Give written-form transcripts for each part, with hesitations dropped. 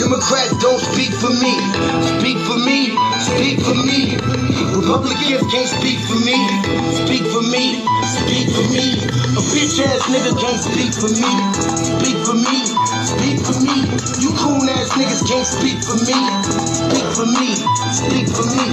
Democrats don't speak for me. Speak for me, speak for me. Republicans can't speak for me. Speak for me, speak for me. A bitch ass nigga can't speak for me. Speak for me, speak for me. You coon ass niggas can't speak for me. Speak for me, speak for me.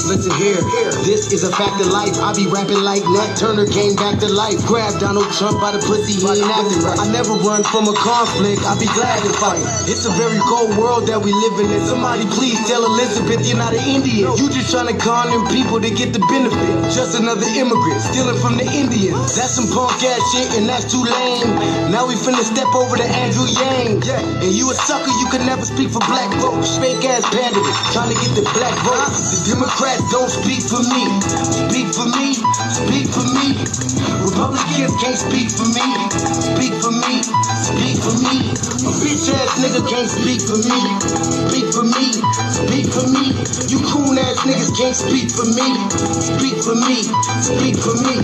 Listen here, this is a fact of life. I be rapping like Nat Turner came back to life. Grab Donald Trump by the pussy, he ain't acting right. I never run from a conflict, I be glad to fight. It's a very cold world that we living in. Somebody please tell Elizabeth you're not an Indian. You just trying to con them people to get the benefit. Just another immigrant, stealing from the Indians. That's some punk ass shit and that's too lame. Now we finna step over to Andrew Yang. And you a sucker, you could never speak for black folks. Fake ass pandemic, trying to get the black vote. The Democrats don't speak for me. Speak for me, speak for me. Republicans can't speak for me. Speak for me, speak for me. A bitch ass nigga can't speak for me. Speak for me, speak for me. You coon ass niggas can't speak for me. Speak for me, speak for me.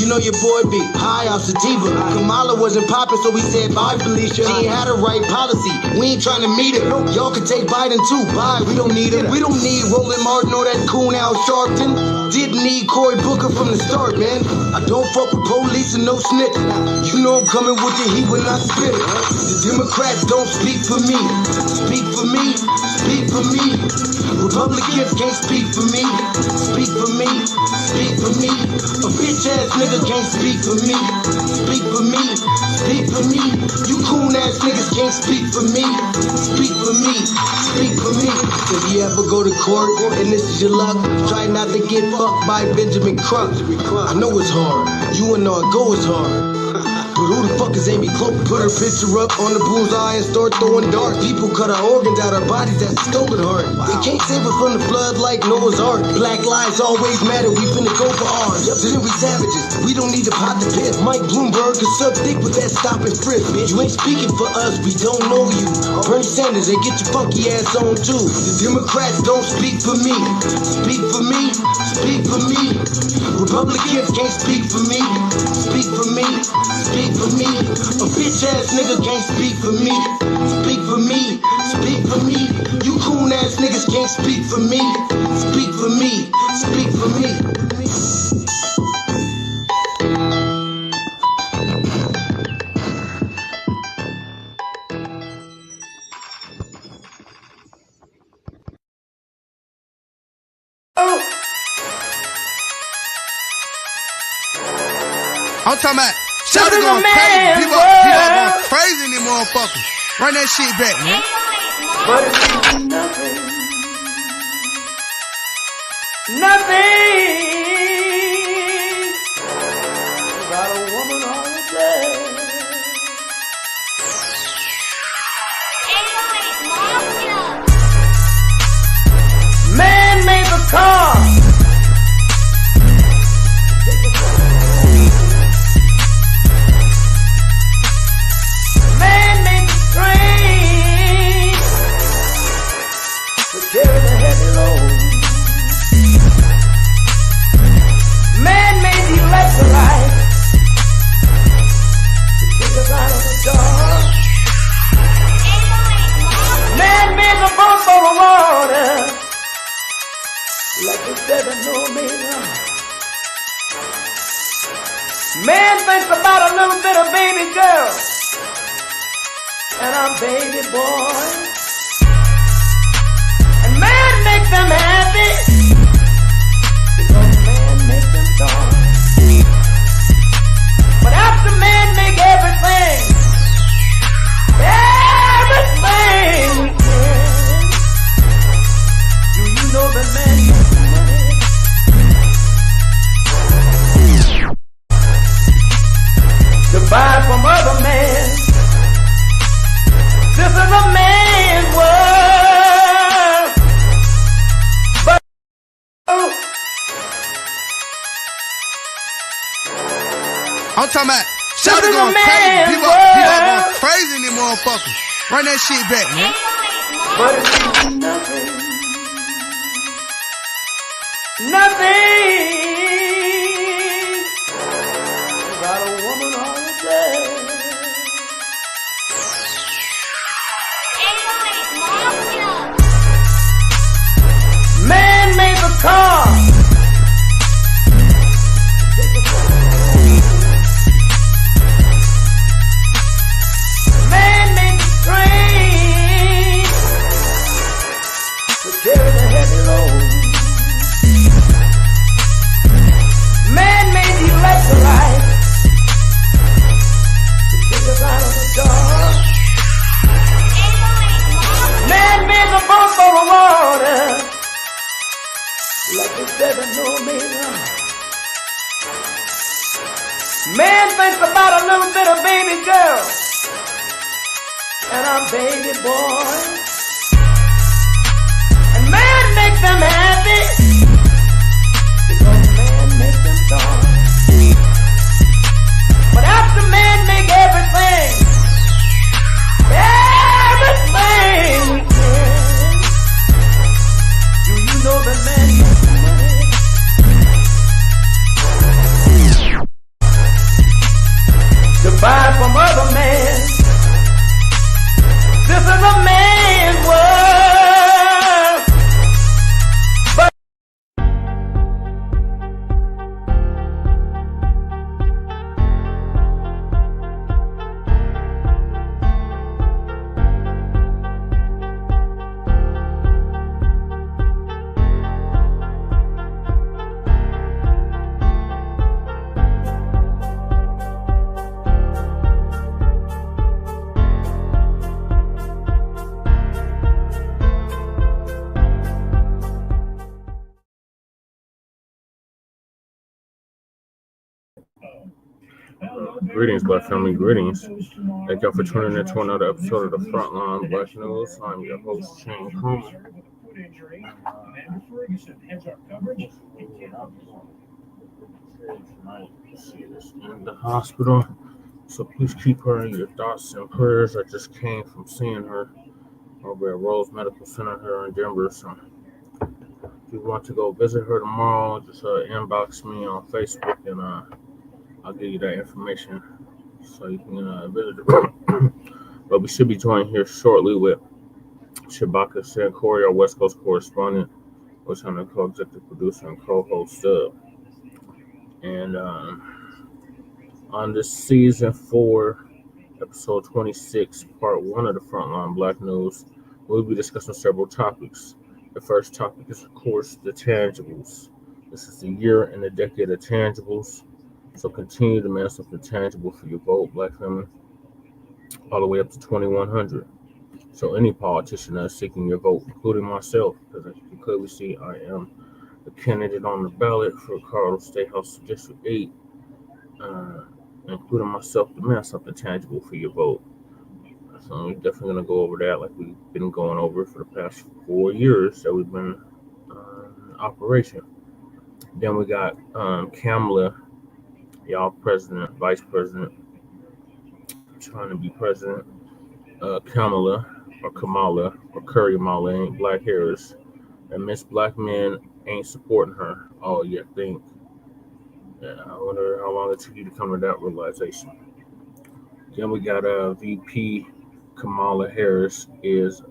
You know your boy be high off sativa. Kamala wasn't popping, so we said bye Felicia. She ain't had a right policy. We ain't trying to meet her. Y'all can take Biden too. Bye, we don't need him. We don't need Roland Martin or that coon Al Sharpton. Didn't need Cory Booker from the start, man. I don't fuck with police and no snitch. You know I'm coming with the heat when I spit it. The Democrats don't speak for me. Speak for me, speak for me. Republicans can't speak for me. Speak for me, speak for me. A bitch ass nigga can't speak for me. Speak for me, speak for me. You coon ass niggas can't speak for me. Speak for me, speak for me. If you ever go to court and this is your luck, try not to get fucked by Benjamin Crump. I know it's hard. You and all go is hard. But who the fuck is Amy Cloak? Put her picture up on the bullseye and start throwing darts. People cut our organs out our bodies, that's a stolen heart. They can't save us from the flood like Noah's Ark. Black lives always matter, we finna go for ours. So then we savages, we don't need to pot the piss. Mike Bloomberg can suck dick with that stop and frisk, bitch. You ain't speaking for us, we don't know you. Bernie Sanders, they get your funky ass on too. The Democrats don't speak for me. Speak for me, speak for me. Republicans can't speak for me. Speak for me, speak for me. A bitch ass nigga can't speak for me. Speak for me, speak for me. You coon ass niggas can't speak for me. Speak for me, speak for me. I'm talking about Shouty going crazy. People going crazy in these motherfuckers. Run that shit back, man. But it means nothing. Nothing about a woman all day. Man made the car. Carry the heavy load. Man made the electrolyte to take us out of the dark. Man made the boat for the water like the 7-millimeter. Man thinks about a little bit of baby girl and a baby boy. Make them happy because man makes them strong. But after man make everything we can, do you know that man makes money to buy from other men? This is a man's world. I'm talking about Shouty going crazy. People going crazy in these motherfuckers. Run that shit back, man. But it means nothing. Nothing about a woman all day. Man made the car. Man made the train to carry the heavy load. Man made the electrolyte to take us out of the dark. Man made the boat for the water. Like the seven no man. Man thinks about a little bit of baby girl and a baby boy. And man makes them happy because man makes them strong. But after man make everything we can, do you know that man makes money? To buy from other men. This is a man's world. But Greetings, Black family, greetings. Thank y'all for tuning in to another episode of the Frontline Black News. I'm your host, Shane Coleman. She is in the hospital, so please keep her in your thoughts and prayers. I just came from seeing her over at Rose Medical Center here in Denver, so if you want to go visit her tomorrow, just inbox me on Facebook and I'll give you that information so you can visit her. But we should be joined here shortly with Shabaka Sankori, our West Coast correspondent, which I'm the co-executive producer and co-host of. And on this season 4, episode 26, part 1 of the Frontline Black News, we'll be discussing several topics. The first topic is, of course, the tangibles. This is the year and the decade of tangibles. So continue to demand something tangible for your vote, Black family, all the way up to 2100. So any politician that's seeking your vote, including myself, because as you can clearly see, I am the candidate on the ballot for Colorado State House District 8, including myself, demand something tangible for your vote. So we're definitely going to go over that like we've been going over for the past 4 years that we've been in operation. Then we got Kamala, y'all president, vice president, trying to be president, Kamala or Curry Mala ain't Black Harris, and Miss Black Men ain't supporting her. Oh, you think? Yeah, I wonder how long it took you to come to that realization. Then we got VP Kamala Harris is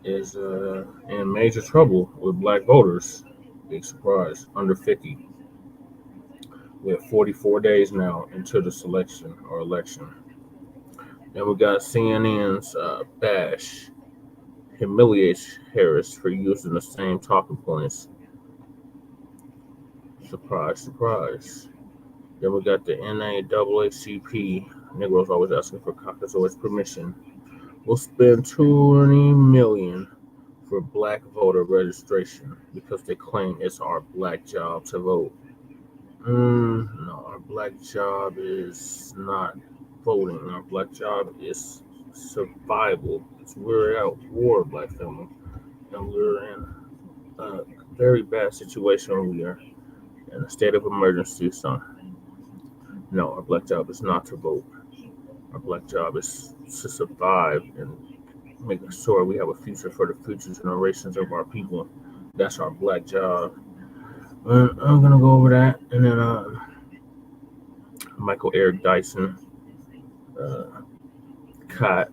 in major trouble with Black voters. Big surprise, under 50. We have 44 days now into the election. Then we got CNN's Bash humiliates Harris for using the same talking points. Surprise, surprise. Then we got the NAACP, Negroes always asking for Caucasoid's permission. We'll spend $20 million for Black voter registration because they claim it's our Black job to vote. No, our Black job is not voting. Our Black job is survival. We're at war, Black family, and we're in a very bad situation. We are in a state of emergency, so no, our Black job is not to vote. Our Black job is to survive and making sure we have a future for the future generations of our people. That's our Black job. I'm gonna go over that, and then Michael Eric Dyson caught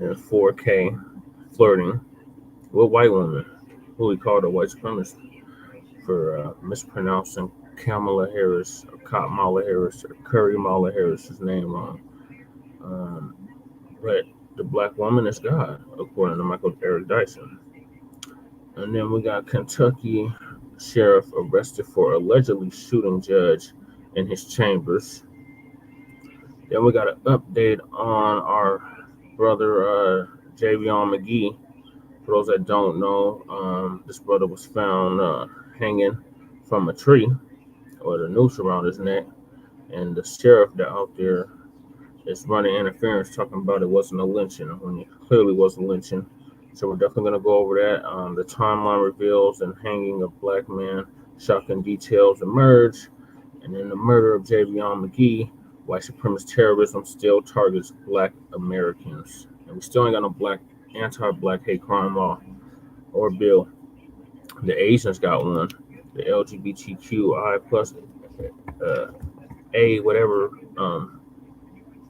and 4K flirting with white women, who he called a white supremacist for mispronouncing Kamala Harris or Kamala Harris or Curry Mala Harris's name wrong. But the black woman is God, according to Michael Eric Dyson. And then we got Kentucky sheriff arrested for allegedly shooting judge in his chambers. Then we got an update on our brother JAVION MAGEE. For those that don't know, this brother was found hanging from a tree with a noose around his neck, and the sheriff that out there is running interference, talking about it wasn't a lynching when it clearly was a lynching. So we're definitely going to go over that. The timeline reveals and hanging of black man, shocking details emerge, and then the murder of JAVION MAGEE. White supremacist terrorism still targets black Americans, and we still ain't got no anti-black hate crime law or bill. The Asians got one. The LGBTQI plus whatever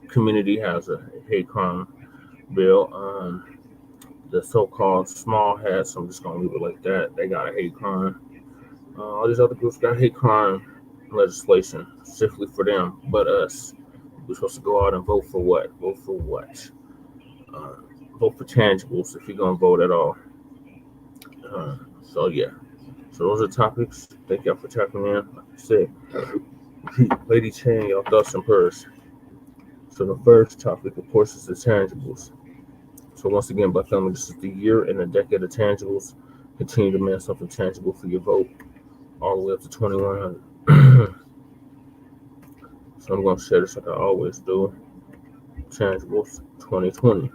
community has a hate crime bill. The so-called small hats, I'm just gonna leave it like that. They got a hate crime. All these other groups got hate crime legislation specifically for them, but us. We're supposed to go out and vote for what? Vote for what? Vote for tangibles if you're gonna vote at all. So yeah. So those are topics. Thank y'all for tapping in. Like I said, Lady Chan, y'all thoughts and prayers. So the first topic, of course, is the tangibles. So once again, Black family, this is the year and the decade of tangibles. Continue to demand something tangible for your vote, all the way up to 2100. So I'm going to share this like I always do. Tangibles 2020.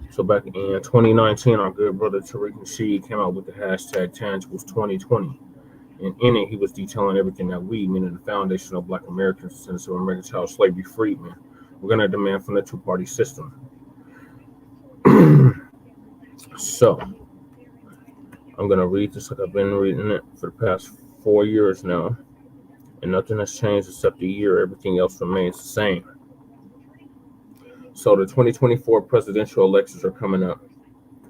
So back in 2019, our good brother Tariq Nasheed came out with the hashtag Tangibles 2020. And in it, he was detailing everything that we, meaning the foundation of Black Americans, descendants of American child slavery freedmen, we're going to demand from the two-party system. So, I'm going to read this like I've been reading it for the past 4 years now. And nothing has changed except the year. Everything else remains the same. So the 2024 presidential elections are coming up.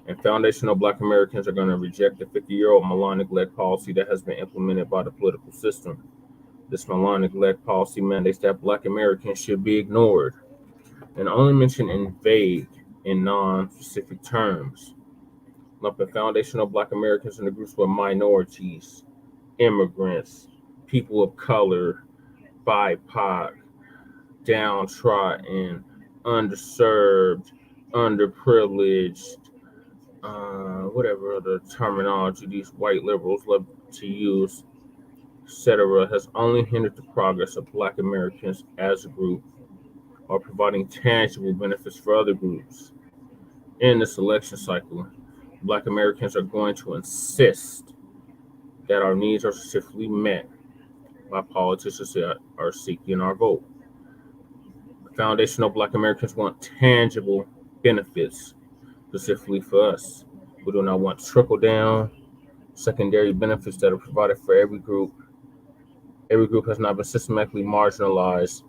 And foundational Black Americans are going to reject the 50-year-old malign neglect policy that has been implemented by the political system. This malign neglect policy mandates that Black Americans should be ignored and only mentioned in vague and non-specific terms, lumping foundational Black Americans in the groups with minorities, immigrants, people of color, BIPOC, downtrodden, underserved, underprivileged, whatever other terminology these white liberals love to use, etc., has only hindered the progress of Black Americans as a group or providing tangible benefits for other groups. In this election cycle, Black Americans are going to insist that our needs are specifically met by politicians that are seeking our vote. Foundational Black Americans want tangible benefits specifically for us. We do not want trickle-down, secondary benefits that are provided for every group. Every group has not been systematically marginalized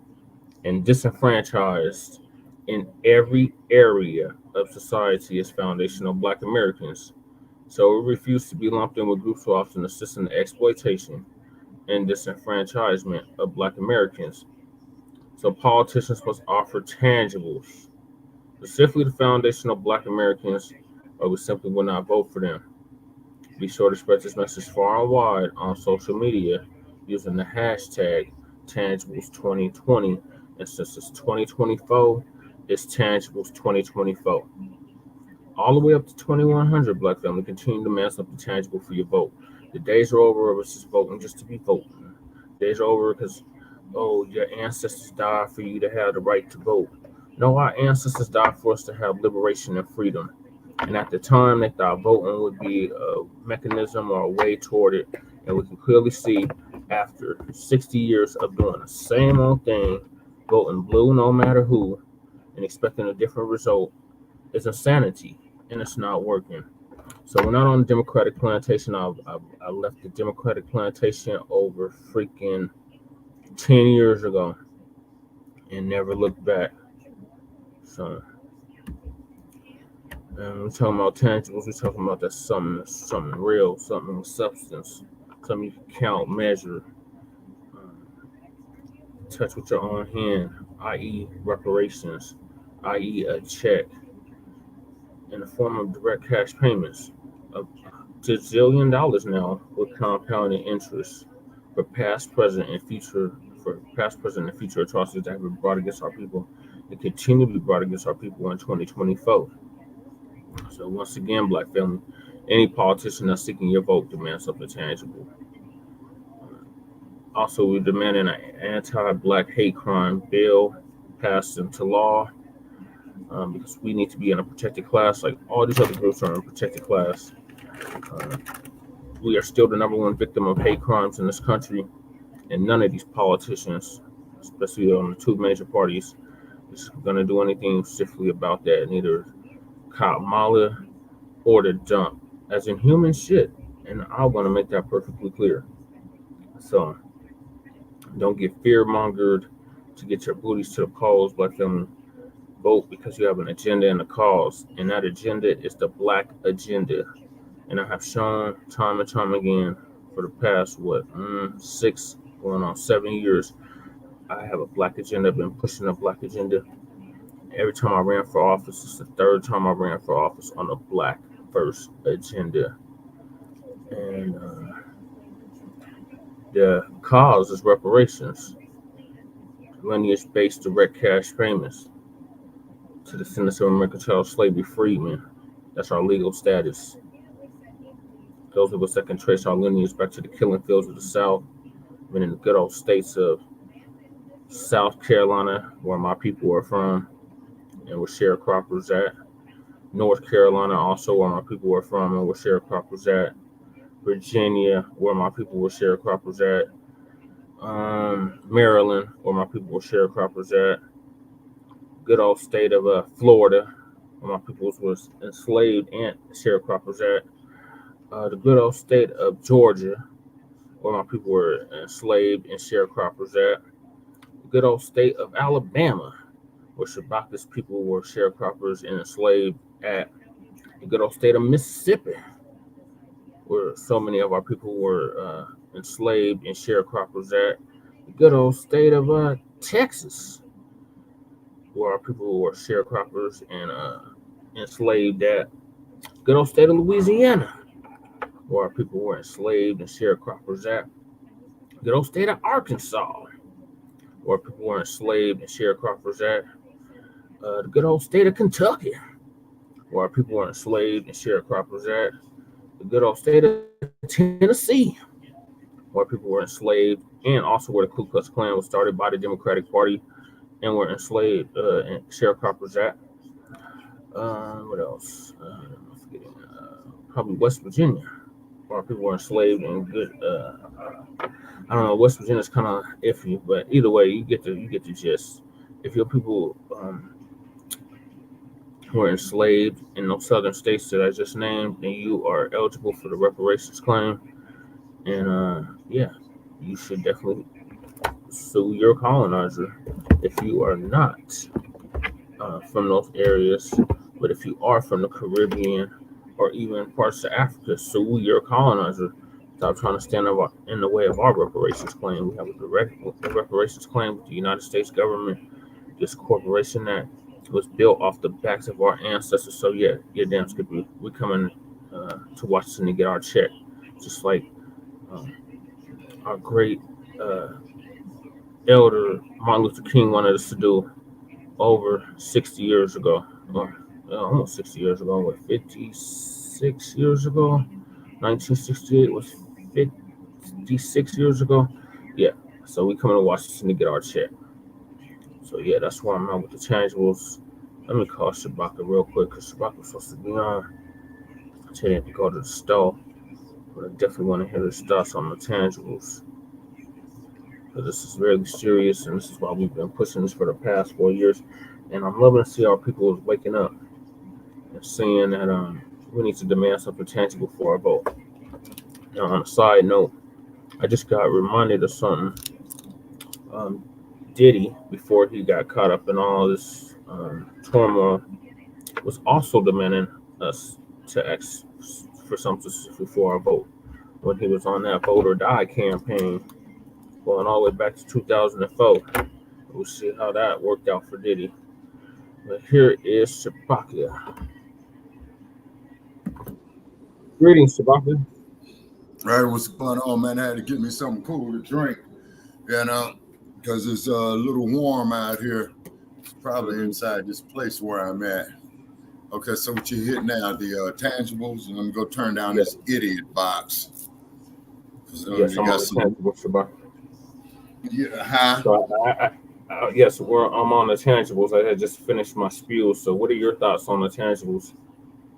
and disenfranchised in every area of society as foundational Black Americans. So we refuse to be lumped in with groups who often assist in the exploitation and disenfranchisement of Black Americans. So politicians must offer tangibles, specifically the foundational Black Americans, or we simply will not vote for them. Be sure to spread this message far and wide on social media using the hashtag Tangibles2020. And since it's 2024, it's Tangibles 2024. All the way up to 2100, Black family, continue to demand something tangible for your vote. The days are over of us just voting just to be voting. The days are over because, your ancestors died for you to have the right to vote. No, our ancestors died for us to have liberation and freedom. And at the time, they thought voting would be a mechanism or a way toward it. And we can clearly see after 60 years of doing the same old thing, voting blue no matter who, and expecting a different result, is insanity, and it's not working. So we're not on the Democratic plantation. I left the Democratic plantation over freaking 10 years ago and never looked back. So And we're talking about tangibles. We're talking about that something real, something with substance, something you can count, measure, touch with your own hand, i.e., reparations, i.e., a check in the form of direct cash payments of $1 zillion now with compounding interest for past, present, and future atrocities that have been brought against our people and continue to be brought against our people in 2024. So once again, Black family, any politician that's seeking your vote demands something tangible. Also, we're demanding an anti-Black hate crime bill passed into law because we need to be in a protected class like all these other groups are in a protected class. We are still the number one victim of hate crimes in this country, and none of these politicians, especially on the two major parties, is going to do anything specifically about that. Neither Kamala or the dump, as in human shit. And I want to make that perfectly clear. So don't get fear-mongered to get your booties to the polls, Black family. Vote because you have an agenda and a cause, and that agenda is the Black agenda. And I have shown time and time again for the past 6 going on 7 years, I have a Black agenda. I've been pushing a Black agenda. Every time I ran for office, it's the third time I ran for office on a Black first agenda. And the cause is reparations, lineage-based direct cash payments to the descendants of American child slavery freedmen. That's our legal status. Those of us that can trace our lineage back to the killing fields of the South, been in the good old states of South Carolina, where my people are from, and where sharecroppers at. North Carolina, also where my people were from, and where sharecroppers at. Virginia, where my people were sharecroppers at. Maryland, where my people were sharecroppers at. Good old state of Florida, where my people was enslaved and sharecroppers at. The good old state of Georgia, where my people were enslaved and sharecroppers at. The good old state of Alabama, where Shabaka's people were sharecroppers and enslaved at. The good old state of Mississippi, where so many of our people were enslaved and sharecroppers at. The good old state of Texas, where our people were sharecroppers and enslaved at. Good old state of Louisiana, where our people were enslaved and sharecroppers at. Good old state of Arkansas, where people were enslaved and sharecroppers at. The good old state of Kentucky, where our people were enslaved and sharecroppers at. The good old state of Tennessee, where people were enslaved, and also where the Ku Klux Klan was started by the Democratic Party and were enslaved and sharecroppers at. What else? I'm forgetting. Probably West Virginia, where people were enslaved and good. I don't know. West Virginia's kind of iffy, but either way, you get the gist. If your people were enslaved in those southern states that I just named, then you are eligible for the reparations claim. And yeah, you should definitely sue your colonizer if you are not from those areas. But if you are from the Caribbean or even parts of Africa, sue your colonizer. Stop trying to stand in the way of our reparations claim. We have a direct reparations claim with the United States government, this corporation that was built off the backs of our ancestors. So yeah, damn Skippy, we coming to Washington to get our check, just like our great elder Martin Luther King wanted us to do over 60 years ago, or almost 60 years ago, what, 56 years ago? 1968 was 56 years ago. Yeah, so we coming to Washington to get our check. So yeah, that's why I'm out with the tangibles. Let me call Shabaka real quick, because Shabaka's supposed to be on. I tell you to go to the store, but I definitely want to hear his thoughts on the tangibles. Because this is really serious, and this is why we've been pushing this for the past 4 years. And I'm loving to see our people waking up and seeing that we need to demand something tangible for our vote. Now, on a side note, I just got reminded of something. Diddy, before he got caught up in all this turmoil, was also demanding us to ask for something before I vote. When he was on that vote or die campaign, going all the way back to 2004. We'll see how that worked out for Diddy. But here is Shabaka. Greetings, Shabaka. Right, what's going on, man? I had to get me something cool to drink, you know, because it's a little warm out here. It's probably inside this place where I'm at. Okay, so what you hit now, the tangibles, and let me go turn down this idiot box. So Yes, you I'm got on the some, tangibles, Shabaka. yeah, huh? So yes, I'm on the tangibles. I had just finished my spiel. So what are your thoughts on the tangibles?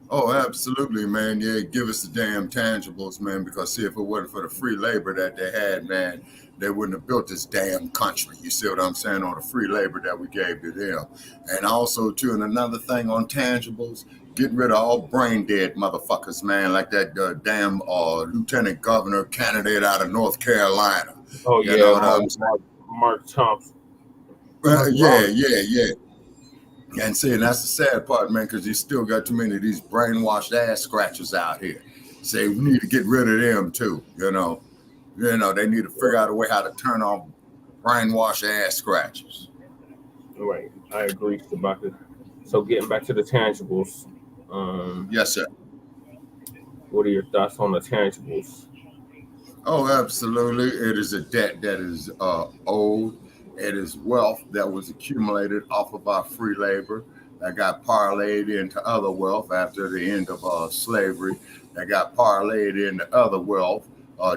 Oh, absolutely, man. Yeah, give us the damn tangibles, man, because see, if it wasn't for the free labor that they had, man, they wouldn't have built this damn country. You see what I'm saying? On the free labor that we gave to them. And also, too, and another thing on tangibles, getting rid of all brain dead motherfuckers, man, like that damn lieutenant governor candidate out of North Carolina. Oh, You know what I'm Mark Thompson. Yeah. And see, and that's the sad part, man, because you still got too many of these brainwashed ass scratchers out here. Say we need to get rid of them too. You know, they need to figure out a way how to turn off brainwashed ass scratchers. Right, I agree, Shabaka. So getting back to the tangibles, Yes, sir. what are your thoughts on the tangibles? Oh, absolutely. It is a debt that is owed. It is wealth that was accumulated off of our free labor that got parlayed into other wealth after the end of slavery, that got parlayed into other wealth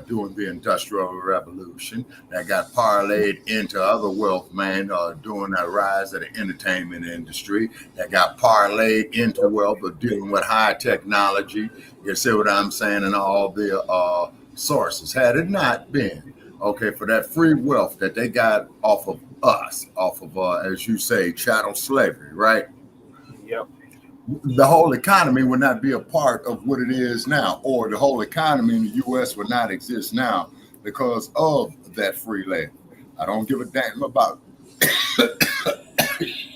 during the Industrial Revolution, that got parlayed into other wealth, man, during that rise of the entertainment industry, that got parlayed into wealth of dealing with high technology. You see what I'm saying? And all the sources. Had it not been for that free wealth that they got off of us, off of as you say, chattel slavery, right? Yep. The whole economy would not be a part of what it is now, or the whole economy in the U.S. would not exist now because of that free labor. I don't give a damn about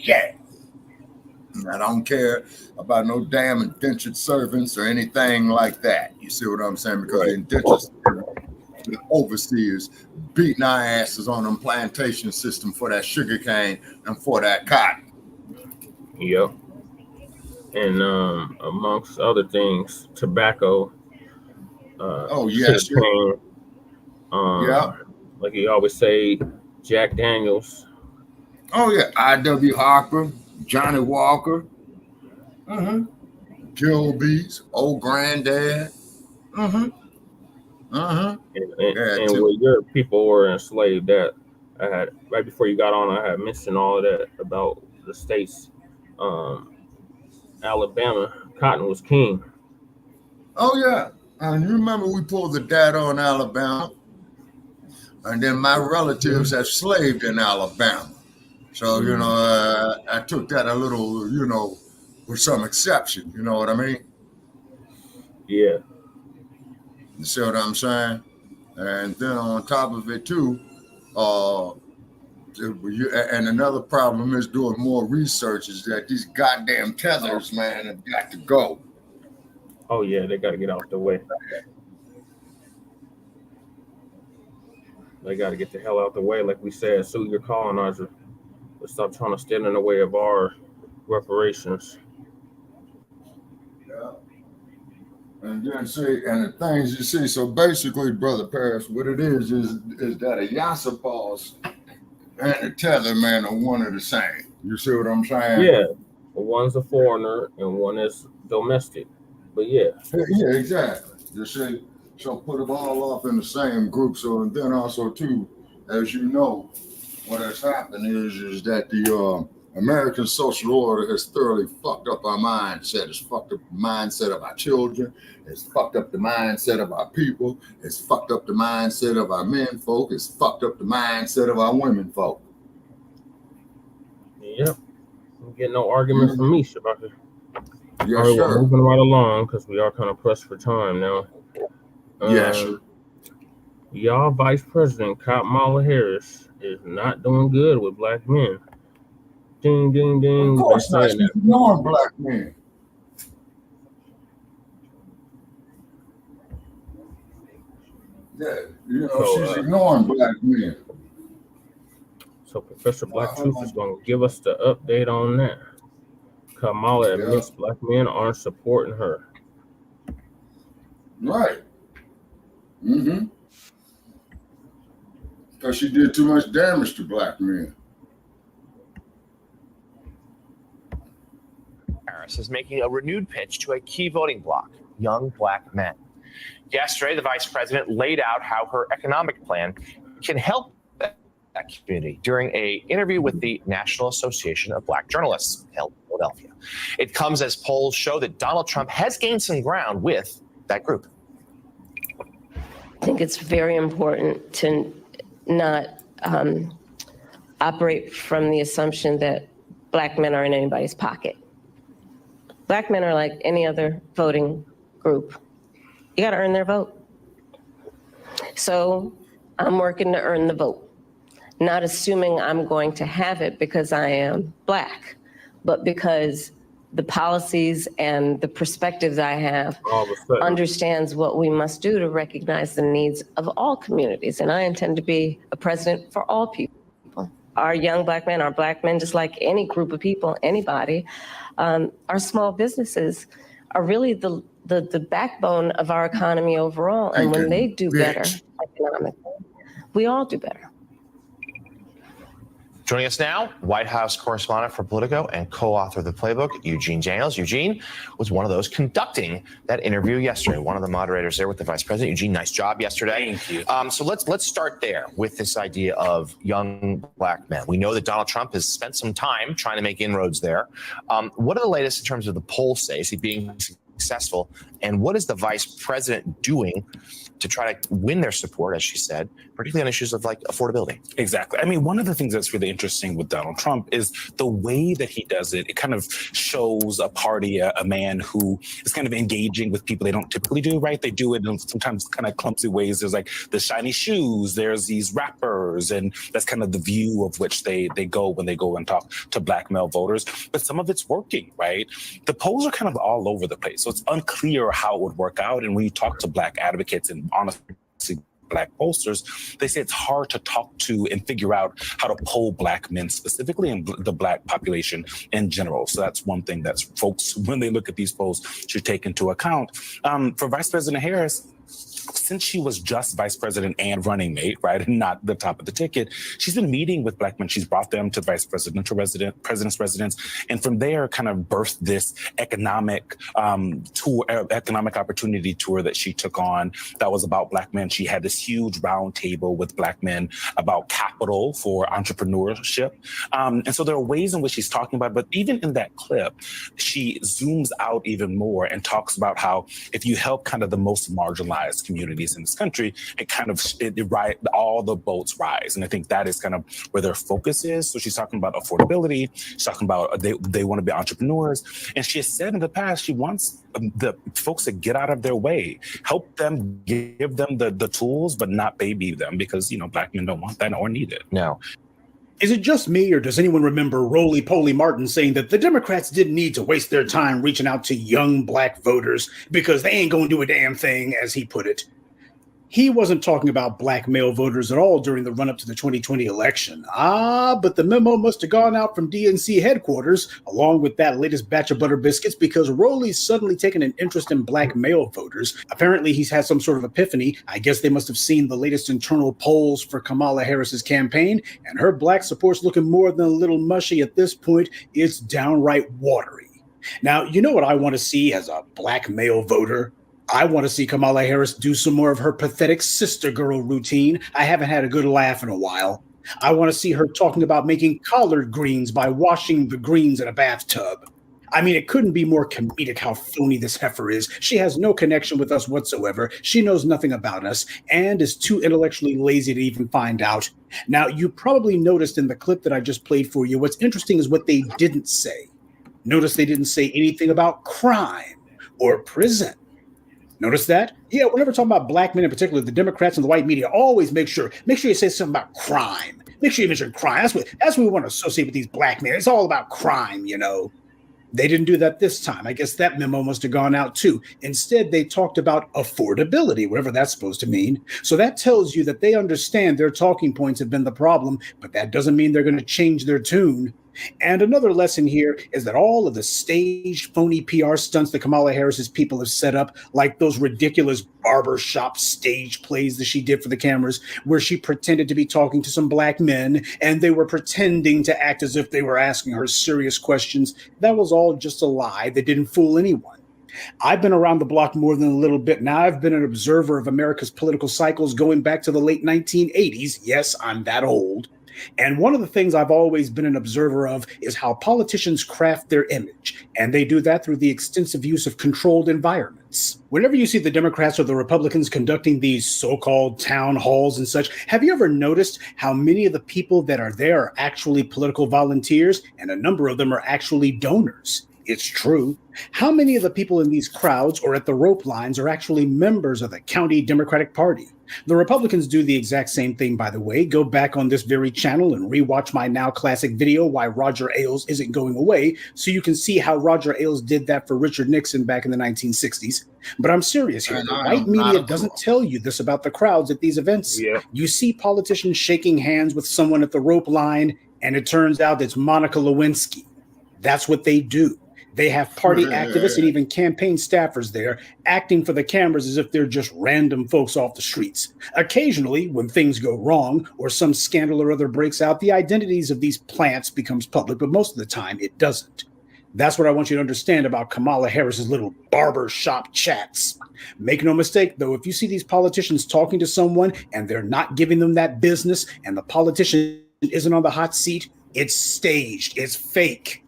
yeah. I don't care about no damn indentured servants or anything like that. You see what I'm saying? Because the indentured the overseers beating our asses on them plantation system for that sugar cane and for that cotton. Yep. And amongst other things, tobacco. Yes, sugarcane. Like you always say, Jack Daniels. Oh yeah, I.W. Harper, Johnny Walker, Gilby's, old granddad. And where your people were enslaved, that I had right before you got on, I had mentioned all of that about the states. Alabama, cotton was king. Oh yeah, and you remember we pulled the data on Alabama, and then my relatives have slaved in Alabama, so you know I took that a little, you know, with some exception. You know what I mean? Yeah. You see what I'm saying? And then on top of it too, and another problem is doing more research is that these goddamn tethers, man, have got to go. Oh yeah, they got to get out the way. They got to get the hell out the way. Like we said, sue your colonizer. But stop trying to stand in the way of our reparations. Yeah. And then see, and the things you see, so basically, Brother Paris, what it is that a Yasapals and a tether, man, are one and the same. You see what I'm saying? Yeah. One's a foreigner and one is domestic. But yeah. Yeah, exactly. You see, so put them all off in the same group. So, and then also too, as you know, what has happened is that the American social order has thoroughly fucked up our mindset. It's fucked up the mindset of our children. It's fucked up the mindset of our people. It's fucked up the mindset of our men folk. It's fucked up the mindset of our women folk. Yep. I'm getting no argument from me, Shabaka. Yes, all right, sir. We're moving right along because we are kind of pressed for time now. Yes, sir. Y'all Vice President Kamala Harris is not doing good with black men. Ding, ding, ding. Of course not. She's ignoring black men. Yeah, she's ignoring black men. So Professor Black Truth is going to give us the update on that. Kamala admits black men aren't supporting her. Right. Mm-hmm. Because she did too much damage to black men. Harris is making a renewed pitch to a key voting bloc, young black men. Yesterday, the vice president laid out how her economic plan can help that community during an interview with the National Association of Black Journalists held in Philadelphia. It comes as polls show that Donald Trump has gained some ground with that group. I think it's very important to not operate from the assumption that black men are in anybody's pocket. Black men are like any other voting group. You got to earn their vote. So I'm working to earn the vote, not assuming I'm going to have it because I am black, but because the policies and the perspectives I have understands what we must do to recognize the needs of all communities. And I intend to be a president for all people. Our young black men, our black men, just like any group of people, anybody, our small businesses are really the backbone of our economy overall. And when they do better economically, we all do better. Joining us now, White House correspondent for Politico and co-author of the playbook, Eugene Daniels. Eugene was one of those conducting that interview yesterday, one of the moderators there with the vice president. Eugene, nice job yesterday. Thank you. So let's start there with this idea of young black men. We know that Donald Trump has spent some time trying to make inroads there. What are the latest in terms of the polls say? Is he being successful? And what is the vice president doing to try to win their support, as she said, particularly on issues of like affordability? Exactly. I mean, one of the things that's really interesting with Donald Trump is the way that he does it. It kind of shows a party, a man who is kind of engaging with people they don't typically do, right? They do it in sometimes kind of clumsy ways. There's like the shiny shoes, there's these rappers, and that's kind of the view of which they go when they go and talk to black male voters. But some of it's working, right? The polls are kind of all over the place. So it's unclear how it would work out. And when you talk to black advocates and honestly black pollsters, they say it's hard to talk to and figure out how to poll black men specifically and the black population in general. So that's one thing that folks, when they look at these polls, should take into account. For Vice President Harris, since she was just vice president and running mate, right, and not the top of the ticket, she's been meeting with black men. She's brought them to the vice president's residence, and from there, kind of birthed this economic tour, economic opportunity tour that she took on. That was about black men. She had this huge round table with black men about capital for entrepreneurship, and so there are ways in which she's talking about it. But even in that clip, she zooms out even more and talks about how if you help kind of the most marginalized communities in this country, all the boats rise. And I think that is kind of where their focus is. So she's talking about affordability. She's talking about they want to be entrepreneurs. And she has said in the past, she wants the folks to get out of their way, help them, give them the tools, but not baby them, because, black men don't want that or need it. No. Is it just me, or does anyone remember Roly-Poly Martin saying that the Democrats didn't need to waste their time reaching out to young black voters because they ain't going to do a damn thing, as he put it? He wasn't talking about black male voters at all during the run-up to the 2020 election. But the memo must have gone out from DNC headquarters, along with that latest batch of butter biscuits, because Rowley's suddenly taken an interest in black male voters. Apparently, he's had some sort of epiphany. I guess they must have seen the latest internal polls for Kamala Harris's campaign, and her black support's looking more than a little mushy at this point. It's downright watery. Now, you know what I want to see as a black male voter? I want to see Kamala Harris do some more of her pathetic sister girl routine. I haven't had a good laugh in a while. I want to see her talking about making collard greens by washing the greens in a bathtub. I mean, it couldn't be more comedic how phony this heifer is. She has no connection with us whatsoever. She knows nothing about us and is too intellectually lazy to even find out. Now, you probably noticed in the clip that I just played for you, what's interesting is what they didn't say. Notice they didn't say anything about crime or prison. Notice that? Yeah, whenever talking about black men in particular, the Democrats and the white media always make sure you say something about crime. Make sure you mention crime. That's what we want to associate with these black men. It's all about crime, They didn't do that this time. I guess that memo must have gone out too. Instead, they talked about affordability, whatever that's supposed to mean. So that tells you that they understand their talking points have been the problem, but that doesn't mean they're going to change their tune. And another lesson here is that all of the staged, phony PR stunts that Kamala Harris's people have set up, like those ridiculous barbershop stage plays that she did for the cameras, where she pretended to be talking to some black men and they were pretending to act as if they were asking her serious questions, that was all just a lie that didn't fool anyone. I've been around the block more than a little bit now. I've been an observer of America's political cycles going back to the late 1980s. Yes, I'm that old. And one of the things I've always been an observer of is how politicians craft their image. And they do that through the extensive use of controlled environments. Whenever you see the Democrats or the Republicans conducting these so-called town halls and such, have you ever noticed how many of the people that are there are actually political volunteers and a number of them are actually donors? It's true. How many of the people in these crowds or at the rope lines are actually members of the county Democratic Party? The Republicans do the exact same thing, by the way. Go back on this very channel and rewatch my now classic video, Why Roger Ailes Isn't Going Away, so you can see how Roger Ailes did that for Richard Nixon back in the 1960s. But I'm serious here. The white media doesn't tell you this about the crowds at these events. Yeah. You see politicians shaking hands with someone at the rope line, and it turns out it's Monica Lewinsky. That's what they do. They have party activists and even campaign staffers there acting for the cameras as if they're just random folks off the streets. Occasionally, when things go wrong or some scandal or other breaks out, the identities of these plants becomes public, but most of the time it doesn't. That's what I want you to understand about Kamala Harris's little barber shop chats. Make no mistake, though, if you see these politicians talking to someone and they're not giving them that business and the politician isn't on the hot seat, it's staged, it's fake.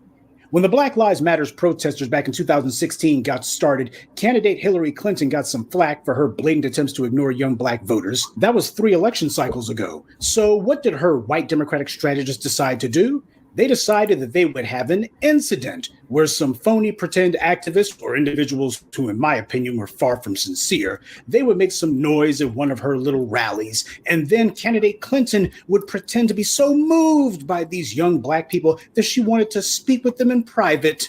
When the Black Lives Matter protesters back in 2016 got started, candidate Hillary Clinton got some flack for her blatant attempts to ignore young black voters. That was 3 election cycles ago. So what did her white Democratic strategists decide to do? They decided that they would have an incident where some phony pretend activists or individuals who, in my opinion, were far from sincere, they would make some noise at one of her little rallies. And then candidate Clinton would pretend to be so moved by these young black people that she wanted to speak with them in private.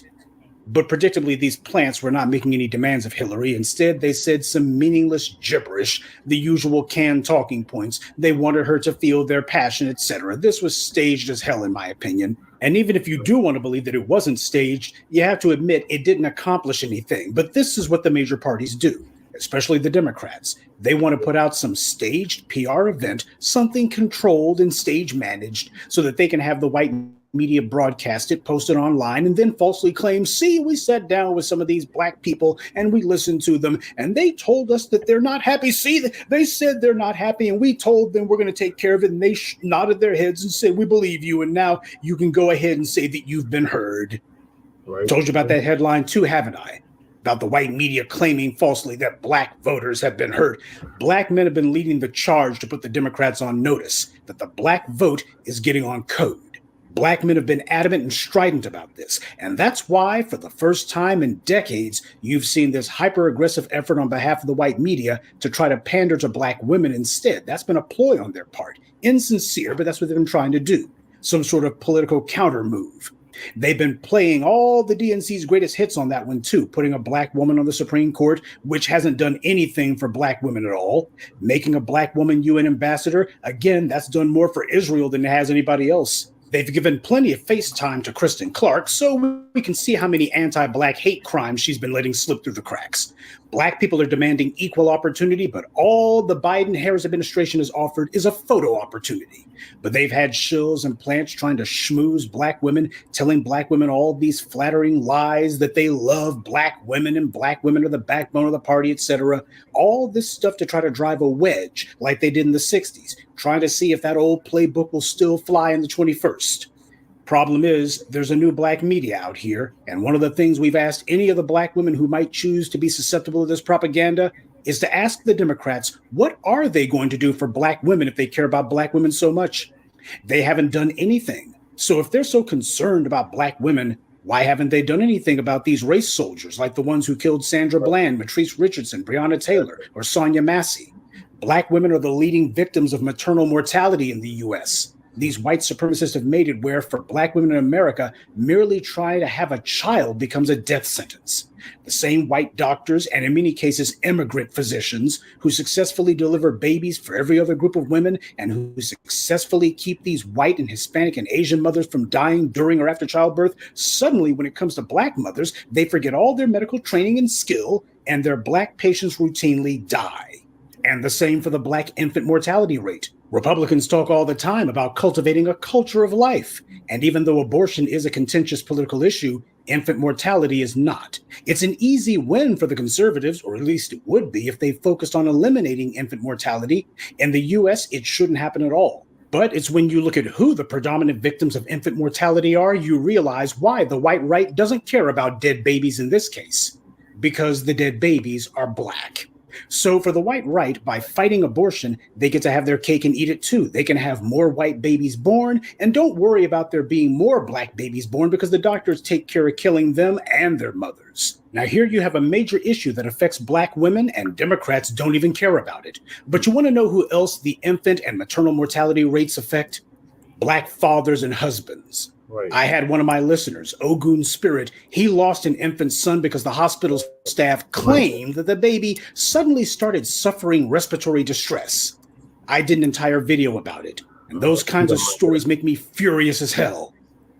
But predictably, these plants were not making any demands of Hillary. Instead, they said some meaningless gibberish, the usual canned talking points. They wanted her to feel their passion, etc. This was staged as hell, in my opinion. And even if you do want to believe that it wasn't staged, you have to admit it didn't accomplish anything. But this is what the major parties do, especially the Democrats. They want to put out some staged PR event, something controlled and stage managed, so that they can have the white media broadcast it, post it online, and then falsely claim, see, we sat down with some of these black people and we listened to them and they told us that they're not happy. See, they said they're not happy and we told them we're going to take care of it, and they nodded their heads and said, we believe you, and now you can go ahead and say that you've been heard. Right. Told you about that headline too, haven't I? About the white media claiming falsely that black voters have been hurt. Black men have been leading the charge to put the Democrats on notice that the black vote is getting on code. Black men have been adamant and strident about this. And that's why, for the first time in decades, you've seen this hyper-aggressive effort on behalf of the white media to try to pander to black women instead. That's been a ploy on their part. Insincere, but that's what they've been trying to do. Some sort of political counter move. They've been playing all the DNC's greatest hits on that one, too, putting a black woman on the Supreme Court, which hasn't done anything for black women at all. Making a black woman UN ambassador, again, that's done more for Israel than it has anybody else. They've given plenty of face time to Kristen Clark, so we can see how many anti-black hate crimes she's been letting slip through the cracks. Black people are demanding equal opportunity, but all the Biden-Harris administration has offered is a photo opportunity. But they've had shills and plants trying to schmooze black women, telling black women all these flattering lies that they love black women and black women are the backbone of the party, etc. All this stuff to try to drive a wedge like they did in the 60s, trying to see if that old playbook will still fly in the 21st. Problem is, there's a new black media out here, and one of the things we've asked any of the black women who might choose to be susceptible to this propaganda is to ask the Democrats, what are they going to do for black women if they care about black women so much? They haven't done anything. So if they're so concerned about black women, why haven't they done anything about these race soldiers like the ones who killed Sandra Bland, Matrice Richardson, Breonna Taylor, or Sonia Massey? Black women are the leading victims of maternal mortality in the U.S. These white supremacists have made it where, for black women in America, merely trying to have a child becomes a death sentence. The same white doctors, and in many cases immigrant physicians, who successfully deliver babies for every other group of women and who successfully keep these white and Hispanic and Asian mothers from dying during or after childbirth, suddenly when it comes to black mothers, they forget all their medical training and skill, and their black patients routinely die. And the same for the black infant mortality rate. Republicans talk all the time about cultivating a culture of life. And even though abortion is a contentious political issue, infant mortality is not. It's an easy win for the conservatives, or at least it would be if they focused on eliminating infant mortality. In the US, it shouldn't happen at all. But it's when you look at who the predominant victims of infant mortality are, you realize why the white right doesn't care about dead babies in this case. Because the dead babies are black. So for the white right, by fighting abortion, they get to have their cake and eat it too. They can have more white babies born, and don't worry about there being more black babies born because the doctors take care of killing them and their mothers. Now here you have a major issue that affects black women, and Democrats don't even care about it. But you want to know who else the infant and maternal mortality rates affect? Black fathers and husbands. Right. I had one of my listeners, Ogun Spirit. He lost an infant son because the hospital staff claimed that the baby suddenly started suffering respiratory distress. I did an entire video about it. And those kinds of stories make me furious as hell.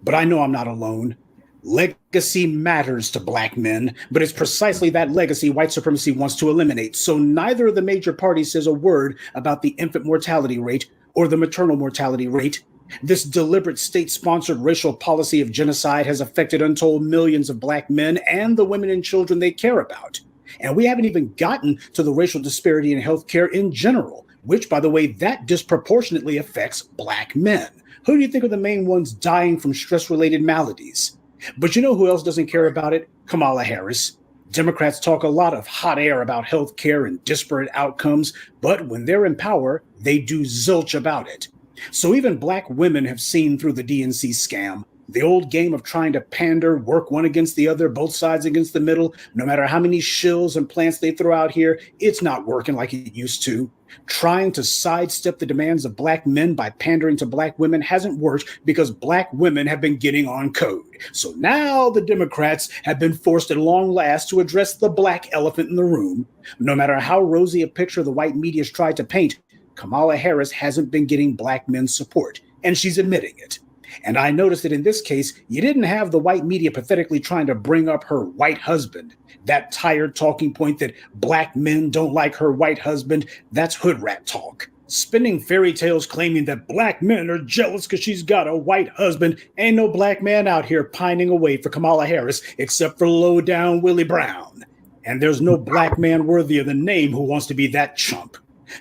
But I know I'm not alone. Legacy matters to black men, but it's precisely that legacy white supremacy wants to eliminate. So neither of the major parties says a word about the infant mortality rate or the maternal mortality rate. This deliberate state-sponsored racial policy of genocide has affected untold millions of black men and the women and children they care about. And we haven't even gotten to the racial disparity in healthcare in general, which, by the way, that disproportionately affects black men. Who do you think are the main ones dying from stress-related maladies? But you know who else doesn't care about it? Kamala Harris. Democrats talk a lot of hot air about healthcare and disparate outcomes, but when they're in power, they do zilch about it. So even black women have seen through the DNC scam. The old game of trying to pander, work one against the other, both sides against the middle. No matter how many shills and plants they throw out here, it's not working like it used to. Trying to sidestep the demands of black men by pandering to black women hasn't worked because black women have been getting on code. So now the Democrats have been forced at long last to address the black elephant in the room. No matter how rosy a picture the white media's tried to paint, Kamala Harris hasn't been getting black men's support, and she's admitting it. And I noticed that in this case, you didn't have the white media pathetically trying to bring up her white husband. That tired talking point that black men don't like her white husband, that's hood rat talk. Spinning fairy tales claiming that black men are jealous because she's got a white husband. Ain't no black man out here pining away for Kamala Harris except for low-down Willie Brown. And there's no black man worthy of the name who wants to be that chump.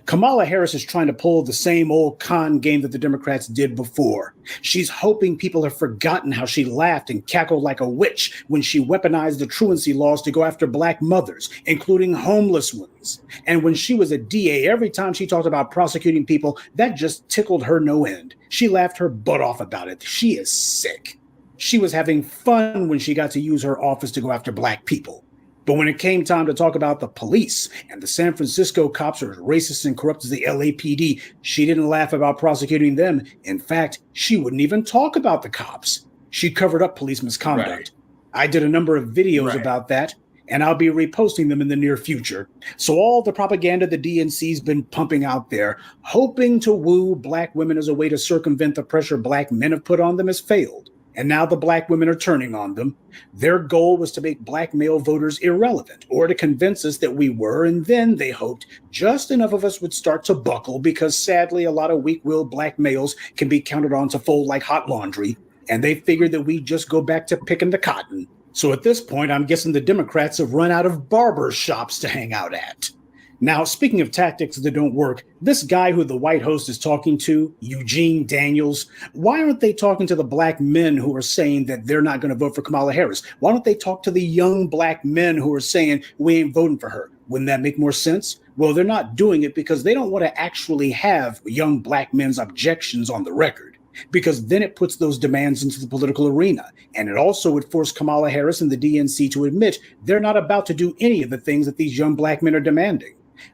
Kamala Harris is trying to pull the same old con game that the Democrats did before. She's hoping people have forgotten how she laughed and cackled like a witch when she weaponized the truancy laws to go after black mothers, including homeless ones. And when she was a DA, every time she talked about prosecuting people, that just tickled her no end. She laughed her butt off about it. She is sick. She was having fun when she got to use her office to go after black people. But when it came time to talk about the police and the San Francisco cops are as racist and corrupt as the LAPD, she didn't laugh about prosecuting them. In fact, she wouldn't even talk about the cops. She covered up police misconduct. Right. I did a number of videos about that, and I'll be reposting them in the near future. So all the propaganda the DNC's been pumping out there, hoping to woo black women as a way to circumvent the pressure black men have put on them, has failed. And now the black women are turning on them. Their goal was to make black male voters irrelevant or to convince us that we were, and then they hoped just enough of us would start to buckle because sadly a lot of weak-willed black males can be counted on to fold like hot laundry, and they figured that we'd just go back to picking the cotton. So at this point, I'm guessing the Democrats have run out of barber shops to hang out at. Now, speaking of tactics that don't work, this guy who the white host is talking to, Eugene Daniels, why aren't they talking to the black men who are saying that they're not going to vote for Kamala Harris? Why don't they talk to the young black men who are saying we ain't voting for her? Wouldn't that make more sense? Well, they're not doing it because they don't want to actually have young black men's objections on the record, because then it puts those demands into the political arena. And it also would force Kamala Harris and the DNC to admit they're not about to do any of the things that these young black men are demanding.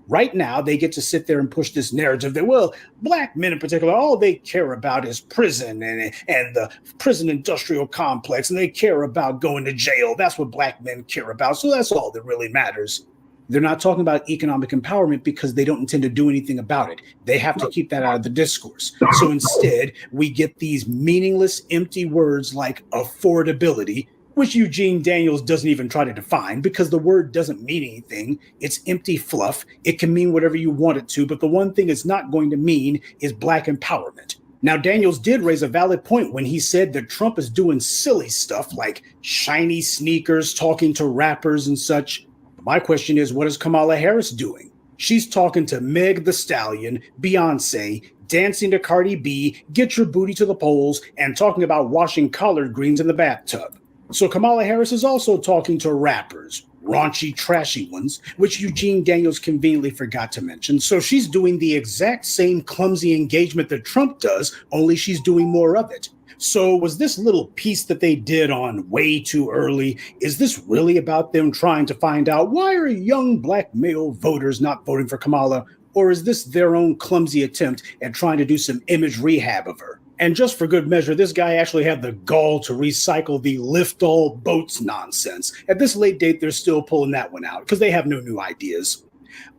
Right now, they get to sit there and push this narrative that, well, black men in particular, all they care about is prison and the prison industrial complex, and they care about going to jail. That's what black men care about. So that's all that really matters. They're not talking about economic empowerment because they don't intend to do anything about it. They have to keep that out of the discourse. So instead, we get these meaningless, empty words like affordability, which Eugene Daniels doesn't even try to define because the word doesn't mean anything. It's empty fluff. It can mean whatever you want it to, but the one thing it's not going to mean is black empowerment. Now, Daniels did raise a valid point when he said that Trump is doing silly stuff like shiny sneakers, talking to rappers and such. My question is, what is Kamala Harris doing? She's talking to Meg the Stallion, Beyonce, dancing to Cardi B, get your booty to the polls, and talking about washing collard greens in the bathtub. So Kamala Harris is also talking to rappers, raunchy, trashy ones, which Eugene Daniels conveniently forgot to mention. So she's doing the exact same clumsy engagement that Trump does, only she's doing more of it. So was this little piece that they did on Way Too Early, is this really about them trying to find out why are young black male voters not voting for Kamala? Or is this their own clumsy attempt at trying to do some image rehab of her? And just for good measure, this guy actually had the gall to recycle the lift all boats nonsense. At this late date, they're still pulling that one out because they have no new ideas.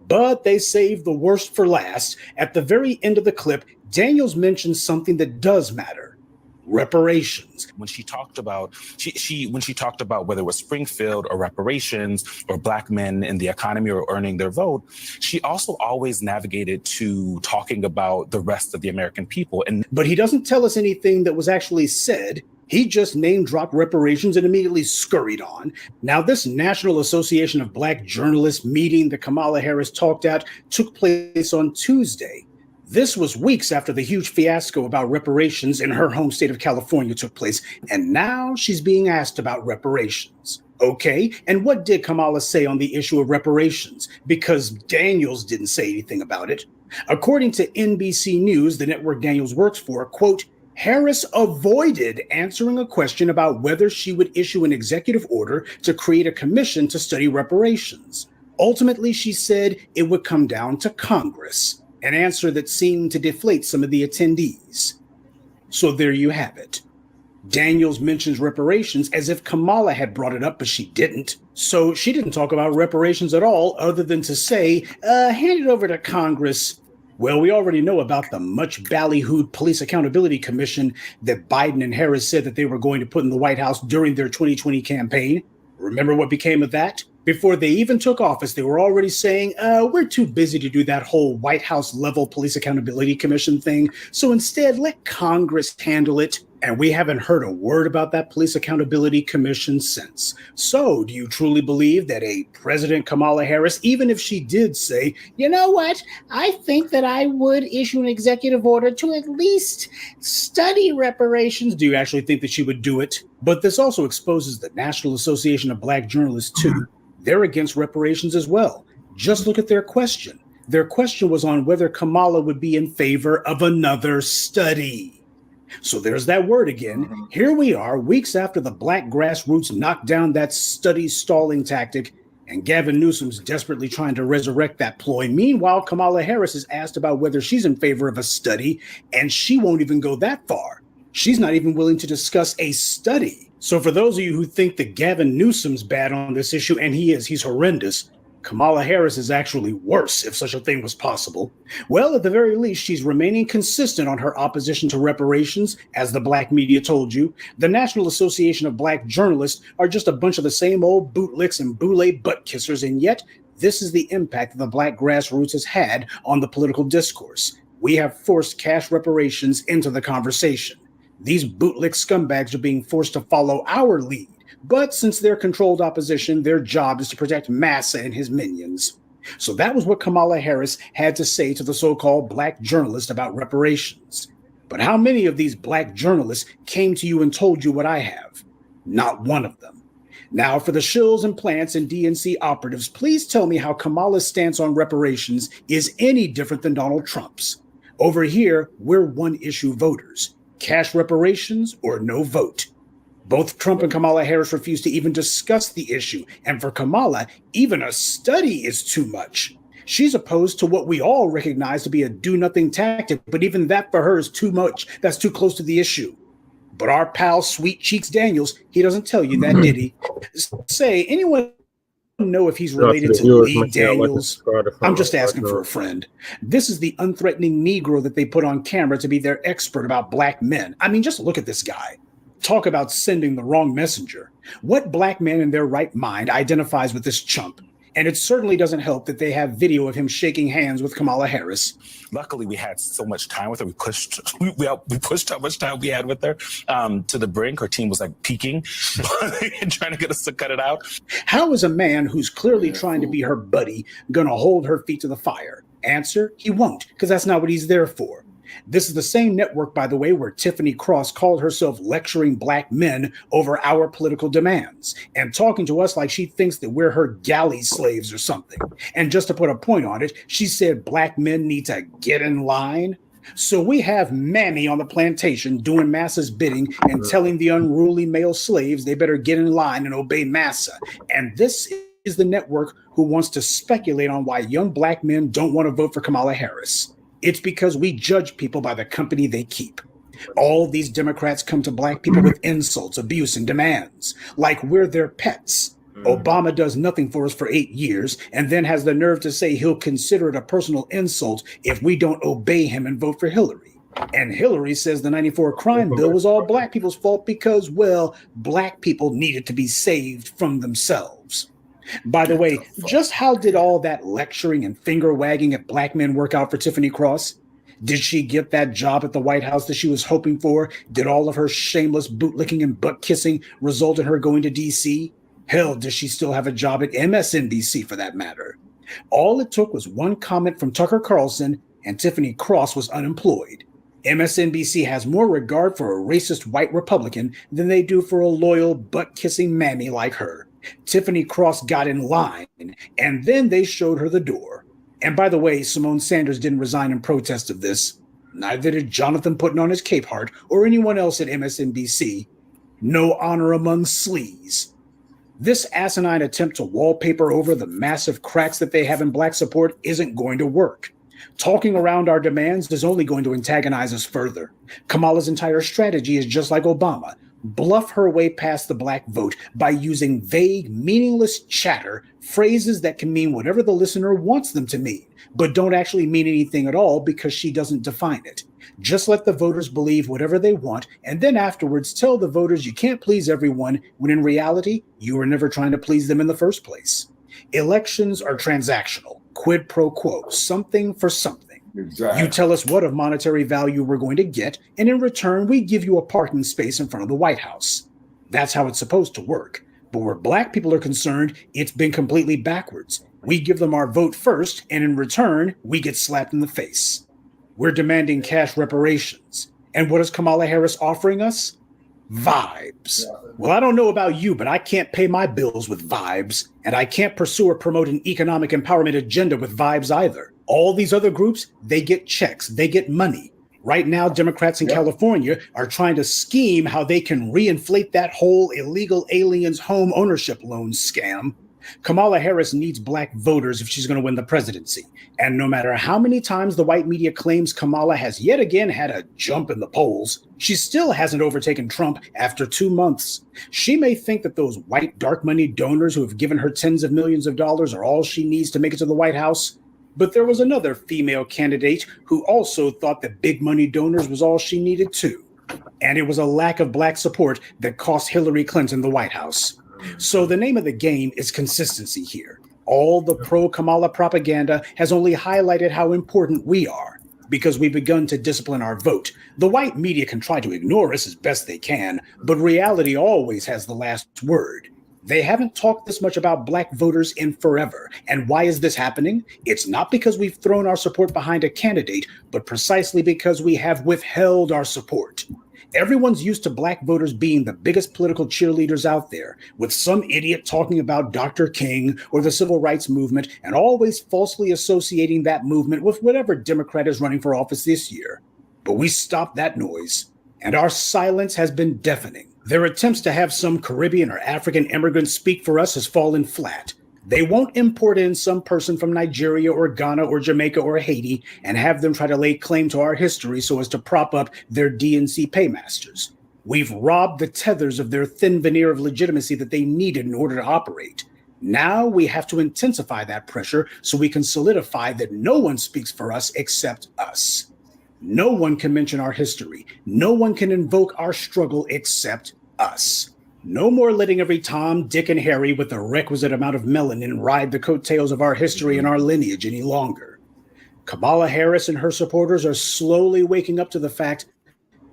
But they saved the worst for last. At the very end of the clip, Daniels mentions something that does matter. Reparations. When she talked about when she talked about whether it was Springfield or reparations or black men in the economy or earning their vote, she also always navigated to talking about the rest of the American people. But he doesn't tell us anything that was actually said. He just name-dropped reparations and immediately scurried on. Now, this National Association of Black Journalists meeting that Kamala Harris talked at took place on Tuesday. This was weeks after the huge fiasco about reparations in her home state of California took place, and now she's being asked about reparations. Okay, and what did Kamala say on the issue of reparations? Because Daniels didn't say anything about it. According to NBC News, the network Daniels works for, quote, Harris avoided answering a question about whether she would issue an executive order to create a commission to study reparations. Ultimately, she said it would come down to Congress. An answer that seemed to deflate some of the attendees. So there you have it. Daniels mentions reparations as if Kamala had brought it up, but she didn't. So she didn't talk about reparations at all, other than to say, hand it over to Congress. Well, we already know about the much ballyhooed Police Accountability Commission that Biden and Harris said that they were going to put in the White House during their 2020 campaign. Remember what became of that? Before they even took office, they were already saying, we're too busy to do that whole White House level Police Accountability Commission thing. So instead, let Congress handle it. And we haven't heard a word about that Police Accountability Commission since. So do you truly believe that a President Kamala Harris, even if she did say, you know what, I think that I would issue an executive order to at least study reparations, do you actually think that she would do it? But this also exposes the National Association of Black Journalists too. They're against reparations as well. Just look at their question. Their question was on whether Kamala would be in favor of another study. So there's that word again. Here we are, weeks after the black grassroots knocked down that study stalling tactic, and Gavin Newsom's desperately trying to resurrect that ploy. Meanwhile, Kamala Harris is asked about whether she's in favor of a study, and she won't even go that far. She's not even willing to discuss a study. So for those of you who think that Gavin Newsom's bad on this issue, and he's horrendous, Kamala Harris is actually worse, if such a thing was possible. Well, at the very least, she's remaining consistent on her opposition to reparations, as the black media told you. The National Association of Black Journalists are just a bunch of the same old bootlicks and boule butt kissers, and yet this is the impact that the black grassroots has had on the political discourse. We have forced cash reparations into the conversation. These bootlick scumbags are being forced to follow our lead. But since they're controlled opposition, their job is to protect Massa and his minions. So that was what Kamala Harris had to say to the so-called black journalist about reparations. But how many of these black journalists came to you and told you what I have? Not one of them. Now, for the shills and plants and DNC operatives, please tell me how Kamala's stance on reparations is any different than Donald Trump's. Over here, we're one-issue voters. Cash reparations or no vote. Both Trump and Kamala Harris refuse to even discuss the issue. And for Kamala, even a study is too much. She's opposed to what we all recognize to be a do-nothing tactic, but even that for her is too much. That's too close to the issue. But our pal Sweet Cheeks Daniels, he doesn't tell you that, did he? Say, anyone know if he's related to Lee Daniels? I'm just asking for a friend. This is the unthreatening Negro that they put on camera to be their expert about black men. I mean, just look at this guy. Talk about sending the wrong messenger. What black man in their right mind identifies with this chump? And it certainly doesn't help that they have video of him shaking hands with Kamala Harris. Luckily, we had so much time with her. We pushed how much time we had with her to the brink. Her team was like peaking and trying to get us to cut it out. How is a man who's clearly trying to be her buddy going to hold her feet to the fire? Answer, he won't, because that's not what he's there for. This is the same network, by the way, where Tiffany Cross called herself lecturing black men over our political demands and talking to us like she thinks that we're her galley slaves or something. And just to put a point on it, she said black men need to get in line. So we have Mammy on the plantation doing Massa's bidding and telling the unruly male slaves they better get in line and obey Massa. And this is the network who wants to speculate on why young black men don't want to vote for Kamala Harris. It's because we judge people by the company they keep. All these Democrats come to black people with insults, abuse, and demands, like we're their pets. Obama does nothing for us for 8 years and then has the nerve to say he'll consider it a personal insult if we don't obey him and vote for Hillary. And Hillary says the 94 crime bill was all black people's fault because, well, black people needed to be saved from themselves. By the way, just how did all that lecturing and finger wagging at black men work out for Tiffany Cross? Did she get that job at the White House that she was hoping for? Did all of her shameless bootlicking and butt kissing result in her going to D.C.? Hell, does she still have a job at MSNBC for that matter? All it took was one comment from Tucker Carlson and Tiffany Cross was unemployed. MSNBC has more regard for a racist white Republican than they do for a loyal butt-kissing mammy like her. Tiffany Cross got in line, and then they showed her the door. And by the way, Simone Sanders didn't resign in protest of this. Neither did Jonathan Putnam on his Capehart or anyone else at MSNBC. No honor among sleaze. This asinine attempt to wallpaper over the massive cracks that they have in black support isn't going to work. Talking around our demands is only going to antagonize us further. Kamala's entire strategy is just like Obama. Bluff her way past the black vote by using vague, meaningless chatter, phrases that can mean whatever the listener wants them to mean, but don't actually mean anything at all because she doesn't define it. Just let the voters believe whatever they want, and then afterwards tell the voters you can't please everyone when in reality, you were never trying to please them in the first place. Elections are transactional, quid pro quo, something for something. Exactly. You tell us what of monetary value we're going to get, and in return, we give you a parking space in front of the White House. That's how it's supposed to work. But where black people are concerned, it's been completely backwards. We give them our vote first, and in return, we get slapped in the face. We're demanding cash reparations. And what is Kamala Harris offering us? Vibes. Well, I don't know about you, but I can't pay my bills with vibes, and I can't pursue or promote an economic empowerment agenda with vibes either. All these other groups, they get checks, they get money. Right now, Democrats in California are trying to scheme how they can reinflate that whole illegal aliens home ownership loan scam. Kamala Harris needs black voters if she's going to win the presidency. And no matter how many times the white media claims Kamala has yet again had a jump in the polls, she still hasn't overtaken Trump after 2 months. She may think that those white dark money donors who have given her tens of millions of dollars are all she needs to make it to the White House. But there was another female candidate who also thought that big money donors was all she needed too. And it was a lack of black support that cost Hillary Clinton the White House. So the name of the game is consistency here. All the pro-Kamala propaganda has only highlighted how important we are because we've begun to discipline our vote. The white media can try to ignore us as best they can, but reality always has the last word. They haven't talked this much about black voters in forever. And why is this happening? It's not because we've thrown our support behind a candidate, but precisely because we have withheld our support. Everyone's used to black voters being the biggest political cheerleaders out there, with some idiot talking about Dr. King or the civil rights movement and always falsely associating that movement with whatever Democrat is running for office this year. But we stopped that noise, and our silence has been deafening. Their attempts to have some Caribbean or African immigrants speak for us has fallen flat. They won't import in some person from Nigeria or Ghana or Jamaica or Haiti and have them try to lay claim to our history so as to prop up their DNC paymasters. We've robbed the tethers of their thin veneer of legitimacy that they needed in order to operate. Now we have to intensify that pressure so we can solidify that no one speaks for us except us. No one can mention our history. No one can invoke our struggle except us. No more letting every Tom, Dick, and Harry with the requisite amount of melanin ride the coattails of our history and our lineage any longer. Kamala Harris and her supporters are slowly waking up to the fact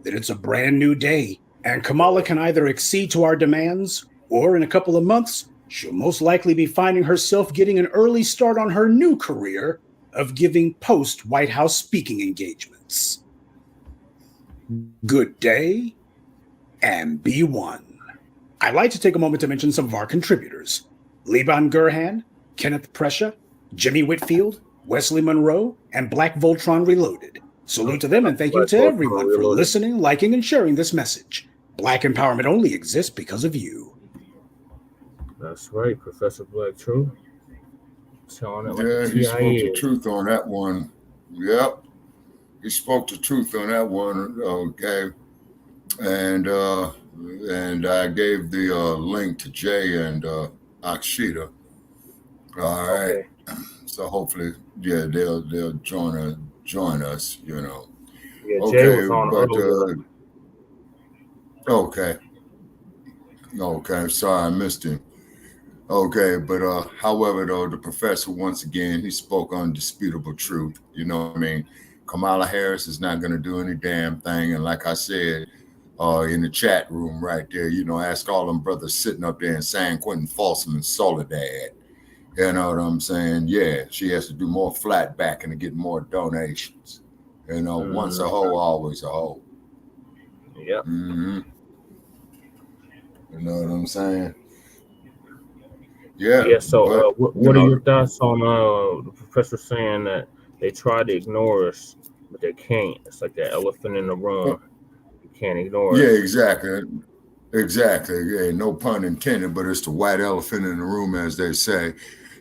that it's a brand new day, and Kamala can either accede to our demands, or in a couple of months, she'll most likely be finding herself getting an early start on her new career of giving post-White House speaking engagements. Good day, and be one. I'd like to take a moment to mention some of our contributors. Liban Gurhan, Kenneth Prescia, Jimmy Whitfield, Wesley Monroe, and Black Voltron Reloaded. Salute to them, and thank you to everyone for listening, liking, and sharing this message. Black empowerment only exists because of you. That's right, Professor Black True. Telling it Yeah, like he spoke the truth on that one. Yep. He spoke the truth on that one, okay. And I gave the link to Jay and Akshita. All right. Okay. So hopefully, yeah, they'll join us, you know. Yeah, Jay was on okay. Okay, sorry I missed him. Okay, but however, though, the professor, once again, he spoke undisputable truth. You know what I mean? Kamala Harris is not going to do any damn thing. And like I said, in the chat room right there, you know, ask all them brothers sitting up there in San Quentin, Folsom, and Soledad. You know what I'm saying? Yeah, she has to do more flat backing to get more donations. You know, once a hoe, always a hoe. Yep. Mm-hmm. You know what I'm saying? Yeah. Yeah. So, what are your thoughts on the professor saying that they try to ignore us, but they can't? It's like that elephant in the room. You can't ignore it. Yeah, exactly. Exactly. Yeah, no pun intended, but it's the white elephant in the room, as they say.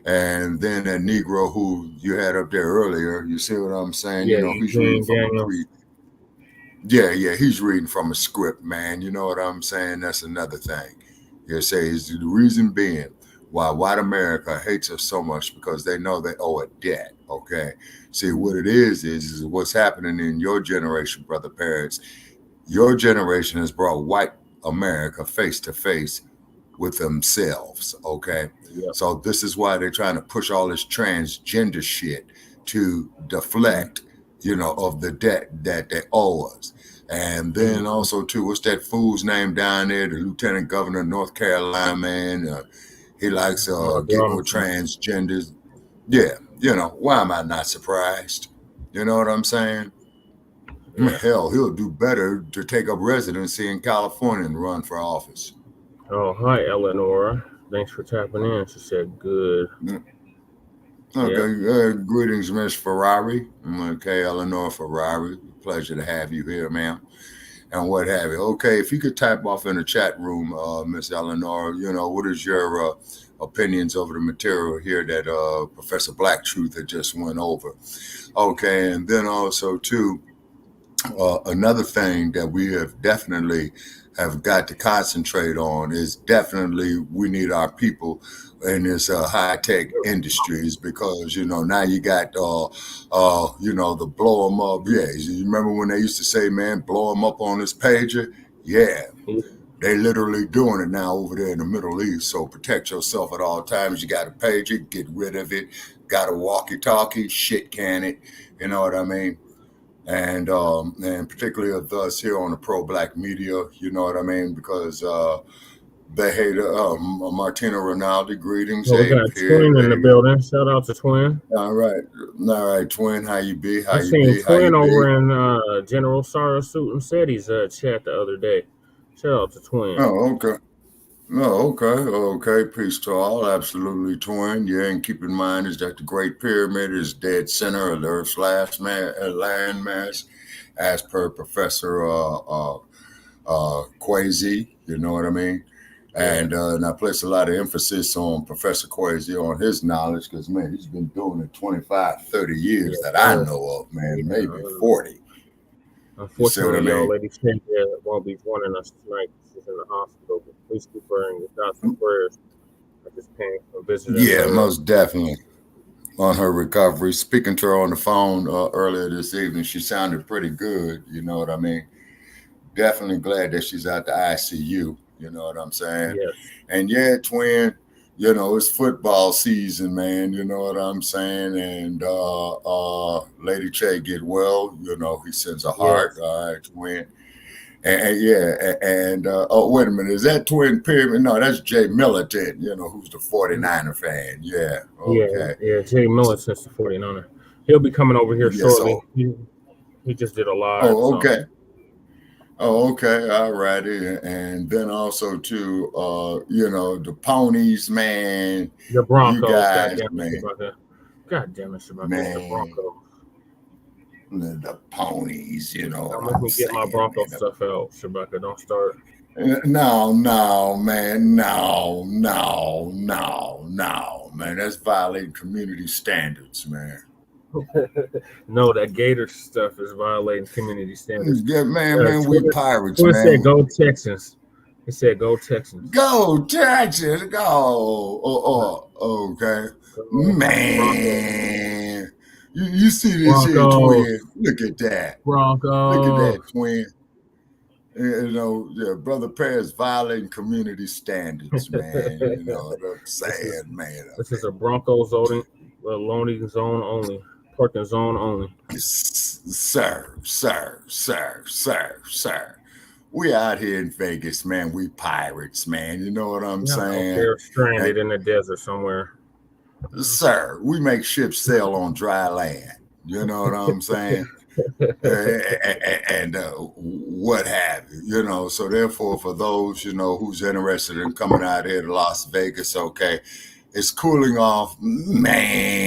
And then that Negro who you had up there earlier, you see what I'm saying? Yeah, you know, he's reading from he's reading from a script, man. You know what I'm saying? That's another thing. You say is the reason being why white America hates us so much because they know they owe a debt. Okay. See, what it is what's happening in your generation, Brother Parrots. Your generation has brought white America face to face with themselves. Okay. Yep. So this is why they're trying to push all this transgender shit to deflect, you know, of the debt that they owe us. And then also too, what's that fool's name down there? The Lieutenant Governor of North Carolina, man. He likes getting with transgenders. Yeah. You know, why am I not surprised? You know what I'm saying? Yeah. Hell, he'll do better to take up residency in California and run for office. Oh, hi, Eleanor. Thanks for tapping in. She said good. Okay, greetings, Miss Ferrari. Okay, Eleanor Ferrari. Pleasure to have you here, ma'am. And what have you. Okay, if you could type off in the chat room, Miss Eleanor, you know, what is your opinions over the material here that Professor Black Truth had just went over? Okay, and then also, too, another thing that we have definitely have got to concentrate on is definitely we need our people in this high-tech industries because, you know, now you got, you know, the blow them up. Yeah, you remember when they used to say, man, blow them up on this pager? Yeah, they literally doing it now over there in the Middle East. So protect yourself at all times. You got a pager, get rid of it. Got a walkie-talkie, shit can it. You know what I mean? And particularly of us here on the pro-black media, you know what I mean? Because they hate Martina Rinaldi, greetings. Oh, we got Twin in the building. Shout out to Twin. All right, Twin. How you be? I seen Twin over in General Sarah suit and Setty's chat the other day. Shout out to Twin. Oh, okay. Oh, okay. Peace to all. Absolutely, Twin. Yeah, and keep in mind is that the Great Pyramid is dead center of the Earth's landmass, as per Professor Kwasi. You know what I mean? And I place a lot of emphasis on Professor Kwesi, on his knowledge, because, man, he's been doing it 25, 30 years that I know of, man, maybe 40. Unfortunately, You see what I mean? Lady Cynthia won't be joining us tonight. She's in the hospital. But please keep her in your thoughts and prayers. I just came from visiting Yeah, her. most definitely. On her recovery. Speaking to her on the phone earlier this evening, she sounded pretty good. You know what I mean? Definitely glad that she's out the ICU. You know what I'm saying? Yes. And yeah, twin, you know, it's football season, man. You know what I'm saying? And Lady Che get well. You know, he sends a heart. Yes. All right, twin. And oh, wait a minute, is that Twin Pyramid? No, that's Jay Militant, you know, who's the 49er fan. Yeah, okay. Yeah, Jay Militant's the 49er. He'll be coming over here shortly. So, he just did a live. Oh, okay. Oh, okay. All righty. And then also, too, you know, the ponies, man. The Broncos. You guys, man. God damn it, Shabaka. Man. The Broncos. The ponies, you know. Don't make me get my Bronco stuff out, Shabaka. Don't start. No, man. No, man. That's violating community standards, man. No, that Gator stuff is violating community standards. Yeah, man, we pirates, man. Man. Said go Texans. He said go Texans. Go Texans. Go. Okay. Man. You see this here, twin. Look at that. Broncos. Look at that, twin. You know, yeah, Brother Perez violating community standards, man. You know what I'm saying, man. This is a Broncos loaning zone only. Parking zone only. Sir. We out here in Vegas, man. We pirates, man. You know what I'm saying? They're stranded in the desert somewhere. Sir, we make ships sail on dry land. You know what I'm saying? and what have you, you know. So therefore, for those, you know, who's interested in coming out here to Las Vegas, okay, it's cooling off, man.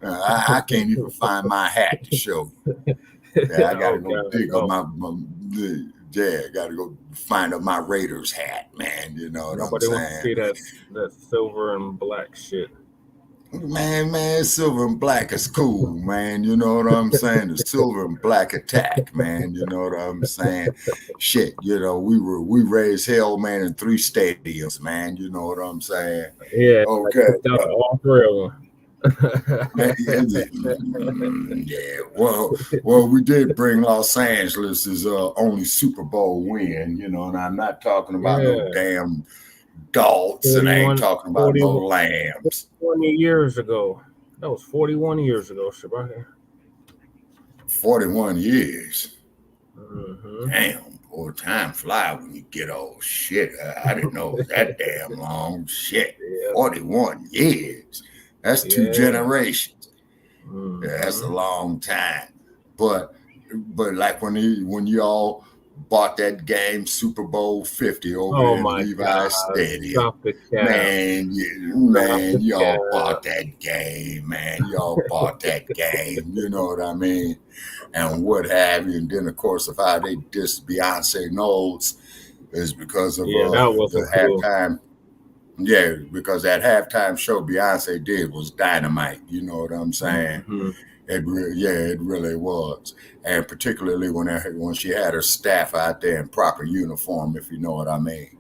I can't even find my hat to show you. Yeah, I gotta go dig up my I gotta go find up my Raiders hat, man. You know what I'm saying? Nobody wants to see that silver and black shit. Man, silver and black is cool, man. You know what I'm saying? The silver and black attack, man. You know what I'm saying? Shit, you know, we raised hell, man, in 3 stadiums, man. You know what I'm saying? Yeah. Okay. All 3 of them. Yeah, well, we did bring Los Angeles' only Super Bowl win, you know, and I'm not talking about no damn Dalts, and I ain't talking about no Lambs. 20 years ago. That was 41 years ago, Shabaka. 41 years. Mm-hmm. Damn, boy, time fly when you get old. Shit, I didn't know it was that damn long. Shit, 41 years. That's 2 generations. Mm-hmm. Yeah, that's a long time. But like when y'all bought that game, Super Bowl 50 over in Levi's Stadium. Man, y'all bought that game, man. Y'all bought that game. You know what I mean? And what have you. And then, of course, of how they dissed Beyonce Knowles is because of the halftime. Yeah, because that halftime show Beyonce did was dynamite. You know what I'm saying? Mm-hmm. It really was. And particularly when she had her staff out there in proper uniform, if you know what I mean.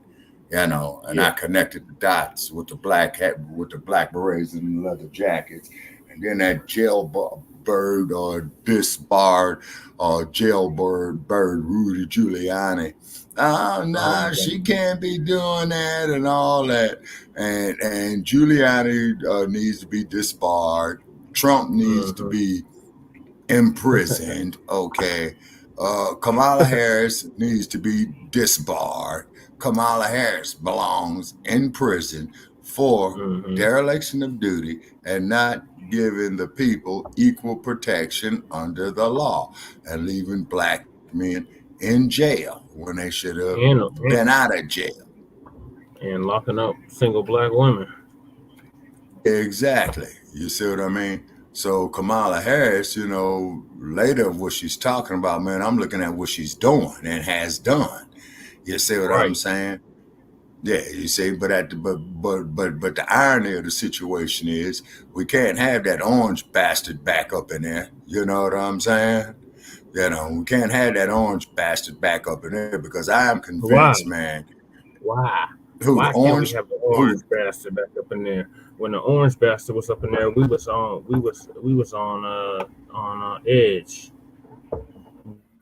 You know, and I connected the dots with the black hat, with the black berets and the leather jackets. And then that jailbird or disbarred or jailbird Rudy Giuliani. Oh, no, she can't be doing that and all that. And Giuliani needs to be disbarred. Trump needs to be imprisoned. Okay. Kamala Harris needs to be disbarred. Kamala Harris belongs in prison for dereliction of duty and not giving the people equal protection under the law and leaving black men in jail when they should have been out of jail. And locking up single black women. Exactly. You see what I mean? So Kamala Harris, you know, later what she's talking about, man, I'm looking at what she's doing and has done. You see what Right. I'm saying? Yeah, you see, but the irony of the situation is we can't have that orange bastard back up in there. You know what I'm saying? You know, we can't have that orange bastard back up in there because I am convinced, man. Why? Who the Why can't we orange? have the Who? orange bastard back up in there? When the orange bastard was up in there, we was on edge.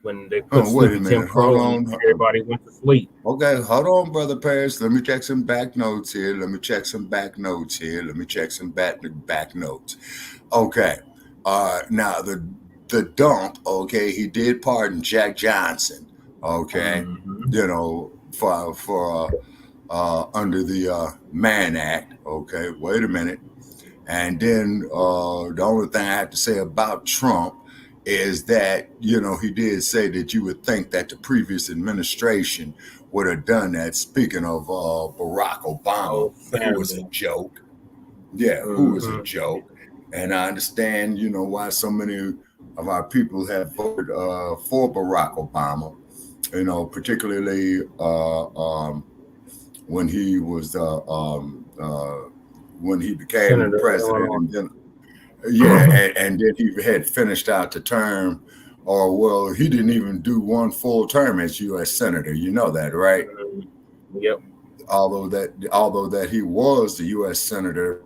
When they put Oh, wait a Sleepy Tim minute. Hold Crow on. and everybody went to sleep. Okay, hold on, Brother Paris. Let me check some back notes here. Okay. Now the dump, okay, he did pardon Jack Johnson, okay, you know, for under the Mann Act, okay. Wait a minute. And then the only thing I have to say about Trump is that, you know, he did say that you would think that the previous administration would have done that. Speaking of Barack Obama, who was a joke. Yeah, who was a joke. And I understand, you know, why so many of our people have voted for Barack Obama, you know, particularly when he was when he became Senator president, and then and then he had finished out the term, or well, he didn't even do one full term as U.S. Senator. You know that, right? Yep. Although that he was the U.S. Senator,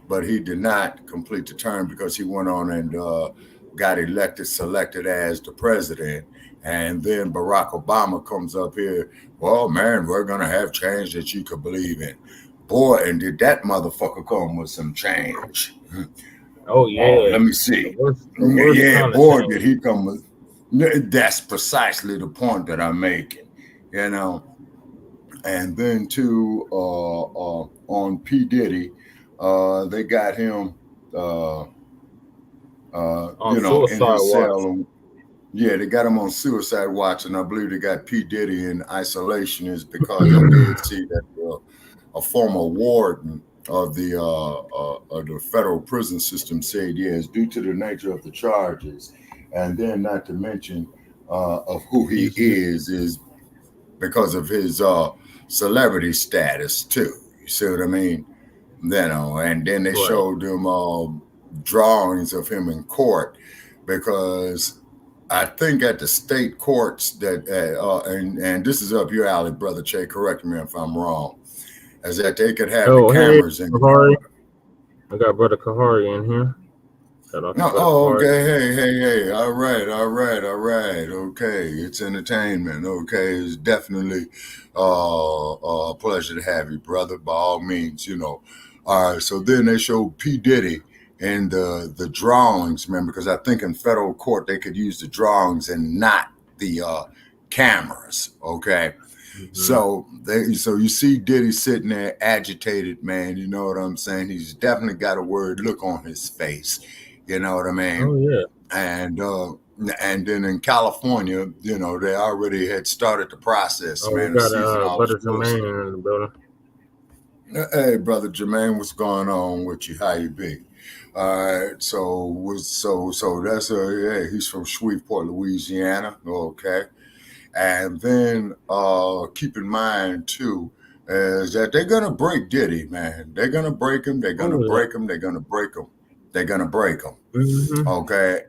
but he did not complete the term because he went on and got selected as the president. And then Barack Obama comes up here. Well, man, we're gonna have change that you could believe in. Boy, and did that motherfucker come with some change. Oh, yeah. Oh, let me see. Yeah, boy, did he come with. That's precisely the point that I'm making, you know. And then too, on P. Diddy, they got him, you know, in his cell. Yeah, they got him on suicide watch, and I believe they got P. Diddy in isolation is because I did see that a former warden of the federal prison system said, yes, due to the nature of the charges, and then not to mention of who he is because of his celebrity status too. You see what I mean? You know, and then they showed them drawings of him in court because I think at the state courts that and this is up your alley, Brother Che, correct me if I'm wrong, is that they could have the cameras in. I got Brother Kahari in here. Okay. Hey. All right. Okay. It's entertainment. Okay. It's definitely a pleasure to have you, brother, by all means, you know. All right. So then they showed P. Diddy and the drawings, man, because I think in federal court they could use the drawings and not the cameras. Okay. So you see Diddy sitting there agitated, man. You know what I'm saying? He's definitely got a worried look on his face. You know what I mean? Oh, yeah. And then in California, you know, they already had started the process, man. We got Brother Jermaine in the building. Hey, Brother Jermaine, what's going on with you? How you be? All right, so that's he's from Shreveport, Louisiana. Okay. And then keep in mind too is that they're gonna break Diddy, man. They're gonna break him. They're gonna break him. They're gonna break him. They're gonna break him. Okay.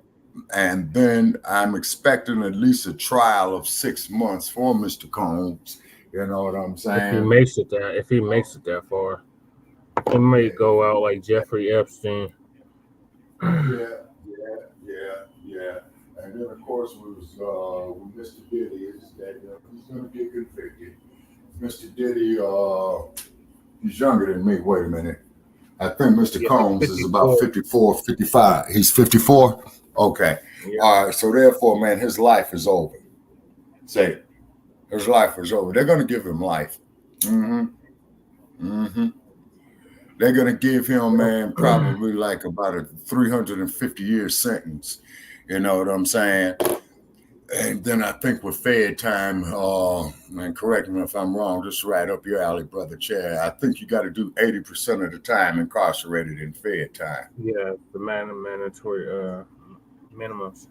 And then I'm expecting at least a trial of 6 months for Mr. Combs. You know what I'm saying? If he makes it that far, he may go out like Jeffrey Epstein. Yeah. And then, of course, with Mr. Diddy is that he's going to get convicted. Mr. Diddy, he's younger than me. Wait a minute. I think Mr. Combs is about 54, 55. He's 54? Okay. Yeah. All right. So, therefore, man, his life is over. Say it. His life is over. They're going to give him life. They're going to give him, man, probably like about a 350-year sentence. You know what I'm saying? And then I think with Fed time, and correct me if I'm wrong, just right up your alley, Brother Chad, I think you got to do 80% of the time incarcerated in Fed time. Yeah, the mandatory minimums.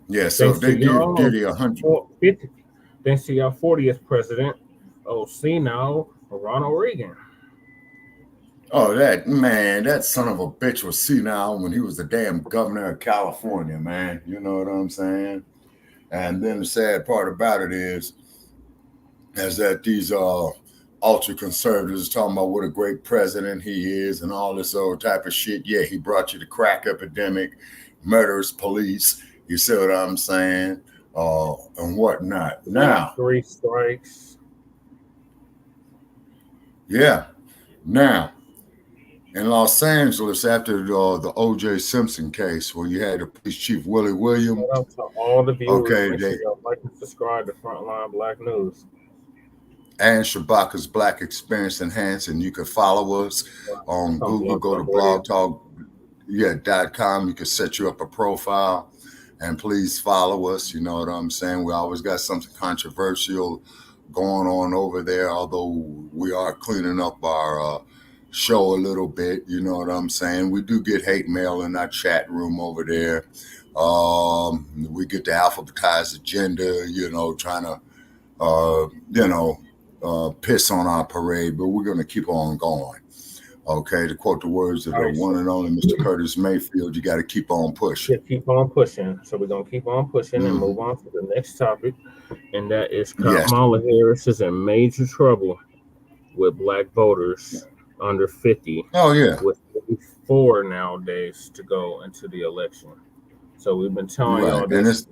Yeah, so if they give Diddy 150. Then see our 40th president, senile Ronald Reagan. Oh, that son of a bitch was senile when he was the damn governor of California, man. You know what I'm saying? And then the sad part about it is that these ultra conservatives talking about what a great president he is and all this old type of shit. Yeah, he brought you the crack epidemic, murderous police. You see what I'm saying? And whatnot. Now, 3 strikes. Yeah. Now, in Los Angeles, after the O.J. Simpson case, where you had the police chief Willie Williams. Shout out to all the viewers. Okay, Make sure y'all like and subscribe to Frontline Black News. And Shabaka's Black Experience Enhanced, and you can follow us on Google. Go to blogtalk.com. You can set you up a profile, and please follow us. You know what I'm saying? We always got something controversial going on over there, although we are cleaning up our show a little bit. You know what I'm saying? We do get hate mail in our chat room over there. We get the alphabetized agenda, trying to piss on our parade, but we're going to keep on going. Okay, to quote the words of the one and only Mr. Curtis Mayfield, you got to keep on pushing. Keep on pushing. So we're going to keep on pushing and move on to the next topic, and that is Kamala Harris is in major trouble with black voters under 50. Oh, yeah. With 4 nowadays to go into the election. So we've been telling y'all this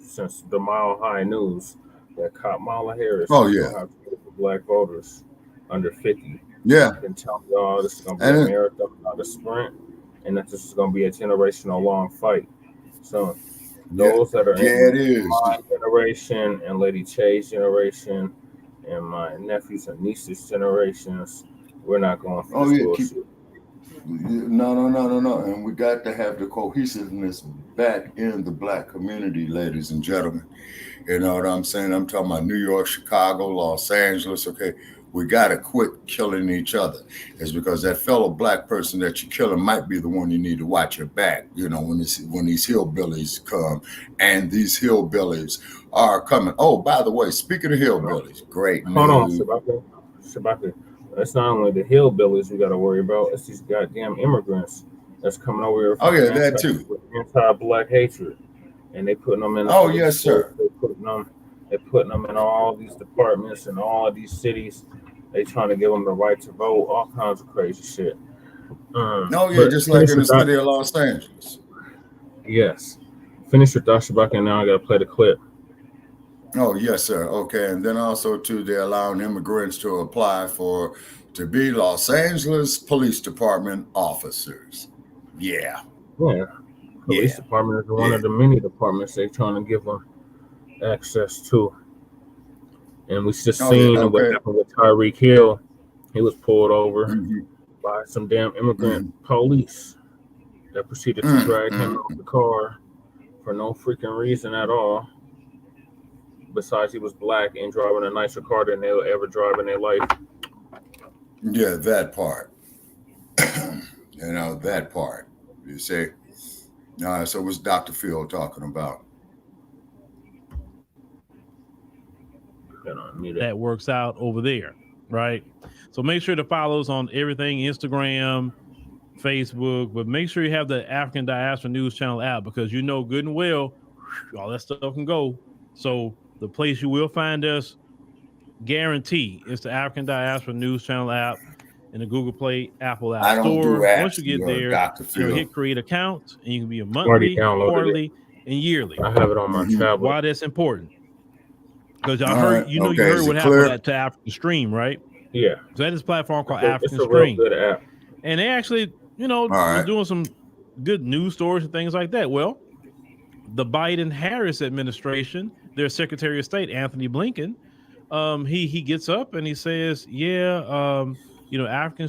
since the Mile High News that Kamala Harris is going to have to get for black voters under 50. Yeah. I've been telling y'all this is going to be a marathon, not a sprint, and that this is going to be a generational long fight. So those that are in my generation and Lady Che's generation and my nephews and nieces' generations, we're not going for this bullshit. No. And we got to have the cohesiveness back in the black community, ladies and gentlemen. You know what I'm saying? I'm talking about New York, Chicago, Los Angeles. Okay, we got to quit killing each other. It's because that fellow black person that you're killing might be the one you need to watch your back, when these hillbillies come. And these hillbillies are coming. Oh, by the way, speaking of hillbillies, great news. Hold on, Shabaka. It's not only the hillbillies we got to worry about. It's these goddamn immigrants that's coming over here. That too. With anti-black hatred, and they putting them in. Yes, sir. They're putting them in all these departments and all of these cities. They trying to give them the right to vote. All kinds of crazy shit. Just like in the city of Los Angeles. Yes. Finish your thought, Shabaka, and now I got to play the clip. Oh, yes, sir. Okay. And then also, too, they're allowing immigrants to apply to be Los Angeles Police Department officers. Yeah. Yeah. Police department is one of the many departments they're trying to give them access to. And we just seen what happened with Tyreek Hill. He was pulled over by some damn immigrant police that proceeded to drag him out the car for no freaking reason at all. Besides, he was black and driving a nicer car than they'll ever drive in their life. Yeah, that part. That part. You see? So what's Dr. Phil talking about? That works out over there, right? So make sure to follow us on everything, Instagram, Facebook, but make sure you have the African Diaspora News Channel app, because good and well, all that stuff can go. So the place you will find us, guarantee, is the African Diaspora News Channel app in the Google Play, Apple App Store. Once you get there, hit create accounts, and you can be a monthly, quarterly, and yearly. I have it on my tablet. Why that's important? Because y'all heard, you heard what happened to African Stream, right? Yeah. So that is a platform called African Stream. Real good app. And they actually, doing some good news stories and things like that. Well, the Biden-Harris administration, their Secretary of State, Anthony Blinken, he gets up and he says, African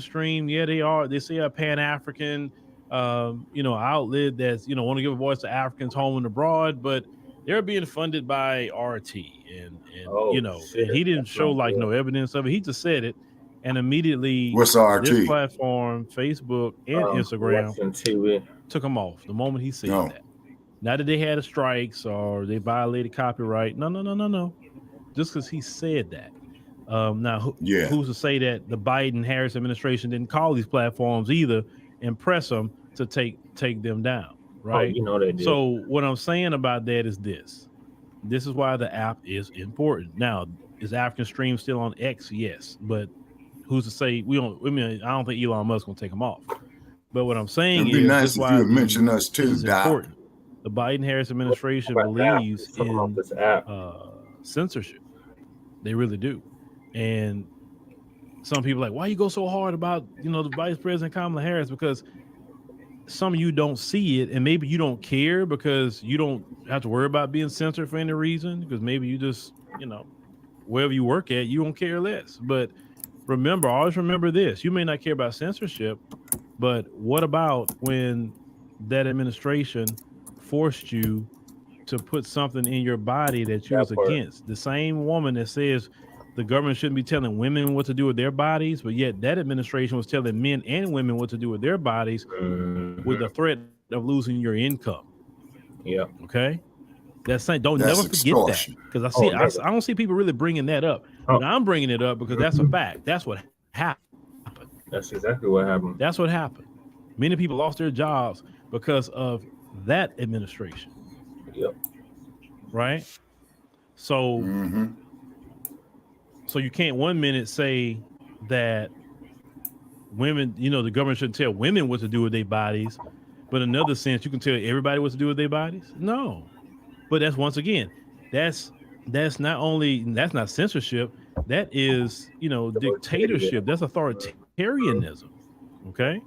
Stream, they say a Pan-African, outlet that's, want to give a voice to Africans home and abroad, but they're being funded by RT and he didn't show no evidence of it. He just said it, and immediately what's RT? This platform, Facebook and Instagram, took him off the moment he said that. Not that they had strikes or they violated copyright. No. Just because he said that. Now, who's to say that the Biden-Harris administration didn't call these platforms either and press them to take them down, right? Oh, you know they did. So what I'm saying about that is this. This is why the app is important. Now, is African Stream still on X? Yes, but who's to say we don't? I mean, I don't think Elon Musk gonna take them off. But what I'm saying It'd be is, nice this if why you would mention us too, is Doc. important. The Biden-Harris administration believes in censorship. They really do. And some people are like, why you go so hard about, the Vice President Kamala Harris? Because some of you don't see it, and maybe you don't care because you don't have to worry about being censored for any reason, because maybe you just, wherever you work at, you don't care less. But always remember this. You may not care about censorship, but what about when that administration forced you to put something in your body that you was against? The same woman that says the government shouldn't be telling women what to do with their bodies, but yet that administration was telling men and women what to do with their bodies with the threat of losing your income. Yeah. Okay. That's never forget extortion. that, because I don't see people really bringing that up. But I'm bringing it up because that's a fact. That's what happened. That's exactly what happened. That's what happened. Many people lost their jobs because of that administration. Yep. Right. So. So you can't one minute say that women, the government shouldn't tell women what to do with their bodies, but in another sense, you can tell everybody what to do with their bodies. No, but that's that's not censorship. That is, dictatorship. That's authoritarianism. Okay.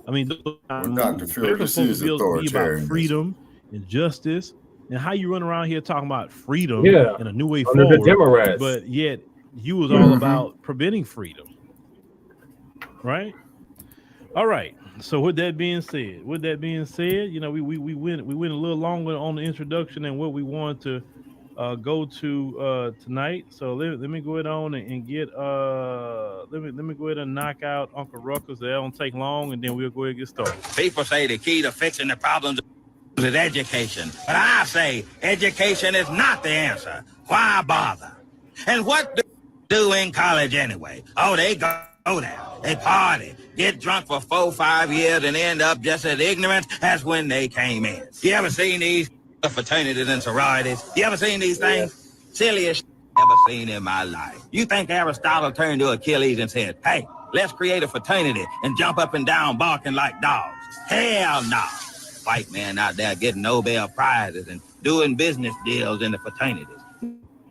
I mean, Dr. Phil, this is be about freedom and justice, and how you run around here talking about freedom and a new way under forward, the Democrats. but yet you was all about preventing freedom, right? All right. So with that being said, we went a little longer on the introduction than what we wanted to go to tonight. So let me go ahead on and get let me go ahead and knock out Uncle Ruckus. That don't take long, and then we'll go ahead and get started. People say the key to fixing the problems is education, but I say education is not the answer. Why bother? And what do in college anyway? Oh, they go there, they party, get drunk for 4-5 years, and end up just as ignorant as when they came in. You ever seen these fraternities and sororities? You ever seen these things? Silliest I've ever seen in my life. You think Aristotle turned to Achilles and said, hey, let's create a fraternity and jump up and down barking like dogs? Hell no. White man out there getting Nobel Prizes and doing business deals in the fraternities,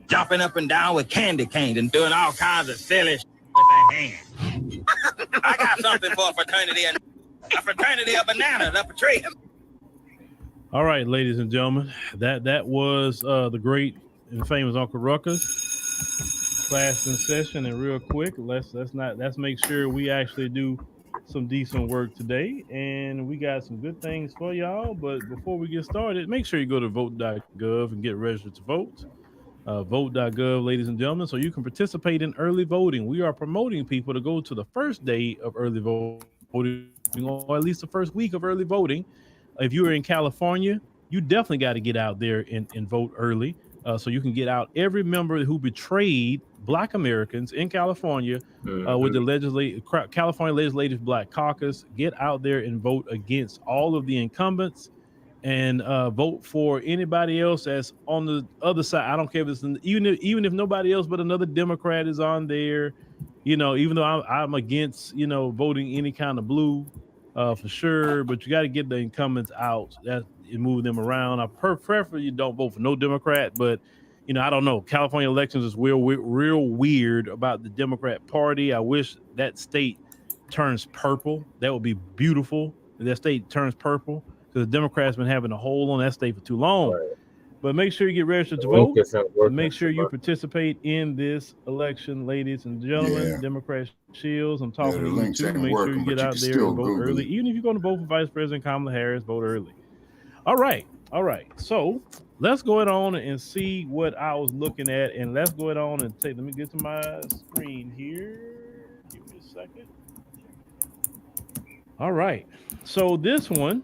jumping up and down with candy canes and doing all kinds of silly shit with their hands. I got something for a fraternity of bananas up a tree. All right, ladies and gentlemen, that was the great and famous Uncle Ruckus. Class in session, and real quick, let's make sure we actually do some decent work today, and we got some good things for y'all. But before we get started, make sure you go to vote.gov and get registered to vote. Vote.gov, ladies and gentlemen, so you can participate in early voting. We are promoting people to go to the first day of early voting, or at least the first week of early voting. If you're in California, you definitely got to get out there and vote early, so you can get out every member who betrayed Black Americans in California with the California Legislative Black Caucus. Get out there and vote against all of the incumbents, and vote for anybody else that's on the other side. I don't care if it's even if nobody else but another Democrat is on there. Even though I'm against voting any kind of blue for sure, but you got to get the incumbents out and move them around. I preferably don't vote for no Democrat, but I don't know. California elections is real weird about the Democrat Party. I wish that state turns purple. That would be beautiful if that state turns purple, because the Democrats been having a hold on that state for too long. Right. But make sure you get registered to vote. And make sure you participate in this election, ladies and gentlemen. Yeah. Democrat Shields, I'm talking to you too. Make sure you get out there and vote early. Even if you're going to vote for Vice President Kamala Harris, vote early. All right. So let's go on and see what I was looking at, and let's go on and let me get to my screen here. Give me a second. All right. So this one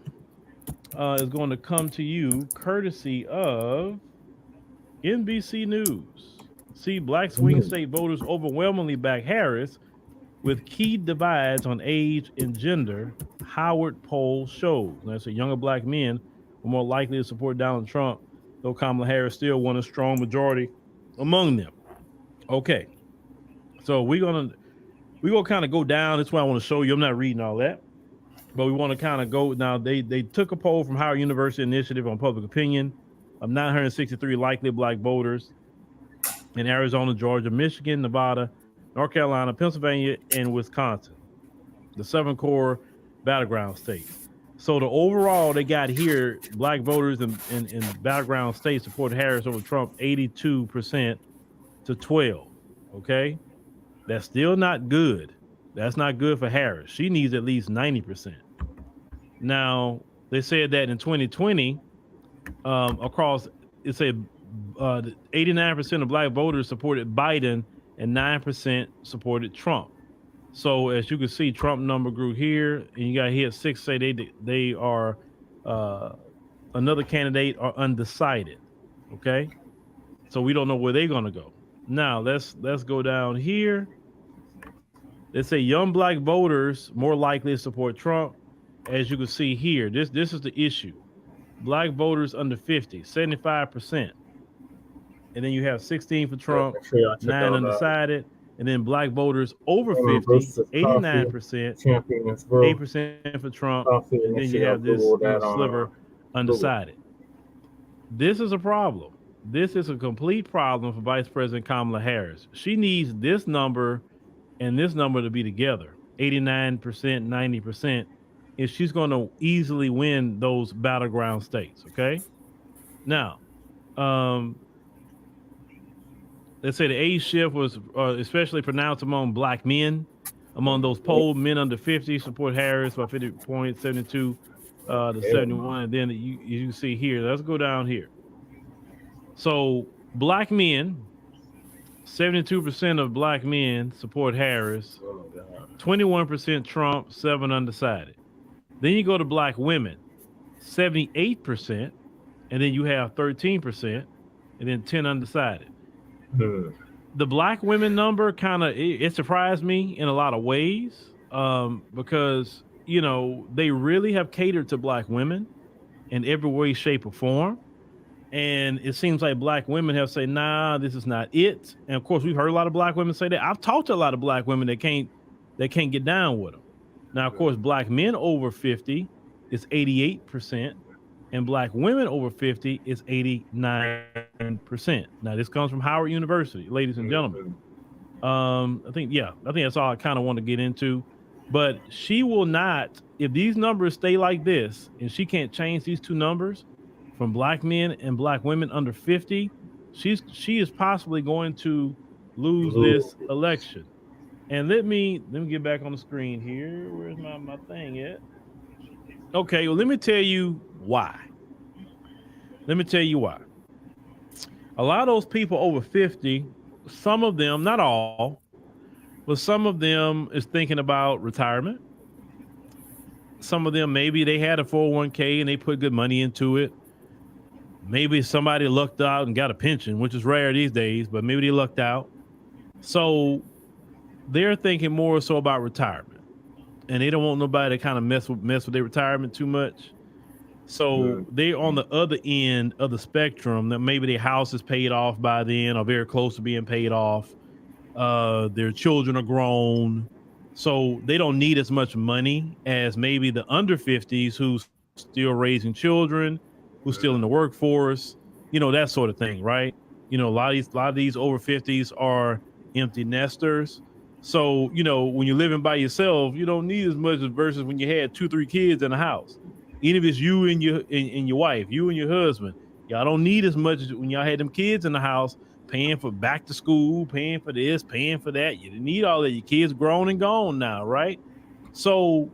is going to come to you courtesy of NBC News. See, black swing state voters overwhelmingly back Harris with key divides on age and gender, Howard poll shows. That's a younger black men are more likely to support Donald Trump, though Kamala Harris still won a strong majority among them. Okay, so we're gonna kind of go down. That's why I want to show you. I'm not reading all that, but we want to kind of go now. They took a poll from Howard University Initiative on Public Opinion of 963 likely black voters in Arizona, Georgia, Michigan, Nevada, North Carolina, Pennsylvania, and Wisconsin, the 7 core battleground states. So the overall they got here, black voters in battleground states support Harris over Trump 82% to 12. Okay, that's still not good. That's not good for Harris. She needs at least 90%. Now they said that in 2020, across it said 89% of black voters supported Biden and 9% supported Trump. So as you can see, Trump number grew here, and you got here 6 say they are another candidate are undecided. Okay, so we don't know where they're gonna go. Now let's go down here. They say young black voters more likely to support Trump. As you can see here, this is the issue. Black voters under 50, 75%. And then you have 16 for Trump, 9 undecided. And then black voters over 50, 89%, 8% for Trump. And then you have this sliver undecided. This is a problem. This is a complete problem for Vice President Kamala Harris. She needs this number and this number to be together, 89%, 90%, if she's going to easily win those battleground states, okay? Now, let's say the age shift was especially pronounced among black men. Among those polled, men under 50 support Harris by 50 points, 72 to 71. And then you see here, let's go down here. So black men, 72% of black men support Harris, 21% Trump, 7 undecided. Then you go to black women, 78%, and then you have 13%, and then 10 undecided. The black women number kind of, it surprised me in a lot of ways because, you know, they really have catered to black women in every way, shape, or form. And it seems like black women have said, nah, this is not it. And of course, we've heard a lot of black women say that. I've talked to a lot of black women that can't get down with them. Now, of course, black men over 50 is 88%, and black women over 50 is 89%. Now, this comes from Howard University, ladies and gentlemen. I think that's all I kind of want to get into. But she will not, if these numbers stay like this, and she can't change these two numbers from black men and black women under 50, she is possibly going to lose this election. And let me get back on the screen here. Where's my thing at? Okay, well, let me tell you why. A lot of those people over 50, some of them, not all, but some of them is thinking about retirement. Some of them, maybe they had a 401k and they put good money into it. Maybe somebody lucked out and got a pension, which is rare these days, but maybe they lucked out. So they're thinking more so about retirement, and they don't want nobody to kind of mess with their retirement too much. So they're on the other end of the spectrum that maybe their house is paid off by then or very close to being paid off. Their children are grown, so they don't need as much money as maybe the under 50s who's still raising children, who's still in the workforce, you know, that sort of thing, right? You know, a lot of these over 50s are empty nesters. So, you know, when you're living by yourself, you don't need as much versus when you had 2-3 kids in the house. Even if it's you and your wife, you and your husband, y'all don't need as much as when y'all had them kids in the house, paying for back to school, paying for this, paying for that. You didn't need all that. Your kids grown and gone now, right? So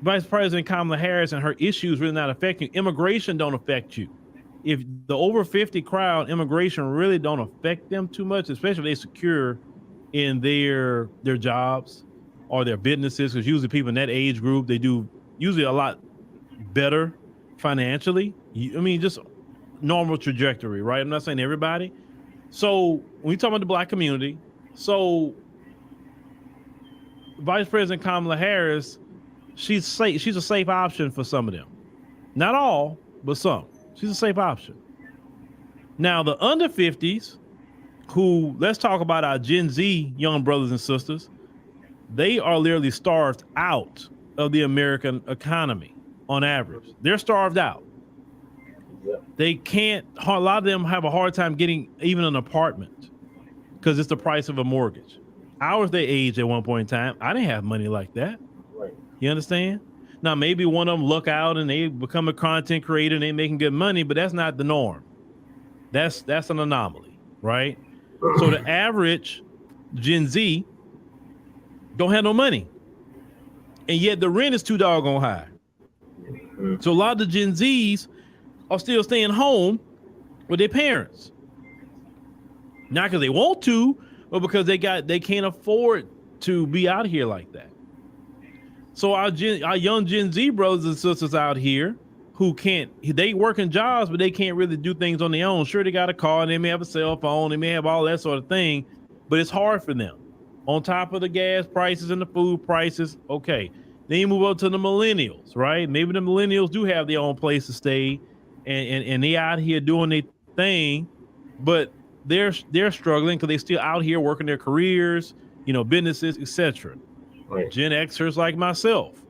Vice President Kamala Harris and her issues really not affecting you. Immigration don't affect you. If the over 50 crowd, immigration really don't affect them too much, especially if they secure in their jobs or their businesses, because usually people in that age group, they do usually a lot better financially. Just normal trajectory, right? I'm not saying everybody. So when we talk about the Black community, so Vice President Kamala Harris, she's a safe option for some of them. Not all, but some. She's a safe option. Now, the under 50s, who, let's talk about our Gen Z young brothers and sisters, they are literally starved out of the American economy on average. They're starved out. They can't, a lot of them have a hard time getting even an apartment because it's the price of a mortgage. I was their age at one point in time. I didn't have money like that. Right. You understand? Now, maybe one of them look out and they become a content creator and they making good money, but that's not the norm. That's an anomaly, right? So the average Gen Z don't have no money. And yet the rent is too doggone high. So a lot of the Gen Zs are still staying home with their parents. Not because they want to, but because they can't afford to be out here like that. So our young Gen Z brothers and sisters out here who they working jobs, but they can't really do things on their own. Sure, they got a car, and they may have a cell phone, they may have all that sort of thing, but it's hard for them. On top of the gas prices and the food prices, okay. Then you move up to the millennials, right? Maybe the millennials do have their own place to stay, and they out here doing their thing, but they're struggling because they still out here working their careers, businesses, etc. Right. Gen Xers like myself,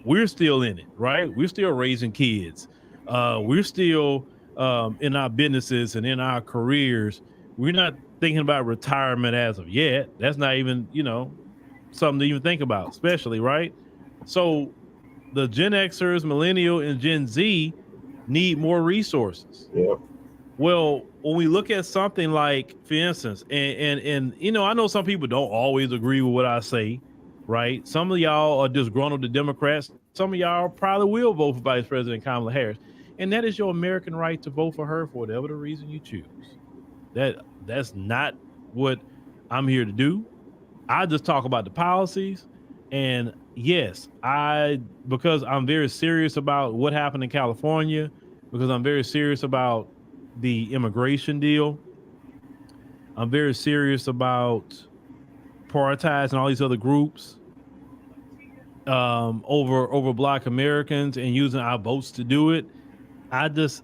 we're still in it, right? We're still raising kids. We're still in our businesses and in our careers. We're not thinking about retirement as of yet. That's not even, something to even think about, especially, right? So the Gen Xers, Millennial, and Gen Z need more resources. Yeah. Well, when we look at something like, for instance, and I know some people don't always agree with what I say, right? Some of y'all are disgruntled to Democrats. Some of y'all probably will vote for Vice President Kamala Harris. And that is your American right to vote for her for whatever the reason you choose. That's not what I'm here to do. I just talk about the policies. And yes, because I'm very serious about what happened in California, because I'm very serious about the immigration deal. I'm very serious about prioritizing all these other groups over Black Americans and using our votes to do it. I just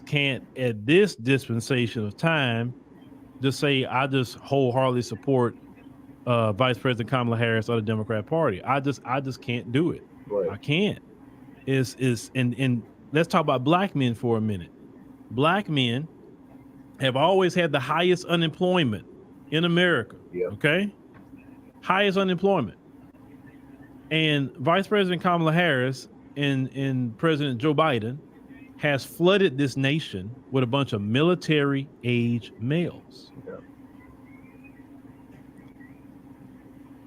can't at this dispensation of time just say I just wholeheartedly support Vice President Kamala Harris or the Democrat Party. I just can't do it. Right. I can't. And let's talk about Black men for a minute. Black men have always had the highest unemployment in America. Yeah. Okay? Highest unemployment. And Vice President Kamala Harris and President Joe Biden has flooded this nation with a bunch of military-age males. Yeah.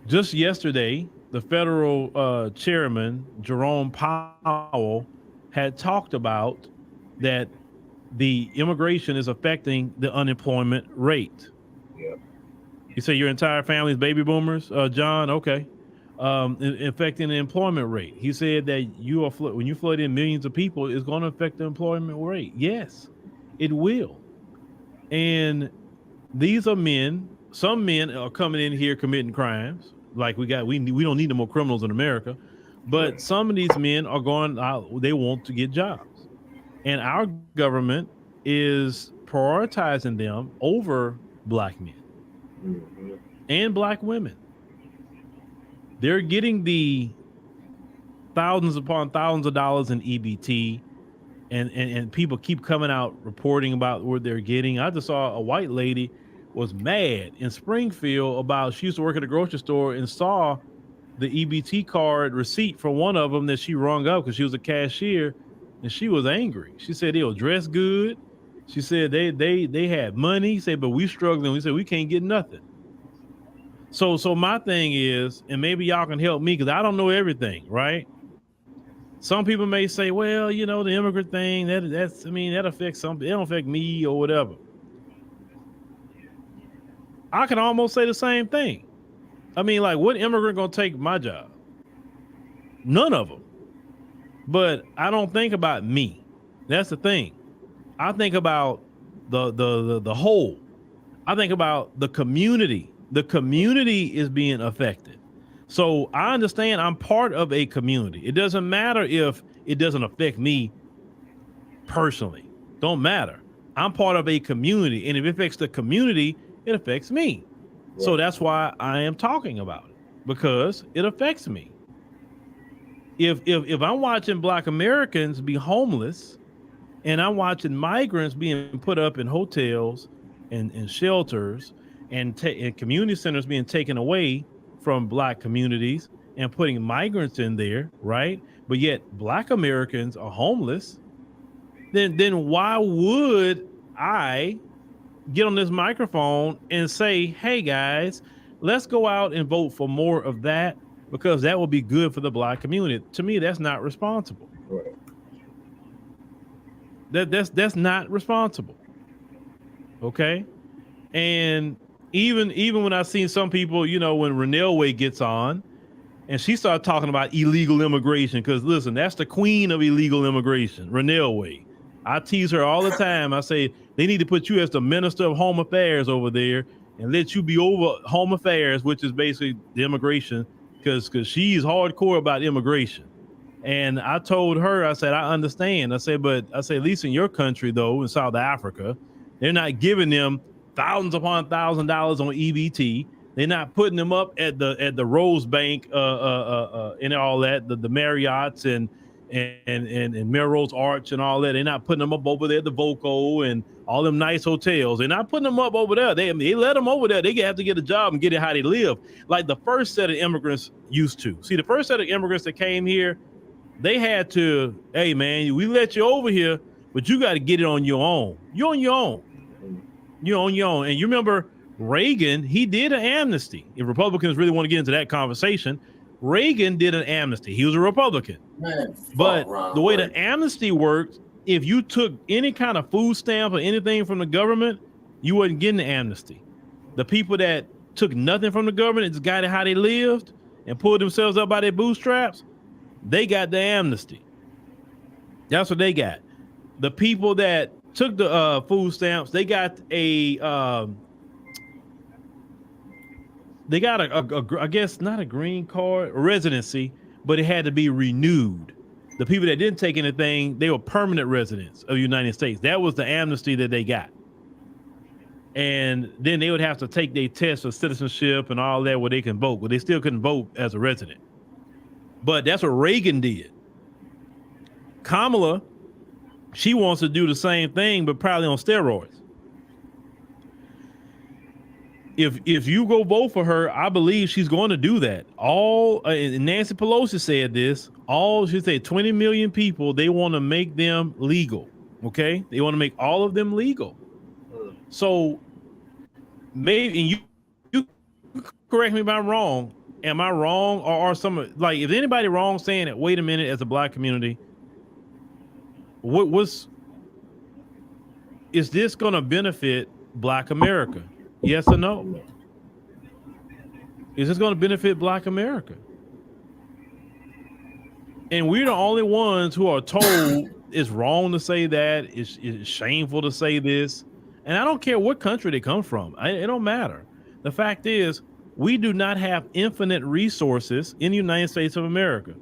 Just yesterday, the federal chairman, Jerome Powell, had talked about that the immigration is affecting the unemployment rate. Yeah. You say your entire family is baby boomers, John? Okay. Affecting the employment rate. He said that when you flood in millions of people, it's going to affect the employment rate. Yes, it will. And these are men. Some men are coming in here committing crimes. Like we don't need no more criminals in America. But some of these men are going out. They want to get jobs, and our government is prioritizing them over Black men and Black women. They're getting the thousands upon thousands of dollars in EBT, and people keep coming out reporting about what they're getting. I just saw a white lady was mad in Springfield about, she used to work at a grocery store and saw the EBT card receipt for one of them that she rung up because she was a cashier, and she was angry. She said they were dressed good. She said they had money. She said, but we struggling. We said we can't get nothing. So my thing is, and maybe y'all can help me because I don't know everything, right? Some people may say, well, the immigrant thing, that affects something. It don't affect me or whatever. I can almost say the same thing. What immigrant gonna take my job? None of them. But I don't think about me. That's the thing. I think about the whole. I think about the community. The community is being affected. So I understand I'm part of a community. It doesn't matter if it doesn't affect me personally. Don't matter. I'm part of a community, and if it affects the community, it affects me. Right. So that's why I am talking about it, because it affects me. If I'm watching Black Americans be homeless, and I'm watching migrants being put up in hotels and shelters and community centers being taken away from Black communities and putting migrants in there, right? But yet Black Americans are homeless, then why would I get on this microphone and say, hey guys, let's go out and vote for more of that, because that will be good for the Black community? To me, that's not responsible. Right. That's not responsible. Okay. And even when I seen some people, you know, when Renelle Way gets on and she started talking about illegal immigration, because listen, that's the queen of illegal immigration, Renelle Way. I tease her all the time. I say they need to put you as the Minister of Home Affairs over there and let you be over Home Affairs, which is basically the immigration, because she's hardcore about immigration. And I told her, I said, I understand. I said, at least in your country, though, in South Africa, they're not giving them thousands upon $1,000 on EBT. They're not putting them up at the Rose Bank and all that, the Marriotts and Melrose Arch and all that. They're not putting them up over there at the Voco and all them nice hotels. They're not putting them up over there. They let them over there. They have to get a job and get it how they live, like the first set of immigrants used to. See, the first set of immigrants that came here, they had to, hey man, we let you over here, but you got to get it on your own. You're on your own. You're on your own. And you remember Reagan, he did an amnesty. If Republicans really want to get into that conversation, Reagan did an amnesty. He was a Republican. Man, but the way the amnesty worked, if you took any kind of food stamp or anything from the government, you wasn't getting the amnesty. The people that took nothing from the government and just got it how they lived and pulled themselves up by their bootstraps, they got the amnesty. That's what they got. The people that took the food stamps, they got I guess not a green card, a residency, but it had to be renewed. The people that didn't take anything, they were permanent residents of the United States. That was the amnesty that they got. And then they would have to take their test for citizenship and all that where they can vote, but they still couldn't vote as a resident. But that's what Reagan did. Kamala, she wants to do the same thing, but probably on steroids. If you go vote for her, I believe she's going to do that. Nancy Pelosi said this. She said 20 million people, they want to make them legal. Okay, they want to make all of them legal. So maybe, and you correct me if I'm wrong. Am I wrong, or are some, like, if anybody wrong saying that, wait a minute, as a Black community, is this going to benefit Black America? Yes or no? Is this going to benefit Black America? And we're the only ones who are told it's wrong to say that, it's shameful to say this. And I don't care what country they come from. It don't matter. The fact is, we do not have infinite resources in the United States of America.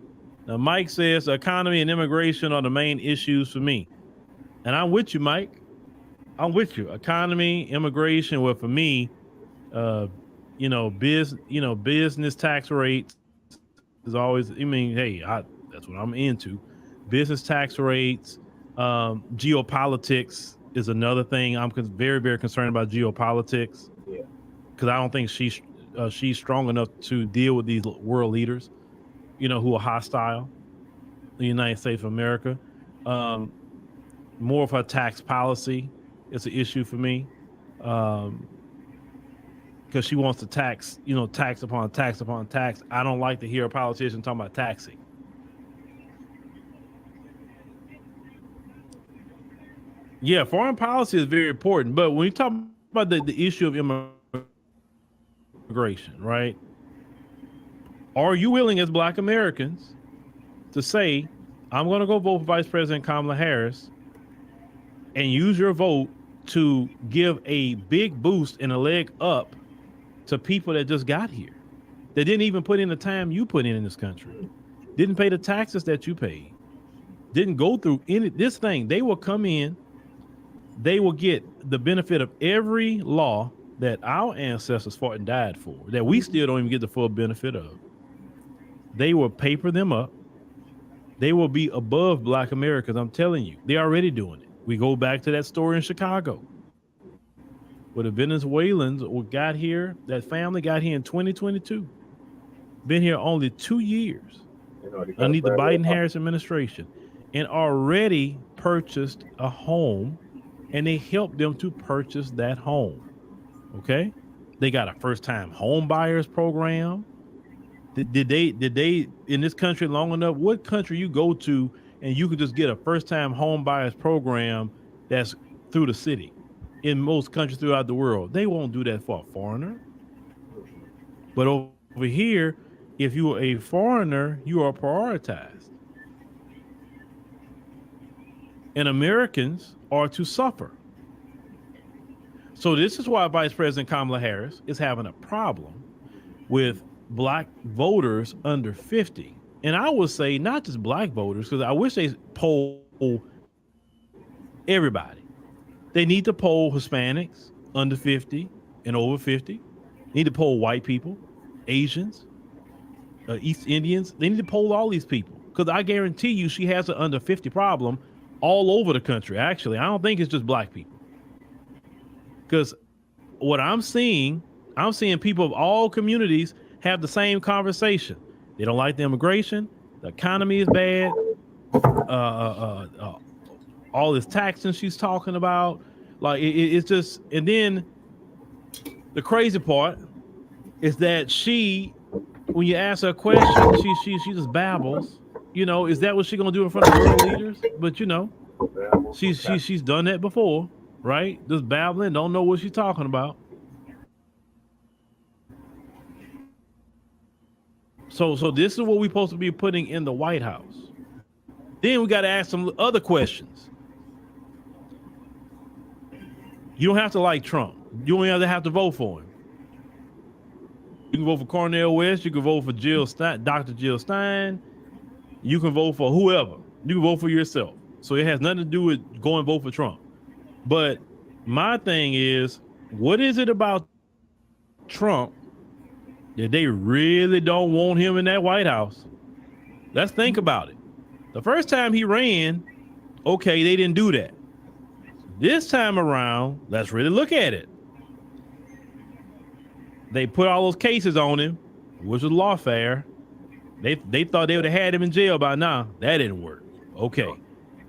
Now, Mike says the economy and immigration are the main issues for me. And I'm with you, Mike. I'm with you. Economy, immigration, well, for me, business tax rates is always, that's what I'm into. Business tax rates, geopolitics is another thing. I'm very, very concerned about geopolitics. Yeah. Because I don't think she's strong enough to deal with these world leaders, who are hostile to the United States of America. More of her tax policy is an issue for me, because she wants to tax upon tax upon tax. I don't like to hear a politician talking about taxing. Yeah, foreign policy is very important, but when you talk about the issue of immigration, right? Are you willing as Black Americans to say, I'm going to go vote for Vice President Kamala Harris and use your vote to give a big boost and a leg up to people that just got here. They didn't even put in the time you put in this country. Didn't pay the taxes that you paid. Didn't go through this thing. They will come in. They will get the benefit of every law that our ancestors fought and died for, that we still don't even get the full benefit of. They will paper them up. They will be above Black Americans. I'm telling you, they're already doing it. We go back to that story in Chicago where the Venezuelans got here, that family got here in 2022. Been here only 2 years underneath the Biden-Harris administration and already purchased a home, and they helped them to purchase that home. Okay? They got a first-time home buyers program. Did they in this country long enough? What country you go to and you can just get a first-time home buyers program that's through the city? In most countries throughout the world, they won't do that for a foreigner. But over here, if you are a foreigner, you are prioritized. And Americans are to suffer. So this is why Vice President Kamala Harris is having a problem with Black voters under 50. And I would say not just Black voters, because I wish they poll everybody. They need to poll Hispanics under 50 and over 50. They need to poll white people, Asians, East Indians. They need to poll all these people, because I guarantee you she has an under 50 problem all over the country. Actually, I don't think it's just Black people, because what I'm seeing people of all communities have the same conversation. They don't like the immigration. The economy is bad. All this taxing she's talking about, like it's just. And then the crazy part is that she, when you ask her a question, she just babbles. You know, is that what she's gonna do in front of world leaders? But you know, she's done that before, right? Just babbling, don't know what she's talking about. So this is what we're supposed to be putting in the White House. Then we got to ask some other questions. You don't have to like Trump. You don't have to vote for him. You can vote for Cornel West. You can vote for Jill Stein, Dr. Jill Stein. You can vote for whoever. You can vote for yourself. So it has nothing to do with going vote for Trump. But my thing is, what is it about Trump that they really don't want him in that White House? Let's think about it. The first time he ran, okay, they didn't do that. This time around, let's really look at it. They put all those cases on him, which was lawfare. They thought they would have had him in jail by now. That didn't work. Okay.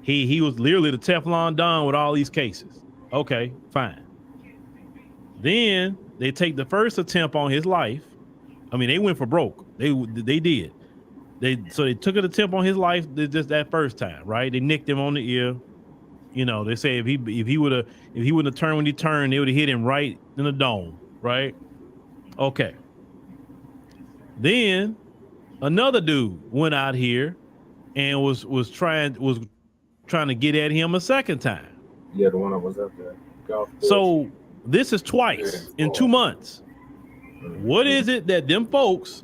He was literally the Teflon Don with all these cases. Okay, fine. Then they take the first attempt on his life. I mean, they went for broke. They did. They took an attempt on his life just that first time, right? They nicked him on the ear. You know, they say if he wouldn't have turned when he turned, they would have hit him right in the dome, right? Okay. Then another dude went out here and was trying to get at him a second time. Yeah, the one I was up there. So this is twice in 2 months. What is it that them folks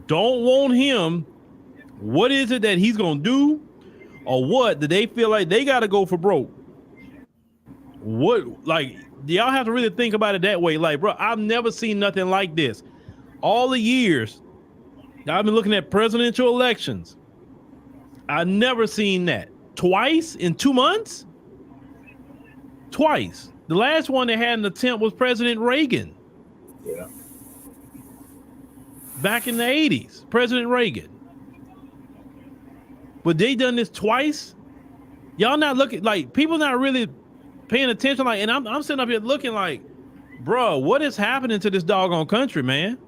don't want him? What is it that he's gonna do, or what do they feel like they gotta go for broke? What, like, y'all have to really think about it that way. Like, bro, I've never seen nothing like this. All the years I've been looking at presidential elections, I've never seen that. Twice in 2 months? Twice. The last one that had an attempt was President Reagan. Yeah. Back in the 80s, President Reagan. But they done this twice. Y'all not looking, like, people not really paying attention. Like, and I'm sitting up here looking like, bro, what is happening to this doggone country, man?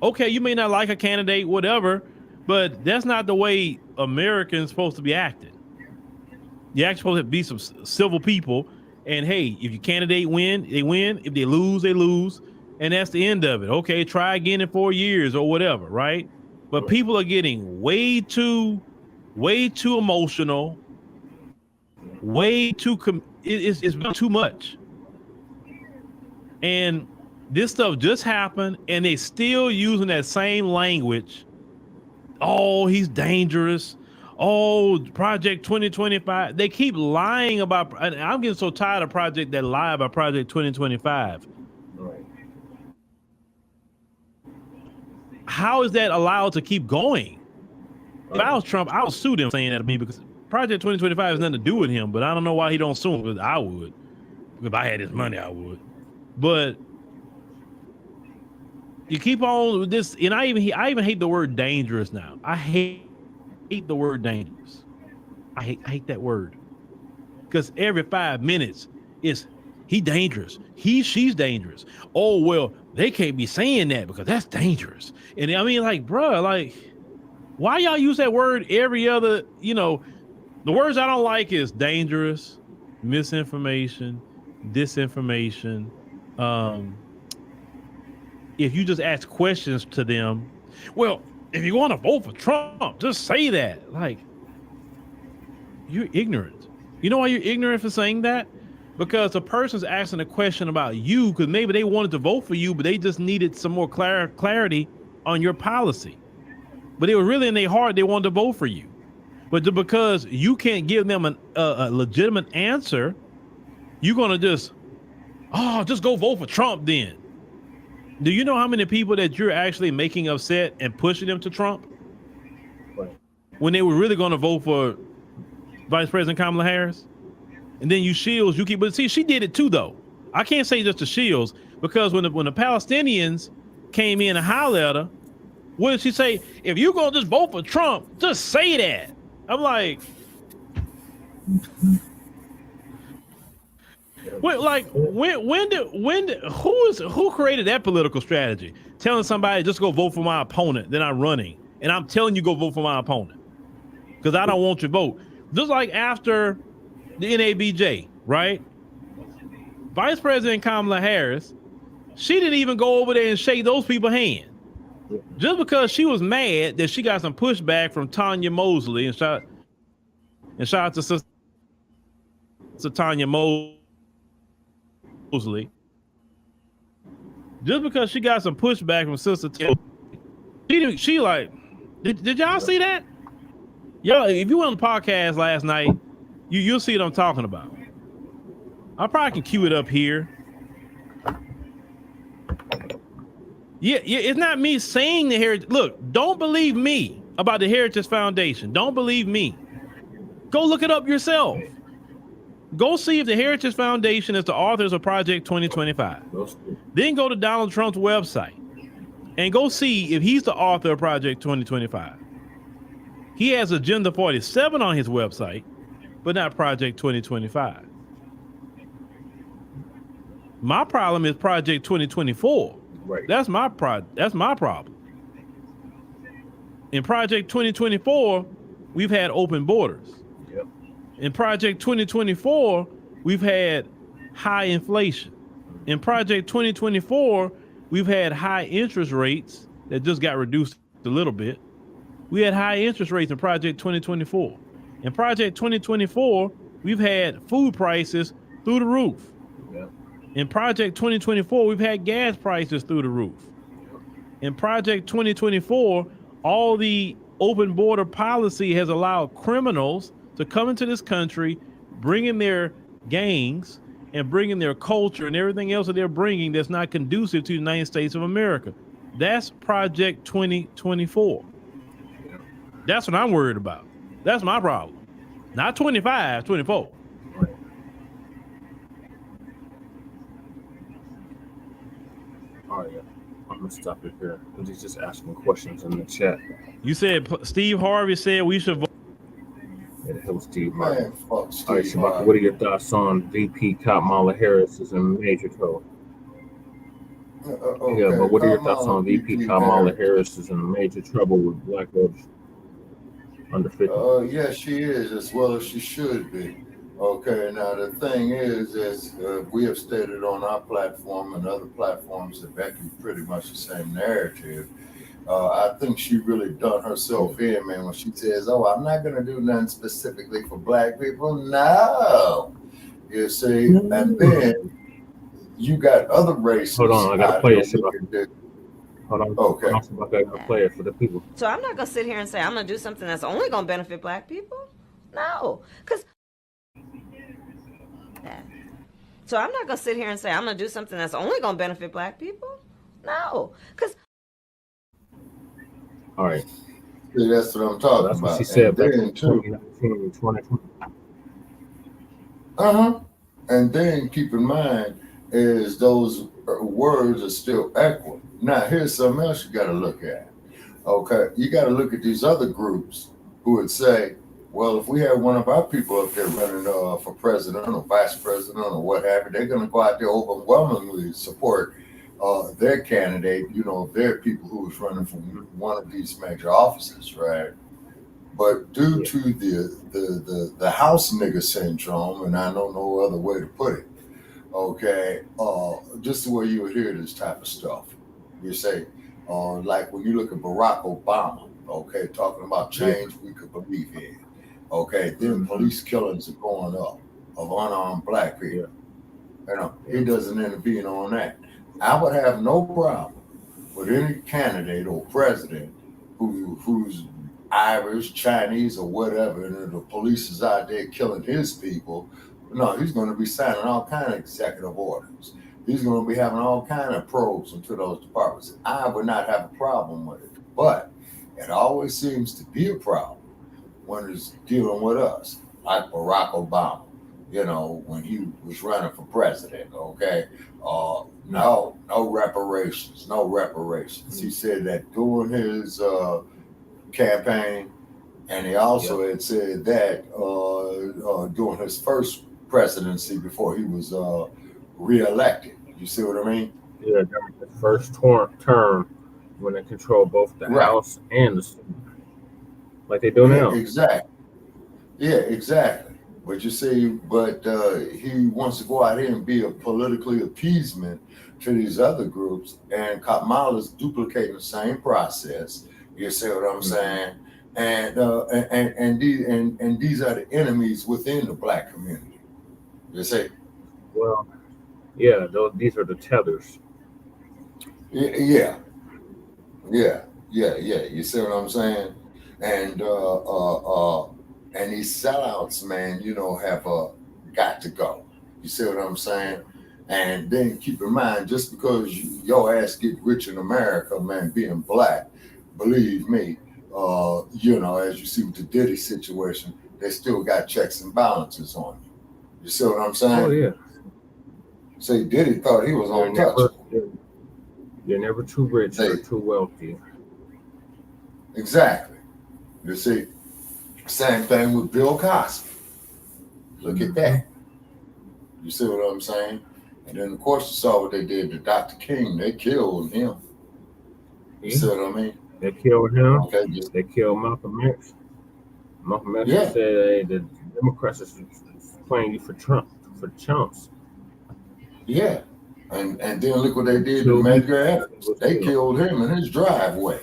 Okay, you may not like a candidate, whatever, but that's not the way Americans supposed to be acting. You're actually supposed to be some civil people. And hey, if your candidate win, they win. If they lose, they lose. And that's the end of it. Okay, try again in 4 years or whatever, right? But people are getting way too way too emotional, way too it's been too much. And this stuff just happened, and they still using that same language. Oh, he's dangerous. Oh, Project 2025. They keep lying about, and I'm getting so tired of project that lie about Project 2025. Right. How is that allowed to keep going? If I was Trump, I would sue them saying that to me, because Project 2025 has nothing to do with him, but I don't know why he don't sue him, because I would. If I had his money, I would. But you keep on with this, and I even hate the word dangerous now. I hate the word dangerous. I hate that word, because every 5 minutes it's he dangerous, she's dangerous. Oh well, they can't be saying that because that's dangerous. And I mean, like, bruh, like, why y'all use that word every other? You know, the words I don't like is dangerous, misinformation, disinformation. If you just ask questions to them, well, if you want to vote for Trump, just say that. Like, you're ignorant. You know why you're ignorant for saying that? Because the person's asking a question about you, because maybe they wanted to vote for you, but they just needed some more clarity on your policy. But it was really in their heart, they wanted to vote for you. But because you can't give them a legitimate answer, you're going to just go vote for Trump then. Do you know how many people that you're actually making upset and pushing them to Trump? Right. When they were really going to vote for Vice President Kamala Harris? And then you shields, you keep, but see, she did it too, though. I can't say just the shields, because when the Palestinians came in a holler at her, what did she say? If you're going to just vote for Trump, just say that. I'm like, who created that political strategy? Telling somebody just go vote for my opponent, then I'm running, and I'm telling you go vote for my opponent because I don't want your vote. Just like after the NABJ, right? Vice President Kamala Harris, she didn't even go over there and shake those people's hand, just because she was mad that she got some pushback from Tanya Mosley, and shout out to Sister Tanya Mosley. Just because she got some pushback from Sister Tanya, she like, did y'all see that? Y'all, if you went on the podcast last night, you'll see what I'm talking about. I probably can cue it up here. Yeah, it's not me saying the Heritage. Look, don't believe me about the Heritage Foundation. Don't believe me. Go look it up yourself. Go see if the Heritage Foundation is the authors of Project 2025. Then go to Donald Trump's website and go see if he's the author of Project 2025. He has Agenda 47 on his website, but not Project 2025. My problem is Project 2024. Right. That's my problem. In Project 2024, we've had open borders. Yep. In Project 2024, we've had high inflation. In Project 2024, we've had high interest rates that just got reduced a little bit. We had high interest rates in Project 2024. In Project 2024, we've had food prices through the roof. Yep. In Project 2024, we've had gas prices through the roof. In Project 2024, all the open border policy has allowed criminals to come into this country, bringing their gangs and bringing their culture and everything else that they're bringing that's not conducive to the United States of America. That's Project 2024. That's what I'm worried about. That's my problem. Not 25, 24. Oh, yeah. I'm going to stop it here. He's just asking questions in the chat. You said Steve Harvey said we should vote. Yeah, it was Steve Harvey. Man, fuck Steve All right, Shabaka, Harvey. what are your thoughts on VP Kamala Harris is in major trouble? Okay, Yeah, but what are your thoughts Kamala on VP Kamala Harris is in major trouble with black voters under 50? Yes, she is, as well as she should be. Okay, now the thing is we have stated on our platform and other platforms that back pretty much the same narrative, I think she really done herself in, man, when she says, "Oh, I'm not gonna do nothing specifically for black people." No, you see, and then you got other races. Hold on, I gotta play it. Hold on. Okay. I gotta play it for the people. So I'm not gonna sit here and say I'm gonna do something that's only gonna benefit black people. No, because. So I'm not gonna sit here and say I'm gonna do something that's only gonna benefit black people. No, because. All right. See, that's what I'm talking that's about. What she said back in 2019, 2020. And then keep in mind is those words are still equal. Now here's something else you got to look at. Okay, you got to look at these other groups who would say, well, if we have one of our people up there running for president or vice president or what have you, they're going to go out there overwhelmingly support their candidate, their people who is running for one of these major offices, right? But due to the house nigga syndrome, and I know no other way to put it, okay, just the way you would hear this type of stuff. You say, like when you look at Barack Obama, okay, talking about change we could believe in. Okay, then police killings are going up of unarmed black people. He doesn't intervene on that. I would have no problem with any candidate or president who's Irish, Chinese, or whatever, and the police is out there killing his people. No, he's going to be signing all kind of executive orders. He's going to be having all kind of probes into those departments. I would not have a problem with it, but it always seems to be a problem when it's dealing with us, like Barack Obama. When he was running for president, okay? No reparations, no reparations. He said that during his campaign, and he also had said that during his first presidency before he was reelected. You see what I mean? Yeah, during the first term when they control both the House and the Senate, like they do now. Exactly. Yeah, exactly. But you see, he wants to go out here and be a politically appeasement to these other groups, and Kamala's duplicating the same process. You see what I'm saying? And these are the enemies within the black community. You see? Well, yeah, these are the tethers. Yeah. You see what I'm saying? And these sellouts, man, have got to go. You see what I'm saying? And then keep in mind, just because your ass get rich in America, man, being black, believe me, as you see with the Diddy situation, they still got checks and balances on you. You see what I'm saying? Oh, yeah. See, Diddy thought he was untouchable. You're never too rich or too wealthy. Exactly. You see, same thing with Bill Cosby. Look at that. You see what I'm saying? And then, of course, you saw what they did to Dr. King. They killed him. You see what I mean? They killed him. Okay. They killed Malcolm X. Malcolm X said, hey, the Democrats are playing you for chumps. Yeah. And then look what they did to Medgar Evers. They killed him in his driveway.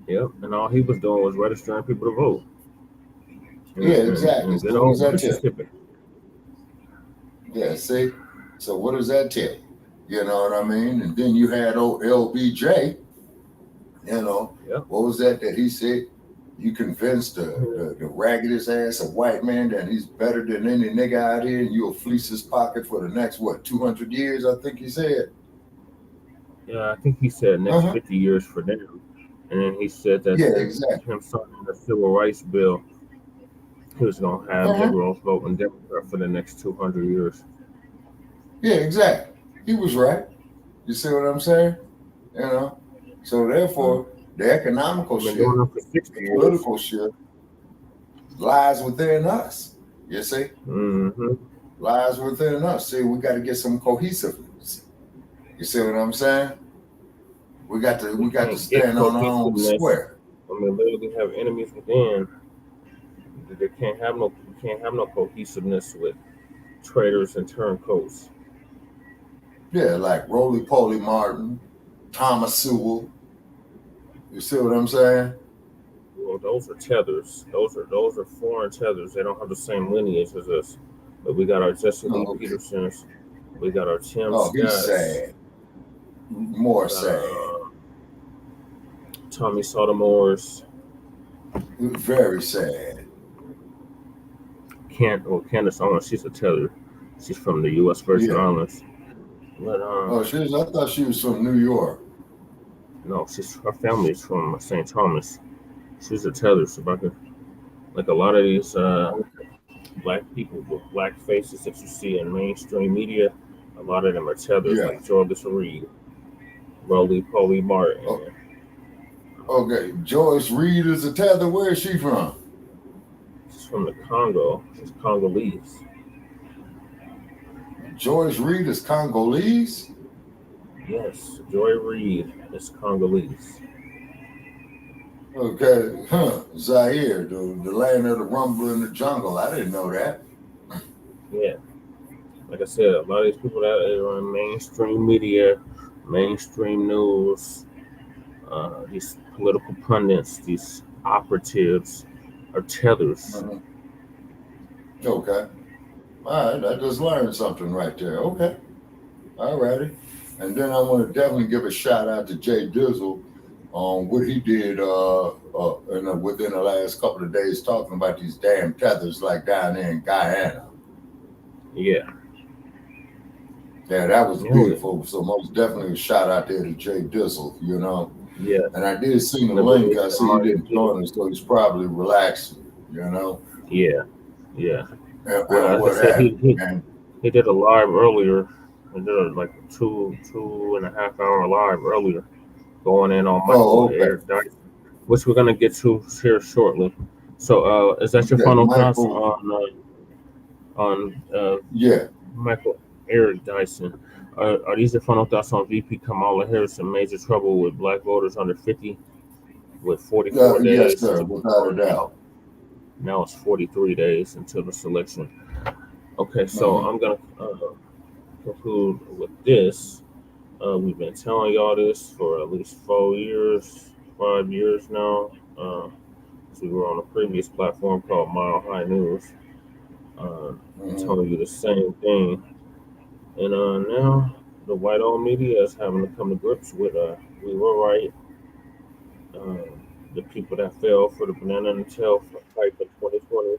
Yep. And all he was doing was registering people to vote. Exactly. So what does that tell you? Yeah, see? So what does that tell you? You know what I mean? And then you had old LBJ, what was that he said? You convinced the raggedest ass of white man that he's better than any nigga out here, and you'll fleece his pocket for the next, 200 years, I think he said? Yeah, I think he said next 50 years for them. And then he said that him signing the civil rights bill, he was going to have liberals voting Democrat for the next 200 years. Yeah, exactly. He was right. You see what I'm saying? So therefore, the economical shit, the political shit, lies within us. You see? Mm-hmm. Lies within us. See, we got to get some cohesiveness. You see what I'm saying? We got to stand on our own square. When we literally have enemies within, they can't have no cohesiveness with traitors and turncoats. Yeah, like Roly Poly Martin, Thomas Sewell. You see what I'm saying? Well, those are tethers. Those are foreign tethers. They don't have the same lineage as us. But we got our Jesse Lee Petersons. We got our Tim Scotts. He's sad. More sad. Tommy Sotomayor's. Very sad. Candace Owens, she's a tether. She's from the U.S. Virgin Islands. But, I thought she was from New York. No, her family is from St. Thomas. She's a tether. So like a lot of these black people with black faces that you see in mainstream media, a lot of them are tethers, like Joyce Reed, Roly Poly Martin. Okay, Joyce Reed is a tether. Where is she from? She's from the Congo. She's Congolese. Joyce Reed is Congolese? Yes, Joy Reid is Congolese. Okay, Zaire, the land of the rumble in the jungle. I didn't know that. Yeah. Like I said, a lot of these people that are in mainstream media, mainstream news, these political pundits, these operatives are tethers. Okay. All right, I just learned something right there. Okay. All righty. And then I want to definitely give a shout out to Jay Dizzle on what he did within the last couple of days talking about these damn tethers like down there in Guyana. Yeah. Yeah, that was beautiful. So most definitely a shout out there to Jay Dizzle, you know. Yeah. And I did see the link. I see he didn't join us, so he's probably relaxing, you know. Yeah. Yeah. And like I said, he did a live earlier. He did like a 2.5 hour live earlier, going in on Michael Eric Dyson, which we're gonna get to here shortly. So, is that your final thoughts on Michael Eric Dyson? Are these your final thoughts on VP Kamala Harris in major trouble with black voters under 50 with 44 days? Yes, sir, without a doubt. Now it's 43 days until the selection. Okay, so I'm gonna conclude with this. We've been telling y'all this for at least 5 years now. So we were on a previous platform called Mile High News, telling you the same thing. And now the white old media is having to come to grips with we were right. The people that fell for the banana and tail fight for 2020,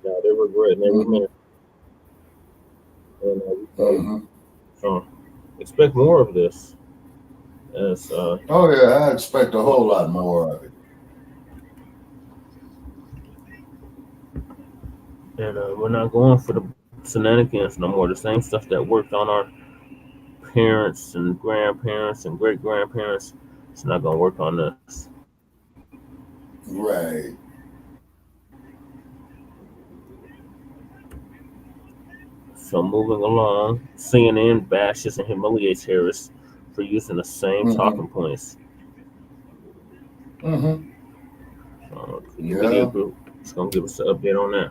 now they're regretting every minute. And so expect more of this. As I expect a whole lot more of it. And we're not going for the shenanigans no more. The same stuff that worked on our parents and grandparents and great grandparents, it's not going to work on us. Right. So moving along, CNN bashes and humiliates Harris for using the same talking points. Media group is going to give us an update on that.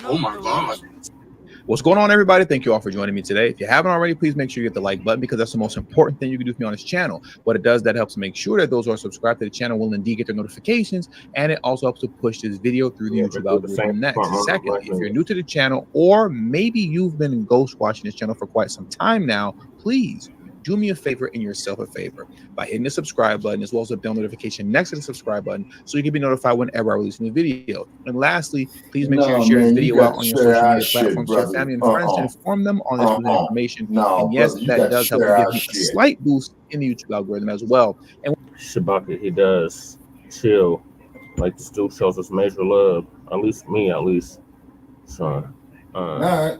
Oh my God. What's going on, everybody? Thank you all for joining me today. If you haven't already, please make sure you hit the like button, because that's the most important thing you can do for me on this channel. What it does, that helps make sure that those who are subscribed to the channel will indeed get their notifications, and it also helps to push this video through the YouTube algorithm next. Second, if you're new to the channel, or maybe you've been ghost watching this channel for quite some time now, please do me a favor and yourself a favor by hitting the subscribe button, as well as the bell notification next to the subscribe button, so you can be notified whenever I release a new video. And lastly, please make sure you share this video out on your social media platforms to your family and friends to inform them on this new information. And yes, that does help to give me a slight boost in the YouTube algorithm as well. And Shabaka, he does chill. Like, this dude shows us major love. At least me, at least. So, all right.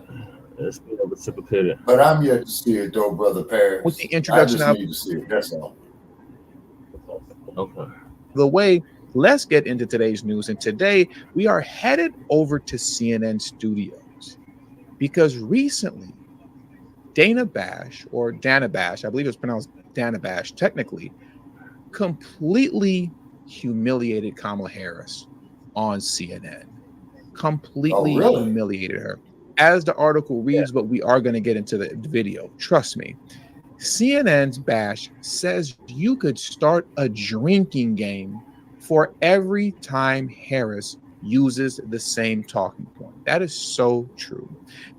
It's been reciprocated. But I'm yet to see it, though, Brother Paris. With the introduction, I just need to see it. That's all. Okay. The way, let's get into today's news. And today we are headed over to CNN studios, because recently Dana Bash, or Dana Bash, I believe it's pronounced Dana Bash technically, completely humiliated Kamala Harris on CNN. Completely humiliated her. as the article reads, but we are going to get into the video. Trust me. CNN's Bash says you could start a drinking game for every time Harris uses the same talking point. That is so true.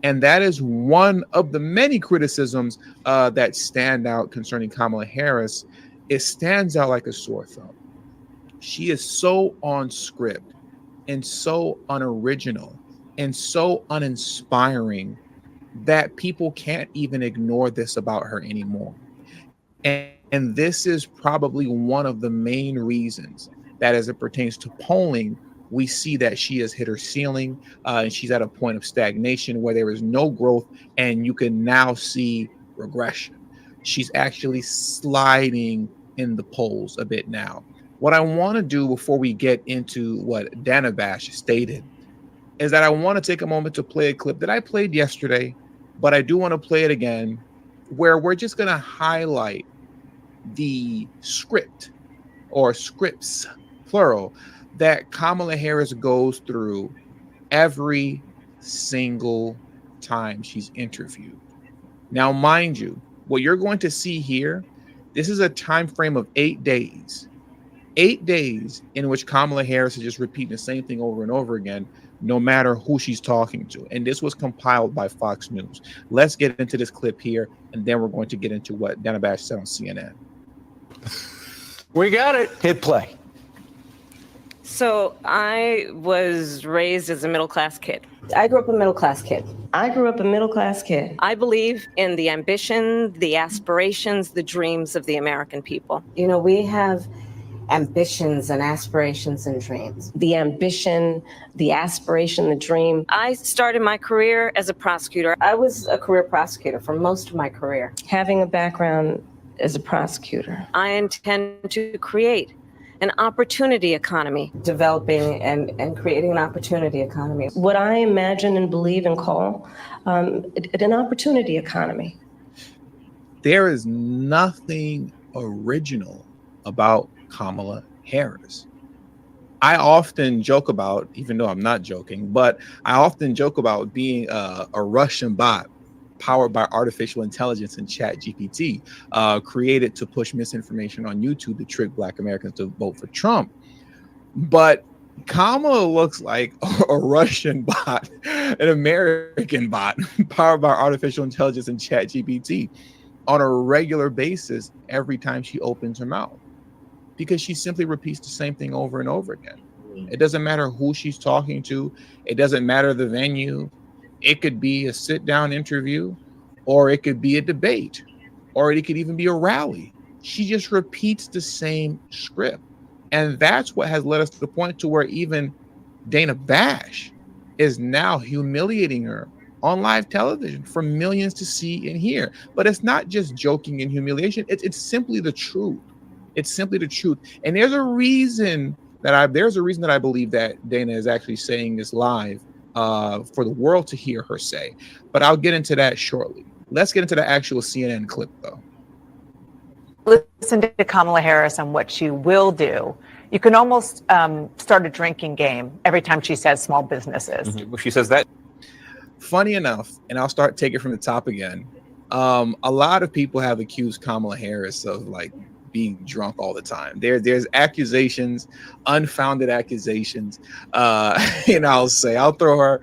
And that is one of the many criticisms that stand out concerning Kamala Harris. It stands out like a sore thumb. She is so on script and so unoriginal and so uninspiring that people can't even ignore this about her anymore. And this is probably one of the main reasons that as it pertains to polling, we see that she has hit her ceiling and she's at a point of stagnation where there is no growth, and you can now see regression. She's actually sliding in the polls a bit now. What I want to do before we get into what Dana Bash stated is that I want to take a moment to play a clip that I played yesterday, but I do want to play it again, where we're just going to highlight the script or scripts, plural, that Kamala Harris goes through every single time she's interviewed. Now, mind you, what you're going to see here, this is a time frame of 8 days. 8 days in which Kamala Harris is just repeating the same thing over and over again, no matter who she's talking to. And this was compiled by Fox News. Let's get into this clip here, and then we're going to get into what Dana Bash said on CNN. We got it. Hit play. So I was raised as a middle-class kid. I grew up a middle-class kid. I grew up a middle-class kid. I believe in the ambition, the aspirations, the dreams of the American people. You know, we have ambitions and aspirations and dreams. The ambition, the aspiration, the dream. I started my career as a prosecutor. I was a career prosecutor for most of my career. Having a background as a prosecutor. I intend to create an opportunity economy. Developing and creating an opportunity economy. What I imagine and believe and call an opportunity economy. There is nothing original about Kamala Harris. I often joke about, even though I'm not joking, but I often joke about being a Russian bot powered by artificial intelligence and ChatGPT, created to push misinformation on YouTube to trick Black Americans to vote for Trump. But Kamala looks like a Russian bot, an American bot powered by artificial intelligence and ChatGPT on a regular basis every time she opens her mouth, because she simply repeats the same thing over and over again. It doesn't matter who she's talking to. It doesn't matter the venue. It could be a sit-down interview, or it could be a debate, or it could even be a rally. She just repeats the same script. And that's what has led us to the point to where even Dana Bash is now humiliating her on live television for millions to see and hear. But it's not just joking and humiliation. It's simply the truth. It's simply the truth. And there's a reason that I believe that Dana is actually saying this live for the world to hear her say. But I'll get into that shortly. Let's get into the actual CNN clip, though. Listen to Kamala Harris and what she will do. You can almost start a drinking game every time she says small businesses. Mm-hmm. She says that. Funny enough, and I'll start taking from the top again. A lot of people have accused Kamala Harris of like being drunk all the time. There's accusations, unfounded accusations. And I'll throw her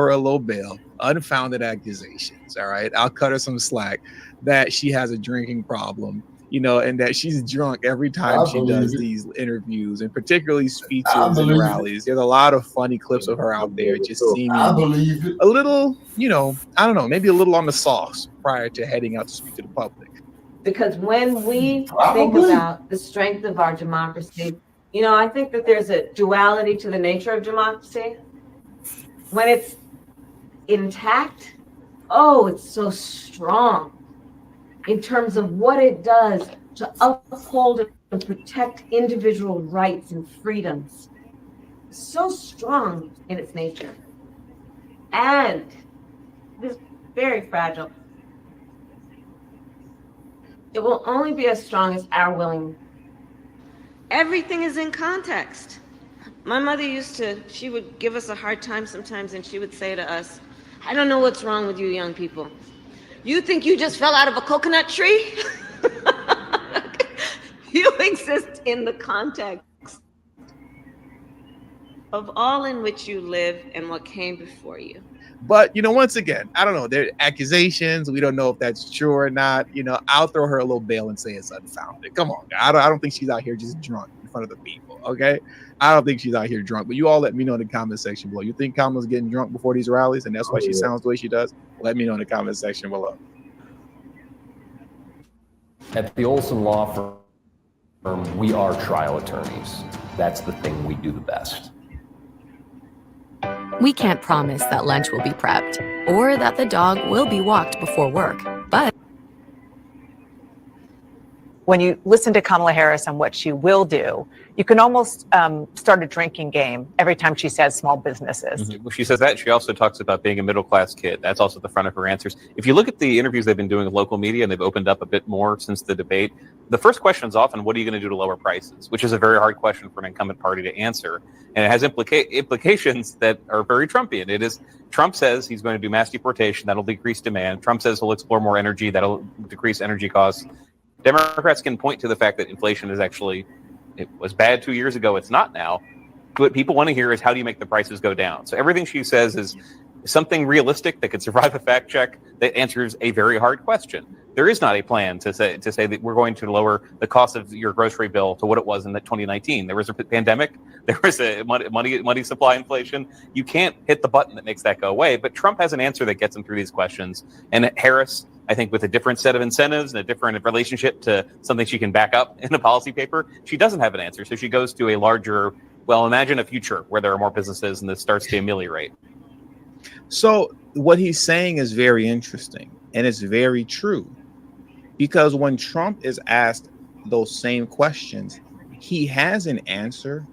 a little bail. Unfounded accusations. All right. I'll cut her some slack that she has a drinking problem, and that she's drunk every time she does these interviews, and particularly speeches and rallies. There's a lot of funny clips of her out there just seeming a little, I don't know, maybe a little on the sauce prior to heading out to speak to the public. Because when we think about the strength of our democracy, I think that there's a duality to the nature of democracy. When it's intact, it's so strong in terms of what it does to uphold and protect individual rights and freedoms. So strong in its nature. And it is very fragile. It will only be as strong as our willing. Everything is in context. My mother she would give us a hard time sometimes, and she would say to us, I don't know what's wrong with you young people. You think you just fell out of a coconut tree? You exist in the context of all in which you live and what came before you. But, once again, I don't know. There are accusations. We don't know if that's true or not. I'll throw her a little bail and say it's unfounded. Come on. I don't think she's out here just drunk in front of the people. Okay. I don't think she's out here drunk, but you all let me know in the comment section below. You think Kamala's getting drunk before these rallies and that's why she sounds the way she does? Let me know in the comment section below. At the Olson Law Firm, we are trial attorneys. That's the thing we do the best. We can't promise that lunch will be prepped or that the dog will be walked before work, but when you listen to Kamala Harris and what she will do, you can almost start a drinking game every time she says small businesses. Well, she says that. She also talks about being a middle-class kid. That's also at the front of her answers. If you look at the interviews they've been doing with local media, and they've opened up a bit more since the debate, the first question is often, what are you going to do to lower prices? Which is a very hard question for an incumbent party to answer. And it has implications that are very Trumpian. It is, Trump says he's going to do mass deportation. That'll decrease demand. Trump says he'll explore more energy. That'll decrease energy costs. Democrats can point to the fact that inflation is actually, it was bad 2 years ago, it's not now. What people want to hear is, how do you make the prices go down? So everything she says is something realistic that could survive a fact check that answers a very hard question. There is not a plan to say that we're going to lower the cost of your grocery bill to what it was in 2019. There was a pandemic. There was a money supply inflation. You can't hit the button that makes that go away. But Trump has an answer that gets him through these questions. And Harris, I think, with a different set of incentives and a different relationship to something she can back up in a policy paper, she doesn't have an answer. So she goes to a larger, well, imagine a future where there are more businesses and this starts to ameliorate. So what he's saying is very interesting, and it's very true, because when Trump is asked those same questions, he has an answer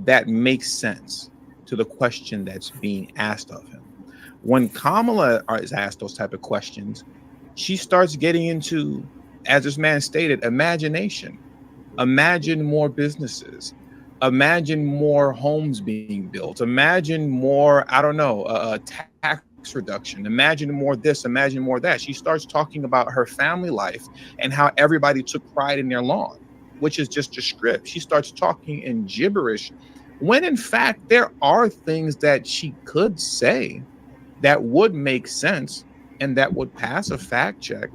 that makes sense to the question that's being asked of him. When Kamala is asked those type of questions, she starts getting into, as this man stated, imagination. Imagine more businesses. Imagine more homes being built. Imagine more, I don't know, tax reduction. Imagine more this, imagine more that. She starts talking about her family life and how everybody took pride in their lawn, which is just a script. She starts talking in gibberish when in fact there are things that she could say that would make sense and that would pass a fact check,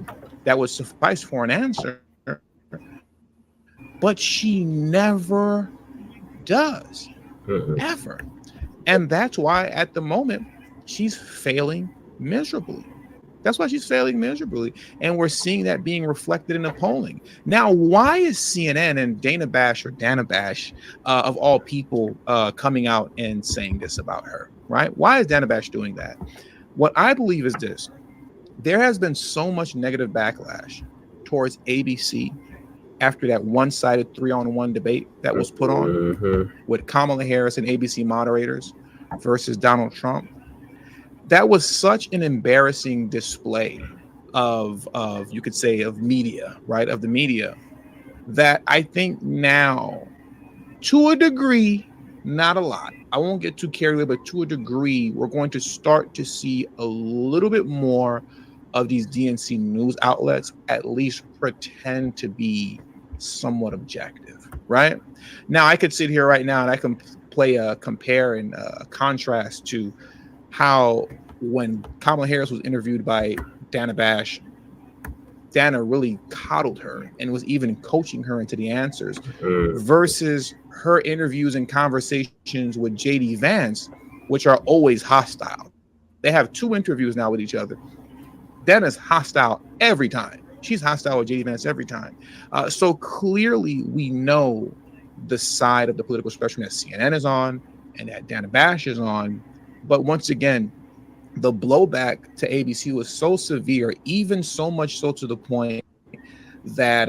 that would suffice for an answer. But she never does, ever. And that's why at the moment she's failing miserably. That's why she's failing miserably. And we're seeing that being reflected in the polling. Now, why is CNN and Dana Bash of all people coming out and saying this about her, right? Why is Dana Bash doing that? What I believe is this. There has been so much negative backlash towards ABC after that one-sided 3-on-1 debate that was put on with Kamala Harris and ABC moderators versus Donald Trump. That was such an embarrassing display of you could say of media, right? Of the media, that I think now, to a degree, not a lot, I won't get too carried away, but to a degree, we're going to start to see a little bit more of these DNC news outlets at least pretend to be somewhat objective, right? Now, I could sit here right now and I can play a compare and a contrast to how when Kamala Harris was interviewed by Dana Bash, Dana really coddled her and was even coaching her into the answers versus her interviews and conversations with JD Vance, which are always hostile. They have 2 interviews now with each other. Dana's hostile every time. She's hostile with JD Vance every time. So clearly we know the side of the political spectrum that CNN is on and that Dana Bash is on. But once again, the blowback to ABC was so severe, even so much so to the point that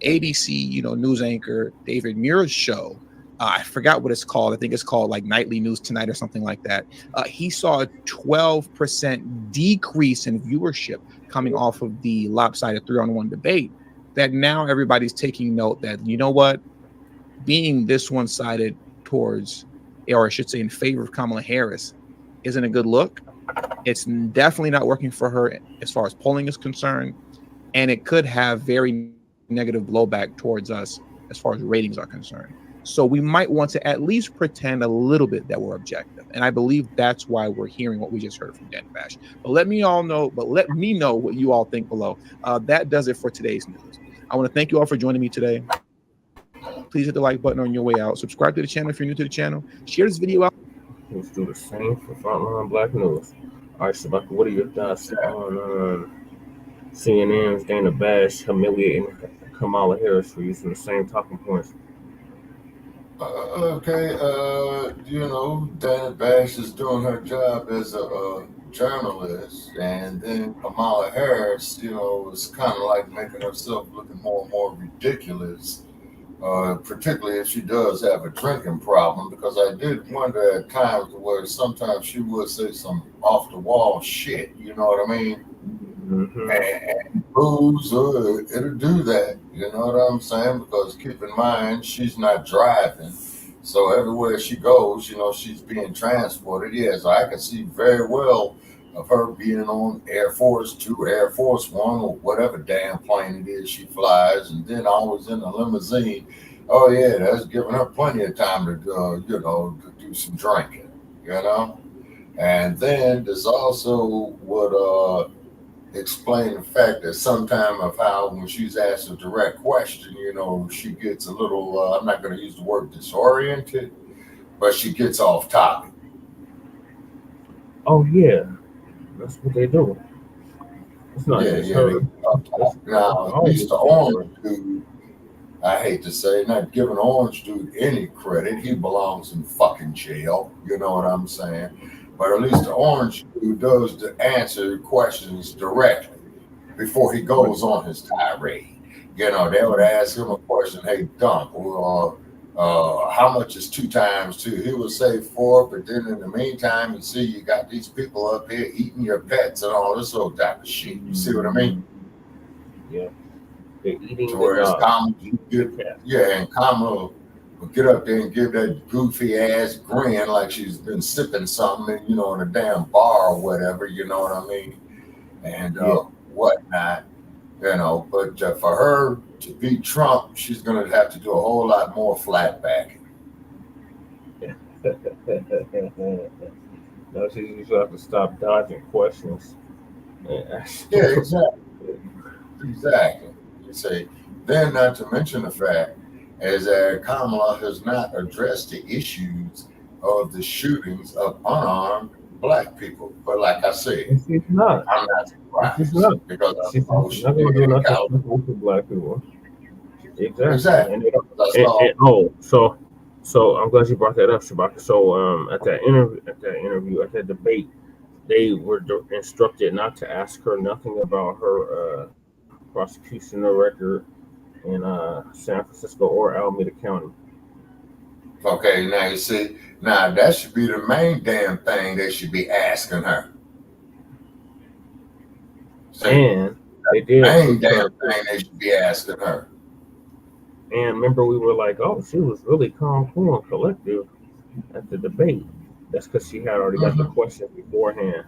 ABC, news anchor David Muir's show, I forgot what it's called. I think it's called like Nightly News Tonight or something like that. He saw a 12% decrease in viewership coming off of the lopsided 3-on-1 debate, that now everybody's taking note that, you know what, being this one-sided towards, or I should say in favor of Kamala Harris isn't a good look. It's definitely not working for her as far as polling is concerned, and it could have very negative blowback towards us as far as ratings are concerned. So we might want to at least pretend a little bit that we're objective, and I believe that's why we're hearing what we just heard from Dan Bash. But let me know what you all think below. That does it for today's news. I want to thank you all for joining me today. Please hit the like button on your way out. Subscribe to the channel if you're new to the channel. Share this video out. Let's do the same for Frontline Black News. All right, Shabaka, what are your thoughts on CNN's Dana Bash humiliating Kamala Harris for using the same talking points? Okay, Dana Bash is doing her job as a journalist, and then Kamala Harris, is kind of like making herself looking more and more ridiculous, particularly if she does have a drinking problem, because I did wonder at times where sometimes she would say some off-the-wall shit, you know what I mean? And booze, it'll do that, you know what I'm saying? Because keep in mind, she's not driving. So everywhere she goes, she's being transported. Yes, I can see very well of her being on Air Force 2, Air Force 1, or whatever damn plane it is she flies, and then always in a limousine. Oh yeah, that's giving her plenty of time to, to do some drinking, And then there's also what explain the fact that sometime of how when she's asked a direct question, she gets a little, I'm not going to use the word disoriented, but she gets off topic. Oh, yeah. That's what they do. It's not Now, at least the orange dude, I hate to say, not giving orange dude any credit. He belongs in fucking jail. You know what I'm saying? But at least the orange dude does to answer questions directly before he goes on his tirade. They would ask him a question, hey, Dunk, how much is 2 times 2? He would say 4, but then in the meantime, you see you got these people up here eating your pets and all this old type of shit. You see what I mean? Yeah. They're eating Kamala, and Kamala will get up there and give that goofy ass grin like she's been sipping something, in a damn bar or whatever, you know what I mean? And whatnot, but for her to beat Trump, she's going to have to do a whole lot more flat backing. No, she just have to stop dodging questions. Yeah, exactly. You say, then not to mention the fact is that Kamala has not addressed the issues of the shootings of unarmed Black people. But like I said, she's not. I'm not surprised. She's not. Because she's not going to do nothing with Black people. Exactly. So I'm glad you brought that up, Shabaka. So at that debate, they were instructed not to ask her nothing about her prosecution record in San Francisco or Alameda County. Okay, now you see, that should be the main damn thing they should be asking her. And they did. Main damn thing they should be asking her. And remember, we were like, oh, she was really calm, cool, and collective at the debate. That's because she had already got the questions beforehand.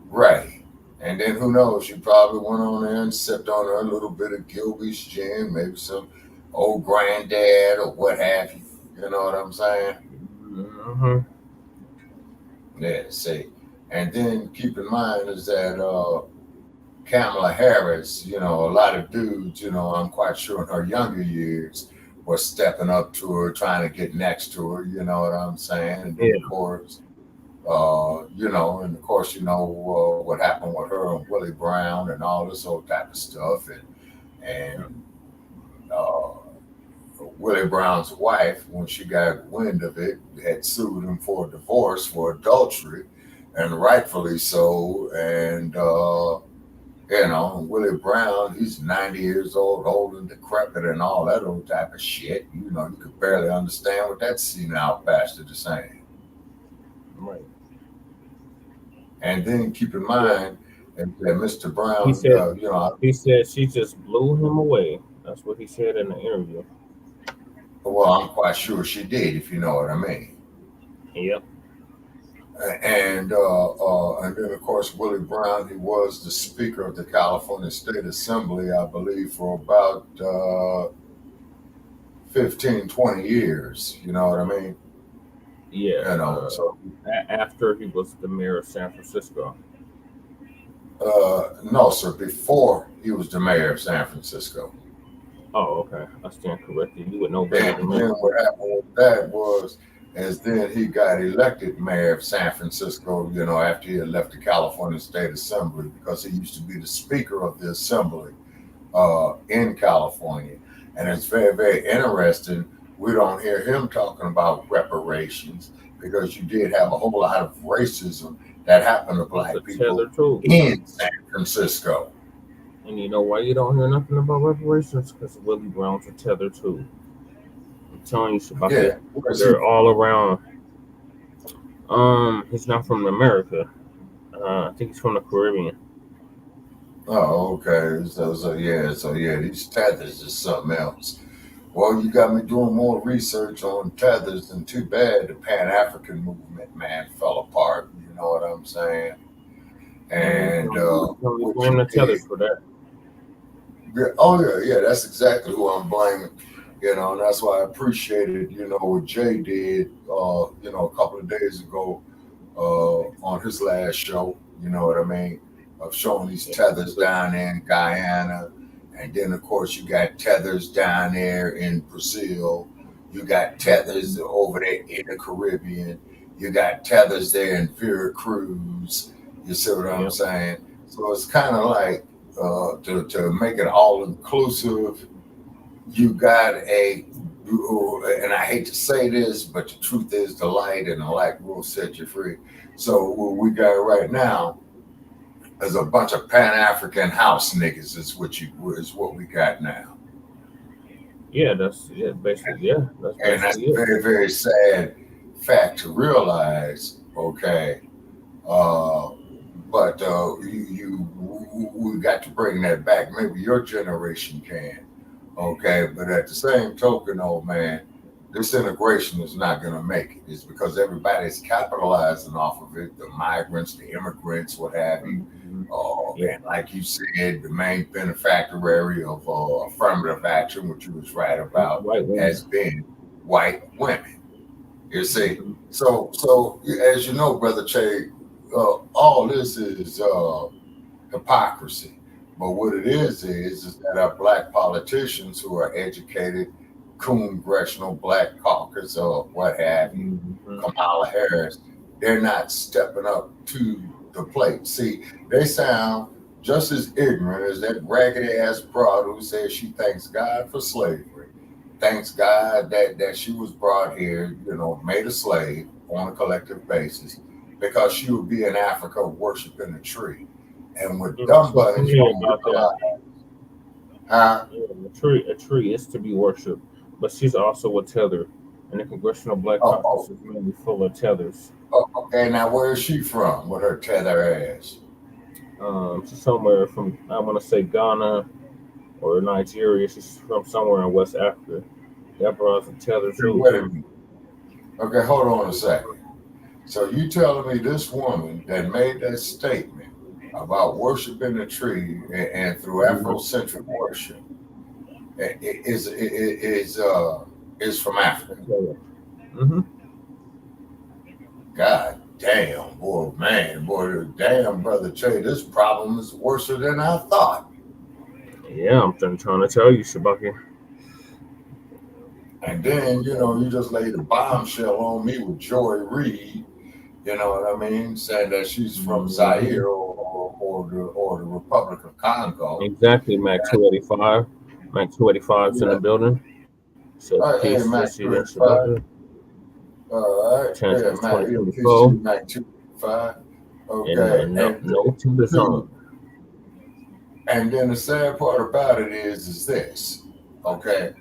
Right. And then who knows, she probably went on there and sipped on her little bit of Gilby's gin, maybe some old granddad or what have you. You know what I'm saying? Yeah, see. And then keep in mind is that Kamala Harris, a lot of dudes, I'm quite sure in her younger years were stepping up to her, trying to get next to her, you know what I'm saying? And then, of course, what happened with her and Willie Brown and all this old type of stuff. And Willie Brown's wife, when she got wind of it, had sued him for divorce for adultery, and rightfully so. And, Willie Brown, he's 90 years old and decrepit and all that old type of shit. You could barely understand what that senile bastard is saying. Right. And then keep in mind that Mr. Brown, he said she just blew him away. That's what he said in the interview. Well, I'm quite sure she did, if you know what I mean. Yep. And then of course Willie Brown, he was the Speaker of the California State Assembly, I believe, for about 15, 20 years. You know what I mean? Yeah. You know, so after he was the mayor of San Francisco. no, sir, before he was the mayor of San Francisco. Oh, okay. I stand corrected. You would know better than And me. then what happened with that was, as then he got elected mayor of San Francisco, you know, after he had left the California State Assembly, because he used to be the Speaker of the Assembly in California. And it's very, very interesting. We don't hear him talking about reparations, because you did have a whole lot of racism that happened to Black people in San Francisco. And you know why you don't hear nothing about reparations? Because Willie Brown's a tether too. I'm telling you about that. They're all around. He's not from America. I think he's from the Caribbean. Oh, okay. So yeah, these tethers is something else. Well, you got me doing more research on tethers, and too bad the Pan-African movement, man, fell apart. You know what I'm saying? And don't blame the tethers for that. Yeah, oh yeah, that's exactly who I'm blaming. You know, and that's why I appreciated, you know, what Jay did, you know, a couple of days ago on his last show. You know what I mean? Of showing these tethers down there in Guyana, and then of course you got tethers down there in Brazil. You got tethers over there in the Caribbean. You got tethers there in Veracruz. You see what I'm saying? So it's kind of like to make it all inclusive. You got and I hate to say this, but the truth is the light, and the light will set you free. So what we got right now is a bunch of Pan-African house niggas is what we got now. Yeah, basically. And that's a very, very sad fact to realize. Okay, but we got to bring that back. Maybe your generation can. Okay, but at the same token, old man, this integration is not going to make it. It's because everybody's capitalizing off of it. The migrants, the immigrants, what have you. And like you said, the main beneficiary of affirmative action, which you was right about, has been white women. You see, so as you know, Brother Che, all this is hypocrisy. But what it is that our Black politicians who are educated, congressional Black caucus or what have you, Kamala Harris, they're not stepping up to the plate. See, they sound just as ignorant as that raggedy ass broad who says she thanks God for slavery, thanks God that she was brought here, you know, made a slave on a collective basis, because she would be in Africa worshiping a tree. And with dumb bunnies, a tree is to be worshipped, but she's also a tether, and the Congressional Black Caucus is mainly full of tethers. Okay, now where is she from with her tether ass? She's somewhere from, I want to say Ghana or Nigeria. She's from somewhere in West Africa. That brought a tether too. Wait a minute. Okay, hold on a second. So you telling me this woman that made that statement about worshiping the tree and through Afrocentric worship is from Africa? God damn, boy, damn, Brother Che, this problem is worse than I thought. Yeah, I'm trying to tell you, Shabaki. And then, you know, you just laid a bombshell on me with Joy Reid, you know what I mean, saying that she's from Zaire or the Republic of Congo. Exactly, Mac 285. Mac 285's in the building. So hey, peace, Mac to you, Shabaki. All right, yeah, Mac 285. Okay, no to the zone. And then the sad part about it is this, okay?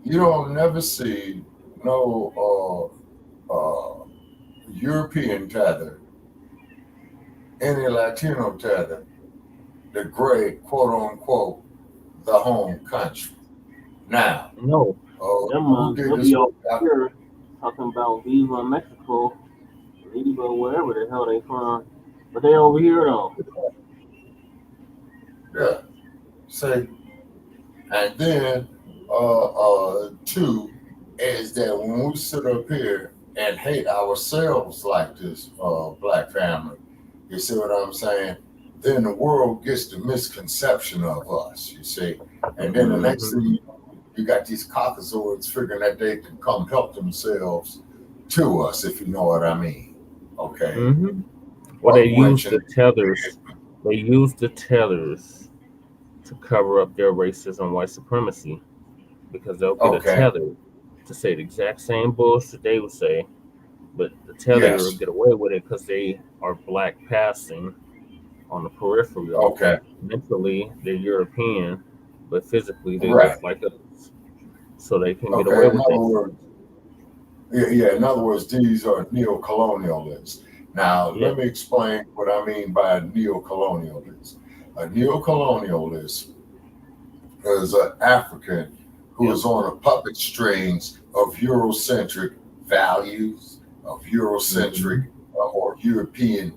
You don't never see no European tether, any Latino tether, degrade, quote unquote, the home country. Now, they'll be out here talking about Viva Mexico, Geneva, wherever the hell they from. But they over here though. Yeah. See, and then two is that when we sit up here and hate ourselves like this, black family, you see what I'm saying? Then the world gets the misconception of us, you see. And then the next thing you got these caucasoids figuring that they can come help themselves to us, if you know what I mean. Okay. Well, they use the tethers. They use the tethers to cover up their racism, white supremacy, because they'll get a tether to say the exact same bullshit they would say, but the tether will get away with it because they are black passing on the periphery. Mentally, they're European, but physically they look like us, so they can get away with it. In other words, these are neo-colonialists. Now, let me explain what I mean by neo-colonialist. A neo-colonialist is an African who is on a puppet strings of Eurocentric values, of Eurocentric or European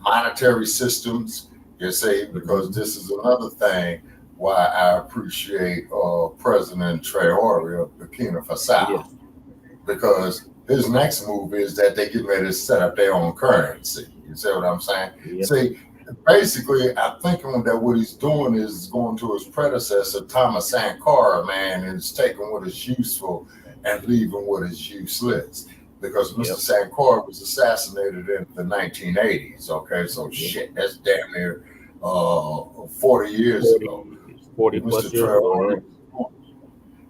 monetary systems, you see, because this is another thing why I appreciate President Traore of Burkina Faso, because his next move is that they get ready to set up their own currency. You see what I'm saying? See, basically, I'm thinking that what he's doing is going to his predecessor, Thomas Sankara, man, and is taking what is useful and leaving what is useless. Because Mr. Sankara was assassinated in the 1980s. Okay, so shit, that's damn near 40 years ago. 40 plus years ago.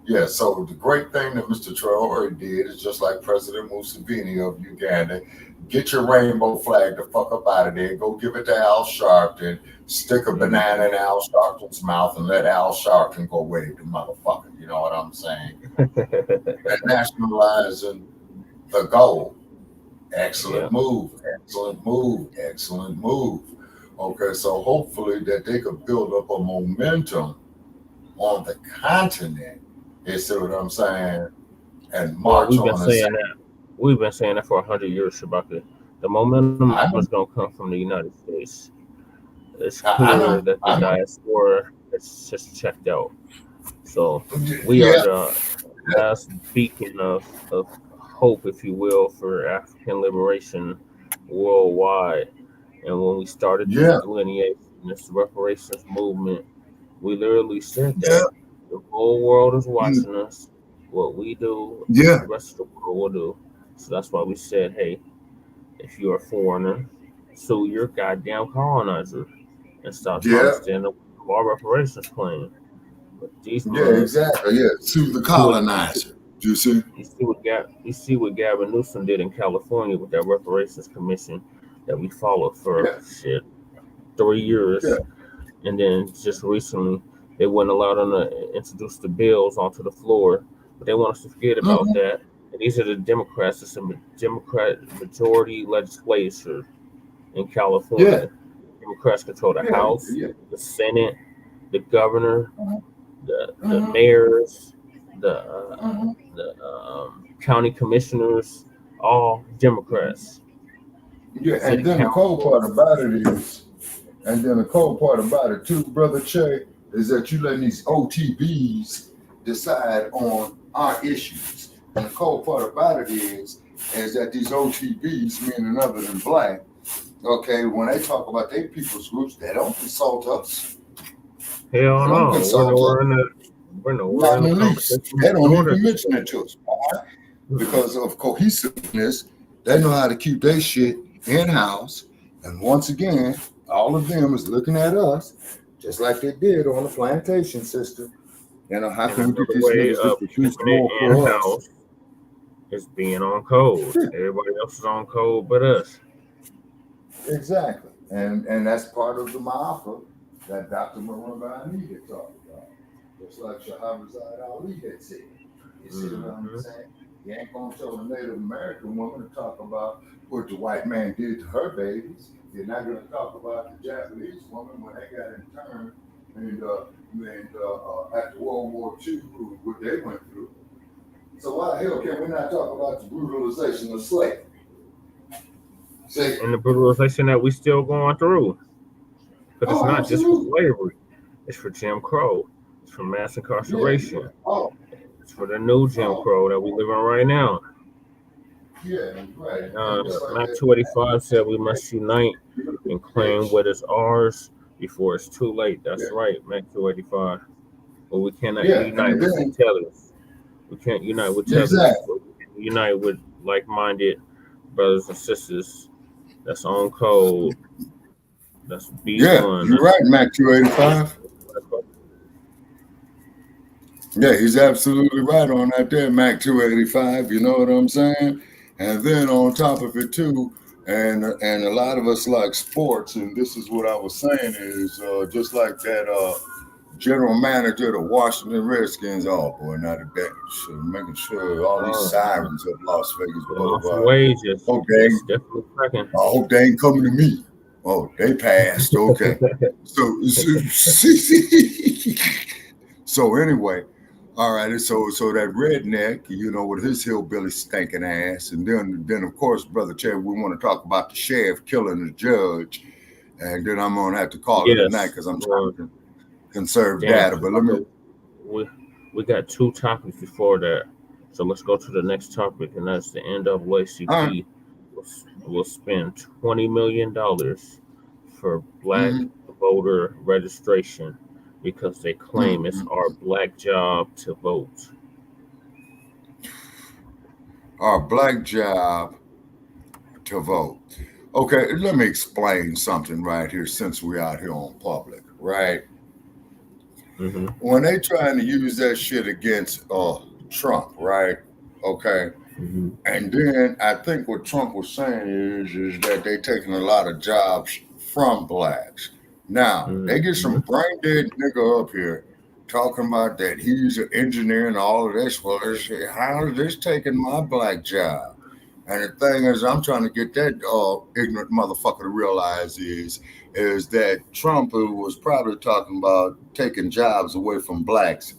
Yeah, so the great thing that Mr. Traore did is just like President Museveni of Uganda, get your rainbow flag the fuck up out of there, go give it to Al Sharpton, stick a banana in Al Sharpton's mouth and let Al Sharpton go wave the motherfucker, you know what I'm saying? And nationalizing the gold. Excellent move, excellent move, excellent move. Okay, so hopefully that they could build up a momentum on the continent. You see what I'm saying? And march we've been on saying that. We've been saying that for 100 years, Shabaka. The momentum is going to come from the United States. It's clear that the diaspora is just checked out. So we are the last beacon of hope, if you will, for African liberation worldwide. And when we started this delineation, this reparations movement, we literally said that the whole world is watching us. What we do, the rest of the world will do. So that's why we said, hey, if you're a foreigner, sue your goddamn colonizer and stop trying to stand up for our reparations claim. But these exactly. Sue the colonizer. You see? You see what Gavin Newsom did in California with that reparations commission that we followed for 3 years. And then just recently, they wouldn't allow them to introduce the bills onto the floor, but they want us to forget about that. And these are the Democrats. It's a Democrat majority legislature in California. Democrats control the House, the Senate, the governor, the mayors, the county commissioners, all Democrats. And then the cold part about it is, and then the cold part about it too, Brother Che, is that you letting these OTBs decide on our issues. And the cold part about it is that these OTBs, meaning other than black, okay, when they talk about their people's groups, they don't consult us. Hell no. We're nowhere in the conversation. They don't even mention it to us. Why? Because of cohesiveness, they know how to keep their shit in-house. And once again, all of them is looking at us just like they did on the plantation system. You know, how can we get these niggas to produce more for us? It's being on code. Everybody else is on code but us. Exactly. And that's part of the ma'afa that Dr. Marungani had talked about. Just like Shahabazad Ali had said. You see what I'm saying? You ain't gonna tell a Native American woman to talk about what the white man did to her babies. You're not gonna talk about the Japanese woman when they got interned and after World War II, what they went through. So why the hell can we not talk about the brutalization of slavery? and the brutalization that we still going through. But it's not just for slavery. It's for Jim Crow. It's for mass incarceration. It's for the new Jim Crow that we live in right now. Mac 285 said we must unite and claim what is ours before it's too late. That's right, Mac 285. But we cannot unite with tellers. We can't unite with tellers. We can unite with like-minded brothers and sisters that's on code. That's B1. Yeah, you're right, Mac 285. Yeah, he's absolutely right on that there, Mac 285. You know what I'm saying? And then on top of it too, and a lot of us like sports, and this is what I was saying is just like that general manager of the Washington Redskins. Oh boy, not a bad shit, making sure all these sirens of Las Vegas Boulevard. Wages. Okay. Definitely cracking. I hope they ain't coming to me. Oh, they passed. Okay. So anyway, all right. So that redneck, you know, with his hillbilly stinking ass, and then of course, Brother Chad, we want to talk about the sheriff killing the judge, and then I'm gonna have to call it a night because I'm trying to conserve data. But let me. We got two topics before that, so let's go to the next topic, and that's the NAACP will spend $20 million for black voter registration because they claim it's our black job to vote. Our black job to vote. Okay, let me explain something right here since we're out here on public, right? When they trying to use that shit against Trump, right? Okay. And then I think what Trump was saying is that they taking a lot of jobs from blacks. Now, they get some brain dead nigga up here talking about that he's an engineer and all of this. Well, how is this taking my black job? And the thing is, I'm trying to get that ignorant motherfucker to realize is that Trump was probably talking about taking jobs away from blacks,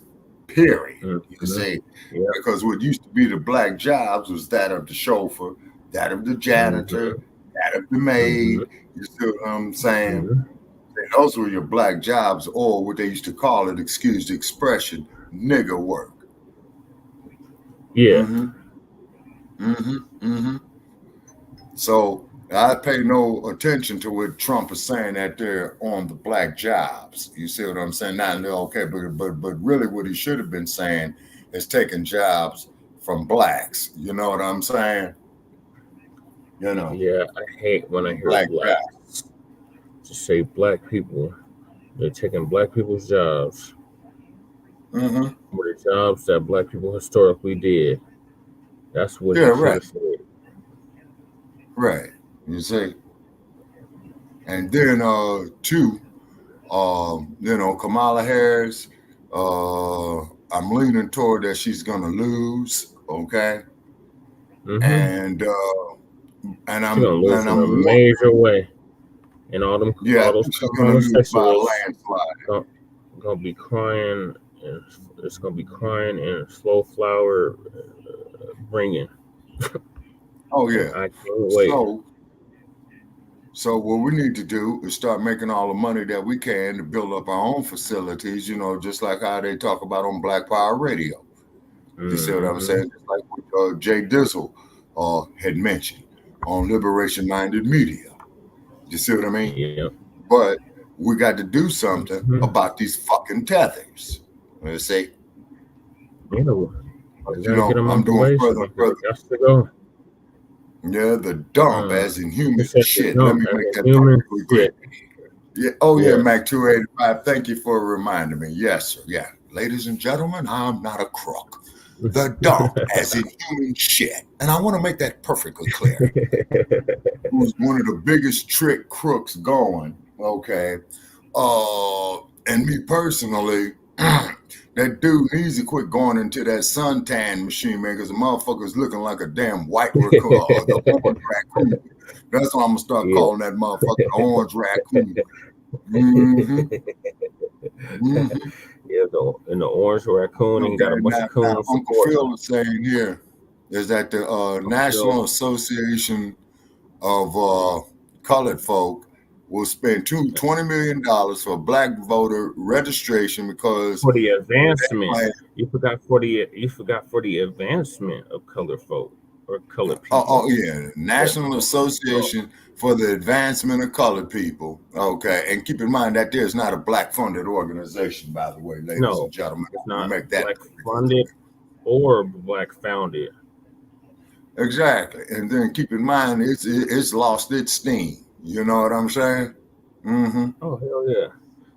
period. You see, because what used to be the black jobs was that of the chauffeur, that of the janitor, that of the maid. You see what I'm saying? Those were your black jobs, or what they used to call it, excuse the expression, nigger work. So I pay no attention to what Trump is saying that they're on the black jobs. You see what I'm saying? Now, okay, but really what he should have been saying is taking jobs from blacks. You know what I'm saying? You know. Yeah, I hate when I hear blacks to say black people. They're taking black people's jobs. Or the jobs that black people historically did. That's what he should have said. Right. You see? And then two, you know, Kamala Harris, I'm leaning toward that she's gonna lose, okay? And I'm gonna lose in a major way. And all those homosexuals gonna be crying, and it's gonna be crying and slow flower bringing. Oh yeah. I can't wait. So what we need to do is start making all the money that we can to build up our own facilities, you know, just like how they talk about on Black Power Radio. You see what I'm saying? Just like what Jay Dizzle had mentioned on Liberation Minded Media. You see what I mean? Yeah. But we got to do something about these fucking tethers. Let's say, you know, I'm doing further. Yeah, the dump as in human shit. Let me make that perfectly clear. Yeah. Oh yeah, Mac 285. Thank you for reminding me. Yes, sir. Yeah. Ladies and gentlemen, I'm not a crook. The dump as in human shit. And I want to make that perfectly clear. Who's one of the biggest trick crooks going, okay? And me personally, that dude needs to quit going into that suntan machine, man, because the motherfucker's looking like a damn white raccoon, the orange raccoon. That's why I'm gonna start calling that motherfucker the orange raccoon. Yeah, the orange raccoon, and got a bunch of coons. Uncle Phil is saying here is that the National Association of colored folk will spend $20 million for black voter registration because for the advancement. You forgot for the advancement of colored folk or colored people. National Association for the Advancement of Colored People. Okay, and keep in mind that there's not a black funded organization, by the way, ladies and gentlemen. It's not make that black funded or black founded. Exactly, and then keep in mind it's lost its steam. You know what I'm saying? Mm-hmm. Oh hell yeah!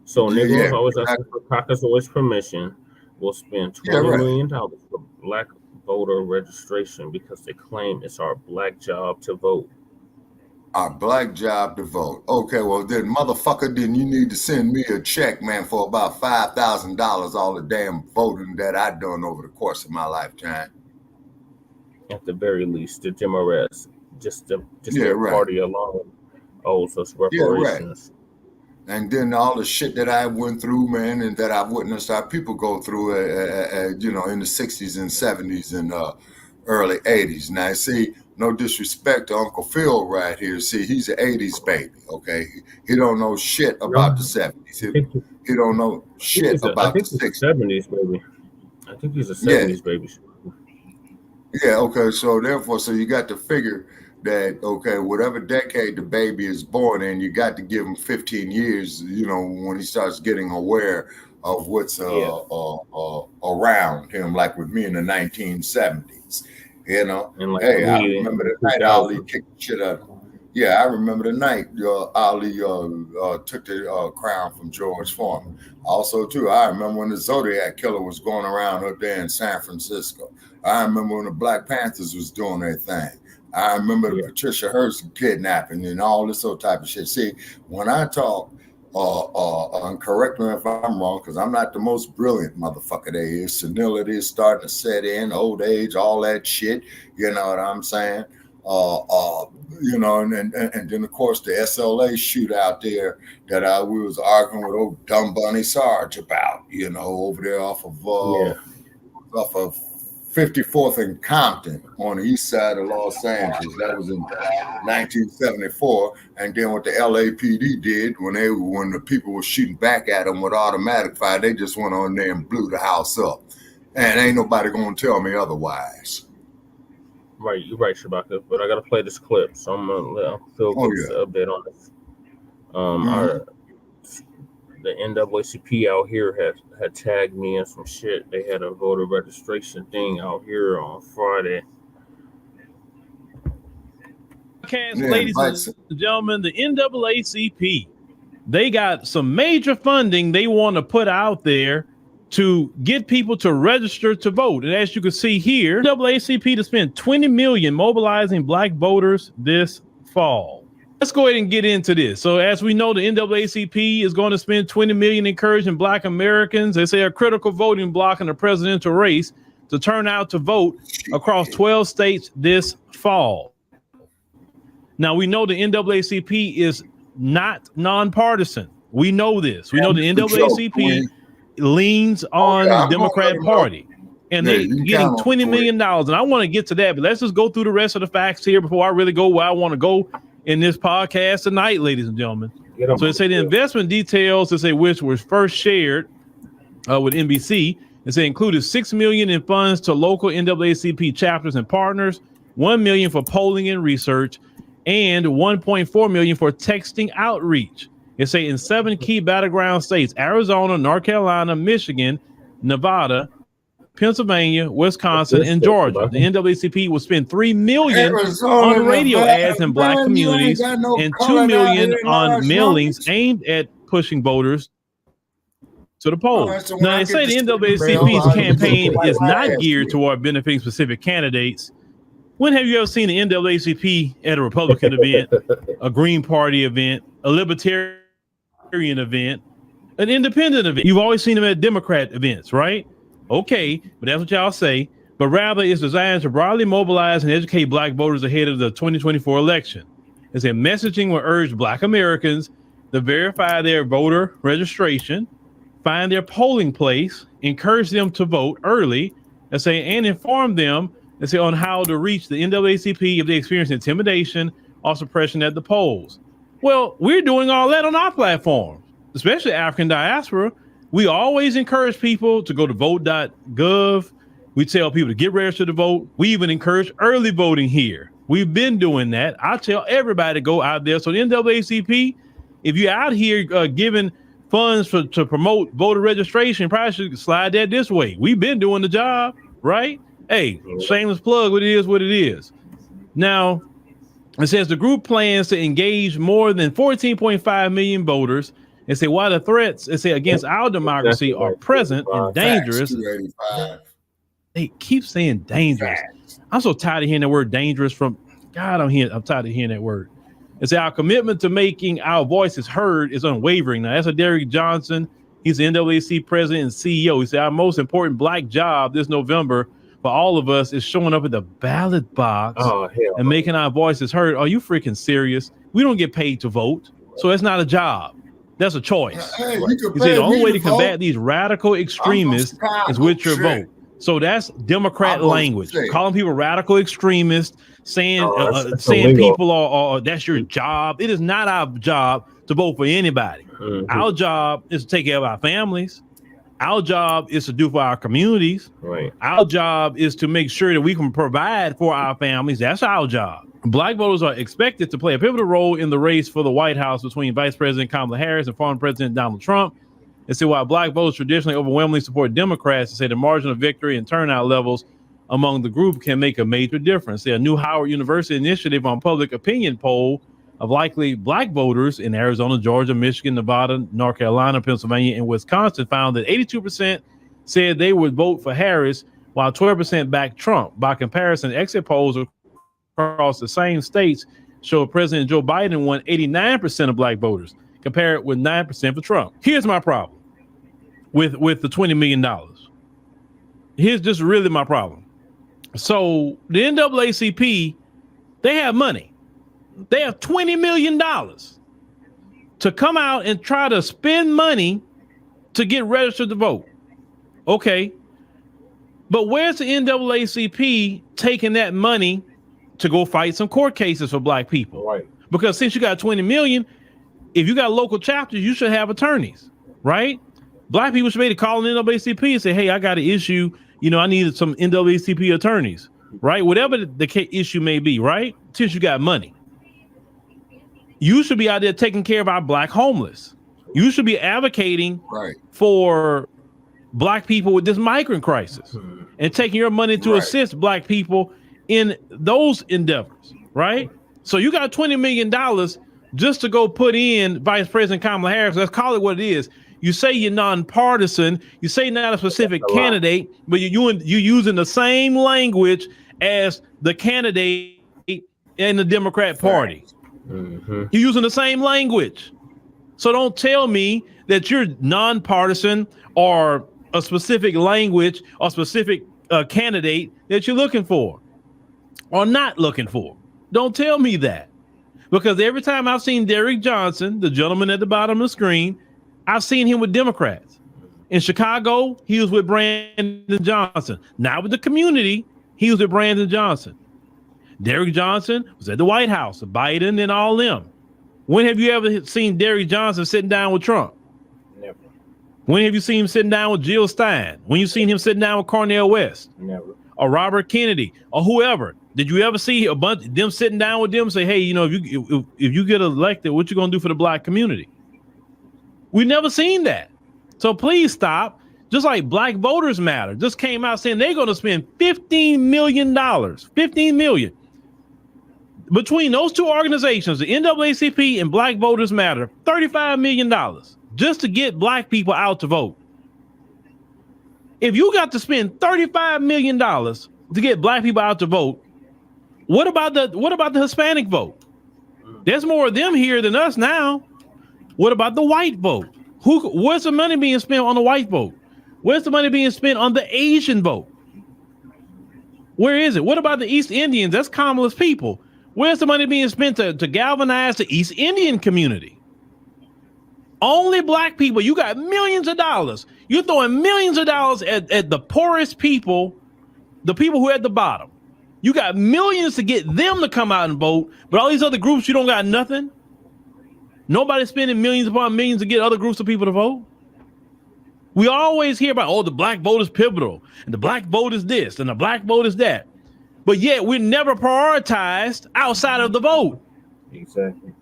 So niggas always asking for Caucasoid's permission. Will spend $20 million for black voter registration because they claim it's our black job to vote. Our black job to vote. Okay, well then, motherfucker, then you need to send me a check, man, for about $5,000. All the damn voting that I've done over the course of my lifetime. At the very least, the Democrats, just the party alone owes us reparations. Yeah, and then all the shit that I went through, man, and that I've witnessed our people go through, in the 60s and 70s and early 80s. Now, see, no disrespect to Uncle Phil right here. See, he's an 80s baby, okay? He don't know shit about the 70s. He don't know shit about the 60s. 70s, baby. I think he's a 70s baby. Yeah, okay, so therefore, you got to figure that, okay, whatever decade the baby is born in, you got to give him 15 years, when he starts getting aware of what's around him, like with me in the 1970s, And like, hey, I remember the night Ali kicked the shit out of him. Yeah, I remember the night Ali took the crown from George Foreman. Also, too, I remember when the Zodiac Killer was going around up there in San Francisco. I remember when the Black Panthers was doing their thing. I remember the Patricia Hearst kidnapping and all this other type of shit. See, when I talk, and correct me if I'm wrong, because I'm not the most brilliant motherfucker there is. Senility is starting to set in, old age, all that shit. You know what I'm saying? And then of course the SLA shootout there that we was arguing with old dumb Bunny Sarge about, over there off of 54th and Compton on the east side of Los Angeles. That was in 1974. And then what the LAPD did when the people were shooting back at them with automatic fire, they just went on there and blew the house up. And ain't nobody gonna tell me otherwise. Right, you're right, Shabaka. But I gotta play this clip, so I'm gonna let Phil a bit on this. The NAACP out here had tagged me in some shit. They had a voter registration thing out here on Friday. Ladies and gentlemen, the NAACP, they got some major funding they want to put out there to get people to register to vote. And as you can see here, NAACP to spend $20 million mobilizing black voters this fall. Let's go ahead and get into this. So as we know, the NAACP is going to spend $20 million encouraging black Americans, they say a critical voting bloc in the presidential race, to turn out to vote across 12 states this fall. Now, we know the NAACP is not nonpartisan. We know this. We know the NAACP leans on the Democrat Party, and they're getting $20 million. And I want to get to that, but let's just go through the rest of the facts here before I really go where I want to go in this podcast tonight, ladies and gentlemen. So they say the investment details, they say, which was first shared with NBC, they say included $6 million in funds to local NAACP chapters and partners, $1 million for polling and research, and $1.4 million for texting outreach. They say in 7 key battleground states: Arizona, North Carolina, Michigan, Nevada, Pennsylvania, Wisconsin, and Georgia. The NAACP will spend $3 million on radio ads in black communities and $2 million on mailings aimed at pushing voters to the polls. Now, they say the NAACP's campaign is not geared toward benefiting specific candidates. When have you ever seen the NAACP at a Republican event, a Green Party event, a Libertarian event, an independent event? You've always seen them at Democrat events, right? Okay, but that's what y'all say. But rather, it's designed to broadly mobilize and educate black voters ahead of the 2024 election. It's a messaging will urge black Americans to verify their voter registration, find their polling place, encourage them to vote early, and inform them on how to reach the NAACP if they experience intimidation or suppression at the polls. Well, we're doing all that on our platform, especially African diaspora. We always encourage people to go to vote.gov. We tell people to get registered to vote. We even encourage early voting here. We've been doing that. I tell everybody to go out there. So the NAACP, if you're out here giving funds to promote voter registration, probably should slide that this way. We've been doing the job, right? Hey, shameless plug, what it is. Now, it says the group plans to engage more than 14.5 million voters. And say while the threats against our democracy are present and dangerous. They keep saying dangerous. I'm so tired of hearing the word dangerous from God. I'm tired of hearing that word. It's our commitment to making our voices heard is unwavering. Now, that's a Derrick Johnson. He's the NAACP president and CEO. He said our most important Black job this November for all of us is showing up at the ballot box and making our voices heard. Are you freaking serious? We don't get paid to vote, so it's not a job. That's a choice. Hey, you say the only way to combat these radical extremists is with your vote. So that's Democrat language. Calling people radical extremists, saying people are that's your job. It is not our job to vote for anybody. Our job is to take care of our families. Our job is to do for our communities. Right. Our job is to make sure that we can provide for our families. That's our job. Black voters are expected to play a pivotal role in the race for the White House between Vice President Kamala Harris and former President Donald Trump. And so while Black voters traditionally overwhelmingly support Democrats, to say the margin of victory and turnout levels among the group can make a major difference. A new Howard University initiative on public opinion poll of likely Black voters in Arizona, Georgia, Michigan, Nevada, North Carolina, Pennsylvania, and Wisconsin found that 82% said they would vote for Harris, while 12% backed Trump. By comparison, exit polls across the same states show President Joe Biden won 89% of Black voters, compared with 9% for Trump. Here's my problem with the $20 million. Here's just really my problem. So the NAACP, they have money. They have $20 million to come out and try to spend money to get registered to vote. Okay. But where's the NAACP taking that money to go fight some court cases for Black people? Right. Because since you got 20 million, if you got local chapters, you should have attorneys, right? Black people should be able to call an NAACP and say, hey, I got an issue. I needed some NAACP attorneys, right? Whatever the issue may be, right? Since you got money. You should be out there taking care of our Black homeless. You should be advocating for Black people with this migrant crisis and taking your money to assist Black people in those endeavors, right? So you got $20 million just to go put in Vice President Kamala Harris. Let's call it what it is. You say you're nonpartisan. You say not a specific candidate, but you're using the same language as the candidate in the Democrat Party. You're using the same language. So don't tell me that you're nonpartisan or a specific language or specific candidate that you're looking for or not looking for. Don't tell me that. Because every time I've seen Derrick Johnson, the gentleman at the bottom of the screen, I've seen him with Democrats. In Chicago, he was with Brandon Johnson. Not with the community, he was with Brandon Johnson. Derrick Johnson was at the White House, Biden and all them. When have you ever seen Derrick Johnson sitting down with Trump? Never. When have you seen him sitting down with Jill Stein? When you seen him sitting down with Cornel West? Never. Or Robert Kennedy or whoever? Did you ever see a bunch of them sitting down with them and say, hey, if you get elected, what you gonna do for the Black community? We've never seen that. So please stop. Just like Black Voters Matter just came out saying they're gonna spend $15 million, $15 million. Between those two organizations, the NAACP and Black Voters Matter, $35 million just to get Black people out to vote. If you got to spend $35 million to get Black people out to vote, what about the Hispanic vote? There's more of them here than us now. What about the white vote? Where's the money being spent on the white vote? Where's the money being spent on the Asian vote? Where is it? What about the East Indians? That's Kamala's people. Where's the money being spent to galvanize the East Indian community? Only Black people. You got millions of dollars. You're throwing millions of dollars at the poorest people, the people who are at the bottom. You got millions to get them to come out and vote, but all these other groups, you don't got nothing. Nobody's spending millions upon millions to get other groups of people to vote. We always hear about, oh, the black vote is pivotal, and the black vote is this, and the black vote is that. But yet we're never prioritized outside of the vote. Exactly.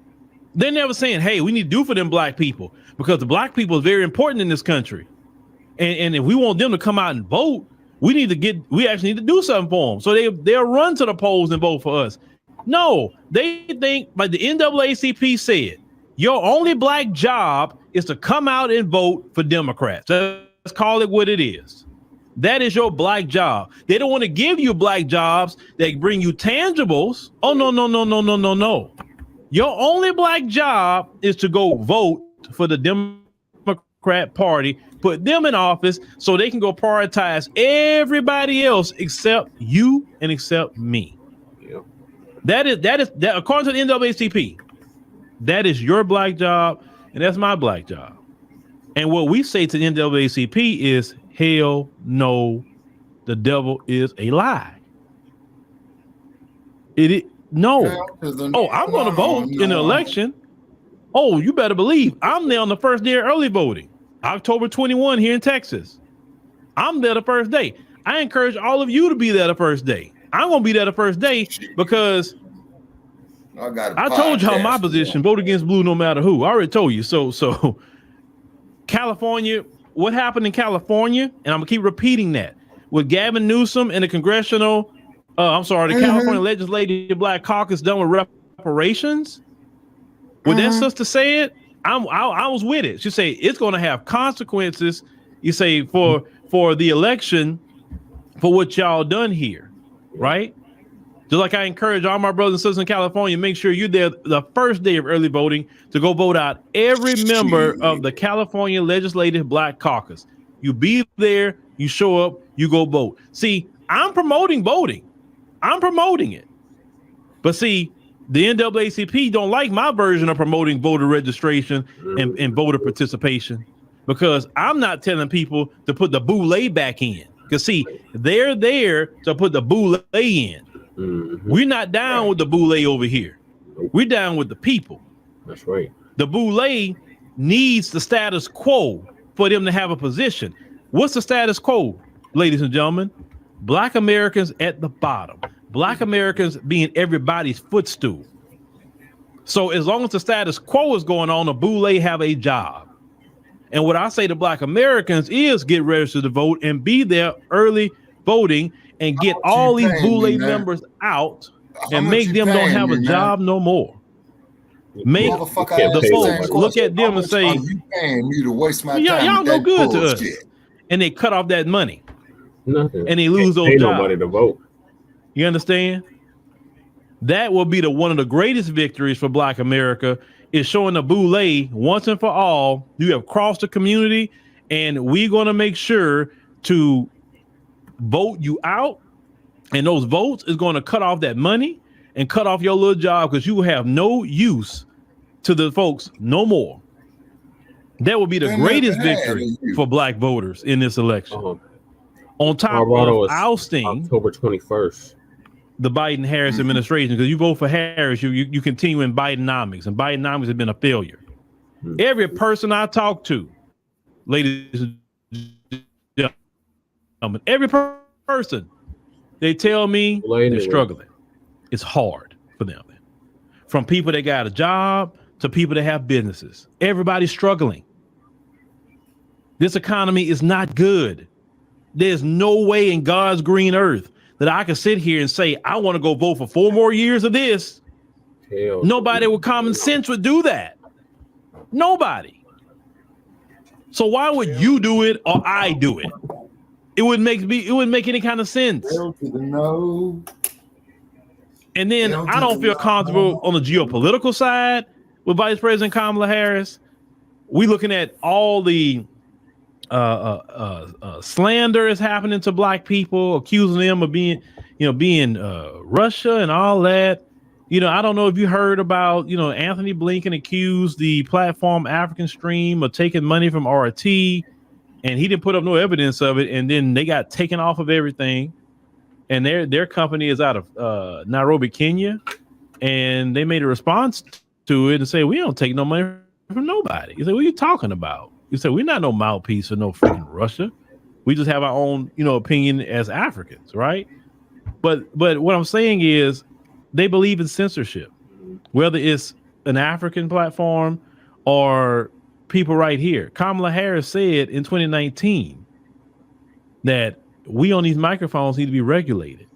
They're never saying, hey, we need to do for them black people, because the black people is very important in this country. And if we want them to come out and vote, we actually need to do something for them. So they'll run to the polls and vote for us. No, they think, like the NAACP said, your only black job is to come out and vote for Democrats. Let's call it what it is. That is your black job. They don't want to give you black jobs that bring you tangibles. Oh, no. Your only black job is to go vote for the Democrat Party, put them in office so they can go prioritize everybody else except you and except me. Yep. That is according to the NAACP. That is your black job, and that's my black job. And what we say to the NAACP is, hell no, the devil is a lie. No. Oh, I'm going to vote in the election. Oh, you better believe I'm there on the first day of early voting, October 21 here in Texas. I'm there the first day. I encourage all of you to be there the first day. I'm going to be there the first day because I told y'all my position, vote against blue no matter who. I already told you. So California, what happened in California, and I'm going to keep repeating that, with Gavin Newsom and the California Legislative Black Caucus done with reparations. When that sister said, I was with it. She said it's going to have consequences. You say for the election, for what y'all done here, right? Just like I encourage all my brothers and sisters in California, make sure you're there the first day of early voting to go vote out every member of the California Legislative Black Caucus. You be there, you show up, you go vote. See, I'm promoting voting. I'm promoting it. But see, the NAACP don't like my version of promoting voter registration and voter participation, because I'm not telling people to put the boule back in. Because see, they're there to put the boule in. We're not down with the boule over here. We're down with the people. That's right. The boule needs the status quo for them to have a position. What's the status quo, ladies and gentlemen? Black Americans at the bottom. Black Americans being everybody's footstool. So as long as the status quo is going on, the boule have a job. And what I say to Black Americans is get registered to vote and be there early voting and get all these boule members out and make them don't have a job no more. Make the folks look at them and say, you paying me to waste my time? Y'all no good to us. And they cut off that money. Nothing. And they lose those jobs. Nobody to vote. You understand? That will be one of the greatest victories for Black America, is showing the boule once and for all. You have crossed the community, and we're going to make sure to vote you out. And those votes is going to cut off that money and cut off your little job, because you will have no use to the folks no more. That will be the greatest victory for Black voters in this election. On top of ousting October 21st. the Biden-Harris administration, because you vote for Harris, you continue in Bidenomics, and Bidenomics has been a failure. Every person I talk to, ladies and gentlemen, every person, they tell me they're struggling. It's hard for them. From people that got a job to people that have businesses. Everybody's struggling. This economy is not good. There's no way in God's green earth that I can sit here and say, I want to go vote for 4 more years of this. Nobody with common sense would do that. Nobody. So why would you do it or I do it? It wouldn't make any kind of sense. And then I don't feel comfortable on the geopolitical side with Vice President Kamala Harris. We looking at all the slander is happening to Black people, accusing them of being Russia and all that. I don't know if you heard about, Anthony Blinken accused the platform African Stream of taking money from RT, and he didn't put up no evidence of it. And then they got taken off of everything. and their company is out of Nairobi, Kenya, and they made a response to it and say, we don't take no money from nobody. You say, what are you talking about? You say, we're not no mouthpiece for no freaking Russia. We just have our own, opinion as Africans, right? But what I'm saying is they believe in censorship, whether it's an African platform or people right here. Kamala Harris said in 2019 that we on these microphones need to be regulated.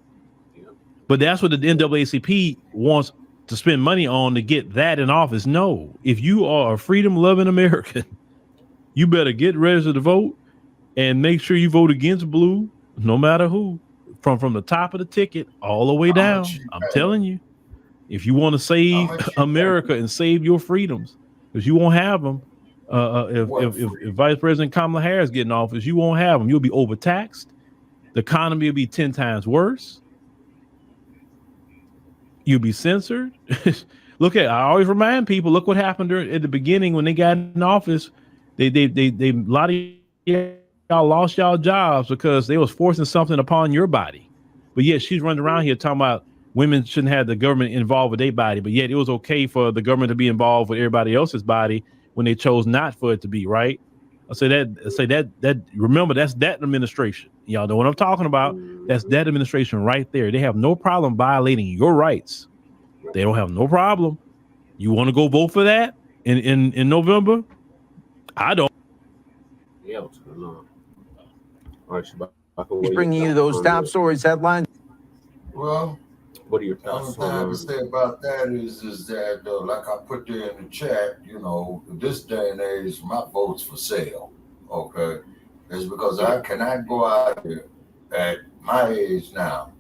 But that's what the NAACP wants to spend money on to get that in office. No, if you are a freedom-loving American, you better get registered to vote and make sure you vote against blue, no matter who, from the top of the ticket all the way down. I'm telling you, if you want to save America and save your freedoms, because you won't have them. If Vice President Kamala Harris get in office, you won't have them. You'll be overtaxed. The economy will be 10 times worse. You'll be censored. I always remind people, look what happened at the beginning when they got in office. They a lot of y'all lost y'all jobs because they was forcing something upon your body. But yet she's running around here talking about women shouldn't have the government involved with their body, but yet it was okay for the government to be involved with everybody else's body when they chose not for it to be, right? Remember, that's that administration. Y'all know what I'm talking about. That's that administration right there. They have no problem violating your rights. They don't have no problem. You want to go vote for that in November? I don't. Yeah, what's going on? All right, He's bringing you those top stories, headlines. Well, what are your the only thoughts thing I can say about that is that, like I put there in the chat, this day and age, my vote's for sale, okay? It's because I cannot go out here at my age now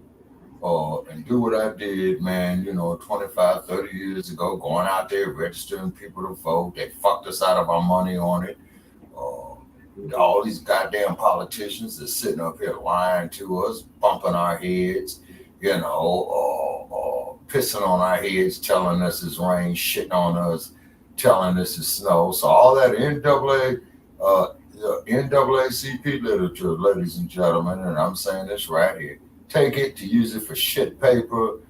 and do what I did, man, 25, 30 years ago, going out there, registering people to vote. They fucked us out of our money on it. All these goddamn politicians are sitting up here lying to us, bumping our heads, pissing on our heads, telling us it's rain, shitting on us, telling us it's snow. So all that NAACP literature, ladies and gentlemen, and I'm saying this right here, take it to use it for shit paper,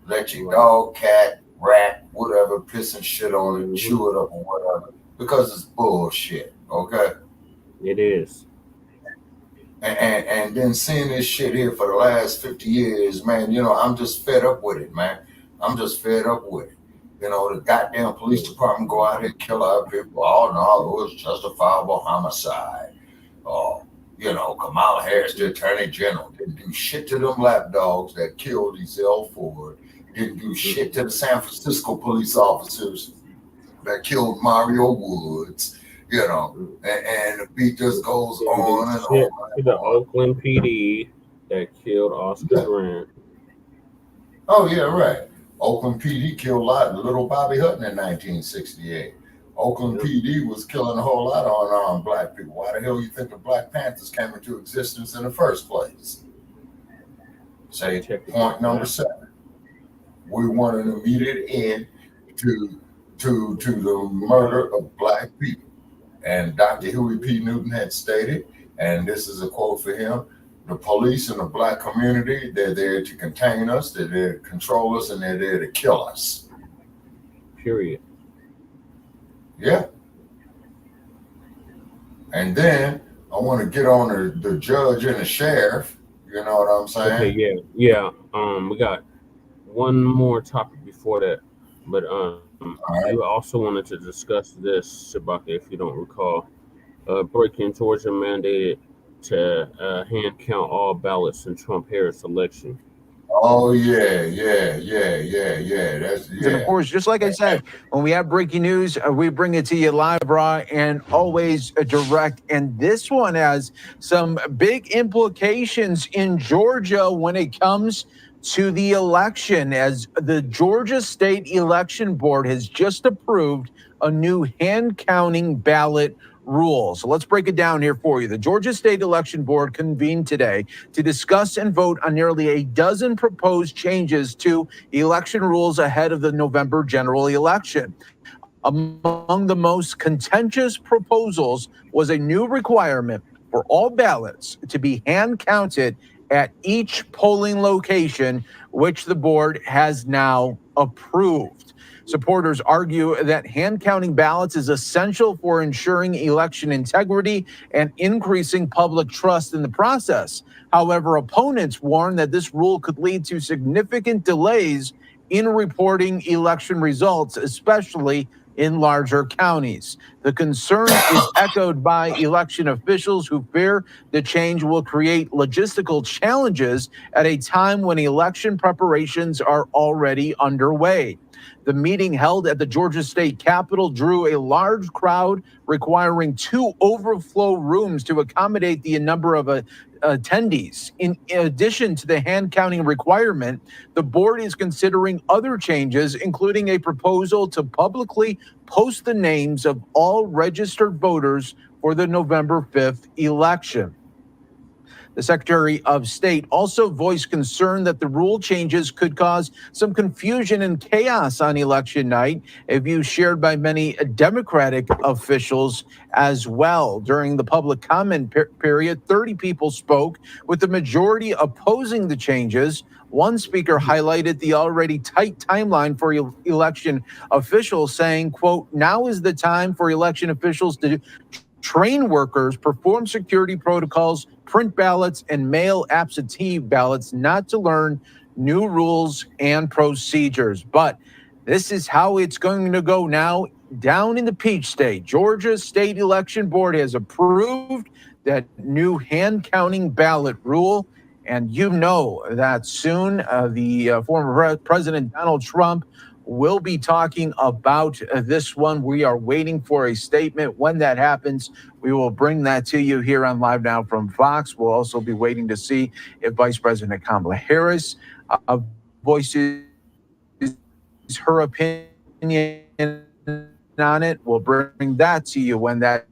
let your dog, cat, rat, whatever, piss and shit on it, chew it up or whatever, because it's bullshit, okay? It is. And then seeing this shit here for the last 50 years, man, I'm just fed up with it, man. I'm just fed up with it. The goddamn police department go out here and kill our people. Oh, no, it was justifiable homicide. Kamala Harris, the attorney general, didn't do shit to them lapdogs that killed Ezell Ford. Didn't do shit to the San Francisco police officers that killed Mario Woods. And the beat just goes on and on. The Oakland PD that killed Oscar Grant. Oh, yeah, right. Oakland PD killed little Bobby Hutton in 1968. Oakland PD was killing a whole lot of unarmed black people. Why the hell do you think the Black Panthers came into existence in the first place? Say point number 7. We want an immediate end to the murder of black people. And Dr. Huey P. Newton had stated, and this is a quote for him, the police in the black community, they're there to contain us, they're there to control us, and they're there to kill us. Period. Yeah. And then I want to get on the judge and the sheriff. You know what I'm saying? Okay, yeah. We got one more topic before that, but I also wanted to discuss this, Shabaka, if you don't recall. Breaking Georgia mandated to hand count all ballots in Trump-Harris election. Oh, yeah. And of course, just like I said, when we have breaking news, we bring it to you live, raw, and always direct. And this one has some big implications in Georgia when it comes to the election, as the Georgia State Election Board has just approved a new hand counting ballot rule. So let's break it down here for you. The Georgia State Election Board convened today to discuss and vote on nearly a dozen proposed changes to election rules ahead of the November general election. Among the most contentious proposals was a new requirement for all ballots to be hand counted at each polling location, which the board has now approved. Supporters argue that hand counting ballots is essential for ensuring election integrity and increasing public trust in the process. However, opponents warn that this rule could lead to significant delays in reporting election results, especially in larger counties. The concern is echoed by election officials who fear the change will create logistical challenges at a time when election preparations are already underway. The meeting held at the Georgia State Capitol drew a large crowd, requiring 2 overflow rooms to accommodate the number of attendees. In addition to the hand counting requirement, the board is considering other changes, including a proposal to publicly post the names of all registered voters for the November 5th election. The Secretary of State also voiced concern that the rule changes could cause some confusion and chaos on election night, a view shared by many Democratic officials as well. During the public comment period, 30 people spoke, with the majority opposing the changes. One speaker highlighted the already tight timeline for election officials, saying, quote, "Now is the time for election officials to train workers, perform security protocols, print ballots, and mail absentee ballots, not to learn new rules and procedures." But this is how it's going to go now down in the Peach State. Georgia State Election Board has approved that new hand counting ballot rule. And you know that soon the former President Donald Trump will be talking about this one. We are waiting for a statement. When that happens, we will bring that to you here on Live Now from Fox. We'll also be waiting to see if Vice President Kamala Harris voices her opinion on it. We'll bring that to you when that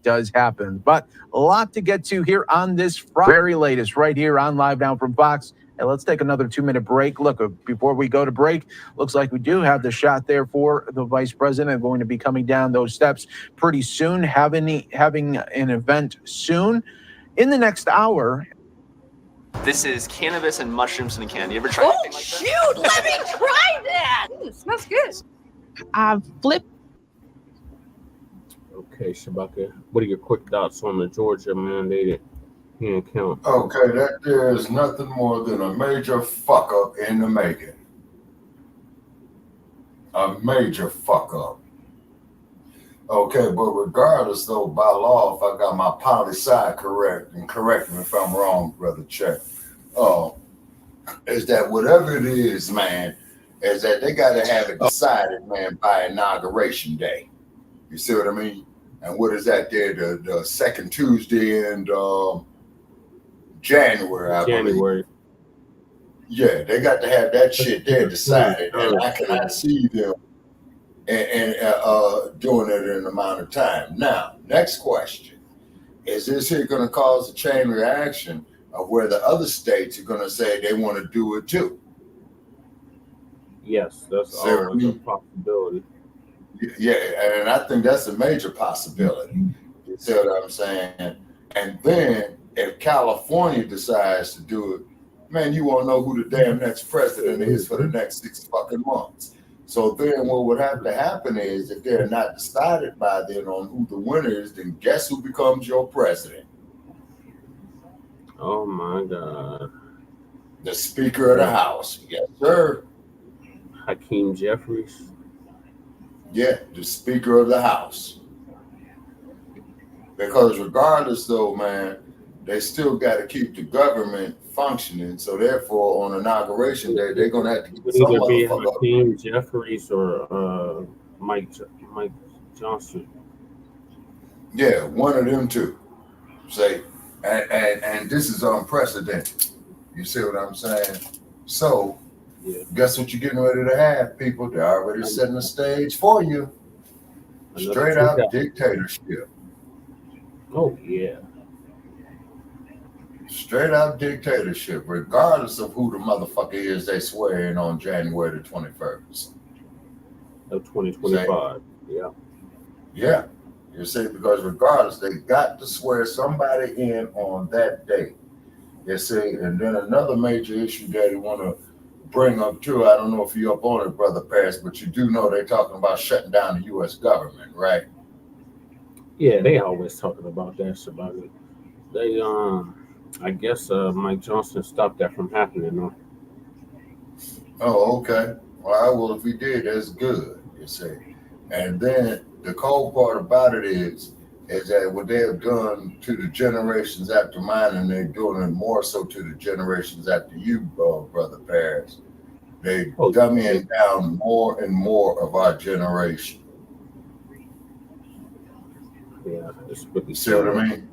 does happen. But a lot to get to here on this Friday, very latest right here on Live Now from Fox. And let's take another 2-minute break. Look, before we go to break, looks like we do have the shot there for the vice president going to be coming down those steps pretty soon, having an event soon. In the next hour. This is cannabis and mushrooms in a can. You ever tried anything like that? Shoot, let me try that. It smells good. I flip. Okay, Shabaka, what are your quick thoughts on the Georgia mandated hand count? Okay, that there is nothing more than a major fuck up in the making. A major fuck up. Okay, but regardless though, by law, if I got my poli-sci correct, and correct me if I'm wrong, brother Check, is that whatever it is, man, is that they got to have it decided, man, by inauguration day. You see what I mean? And what is that there? The second Tuesday in January, I believe. Yeah, they got to have that shit there decided, and I cannot see them and doing it in an amount of time. Now, next question: is this here going to cause a chain reaction of where the other states are going to say they want to do it too? Yes, that's always a possibility. Yeah, and I think that's a major possibility. You see what I'm saying? And then if California decides to do it, man, you won't know who the damn next president is for the next 6 fucking months. So then what would have to happen is if they're not decided by then on who the winner is, then guess who becomes your president? Oh my God. The Speaker of the House. Yes, sir. Hakeem Jeffries. Yeah, the Speaker of the House. Because regardless though, man, they still got to keep the government functioning. So therefore, on Inauguration Day, they're going to have to get some either be motherfucker. Hakeem Jeffries or Mike Johnson. Yeah, one of them two. Say, and this is unprecedented. You see what I'm saying? So, guess what you're getting ready to have, people? They're already setting the stage for you. Straight out dictatorship. Oh, yeah. Straight out dictatorship, regardless of who the motherfucker is they swear in on January the 21st. Of 2025. Yeah. Yeah. You see, because regardless, they got to swear somebody in on that day. You see, and then another major issue that they want to bring up too. I don't know if you're up on it, Brother Paris, but you do know they're talking about shutting down the U.S. government, right? Yeah, they always talking about that. About it. They I guess Mike Johnson stopped that from happening. No? Oh, okay. All right. Well, if he did, that's good. You see, and then the cold part about it is that what they have done to the generations after mine, and they're doing it more so to the generations after you, Brother Paris. They dumbing down more and more of our generation. Yeah, it's really see what I mean?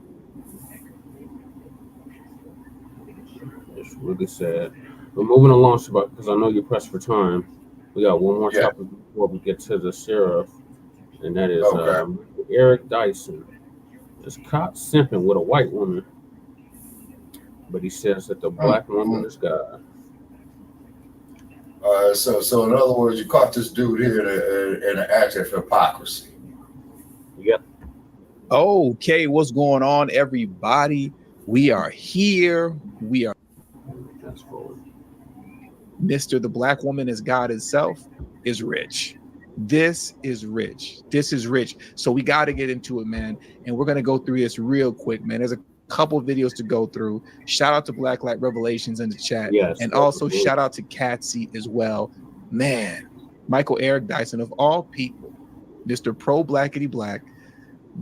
It's really sad. But moving along, Shabbat, because I know you're pressed for time. We got one more topic before we get to the sheriff, and that is Eric Dyson is caught simping with a white woman, but he says that the black woman is God. So in other words, you caught this dude here in an act of hypocrisy. Yep. Okay, what's going on, everybody? We are here. We are Mr. The Black Woman is God itself is rich. This is rich. This is rich. So we got to get into it, man. And we're going to go through this real quick, man. There's a couple videos to go through. Shout out to Black Light Revelations in the chat. Yes, and also shout out to Catsy as well. Man, Michael Eric Dyson, of all people, Mr. Pro Blackity Black,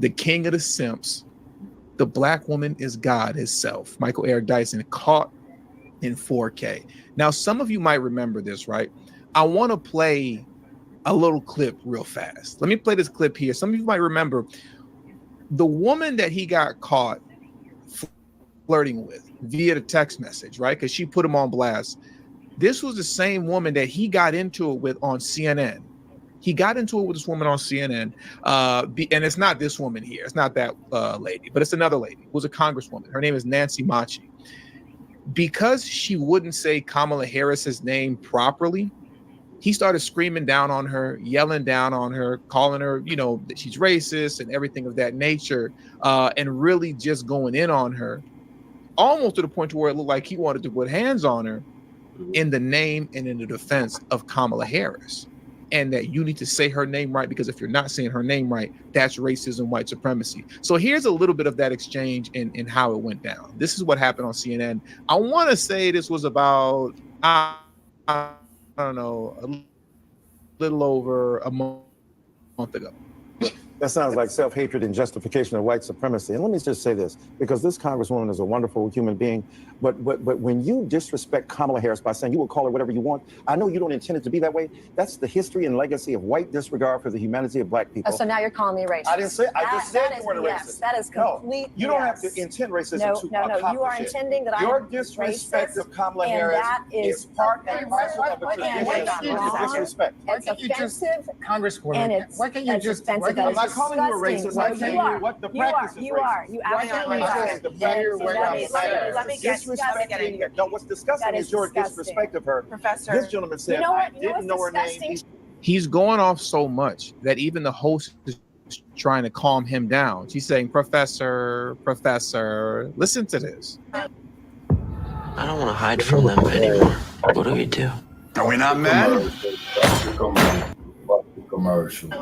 the king of the simps, the black woman is God himself. Michael Eric Dyson caught in 4K. Now, some of you might remember this, right? I want to play a little clip real fast. Let me play this clip here. Some of you might remember the woman that he got caught flirting with via the text message, right? Because she put him on blast. This was the same woman that he got into it with on CNN. He got into it with this woman on CNN, and it's not this woman here. It's not that lady, but it's another lady who was a congresswoman. Her name is Nancy MAGEE. Because she wouldn't say Kamala Harris's name properly, he started screaming down on her, yelling down on her, calling her, you know, that she's racist and everything of that nature, and really just going in on her, almost to the point to where it looked like he wanted to put hands on her in the name and in the defense of Kamala Harris. And that you need to say her name right, because if you're not saying her name right, that's racism, white supremacy. So here's a little bit of that exchange and how it went down. This is what happened on CNN. I want to say this was about, I don't know, a little over a month ago. That sounds like self-hatred and justification of white supremacy. And let me just say this, because this congresswoman is a wonderful human being, but when you disrespect Kamala Harris by saying you will call her whatever you want, I know you don't intend it to be that way. That's the history and legacy of white disregard for the humanity of black people. So now you're calling me racist. I didn't say, I just said you were racist. racist. That is complete. You don't have to intend racism to accomplish you are intending that your I'm disrespect racist, of Kamala and Harris that is part and parcel of the disrespect. It's offensive, Congresswoman, and it's why can't you just? offensive. I'm not calling you a racist. Why can't you? What the practice is racist? You absolutely are. Let me get it. No, what's disgusting is your disrespect of her. Professor. This gentleman said, I didn't know her name. He's going off so much that even the host is trying to calm him down. She's saying, Professor, listen to this. I don't want to hide from them anymore. What do we do? Are we not men? Commercial. No,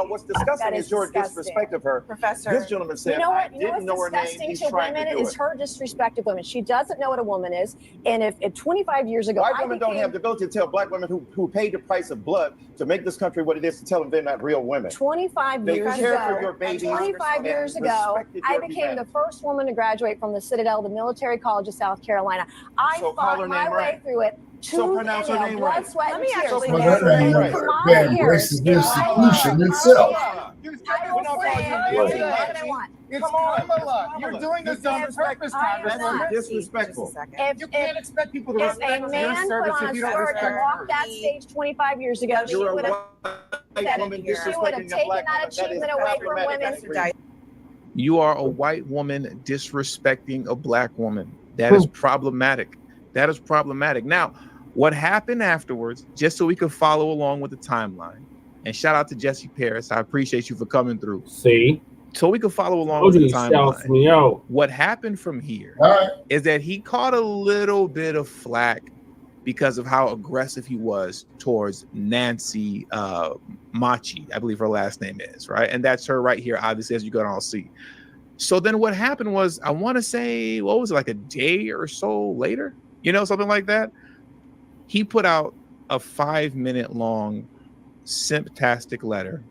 what's disgusting is your disrespect of her. Professor. This gentleman said, I didn't know her name. He's trying to do is her disrespect of women. She doesn't know what a woman is. And if 25 years ago, white women don't have the ability to tell black women who paid the price of blood to make this country what it is, to tell them they're not real women. 25 years ago, I became the first woman to graduate from the Citadel, the military college of South Carolina. I fought my way through it. So pronounce her name right. Let me actually This is the institution itself. Come on, you're doing this on purpose, Congresswoman. Disrespectful. You can't expect people to respect your service if you don't respect her. Walk that stage 25 years ago. She would have taken that achievement away from women. You are a white woman disrespecting a black woman. That is problematic. That is problematic. Now, what happened afterwards, just so we can follow along with the timeline, and shout out to Jesse Paris. I appreciate you for coming through. See? so we could follow along with the timeline. Me out. What happened from here is that he caught a little bit of flack because of how aggressive he was towards Nancy MAGEE, I believe her last name is, right? And that's her right here, obviously, as you can all see. So then what happened was, I want to say, what was it, like a day or so later? You know, something like that. He put out a 5-minute long symptastic letter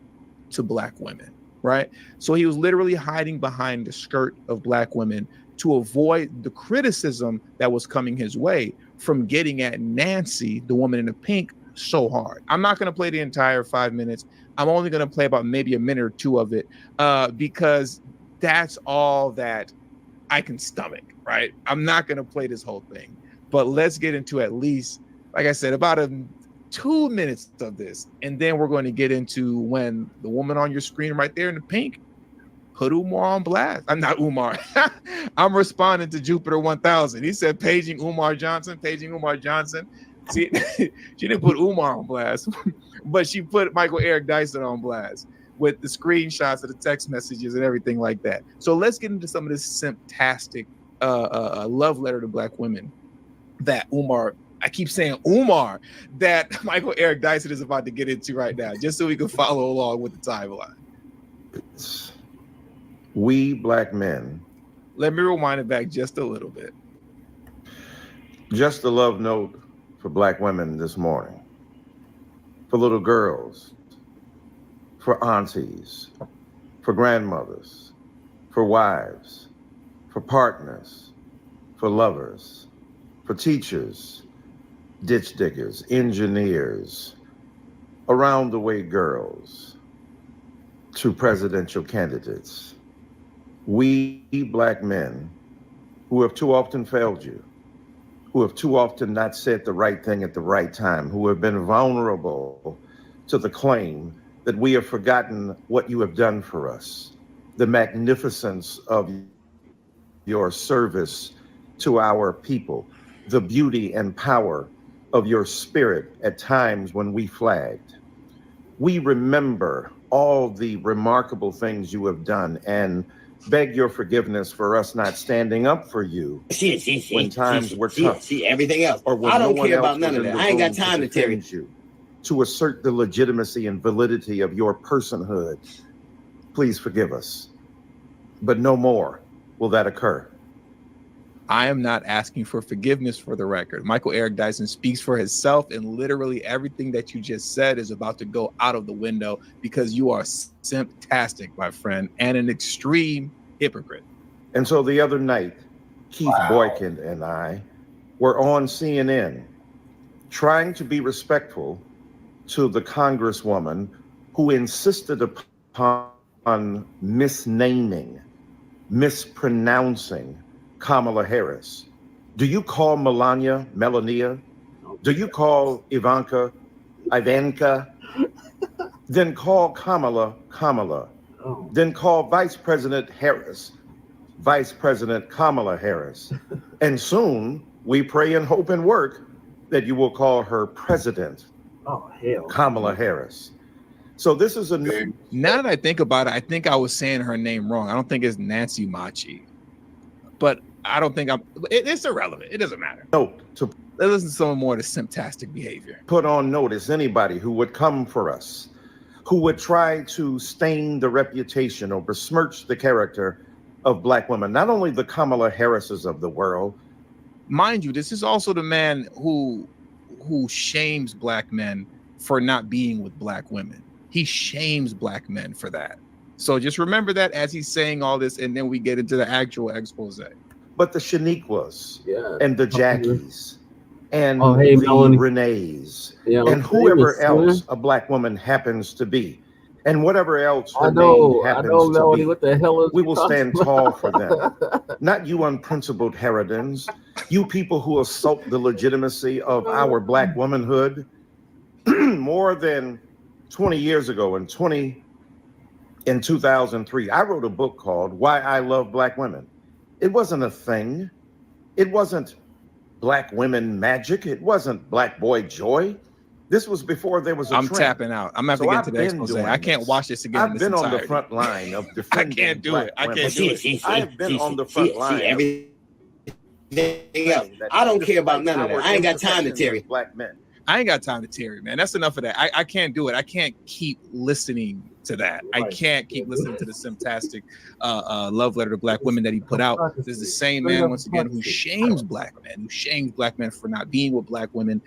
to Black women, right? So he was literally hiding behind the skirt of Black women to avoid the criticism that was coming his way from getting at Nancy, the woman in the pink, so hard. I'm not going to play the entire 5 minutes. I'm only going to play about maybe a minute or two of it because that's all that I can stomach, right? I'm not going to play this whole thing, but let's get into at least, like I said, about 2 minutes of this. And then we're going to get into when the woman on your screen right there in the pink put Umar on blast. I'm not Umar. I'm responding to Jupiter 1000. He said, paging Umar Johnson. See, she didn't put Umar on blast, but she put Michael Eric Dyson on blast with the screenshots of the text messages and everything like that. So let's get into some of this symptastic love letter to Black women that Umar, I keep saying Umar, that Michael Eric Dyson is about to get into right now, just so we can follow along with the timeline. We Black men. Let me rewind it back just a little bit. Just a love note for Black women this morning. For little girls, for aunties, for grandmothers, for wives, for partners, for lovers, for teachers, ditch diggers, engineers, around the way girls, to presidential candidates. We Black men who have too often failed you, who have too often not said the right thing at the right time, who have been vulnerable to the claim that we have forgotten what you have done for us, the magnificence of your service to our people, the beauty and power of your spirit at times when we flagged. We remember all the remarkable things you have done and beg your forgiveness for us not standing up for you when times were tough. Everything else. Or when I don't no one care about else none was of in that. the I ain't got room time to tell you. defend you, to assert the legitimacy and validity of your personhood. Please forgive us. But no more will that occur. I am not asking for forgiveness, for the record. Michael Eric Dyson speaks for himself, and literally everything that you just said is about to go out of the window because you are symptastic, my friend, and an extreme hypocrite. And so the other night, Keith Boykin and I were on CNN trying to be respectful to the Congresswoman who insisted upon misnaming, mispronouncing Kamala Harris. Do you call Melania? Do you call Ivanka? Then call Kamala. Then call Vice President Harris, Vice President Kamala Harris. And soon we pray and hope and work that you will call her President Kamala Harris. So this is a new. Now that I think about it, I think I was saying her name wrong. I don't think it's Nancy MAGEE, but I don't think it's irrelevant. It doesn't matter. Note to let's listen to some more of the symptastic behavior. Put on notice anybody who would come for us, who would try to stain the reputation or besmirch the character of Black women, not only the Kamala Harrises of the world. Mind you, this is also the man who shames Black men for not being with Black women. He shames Black men for that. So just remember that as he's saying all this, and then we get into the actual expose. But the Shaniquas and the Jackies and hey, the Melanie. Renees famous, and whoever else man. a Black woman happens to be, and whatever else her I know, name happens Melanie. to be, What the hell is we he will talking stand about? tall for them. Not you unprincipled harridans, you people who assault the legitimacy of our Black womanhood. More than 20 years ago, in 2003, I wrote a book called Why I Love Black Women. It wasn't a thing. It wasn't Black women magic. It wasn't Black boy joy. This was before there was a I'm trend. tapping out. I'm going to have to get into the expose. I can't watch this again. I've been on the front line of defending. I can't do it. I can't do it. I've been on the front line. I don't care about none of that. I ain't got time to Terry. Black men. I ain't got time to Terry, man. That's enough of that. I can't do it. I can't keep listening to that. I can't keep listening to the fantastic love letter to black women that he put out. This is the same man, once again, who shames black men for not being with black women.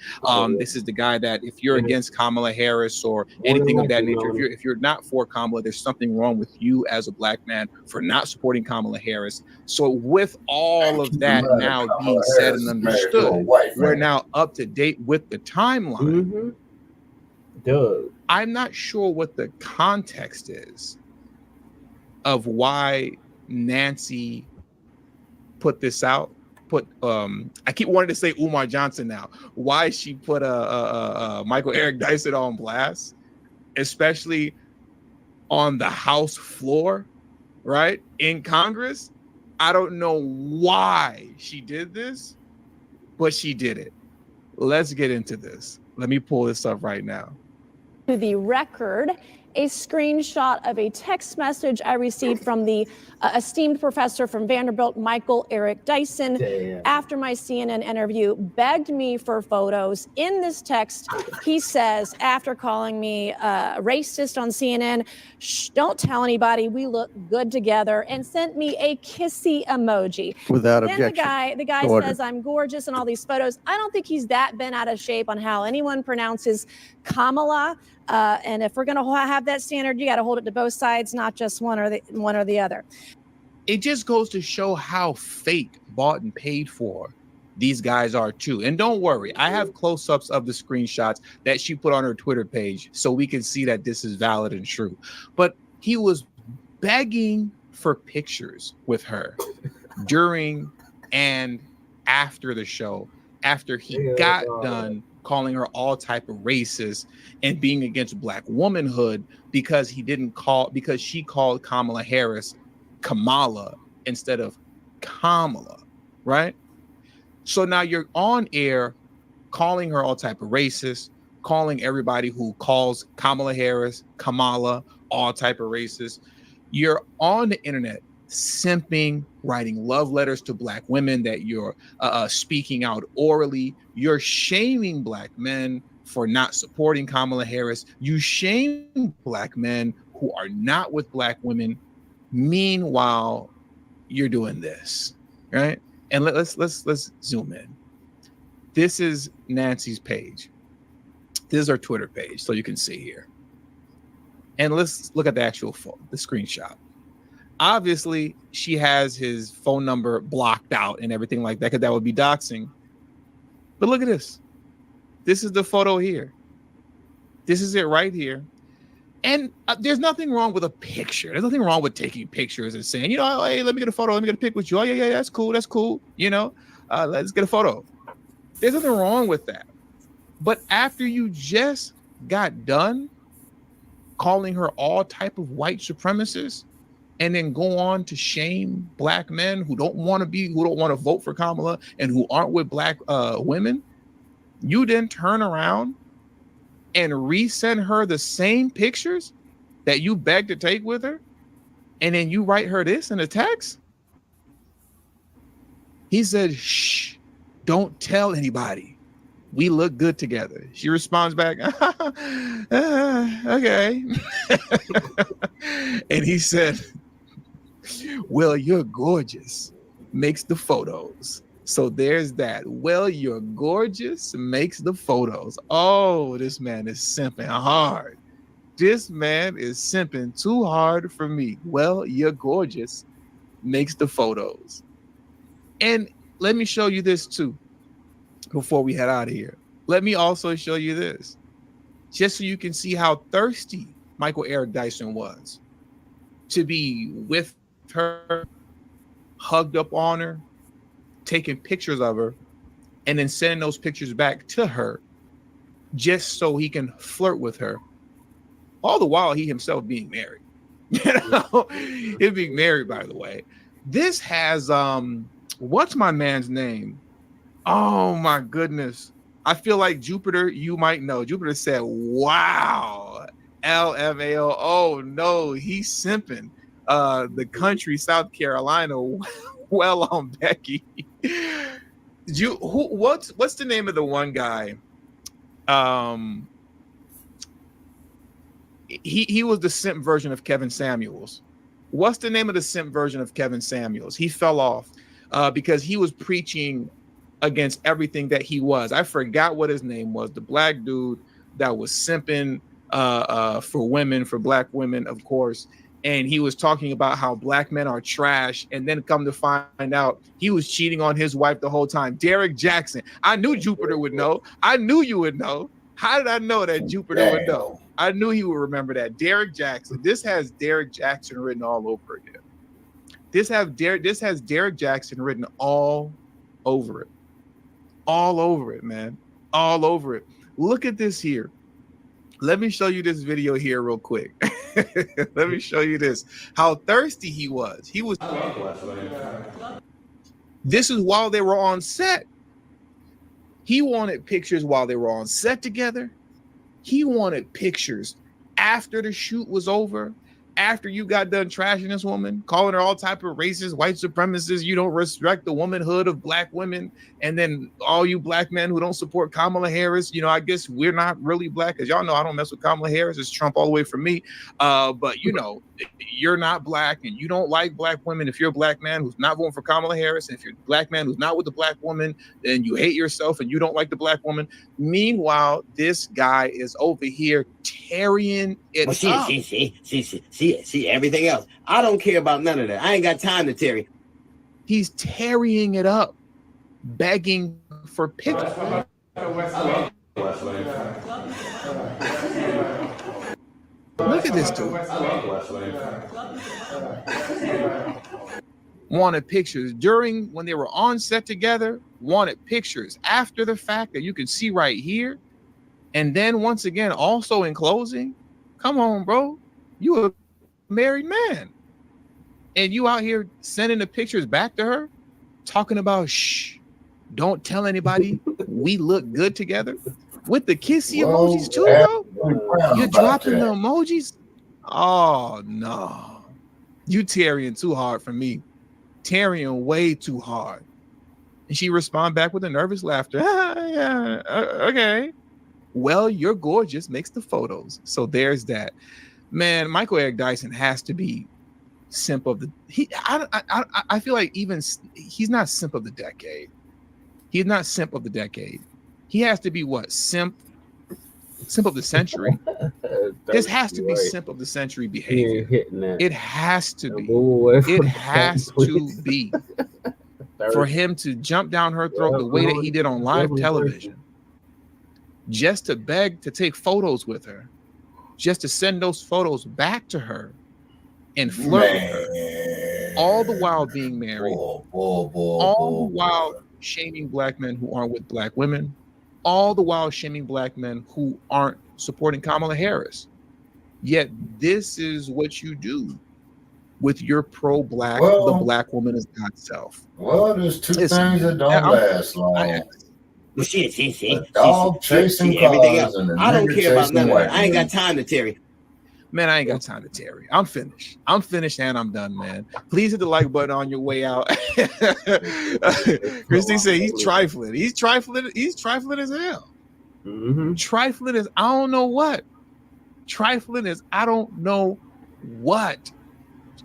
This is the guy that if you're against Kamala Harris or anything of that nature, if you're not for Kamala, there's something wrong with you as a black man for not supporting Kamala Harris. So with all of that now being said and understood, we're now up to date with the timeline. I'm not sure what the context is of why Nancy put this out. I keep wanting to say Umar Johnson now. Why she put Michael Eric Dyson on blast, especially on the House floor, right, in Congress. I don't know why she did this, but she did it. Let's get into this. Let me pull this up right now. To the record, a screenshot of a text message I received from the esteemed professor from Vanderbilt, Michael Eric Dyson, after my CNN interview, begged me for photos. In this text, he says, after calling me racist on CNN, shh, don't tell anybody, we look good together, and sent me a kissy emoji. Without then objection. the guy says I'm gorgeous in all these photos. I don't think he's that bent out of shape on how anyone pronounces Kamala. And if we're going to have that standard, you got to hold it to both sides, not just one or the other. It just goes to show how fake, bought and paid for these guys are too. And don't worry, I have close-ups of the screenshots that she put on her Twitter page so we can see that this is valid and true. But he was begging for pictures with her during and after the show, after he got done calling her all type of racist and being against black womanhood because she called Kamala Harris Kamala instead of Kamala, right? So now you're on air calling her all type of racist, calling everybody who calls Kamala Harris Kamala all type of racist. You're on the internet simping, writing love letters to black women that you're speaking out orally. You're shaming black men for not supporting Kamala Harris. You shame black men who are not with black women. Meanwhile, you're doing this, right? And let's zoom in. This is Nancy's page. This is her Twitter page, so you can see here. And let's look at the actual the screenshot. Obviously, she has his phone number blocked out and everything like that, because that would be doxing. But look at this. This is the photo here. This is it right here. And there's nothing wrong with a picture. There's nothing wrong with taking pictures and saying, oh, hey, let me get a photo. Let me get a pic with you. Oh, yeah, that's cool. That's cool. Let's get a photo. There's nothing wrong with that. But after you just got done calling her all type of white supremacists, and then go on to shame black men who don't want to vote for Kamala and who aren't with black women, you then turn around and resend her the same pictures that you begged to take with her, and then you write her this in a text? He said, shh, don't tell anybody. We look good together. She responds back, okay. And he said, well, you're gorgeous makes the photos. So there's that. Well, you're gorgeous makes the photos. Oh, this man is simping hard. This man is simping too hard for me. Well, you're gorgeous makes the photos. And let me show you this too before we head out of here. Let me also show you this, just so you can see how thirsty Michael Eric Dyson was to be with her, hugged up on her, taking pictures of her, and then sending those pictures back to her just so he can flirt with her, all the while he himself being married. Him being married, by the way. This has what's my man's name? Oh my goodness. I feel like Jupiter, you might know. Jupiter said, wow, LMAO. Oh no, he's simping. The country, South Carolina, well on Becky. What's the name of the one guy? He was the simp version of Kevin Samuels. What's the name of the simp version of Kevin Samuels? He fell off because he was preaching against everything that he was. I forgot what his name was. The black dude that was simping for women, for black women, of course. And he was talking about how black men are trash. And then come to find out he was cheating on his wife the whole time. Derek Jackson. I knew Jupiter would know. I knew you would know. How did I know that Jupiter would know? I knew he would remember that. Derek Jackson. This has Derek Jackson written all over it. This has Derek Jackson written all over it. All over it, man. All over it. Look at this here. Let me show you this video here real quick. Let me show you this. How thirsty he was. He was. This is while they were on set. He wanted pictures while they were on set together. He wanted pictures after the shoot was over. After you got done trashing this woman, calling her all type of racist, white supremacists, you don't respect the womanhood of black women, and then all you black men who don't support Kamala Harris, you know, I guess we're not really black, because y'all know I don't mess with Kamala Harris. It's Trump all the way from me. But you know, you're not black and you don't like black women. If you're a black man who's not voting for Kamala Harris, and if you're a black man who's not with the black woman, then you hate yourself and you don't like the black woman. Meanwhile, this guy is over here tearing it up. See everything else. I don't care about none of that. I ain't got time to Terry. He's tearing it up, begging for pictures. Look at this dude. Wanted pictures during when they were on set together, wanted pictures after the fact that you can see right here. And then once again, also in closing, come on, bro. You a married man. And you out here sending the pictures back to her, talking about, shh, don't tell anybody we look good together. With the kissy emojis too, bro. You're dropping the emojis. Oh no. You tearing too hard for me. Tearing way too hard. And she respond back with a nervous laughter. Yeah, okay. Well, you're gorgeous makes the photos. So there's that. Man, Michael Eric Dyson has to be simp of the I feel like even he's not simp of the decade. He's not simp of the decade. He has to be what? Simp of the century. This has to be simp of the century behavior. It has to be. It has to be. For him to jump down her throat the way that he did on live television, just to beg to take photos with her, just to send those photos back to her and flirt with her, all the while being married, all the while shaming black men who aren't with black women, all the while shaming black men who aren't supporting Kamala Harris. Yet this is what you do with your pro-black, the black woman is not self. Well, there's two things that don't last long. Dog chasing everything cars else. and I don't care about none of that. I ain't got time to Terry. Man, I ain't got time to Terry. I'm finished. I'm finished and I'm done, man. Please hit the like button on your way out. Christy said he's trifling. He's trifling as hell. Trifling as I don't know what. Trifling as I don't know what.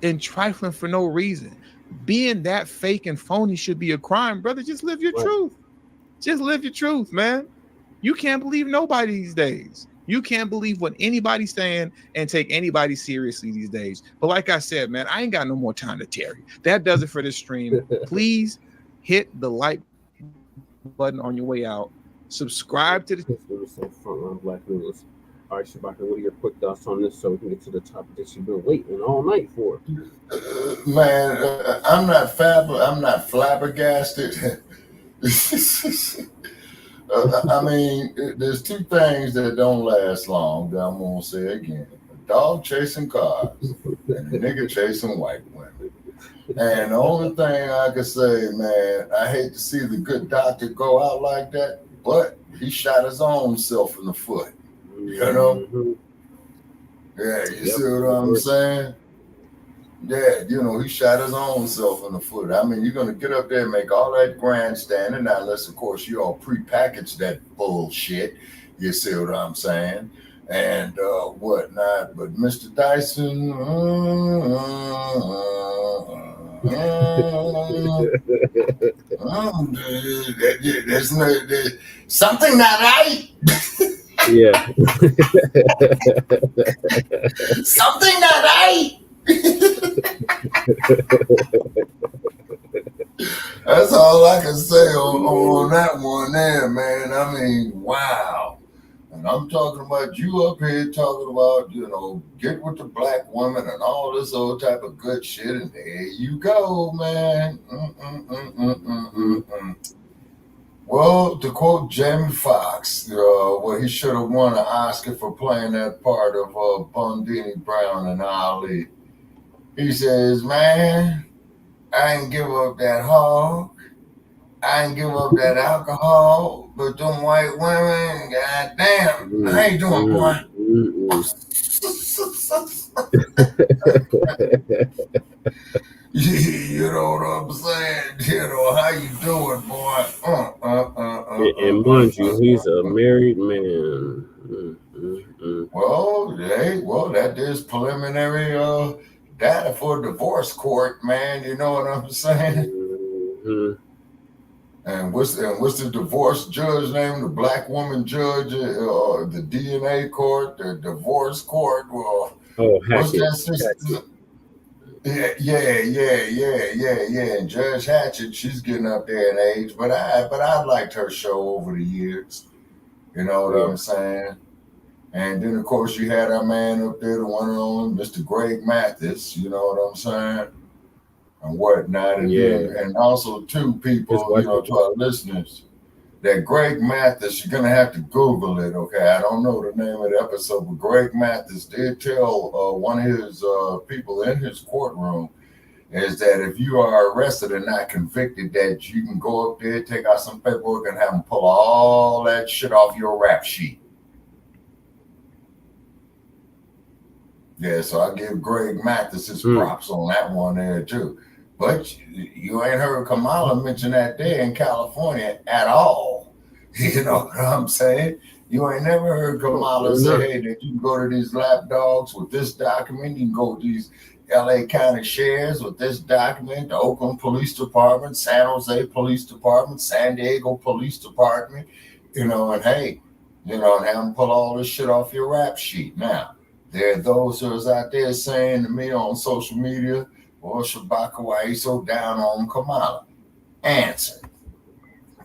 And trifling for no reason. Being that fake and phony should be a crime, brother. Just live your truth. Just live your truth, man. You can't believe nobody these days. You can't believe what anybody's saying and take anybody seriously these days. But like I said, man, I ain't got no more time to Terry. That does it for this stream. Please hit the like button on your way out. Subscribe to the Frontline Black News. All right, Shabaka, what are your quick thoughts on this so we can get to the topic that you've been waiting all night for? Man, I'm not flabbergasted. I mean, there's two things that don't last long that I'm gonna say again: a dog chasing cars and a nigga chasing white women. And the only thing I can say, man, I hate to see the good doctor go out like that. but he shot his own self in the foot. You know? Yeah, you see what I'm saying? Yeah, you know, he shot his own self in the foot. I mean, you're going to get up there and make all that grandstanding, now, unless, of course, you all prepackaged that bullshit. You see what I'm saying? And whatnot. But Mr. Dyson, there's something not right. Yeah. Something not right. That's all I can say on that one there, man. I mean, wow. And I'm talking about you up here talking about, you know, get with the black woman and all this old type of good shit. And there you go, man. Well, to quote Jamie Foxx, well, he should have won an Oscar for playing that part of Bundini Brown and Ali. He says, man, I ain't give up that hog. I ain't give up that alcohol, but them white women, goddamn, I ain't doing, boy. You know what I'm saying? You know, how you doing, boy? And mind you, he's a married man. Well, hey, well, that is preliminary data for divorce court, man. You know what I'm saying? And what's the divorce judge name? The black woman judge, the DNA court, the divorce court. Well, what's that system? Yeah. And Judge Hatchett, she's getting up there in age, but I liked her show over the years. You know what I'm saying? And then of course you had our man up there, the one and only Mr. Greg Mathis. You know what I'm saying? And whatnot, and and also two people, you know, to our listeners, that Greg Mathis, you're gonna have to Google it, okay? I don't know the name of the episode, but Greg Mathis did tell one of his people in his courtroom is that if you are arrested and not convicted, that you can go up there, take out some paperwork, and have them pull all that shit off your rap sheet. Yeah, so I give Greg Mathis his props on that one there too. But you ain't heard Kamala mention that there in California at all. You know what I'm saying? You ain't never heard Kamala say, hey, that you can go to these lapdogs with this document. You can go to these LA County sheriffs with this document, the Oakland Police Department, San Jose Police Department, San Diego Police Department, you know, and hey, you know, and have them pull all this shit off your rap sheet. Now, there are those who is out there saying to me on social media, well, Shabaka, why you so down on Kamala? Answer.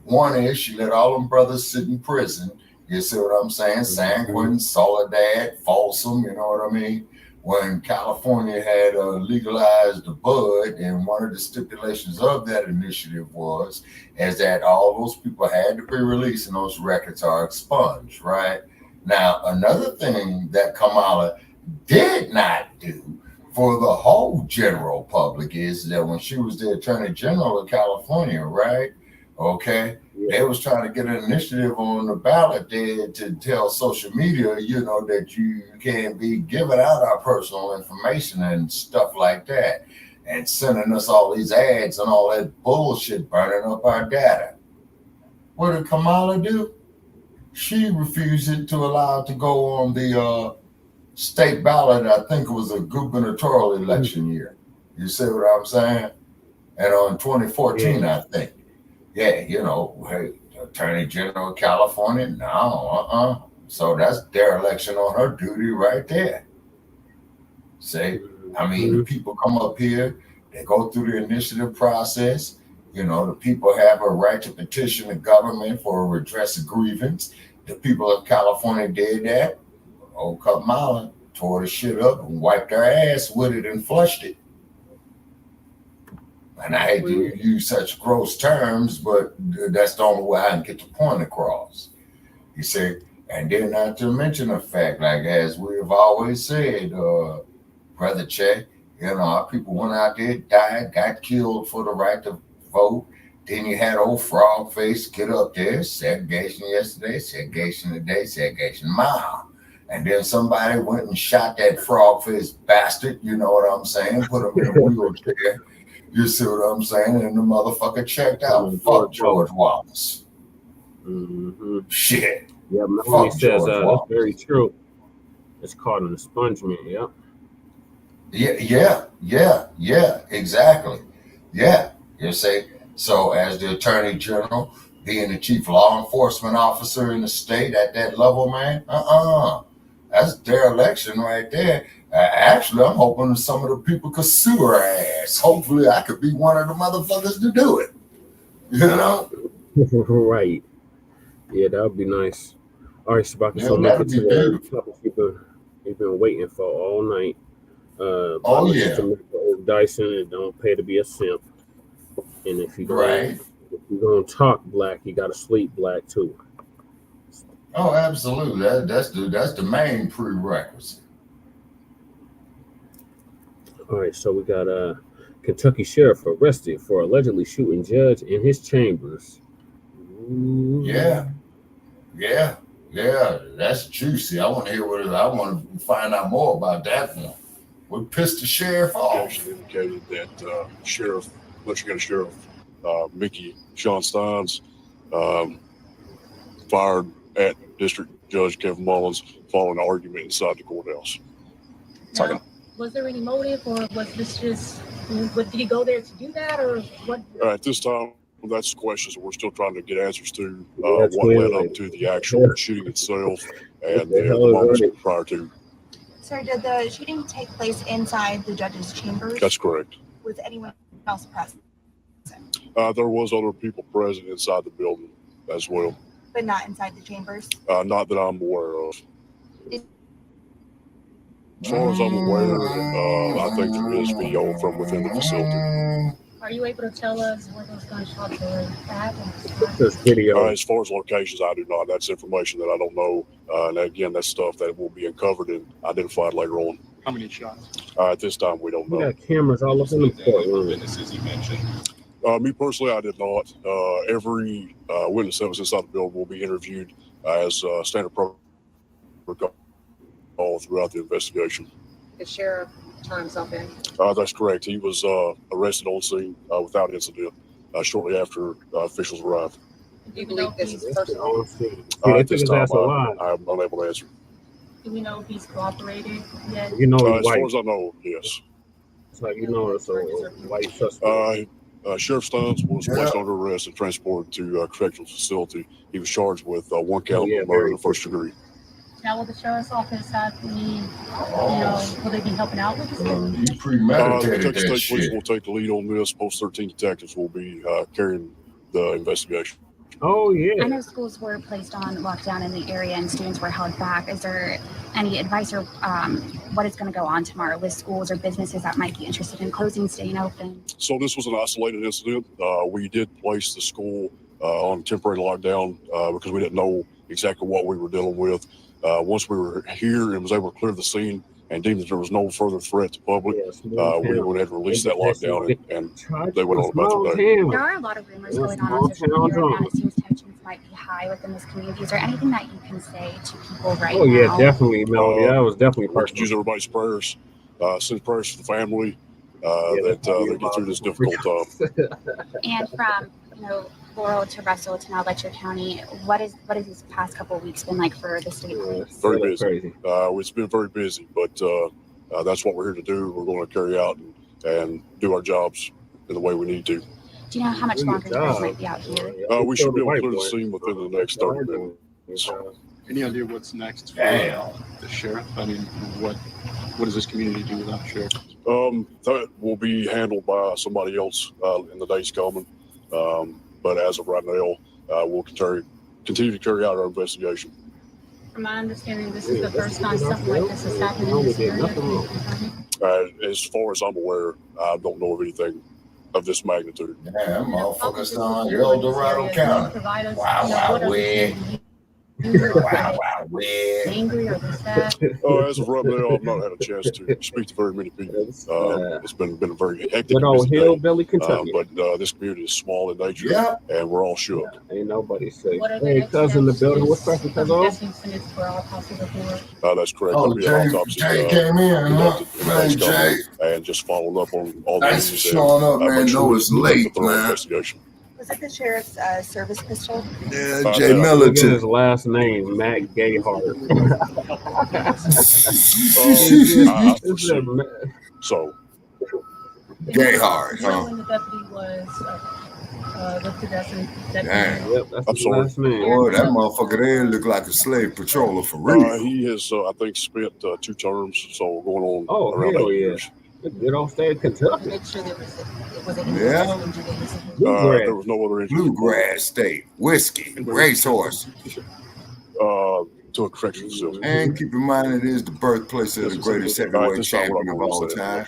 One is she let all them brothers sit in prison. You see what I'm saying? San Quentin, Soledad, Folsom, you know what I mean? When California had legalized the bud, and one of the stipulations of that initiative was is that all those people had to be released and those records are expunged, right? Now, another thing that Kamala did not do for the whole general public is that when she was the Attorney General of California, right? Okay, they was trying to get an initiative on the ballot there to tell social media, you know, that you can't be giving out our personal information and stuff like that, and sending us all these ads and all that bullshit, burning up our data. What did Kamala do? She refused to allow it to go on the state ballot. I think it was a gubernatorial election year. You see what I'm saying? And on 2014, I think. Yeah, you know, hey, Attorney General of California, no, So that's dereliction on her duty right there. See, I mean, the people come up here, they go through the initiative process. You know, the people have a right to petition the government for a redress of grievance. The people of California did that. Old Kamala tore the shit up and wiped their ass with it and flushed it. And I hate to use such gross terms, but that's the only way I can get the point across. You see, and then not to mention the fact, like as we have always said, Brother Che, you know, our people went out there, died, got killed for the right to vote, Then you had old frog face get up there, segregation yesterday, segregation today, segregation tomorrow. And then somebody went and shot that frog face bastard, you know what I'm saying? Put him in a wheelchair. You see what I'm saying? And the motherfucker checked out. Fuck George Wallace. Shit. Yeah, Melanie says that's very true. It's called an expungement. Yeah, exactly. Yeah, you see. So as the Attorney General, being the chief law enforcement officer in the state at that level, man, that's dereliction right there. Actually, I'm hoping some of the people could sue her ass. Hopefully, I could be one of the motherfuckers to do it. You know? Right. Yeah, that would be nice. All right, Shabaka, Yeah, so make that'd it be to the topic you've been waiting for all night. To Dyson, and don't pay to be a simp. And if you're gonna talk black, you gotta sleep black too. Oh, absolutely. That's the main prerequisite. All right, so we got Kentucky sheriff arrested for allegedly shooting judge in his chambers. Ooh. Yeah, that's juicy. I want to hear what it is. I want to find out more about that one. What pissed the sheriff off? Actually indicated that Fletcher County Sheriff Mickey Sean Steins fired at District Judge Kevin Mullins following an argument inside the courthouse. Now, was there any motive, or was this just, did he go there to do that, or what? At this time, that's the questions that we're still trying to get answers to. What led up to the actual shooting itself and the moments prior to. Sir, did the shooting take place inside the judge's chambers? That's correct. Was anyone else present? There was other people present inside the building as well. But not inside the chambers? Not that I'm aware of. As far as I'm aware, I think there is video from within the facility. Are you able to tell us where those gunshots were at? This video. As far as locations, I do not. That's information that I don't know. And again, that's stuff that will be uncovered and identified later on. How many shots? At this time, we don't know. We got cameras all up in the courtroom. Witnesses you mentioned. Me personally, I did not. Every witness that was inside the building will be interviewed as standard protocol throughout the investigation. The sheriff turned himself in. That's correct. He was arrested on scene without incident shortly after officials arrived. Do you believe this is personal? At this time, I'm unable to answer. Do we know if he's cooperated yet? You know, as far as I know, yes. It's like, you know, it's a white suspect. Sheriff Steins was placed under arrest and transported to a correctional facility. He was charged with one count of murder in the first degree. Now, will the sheriff's office have any, will they be helping out with this? You premeditated Kentucky that State Police shit. will take the lead on this. Post 13 detectives will be carrying the investigation. Oh, yeah. I know schools were placed on lockdown in the area and students were held back. Is there any advice or what is going to go on tomorrow with schools or businesses that might be interested in closing, staying open? So this was an isolated incident. We did place the school on temporary lockdown because we didn't know exactly what we were dealing with. Once we were here and was able to clear the scene and deemed that there was no further threat to public, we went ahead and released that lockdown and they went on about their day. There are a lot of rumors going on social media right now. It seems tensions might be high within this community. Is there anything that you can say to people right now? Oh, yeah, definitely, Melody. That was definitely personal. Use everybody's prayers. Send prayers to the family that they get through this difficult time. And from, Laurel to Russell to now Letcher County, what is these past couple of weeks been like for the state police? Very busy. It's been very busy, but that's what we're here to do. We're going to carry out and do our jobs in the way we need to. Do you know how much longer you guys might be out here? We should be able to clear the scene within the next 30 minutes. Any idea what's next for the sheriff? I mean, what does this community do without a sheriff? That will be handled by somebody else in the days coming. But as of right now, we'll continue to carry out our investigation. From my understanding, this is the first time something like this has happened in this area. As far as I'm aware, I don't know of anything of this magnitude. Yeah, motherfuckers sound like El Dorado County. Wow, where? Wow, angry or sad? As of right now, I've not had a chance to speak to very many people. It's been a very hectic Good and old busy day. hillbilly Kentucky. But this community is small in nature, Yeah. and we're all shook. Ain't nobody safe. What are the Hey, next cousin in the steps? building. What's cracking, cousin? I'm guessing it's for autopsy report. That's correct. Oh, There'll be an Jay- autopsy Jay came in, huh? conducted in Hey, days Jay. coming, and just following up on all the Thanks news for showing up, man. make sure Know we it's conduct a late, thorough man. investigation. Was it the sheriff's service pistol? Yeah, Jay Look at Militant. his last name, Matt Gayheart. So, Gayheart, huh? When the deputy was lifted as a deputy. Damn. Yep, that's I'm his sorry. last name. Boy, that motherfucker there look like a slave patroller for real. he has, I think, spent 2 terms, so going on Oh, around hell 8 yeah. years. Good old state of Kentucky. Make sure there was Yeah. There was no other injury. Bluegrass state, whiskey, racehorse. To a correctional facility. And keep in mind it is the birthplace of the greatest heavyweight This time champion what of I'm all gonna say. time.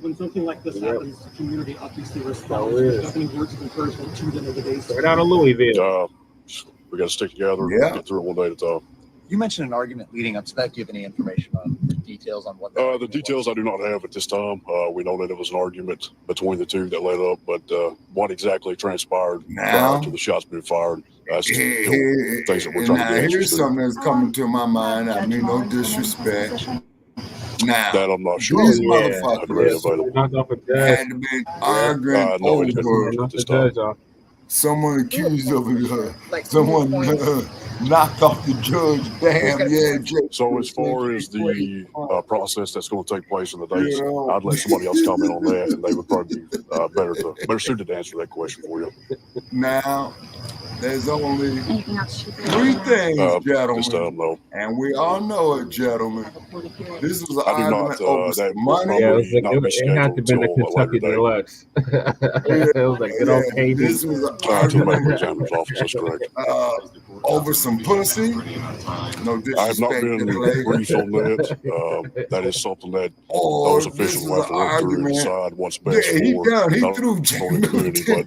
When something like this happens, the community obviously responds. Oh, Do you yeah. have any words of encouragement to them over the days? Right out of Louisville. We got to stick together and Yeah. get through it one day at a time. You mentioned an argument leading up to that. Do you have any information on details on what The details I do not have at this time. We know that it was an argument between the two that led up, but what exactly transpired prior to the shots being fired, that's just things that we're trying Now, to get here's answers to. something that's coming to my mind. I mean, no disrespect. Now, That I'm not sure. these I'd be motherfuckers Knocked off a judge. had been arguing no, it didn't over at this time. someone accused of someone knocked off the judge. Damn, yeah, Jay. So as far as the process that's going to take place in the days, I'd let somebody else comment on that, and they would probably be better suited to answer that question for you. Now, there's only Anything else? 3 things, gentlemen, This time, no. and we all know it, gentlemen. This was an I do argument not. over That some will money. Yeah, probably it had to not be be the scheduled Kentucky until a later date. Deluxe. It was like good old KD. This was an To the medical argument examiner's office, that's correct. over some pussy. No I have not disrespect been to the lady. briefed on that. That is something that Or those this officials is will have to an work through and argument. decide what's best Yeah, he for done. He not threw only the community, but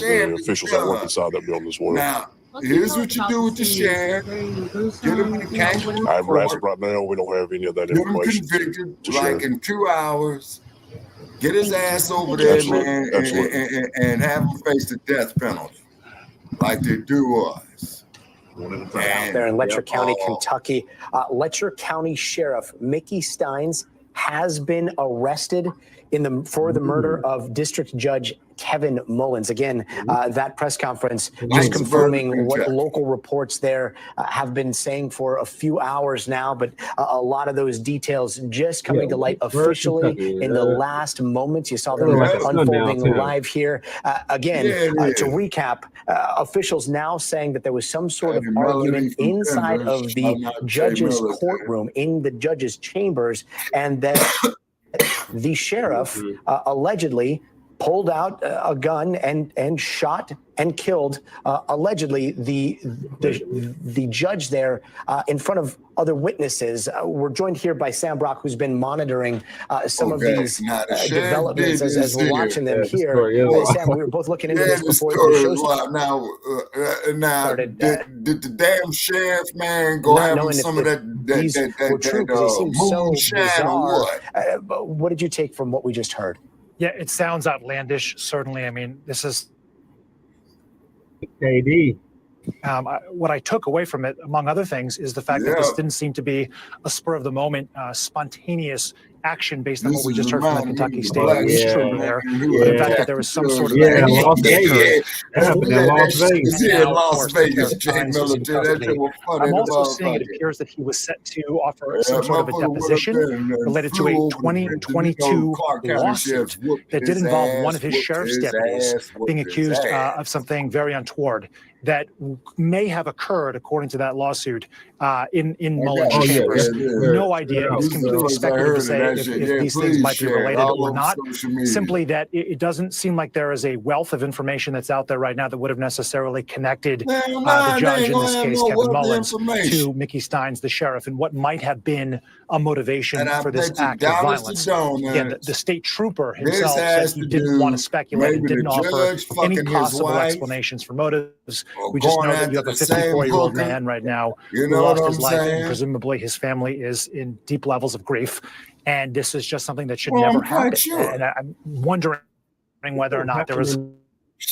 the officials that work inside that building as well. Now, here's what you do with the sheriff. Get him in the kangaroo As court. of right now, we don't have any of that Get him information convicted to share. like in 2 hours. Get his ass over there, Absolutely. man, Absolutely. and have him face the death penalty like they do us. Out there in Letcher County, Kentucky. Letcher County Sheriff Mickey Steins has been arrested for the murder of District Judge Kevin Mullins. Again, that press conference just confirming what local reports there have been saying for a few hours now, but a lot of those details just coming to light officially in the last moments. You saw them unfolding live here. Again, to recap, officials now saying that there was some sort of argument inside of the judge's courtroom, in the judge's chambers, and that the sheriff allegedly pulled out a gun and shot and killed allegedly the judge there in front of other witnesses. We're joined here by Sam Brock, who's been monitoring some of these developments as we're watching them here. Sam, we were both looking into this before the show started. Now, did the damn sheriff, man, go having some of that moonshine or what? But what did you take from what we just heard? Yeah, it sounds outlandish, certainly. I mean, this is KD. What I took away from it, among other things, is the fact that this didn't seem to be a spur of the moment, spontaneous action based on what we just heard from the Kentucky State Police Trooper there. But in fact, that there was some sort of Las Vegas. That happened in Las Vegas. Yeah, Las Vegas. Jay Military. That shit was funny. I'm also seeing it appears that he was set to offer some sort of a deposition related to a 2022 lawsuit that did involve one of his sheriff's deputies being accused of something very untoward that may have occurred, according to that lawsuit, in Mullins' chambers. No idea. It's completely speculative to say if these things might be related or not. Simply that it doesn't seem like there is a wealth of information that's out there right now that would have necessarily connected the judge in this case, Kevin Mullins, to Mickey Steins, the sheriff, and what might have been a motivation for this act of violence. Again, the state trooper himself said he didn't want to speculate and didn't offer any possible explanations for motives. We just know that you have a 54-year-old man right now who lost his life, and presumably his family is in deep levels of grief. And this is just something that should never happen. And I'm wondering whether or not there was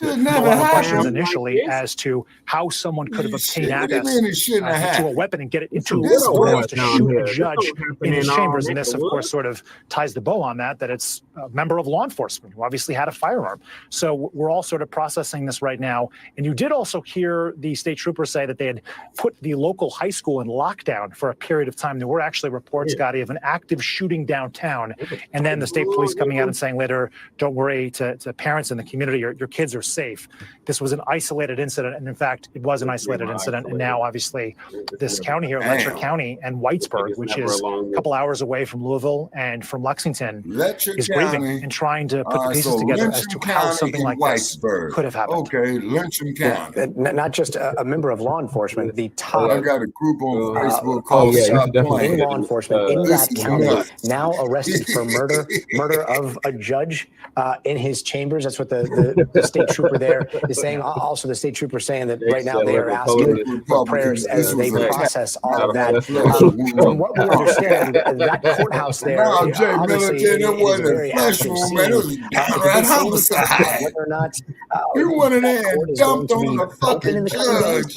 a lot of questions initially as to how someone could have obtained access to a weapon and get it into a courthouse to shoot a judge in his chambers. And this, of course, sort of ties the bow on that it's a member of law enforcement who obviously had a firearm. So we're all sort of processing this right now. And you did also hear the state trooper say that they had put the local high school in lockdown for a period of time. There were actually reports, Scotty, of an active shooting downtown. And then the state police coming out and saying later, don't worry, to parents in the community, your kids are safe. This was an isolated incident, and in fact, it was an isolated incident. And now, obviously, this county here, Letcher County and Whitesburg, which is a couple hours away from Louisville and from Lexington, is grieving and trying to put the pieces together as to how something like this could have happened. Okay, Lynching County. Not just a member of law enforcement, the top. I got a group on Facebook called in law enforcement in that county, now arrested for murder of a judge in his chambers. That's what the state trooper there is saying. Also, the state trooper saying that right now they are asking for prayers as they process all of that. From what we understand, that courthouse there obviously is very active scene. Whether or not you went in there and dumped on the fucking judge.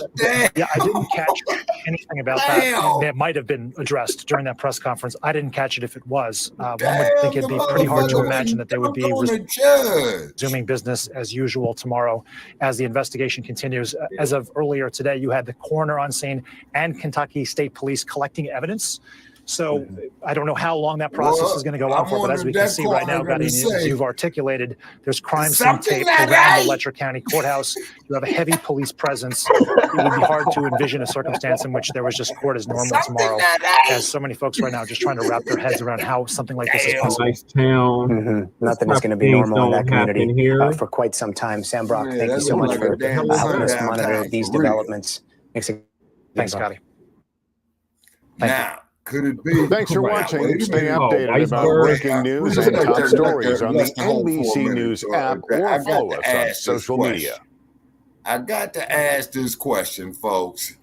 Yeah, I didn't catch anything about that. It might have been addressed during that press conference. I didn't catch it if it was. One would think it'd be pretty hard to imagine that they would be resuming business as usual tomorrow as the investigation continues. As of earlier today, you had the coroner on scene and Kentucky State Police collecting evidence. So I don't know how long that process is going to go on for, but as we can see right now, as you've articulated, there's crime scene tape around the Letcher County Courthouse. You have a heavy police presence. It would be hard to envision a circumstance in which there was just court as normal tomorrow, as so many folks right now are just trying to wrap their heads around how something like this is possible. Nice town. Nothing is going to be normal in that community for quite some time. Sam Brock, thank you so much for helping us monitor these developments. Thanks, Scotty. Now, could it be? Thanks for watching. Stay updated about breaking news and top stories on the NBC News app or follow us on social media. I got to ask this question, folks.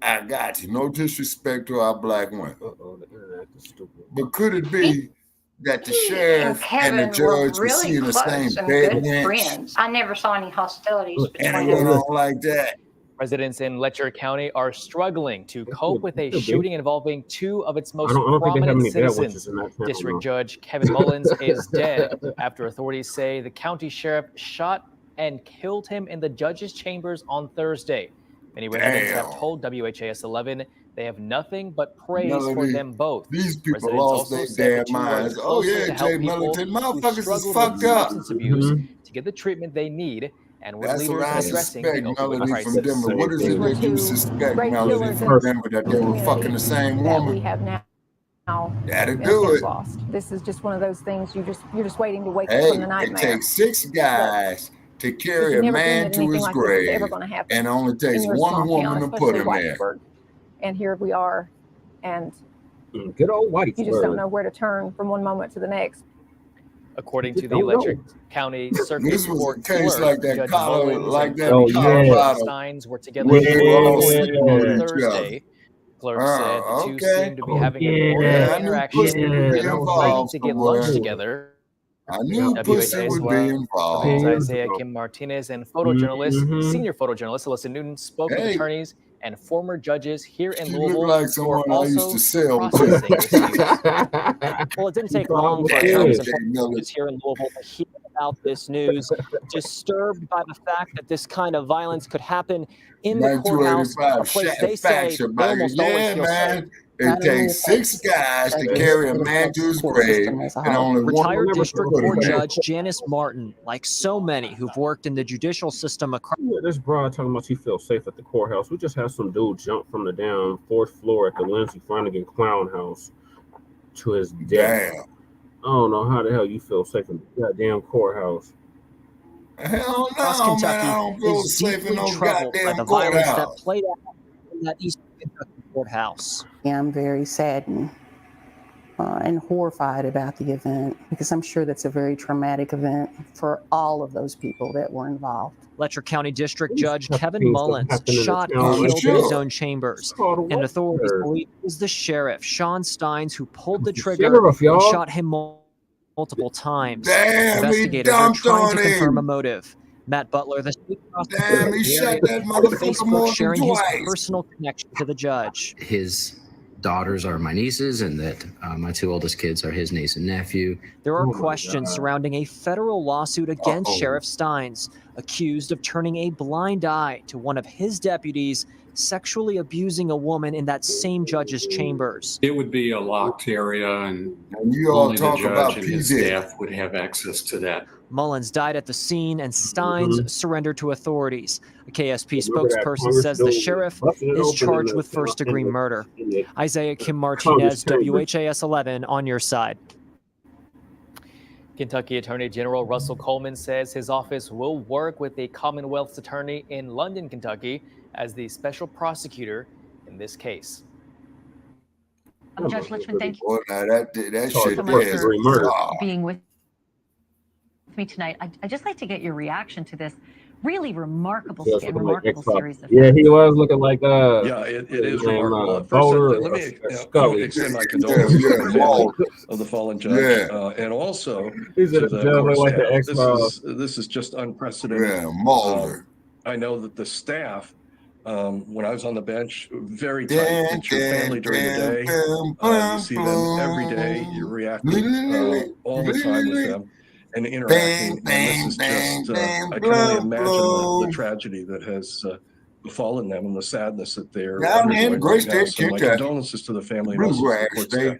I got to. No disrespect to our black women. But could it be that the sheriff and the judge were seeing the same bed? I never saw any hostilities And it went on like that. Residents in Letcher County are struggling to cope with a shooting involving two of its most prominent citizens. District Judge Kevin Mullins is dead after authorities say the county sheriff shot and killed him in the judge's chambers on Thursday. Many residents have told WHAS 11 they have nothing but praise for them both. These people lost their damn minds. Oh yeah, Jay Militant, motherfuckers is fucked up. Abuse to get the treatment they need. And with that's what I addressing suspect, Melody, from Denver. What is it that you suspect, Melody, from Denver, that they were fucking the same woman? We have now. That'll do it. Lost. This is just one of those things you're just waiting to wake up from the nightmare. It takes 6 guys to carry a man to his grave, and it only takes one woman to put him there. And here we are, and good old Whitesburg. You just don't know where to turn from one moment to the next. According to the Letcher County Circuit Court clerk, like that Mullins like that and Colorado Steins were together on Thursday. Clerk said the two seemed to be having an ordinary interaction, trying to get lunch together. I knew pussy would be involved. Isaiah Kim Martinez and photojournalist, senior photojournalist Alyssa Newton spoke with attorneys and former judges here in Louisville who are also processing this news. Well, it didn't take long for attorneys and judges here in Louisville to hear about this news, disturbed by the fact that this kind of violence could happen in the courthouse, a place they say they almost always feel safe. It takes 6 guys to carry a man to his grave, and only retired district court judge Janice Martin, like so many who've worked in the judicial system across this broad talking about she feels safe at the courthouse. We just had some dude jump from the down fourth floor at the Lindsey Flanagan Clown House to his death. Damn. I don't know how the hell you feel safe in the goddamn courthouse. Hell Across no, man. Kentucky I don't feel is safe in deeply no troubled by goddamn the violence that courthouse. played out in that Eastern Kentucky courthouse. I'm very saddened and horrified about the event because I'm sure that's a very traumatic event for all of those people that were involved. Letcher County District Judge Kevin Mullins shot and town. killed Sure. in his own chambers. And authorities believe it was the sheriff, Sean Steins, who pulled the trigger sheriff, and y'all. shot him multiple times. Damn, he Investigators are dumped trying on to confirm a him. motive. Matt Butler, the state prosecutor, Damn, he shot that motherfucker more Facebook than sharing his twice. personal connection to the judge. His daughters are my nieces, and that my two oldest kids are his niece and nephew. There are questions surrounding a federal lawsuit against Sheriff Steins, accused of turning a blind eye to one of his deputies sexually abusing a woman in that same judge's chambers. It would be a locked area, and you all only the talk about judge and his PD. staff would have access to that. Mullins died at the scene, and Steins surrendered to authorities. A KSP Remember that spokesperson Congress says the building sheriff busted it is open charged in with the- first-degree in the- murder. in the Isaiah Kim Congress Martinez, chamber. WHAS 11, on your side. Kentucky Attorney General Russell Coleman says his office will work with a Commonwealth's attorney in London, Kentucky, as the special prosecutor in this case. Judge Litchman, thank you Boy, now that shit so much there. for being with me tonight. I'd just like to get your reaction to this really remarkable He was looking like remarkable X-Files. series of Yeah, he was looking like Yeah, it is his name, remarkable. First, Bowler let me or Scully. extend my condolences to the family of the fallen judge, Yeah. and also He's to a the judge court like the staff. X-Files. This is just unprecedented. Yeah, Mulder. I know that the staff, when I was on the bench, very tight. It's your family during the day. You see them every day. You're reacting all the time with them and interacting. And this is just, I can only imagine the tragedy that has befallen them and the sadness that they're Down there in undergoing Great right now. State, So my Kentucky. condolences to the family and also to the Bluegrass court State.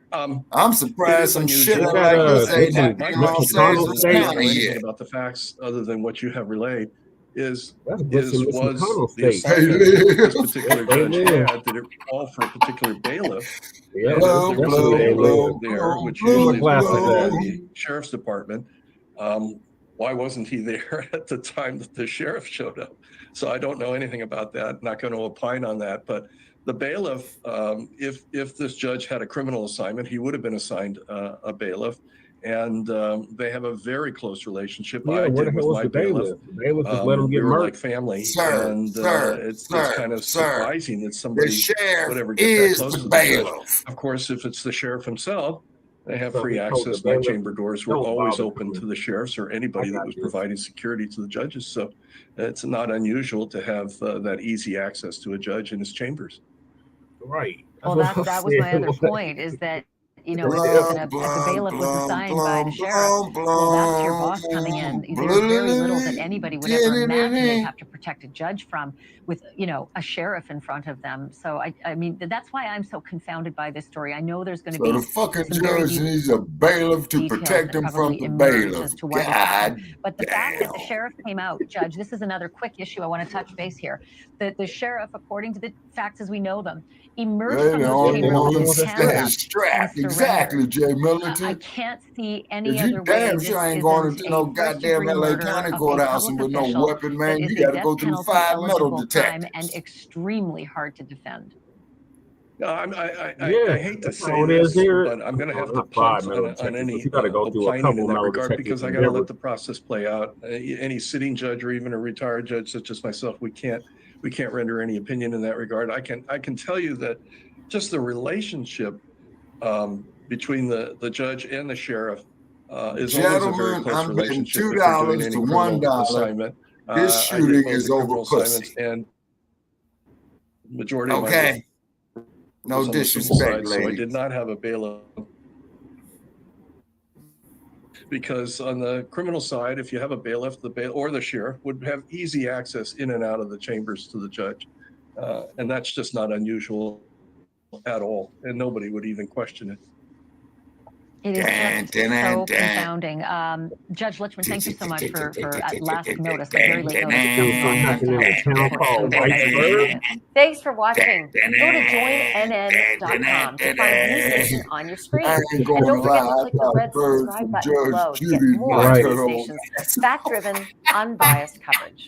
staff. I'm surprised some shit unusual. like this ain't listen, happening in Los McConnell Angeles State- County Anything yet. about the facts other than what you have relayed was McConnell the State. assignment that this particular They judge live. had, that it called for a particular bailiff. Yeah, And blow, there was blow, a bailiff blow, there, which blow, usually is blow, provided by blow. the sheriff's department. Why wasn't he there at the time that the sheriff showed up? So I don't know anything about that. Not going to opine on that. But the bailiff, if this judge had a criminal assignment, he would have been assigned a bailiff. And they have a very close relationship. Yeah, I where the did hell with was my the bailiff? bailiff. The bailiff just let him We get were murdered. like family, Sir, and sir, it's sir, kind of sir. surprising that somebody The sheriff would ever get that is close the to the judge. bailiff. Of course, if it's the sheriff himself, they have So free he told the access. My bailiff, chamber doors were "Don't always bother open coming." to the sheriffs or anybody that was providing security to the judges. So it's not unusual to have that easy access to a judge in his chambers. Right. Well, That's what that I'm was my saying. other point, is that, you know, Blum, if the blum, bailiff was blum, assigned by the blum, sheriff, blum, well, that's your boss coming in. There's very little that anybody would ever imagine they'd have to protect a judge from, with, you know, a sheriff in front of them. So I mean, that's why I'm so confounded by this story. I know there's going to So be the fucking some very judge needs a bailiff to details protect that him from probably the emerge bailiff. as to why this God happened. But the fact that the damn. sheriff came out, Judge, this is another quick issue I want to touch base here. The sheriff, according to the facts as we know them, emerged They're from the those only chambers one with who's Canada strapped. and Exactly, Jay I Militant. can't see any If other you way damn this sure ain't going isn't into no a goddamn first-degree LA murder County of a courthouse and public with no official weapon, that man. is You a got to death go through penalty 5 metal eligible crime detectors. and extremely hard to defend. No, I Yeah, hate to that's say all it is this, here. but I'm going to have to Not 5 punt metal on detectors, any but you got to go through a opining couple in that metal regard, detectors because I in got to Denver. let the process play out. Any sitting judge or even a retired judge such as myself, we can't render any opinion in that regard. I can tell you that just the relationship between the judge and the sheriff is always a very Gentlemen, close I'm betting relationship. If you're doing $2 any to criminal $1. assignment, This I shooting get both is the over criminal pussy. assignments and majority of my Okay. No was on the civil disrespect, side, so I ladies. did not have a bailiff. Because on the criminal side, if you have a bailiff, the bailiff or the sheriff would have easy access in and out of the chambers to the judge. And that's just not unusual at all. And nobody would even question it. It is just so confounding. Judge Lichman, thank you so much for at last notice, like very late notice. Thanks for watching. Go to joinnn.com to find News Nation on your screen. And don't forget to click the red subscribe button below to get more of News Nation's fact-driven, unbiased coverage.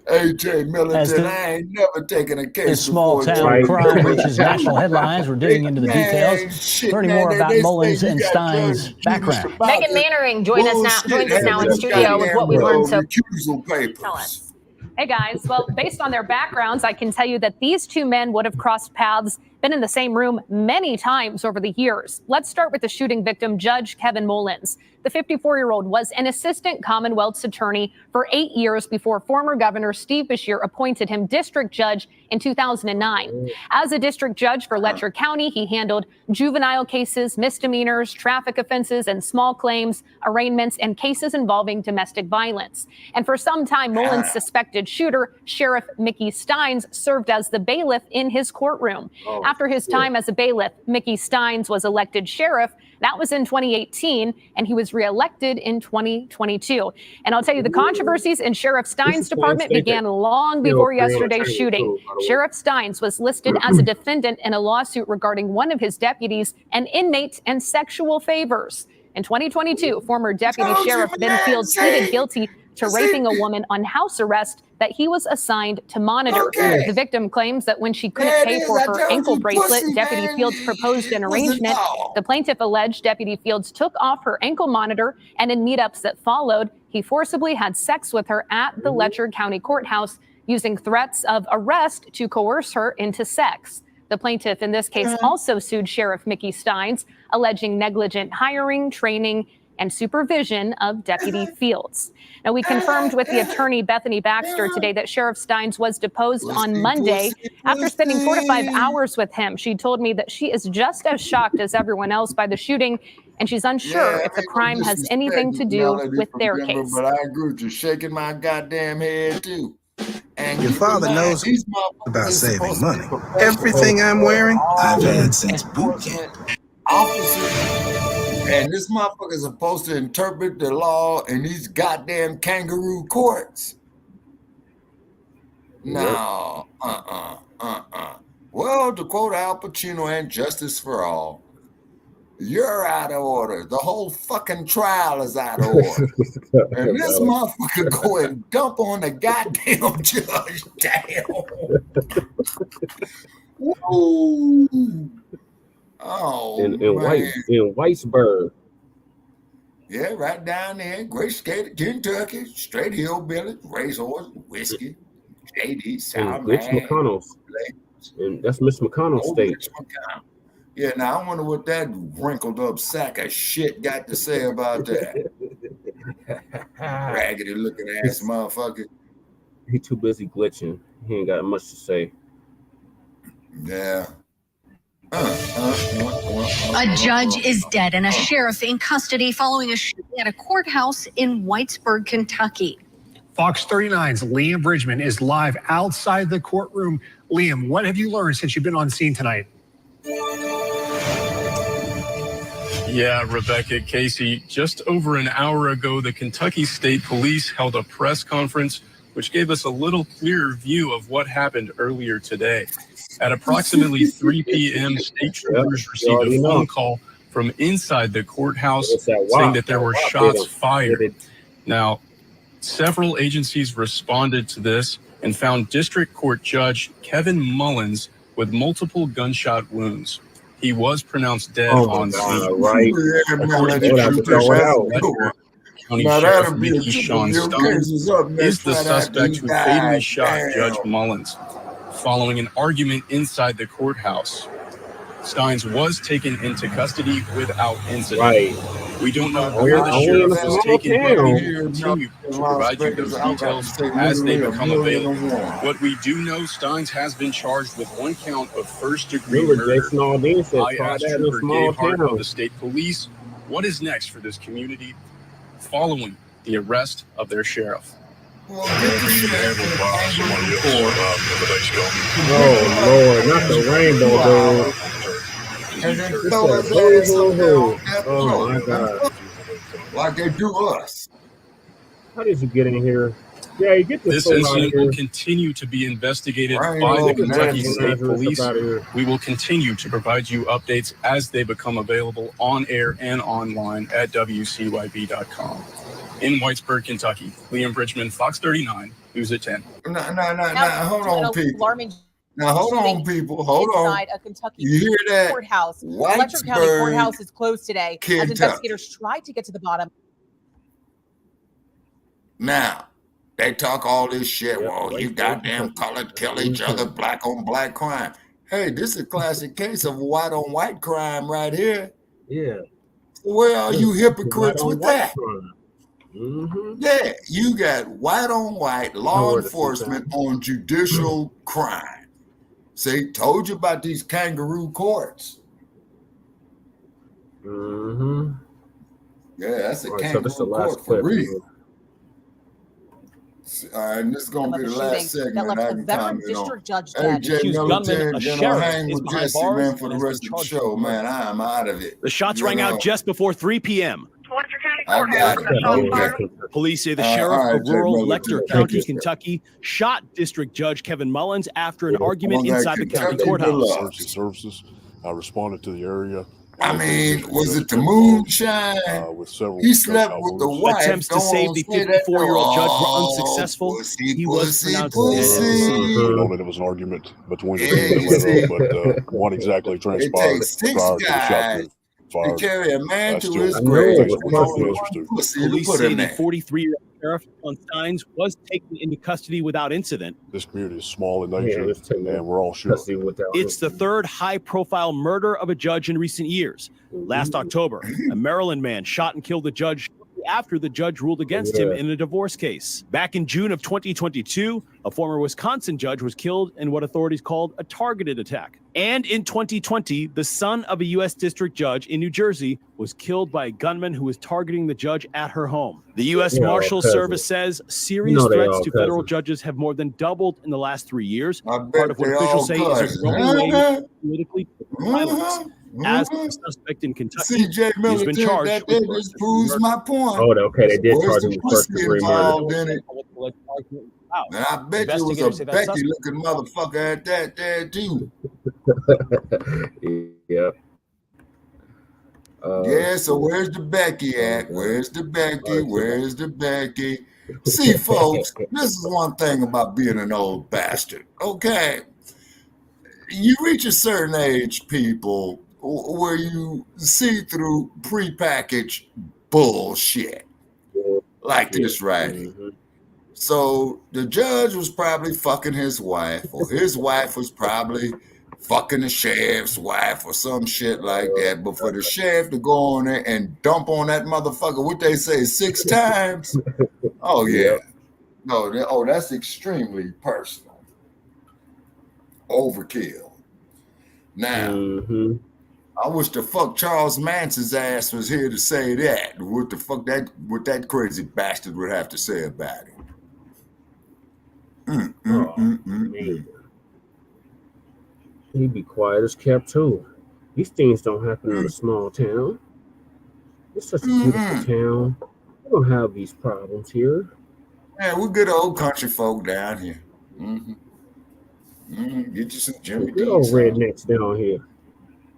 AJ Militant, I ain't never taken a case. This small town crime reaches national headlines. We're digging into the details, learning more about Mullins and Stein's background. Megan Mannering joins us now in studio with what we learned so. Tell us. Hey guys, well, based on their backgrounds, I can tell you that these two men would have crossed paths, been in the same room many times over the years. Let's start with the shooting victim, Judge Kevin Mullins. The 54-year-old was an assistant Commonwealth's attorney for 8 years before former Governor Steve Beshear appointed him district judge in 2009. As a district judge for Letcher County, he handled juvenile cases, misdemeanors, traffic offenses, and small claims, arraignments, and cases involving domestic violence. And for some time, Mullins' suspected shooter, Sheriff Mickey Steins, served as the bailiff in his courtroom. After his time as a bailiff, Mickey Steins was elected sheriff. That was in 2018, and he was reelected in 2022. And I'll tell you, the controversies in Sheriff Steins' department began long before yesterday's shooting. Sheriff Steins was listed as a defendant in a lawsuit regarding one of his deputies, an inmate, and sexual favors. In 2022, former Deputy Sheriff Ben Fields pleaded guilty to raping a woman on house arrest that he was assigned to monitor. The victim claims that when she couldn't pay for her ankle bracelet, Deputy Fields proposed an arrangement. The plaintiff alleged Deputy Fields took off her ankle monitor, and in meetups that followed, he forcibly had sex with her at the Letcher County Courthouse, using threats of arrest to coerce her into sex. The plaintiff in this case also sued Sheriff Mickey Steins, alleging negligent hiring, training, and supervision of Deputy Fields. Now, we confirmed with the attorney Bethany Baxter today that Sheriff Steins was deposed on Monday after spending 4 to 5 hours with him. She told me that she is just as shocked as everyone else by the shooting, and she's unsure if the crime has anything to do with their case. But I agree with you, shaking my goddamn head too. And your father knows about saving money. Everything I'm wearing, I've had since boot camp. And this motherfucker is supposed to interpret the law in these goddamn kangaroo courts. No, Well, to quote Al Pacino and Justice for All, you're out of order. The whole fucking trial is out of order. And this motherfucker go and dump on the goddamn judge. Damn. Woo. Oh, in Whitesburg. Yeah, right down there. Great state of Kentucky. Straight hillbilly, racehorse, whiskey, JD, sound Mitch McConnell's. And that's Miss McConnell's state. Yeah, now I wonder what that wrinkled up sack of shit got to say about that. Raggedy looking ass motherfucker. He too busy glitching. He ain't got much to say. Yeah. A judge is dead and a sheriff in custody following a shooting at a courthouse in Whitesburg, Kentucky. Fox 39's Liam Bridgman is live outside the courtroom. Liam, what have you learned since you've been on scene tonight? Yeah, Rebecca, Casey, just over an hour ago, the Kentucky State Police held a press conference which gave us a little clearer view of what happened earlier today. At approximately 3 p.m., state troopers received a phone call from inside the courthouse saying that there were shots fired. Now, several agencies responded to this and found District Court Judge Kevin Mullins with multiple gunshot wounds. He was pronounced dead on scene. County Sheriff Mickey Sean Steins is the suspect who fatally shot Judge Mullins following an argument inside the courthouse. Steins was taken into custody without incident. We don't know where the sheriff was taken, but we will continue to provide you those details as they become available. What we do know, Steins has been charged with 1 count of first-degree murder. I asked Trooper Dave Hart of the state police, what is next for this community following the arrest of their sheriff? Oh, Lord, not the rainbow, dude. and then T-shirt. throw his ass up there on that Oh my floor. God. Like they do us. How did you get in here? Yeah, you get This fool out of incident here. will continue to be investigated Right by the on, Kentucky man. State Police. Out of here. We will continue to provide you updates as they become available on air and online at WCYB.com. In Whitesburg, Kentucky, Liam Bridgman, Fox 39, News at 10. Now, hold on, people. Now, hold on, people. Hold on. Inside a Kentucky You hear that? courthouse. Fletcher County Whitesburg, Courthouse is closed today as Kentucky. investigators tried to get to the bottom. Now, they talk all this shit. Well, you goddamn colored kill each other, black on black crime. Hey, this is a classic case of white on white crime right here. Yeah. Where are you hypocrites with that? Mm-hmm. Yeah, you got white on white law enforcement on judicial crime. See, told you about these kangaroo courts. Mm-hmm. Yeah, that's a All right, so kangaroo this is the last court for clip. real. All right, and this is going to be the last segment that I left a can veteran comment on. district judge Hey, dead. Jay Accused gunman, Militant, a you know, sheriff, hang is with behind Jesse, bars man, for the and has rest been of the charged show, with man. I'm out of it. The shots You rang know? out just before 3 p.m. I got it. Okay. Police say the All sheriff right, of Jay rural Militant. Lecter Thank County, you, sir. Kentucky, shot District Judge Kevin Mullins after an I'm argument on that inside the county Kentucky courthouse. Emergency services responded to the area. I mean, was it the moonshine? With several He slept with the wife. Attempts to save the 54-year-old judge were unsuccessful. He was pronounced dead at the scene. We know that it was an argument between the Yeah, two you see, but what exactly it transpired takes 6 prior to the shot guys being to fired. carry a man to Still his things grave. that we're taking answers to. Pussy to Police put say him the there. 43-year-old sheriff on Steins was taken into custody without incident. This community is small in nature, and we're all sure. It's the third high-profile murder of a judge in recent years. Last October, a Maryland man shot and killed the judge after the judge ruled against him in a divorce case. Back in June of 2022, a former Wisconsin judge was killed in what authorities called a targeted attack. And in 2020, the son of a U.S. district judge in New Jersey was killed by a gunman who was targeting the judge at her home. The U.S. Marshals Service says serious threats to federal judges have more than doubled in the last 3 years, part of what officials say is a growing wave of politically violence. As a suspect in Kentucky, he's been charged with That just proves my point. Oh, okay, they did Where's charge him the with first pussy degree involved murder. in it? And I bet you was Investigators a say that Becky suspect- looking motherfucker at that there too. Yeah. Yeah, so where's the Becky at? Where's the Becky? Where's the Becky? See, folks, this is one thing about being an old bastard, okay? You reach a certain age, people, where you see through prepackaged bullshit like this right here. So the judge was probably fucking his wife, or his wife was probably fucking the sheriff's wife or some shit like that. But for the sheriff to go on there and dump on that motherfucker, what they say, 6 times? Oh, yeah. No, that's extremely personal. Overkill. Now, I wish the fuck Charles Manson's ass was here to say that. What the fuck what that crazy bastard would have to say about it. He'd be quiet as kept too. These things don't happen in a small town. It's such a beautiful town. We don't have these problems here. Yeah, we're good old country folk down here. Get you some Jimmy Good old Dean. rednecks down here.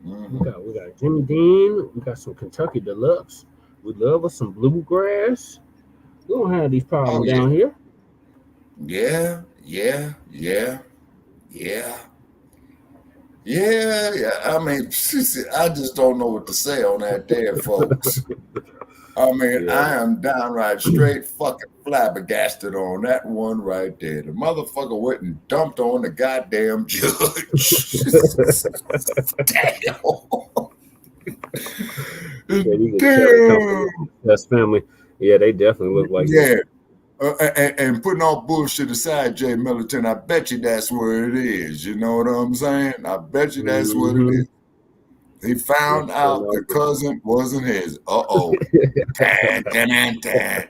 We got Jimmy Dean. We got some Kentucky Deluxe. We love us some bluegrass. We don't have these problems down here. Yeah. I mean, I just don't know what to say on that there, folks. I mean, I am downright straight fucking flabbergasted on that one right there. The motherfucker went and dumped on the goddamn judge. Damn. That's family. Yeah, they definitely look like Yeah. And putting all bullshit aside, Jay Militant, I bet you that's where it is. You know what I'm saying? I bet you that's what it is. He found out the cousin wasn't his. Uh-oh. Dang, dang, dang,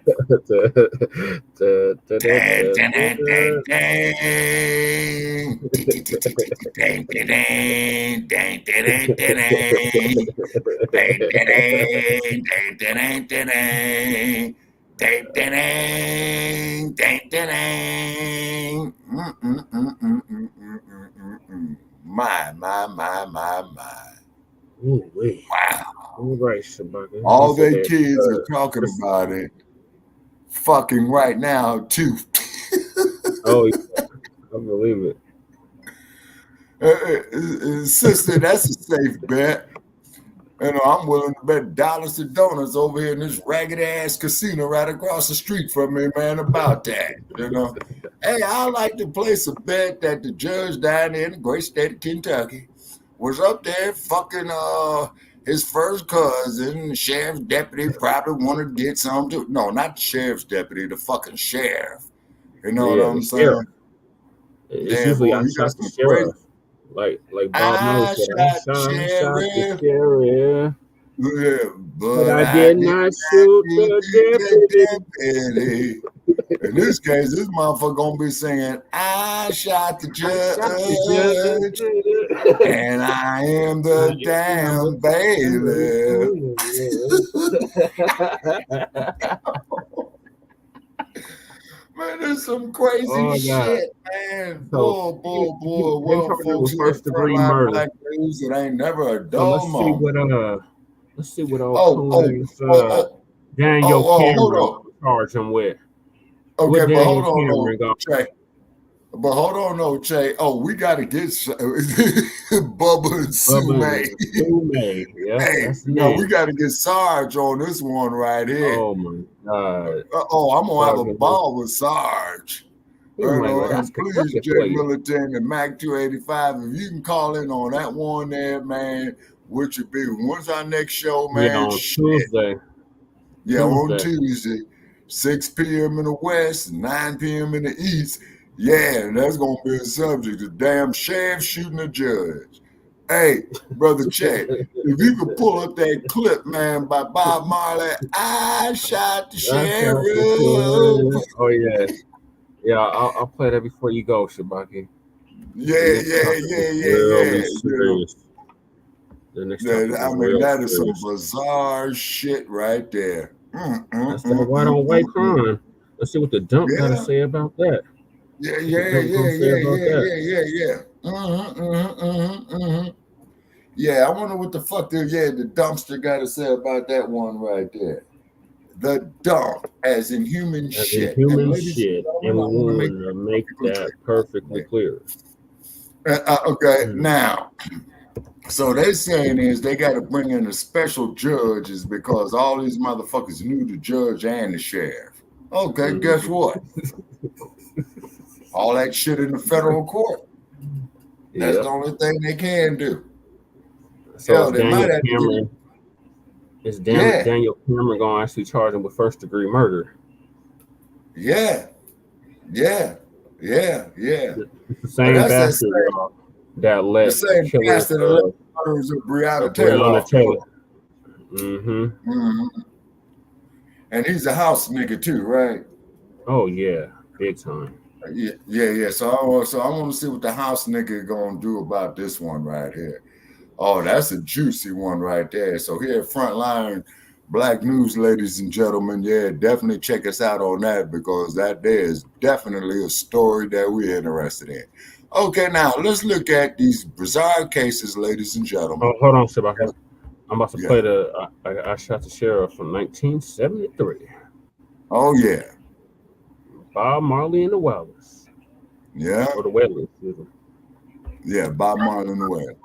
my. Ooh, wait. Wow. All right, Shabaka. All they kids are talking about it fucking right now, too. Oh, yeah. I believe it. Sister, that's a safe bet. You know, I'm willing to bet dollars to donuts over here in this ragged ass casino right across the street from me, man, about that. You know, hey, I like to place a bet that the judge down there in the great state of Kentucky was up there fucking his first cousin, the sheriff's deputy, probably wanted to get something. No, not the sheriff's deputy, the fucking sheriff. You know what I'm saying? It's usually I shot the sheriff. Like Bob Marley said, I shot the sheriff. Yeah, but I did not shoot the deputy. In this case, this motherfucker gonna be singing, I shot the judge, and I am the damn bailiff. Man, there's some crazy shit, man. So, Boy. Well, folks first degree murder. Black news, it ain't never a dull moment. Let's see what Daniel Cameron charged him with. Okay, but hold on, Che. But hold on, no, Che. Oh, we got to get Bubba and Sume. Yeah, hey, no, we got to get Sarge on this one right here. Oh my God. I'm gonna have a ball with Sarge. Please, Jay Militant and Mac 285. If you can call in on that one there, man, which would be when's our next show, man? Yeah, on Tuesday. Yeah, on Tuesday, 6 p.m. in the West, 9 p.m. in the East. Yeah, that's gonna be a subject. The damn sheriff shooting a judge. Hey, brother Che, if you could pull up that clip, man, by Bob Marley, I shot the sheriff. Oh yeah, yeah. I'll play that before you go, Shabaki. Yeah. I mean, that is some bizarre shit right there. That's that white on white crime. Let's see what the dump got to say about that. Yeah. Yeah, I wonder what the fuck the dumpster got to say about that one right there. The dump, as in human shit. And we want to make that perfectly clear. Okay, now, so they're saying is they got to bring in the special judges because all these motherfuckers knew the judge and the sheriff. Okay, guess what? All that shit in the federal court. That's the only thing they can do. So Daniel Cameron gonna actually charge him with first degree murder? Yeah. It's the same bastard that let the same bastard that let murders of Breonna Taylor. And he's a house nigga too, right? Oh yeah, big time. Yeah. So I want to see what the house nigga gonna do about this one right here. Oh, that's a juicy one right there. So here at Frontline Black News, ladies and gentlemen, yeah, definitely check us out on that because that there is definitely a story that we're interested in. Okay, now let's look at these bizarre cases, ladies and gentlemen. Oh, hold on, Shabaka. I'm about to play I Shot the Sheriff from 1973. Oh, yeah. Bob Marley and the Wailers. Yeah. Or the Wailers. Yeah, Bob Marley and the Wailers.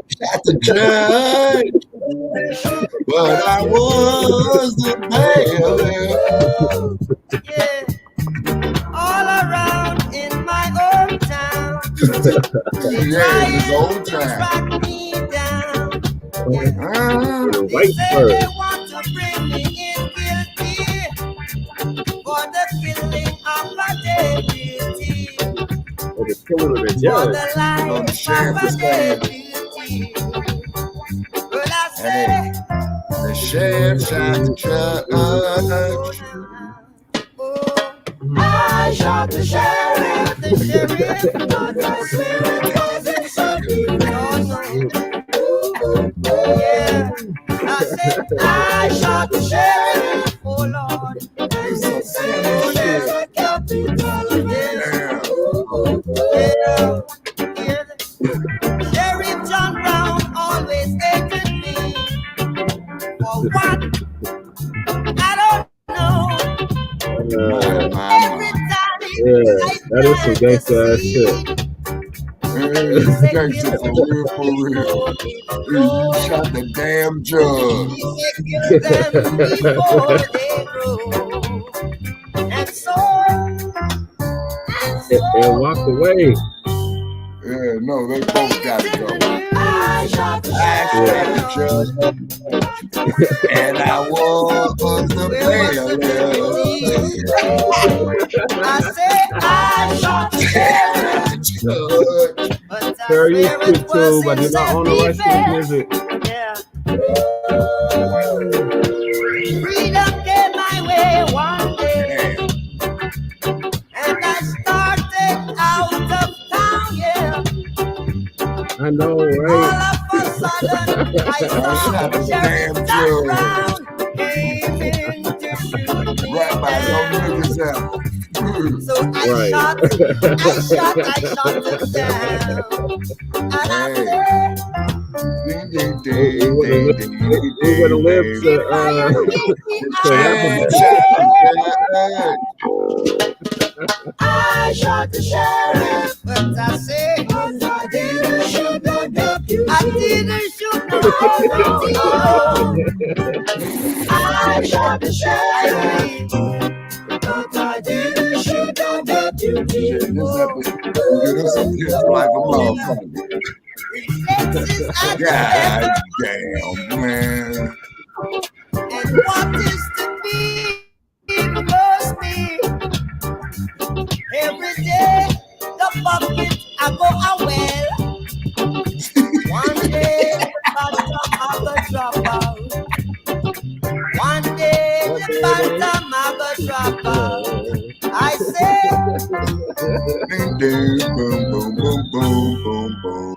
Shot the judge, but I was the bailiff. Yeah, all around in my old town. Yeah, his old town. They say they want to bring me in the killing of the On judge. the sheriff's deputy. But I Hey, the sheriff shot the judge. I shot the sheriff. The sheriff got my spirit causing something. Yeah, I said I shot the sheriff. Oh Lord, and the sheriff kept me telling yeah. Sheriff John Brown always hated me. For what? I don't know. Every time that is some gangster ass shit. Gangster for real. You shot the damn judge. And so and walked away. Yeah, no, they both got to go. I shot the judge. And I was the player. I said I shot the sheriff. Sir, you speak too, but you're not on the right to the music. Freedom came my way one day, and I started out of town, yeah. I know, All right? of a sudden, I saw Sheriff John Brown came in to shoot me Right by no niggas out. So I shot him down. And I He would have lived to I shot the sheriff, but I said I didn't shoot no deputy. I didn't shoot no deputy. I shot the sheriff, but I didn't shoot no deputy. Get us some kids like a motherfucker. God damn, man. And what is to be must be. Every day the bucket I go a well. One day the bottom I go drop out. One day the bottom I go drop out. I say Boom, boom, boom, boom, boom, boom, boom.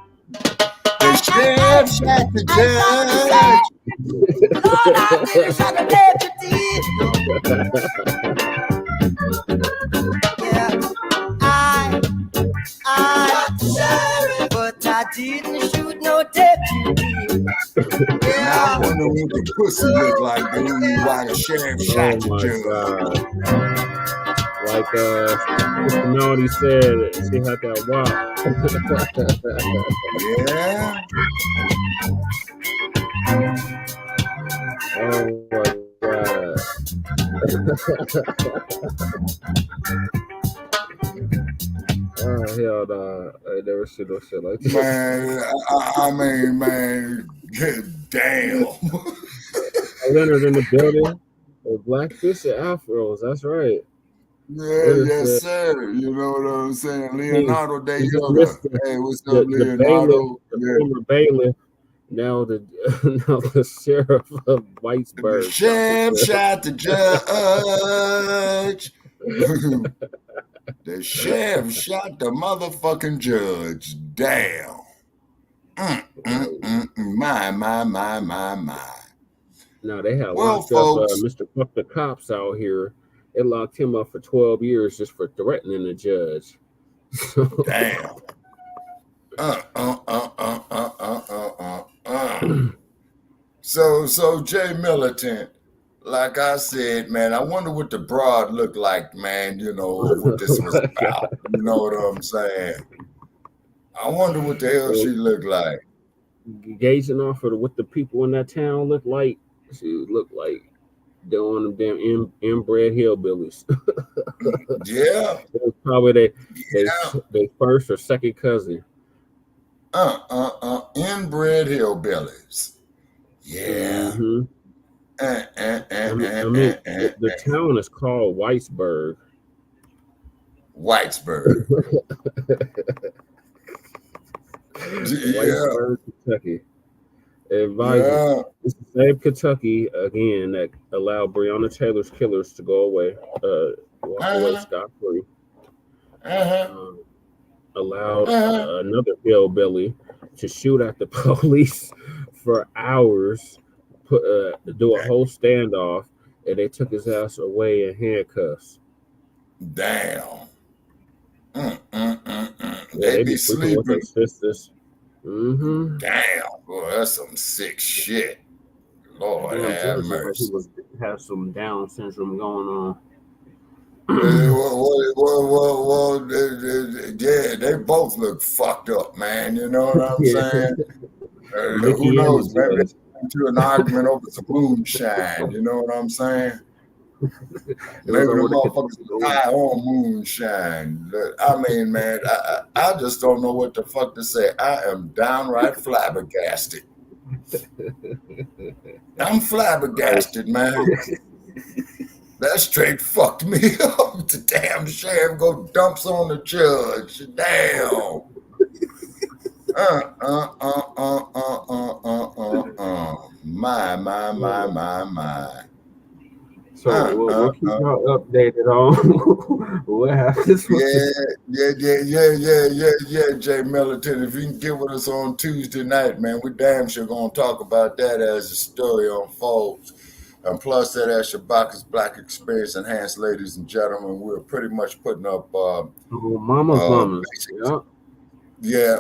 The sheriff shot the judge. Lord, I didn't shot the deputy. Yeah, I sheriff, but I didn't shoot no deputy. Yeah. I wonder what the pussy look like while the sheriff shot the judge. Like Mr. Melody said, she had that walk. Yeah. Oh my God. Oh hell no! I never seen no shit like that. Man, I mean, man, damn. Leonard in the building with black fish and afros. That's right. Yeah, yes, sir. You know what I'm saying? Leonardo Day Yoga. Hey, what's up, Leonardo? The former bailiff, now the sheriff of Whitesburg. The sheriff shot the judge. The sheriff shot the motherfucking judge. Damn. My. No, they had Well, locked folks, up Mr. Fuck the Cops out here. They locked him up for 12 years just for threatening the judge. Damn. So Jay Militant, like I said, man, I wonder what the broad looked like, man, you know, what this was about. You know what I'm saying? I wonder what the hell she looked like. Gazing off of what the people in that town look like, she looked like doing them damn inbred hillbillies. Yeah. It was probably they first or second cousin. Inbred hillbillies. Yeah. Mm-hmm. The town is called Whitesburg. Whitesburg. Whitesburg, Kentucky. Advisor. It's the same Kentucky again that allowed Breonna Taylor's killers to go away, walk away scot-free. Allowed another hillbilly to shoot at the police for hours, do a whole standoff, and they took his ass away in handcuffs. Damn. They be sleeping with their sisters. Damn, boy, that's some sick shit. Lord have mercy. He has some Down syndrome going on. Yeah, they both look fucked up, man. You know what I'm saying? Who knows? Maybe they got into an argument over some moonshine. You know what I'm saying? Maybe the motherfuckers high on moonshine. I mean, man, I just don't know what the fuck to say. I am downright flabbergasted. I'm flabbergasted, man. That straight fucked me up. The damn sheriff go dumps on the judge. Damn. My. So we'll keep y'all updated on what happens. Yeah, Jay Militant. If you can get with us on Tuesday night, man, we damn sure gonna talk about that as the story unfolds. And plus that as Shabaka's Black Experience Enhanced, ladies and gentlemen, we're pretty much putting up Mamas. Yeah.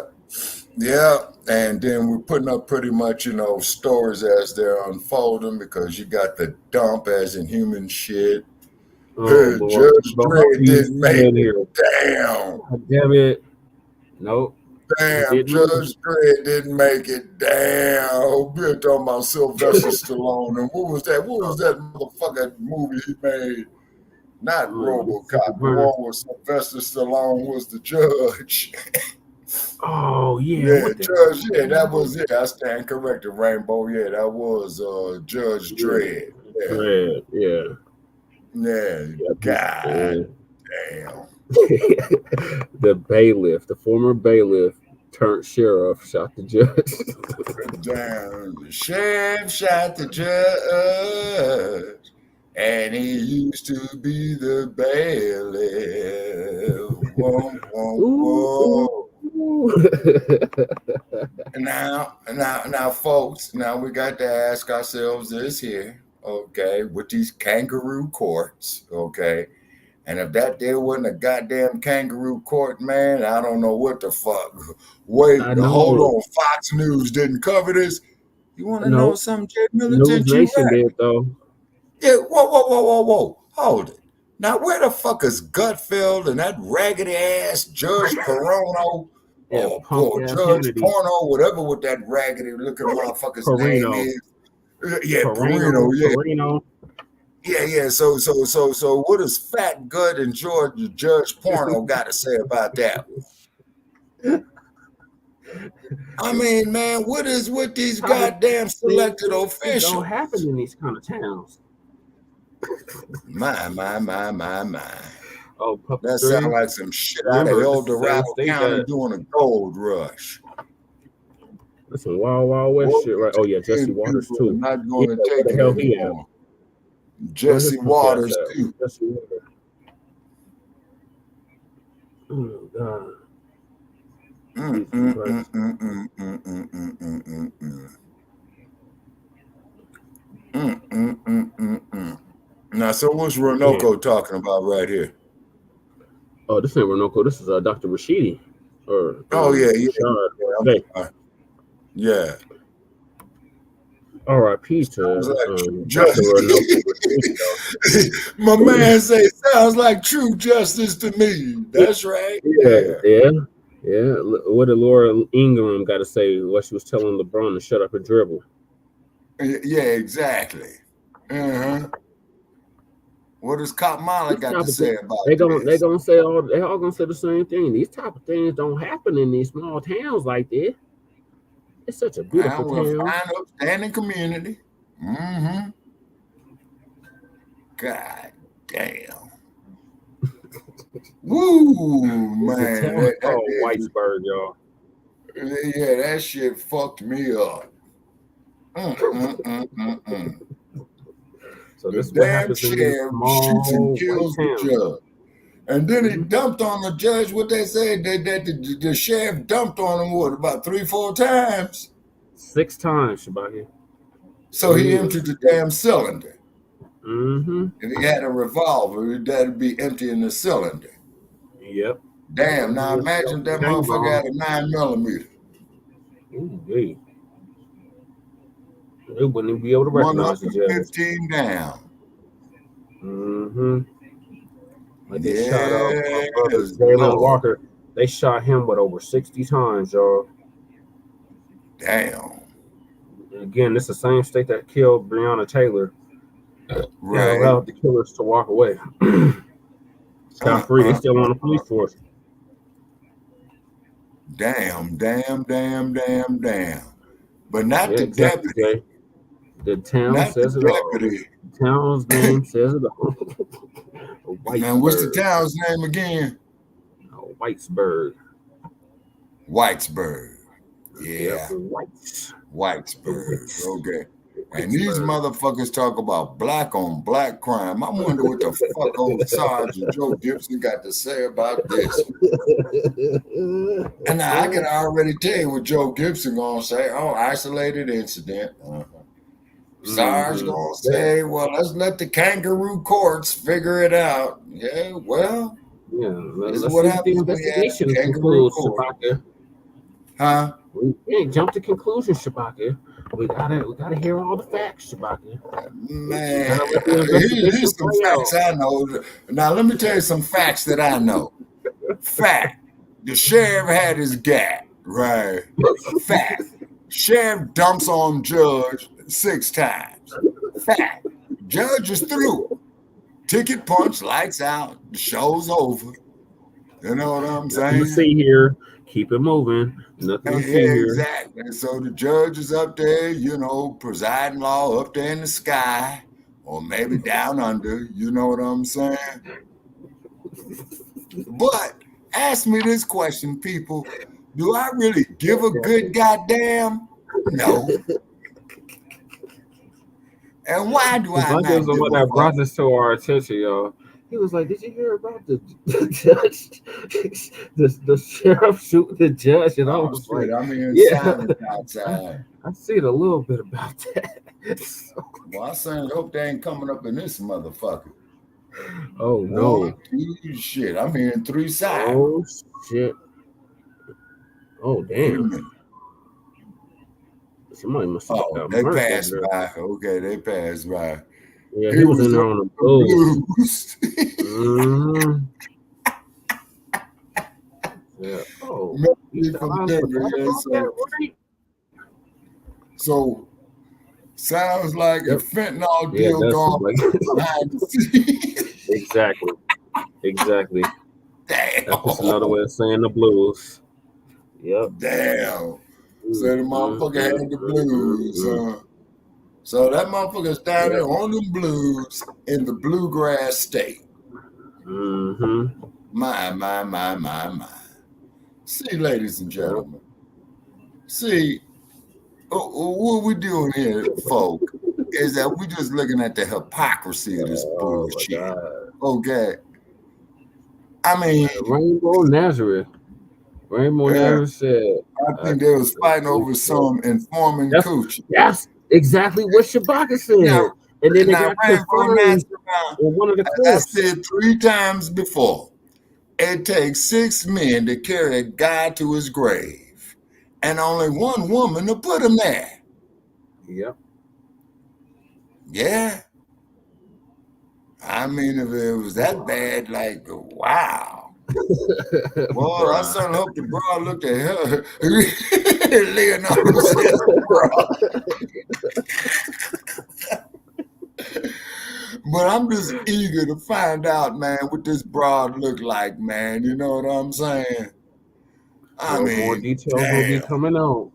And then we're putting up pretty much, stories as they're unfolding, because you got the dump as in human shit. Judge Dredd didn't make it. Damn it. Nope. Damn, Judge Dredd didn't make it. Damn. We're talking about Sylvester Stallone. And what was that motherfucking movie he made? Not RoboCop. The one where Sylvester Stallone was the judge. Oh, yeah. Judge, that was it. I stand corrected, Rainbow. Yeah, that was Judge Dredd. Yeah. God damn. The former bailiff turned sheriff shot the judge. Damn. The sheriff shot the judge, and he used to be the bailiff. Whoa. Now, folks, we got to ask ourselves this here, okay, with these kangaroo courts, okay, and if that there wasn't a goddamn kangaroo court, man, I don't know what the fuck. Wait, hold on, Fox News didn't cover this. You want to know something, Jay Militant? News Nation did, though. Yeah, whoa, hold it. Now, where the fuck is Gutfeld and that raggedy ass Judge Perrono? Judge Porno, whatever with that raggedy looking motherfucker's name is. Perino. Yeah. So what does Fat Gut and Judge Porno got to say about that? I mean, man, what is with these goddamn selected officials? It don't happen in these kind of towns. My. Oh, that sounds like some shit out of El Dorado County doing a gold rush. That's some wild west shit, right? Oh yeah, Jesse Waters too. Not going to take it anymore. Jesse Waters too. Oh God. Now, so what's Roanoke talking about right here? Oh, this ain't Roanoke. This is Dr. Rashidi. Yeah. R.I.P. to Dr. Roanoke. My man say, sounds like true justice to me. That's right. Yeah. What did Laura Ingraham got to say? What she was telling LeBron to shut up and dribble. Yeah, exactly. What does Kamala got to say about They all gonna say the same thing. These type of things don't happen in these small towns like this. It's such a beautiful town. Fine, upstanding community. God damn. Woo, man. Called Whitesburg, y'all. Yeah, that shit fucked me up. So The this is what damn happens in these sheriff shoots and small kills white the towns. judge. And then he dumped on the judge. What they said, that the sheriff dumped on him, what, about 3-4 times? 6 times, Shabaki. So he emptied the damn cylinder. Mm-hmm. If he had a revolver, that'd be empty in the cylinder. Yep. Damn, now imagine that motherfucker had a 9mm. Ooh, hey. They wouldn't even be able to recognize the judge. 15 down. Mm-hmm. Like they Yes, shot out my brother Jalen Walker. They shot him with over 60 times, y'all. Damn. Again, this is the same state that killed Breonna Taylor. Right. And allowed the killers to walk away. Scot free. They still on the police force. Damn. But not the exactly, deputy. Jay. The town Not says the it all. deputy. The town's name says it all. Man, what's the town's name again? Whitesburg. Whitesburg. Yeah. Whitesburg. Okay. And these motherfuckers talk about black on black crime. I wonder what the fuck old Sergeant Joe Gibson got to say about this. And now I can already tell you what Joe Gibson gonna say. Oh, isolated incident. Sarge gonna say, well, let's let the kangaroo courts figure it out. Yeah, well, let's what see happens the when you have investigation kangaroo concludes, court. Shabaka. Huh? We can't jump to conclusions, Shabaka. We gotta hear all the facts, Shabaka. Man, here's some facts I know. Now let me tell you some facts that I know. Fact: the sheriff had his gat. Right. Fact: sheriff dumps on judge 6 times. Fact: judge is through. Ticket punch, lights out. The show's over. You know what I'm saying? Nothing to see here. Keep it moving. Nothing to see here. Exactly. So the judge is up there, presiding law up there in the sky, or maybe down under. You know what I'm saying? But ask me this question, people. Do I really give a good goddamn? No. And why do I not give a fuck? That brought this to our attention, y'all. He was like, "Did you hear about the judge, the sheriff shooting the judge?" And I was like, I'm hearing silence outside. I seen a little bit about that. Well, I certainly hope they ain't coming up in this motherfucker. Oh no! 1, 2, shit, I'm hearing 3 sides. Oh shit! Oh damn! Somebody must have got they murdered passed there. by. Okay, they passed by. Yeah, he was in there on the blues. Yeah. Oh. So sounds like a fentanyl deal gone behind the scenes. Exactly. Damn. That's another way of saying the blues. Yep. Damn. So the motherfucker had the blues. So that motherfucker's down there on the blues in the bluegrass state. My. See, ladies and gentlemen. See, what we're doing here, folk, is that we're just looking at the hypocrisy of this bullshit. Okay. I mean, Rainbow Nazareth said, I think they was fighting over some informing coochie. That's exactly what Shabaka said. Now, and then they got confirmed with one of the clips. I said 3 times before, it takes 6 men to carry a guy to his grave, and only 1 woman to put him there. Yep. Yeah. I mean, if it was that bad, like, wow. Well, I certainly hope the broad looked at her. Leonardo says, but I'm just eager to find out, man, what this broad look like, man. You know what I'm saying? I mean, more details will be coming out.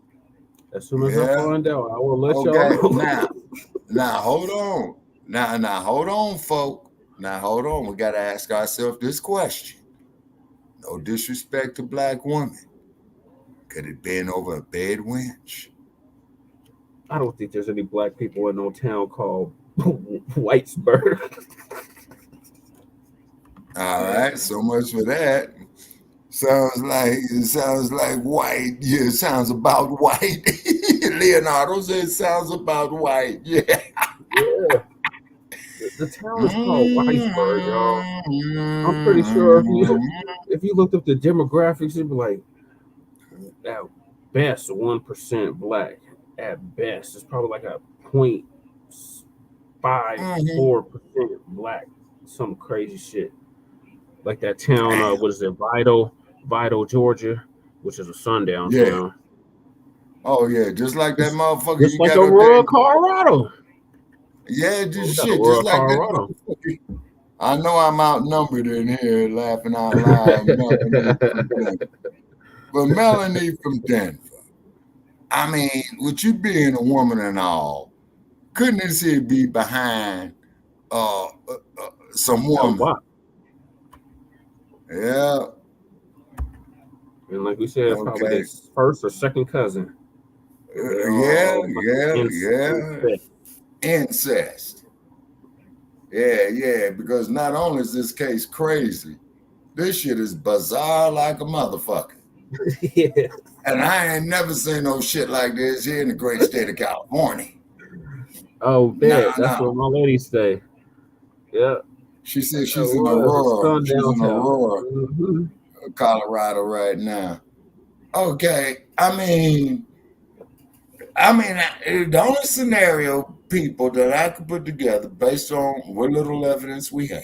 As soon as I find out, I will let y'all know. Now, hold on. Now, hold on, folk. Now, hold on. We got to ask ourselves this question. No disrespect to black women. Could it been over a bed winch? I don't think there's any black people in no town called Whitesburg. All right, so much for that. Sounds like white. Yeah, it sounds about white. Leonardo said it sounds about white. Yeah. Yeah. The town is called Whitesburg, y'all. I'm pretty sure if you looked up the demographics, it'd be like at best 1% black. At best, it's probably like a 0.54% black. Some crazy shit. Like that town, what is it, Vital, Georgia, which is a sundown town. Oh yeah, just like that motherfucker. Just like Aurora, Colorado. Yeah, just shit, just like Colorado. That. I know I'm outnumbered in here, laughing out loud. But Melanie from Denver. I mean, with you being a woman and all, couldn't this here be behind some woman? Yeah. And like we said, probably his first or second cousin. Yeah. Incest. Yeah, because not only is this case crazy, this shit is bizarre like a motherfucker. Yeah. And I ain't never seen no shit like this here in the great state of California. Oh, that's what my lady say. Yeah. She said she's in Aurora. She's in Aurora, Colorado right now. Okay. I mean, the only scenario, people, that I could put together based on what little evidence we have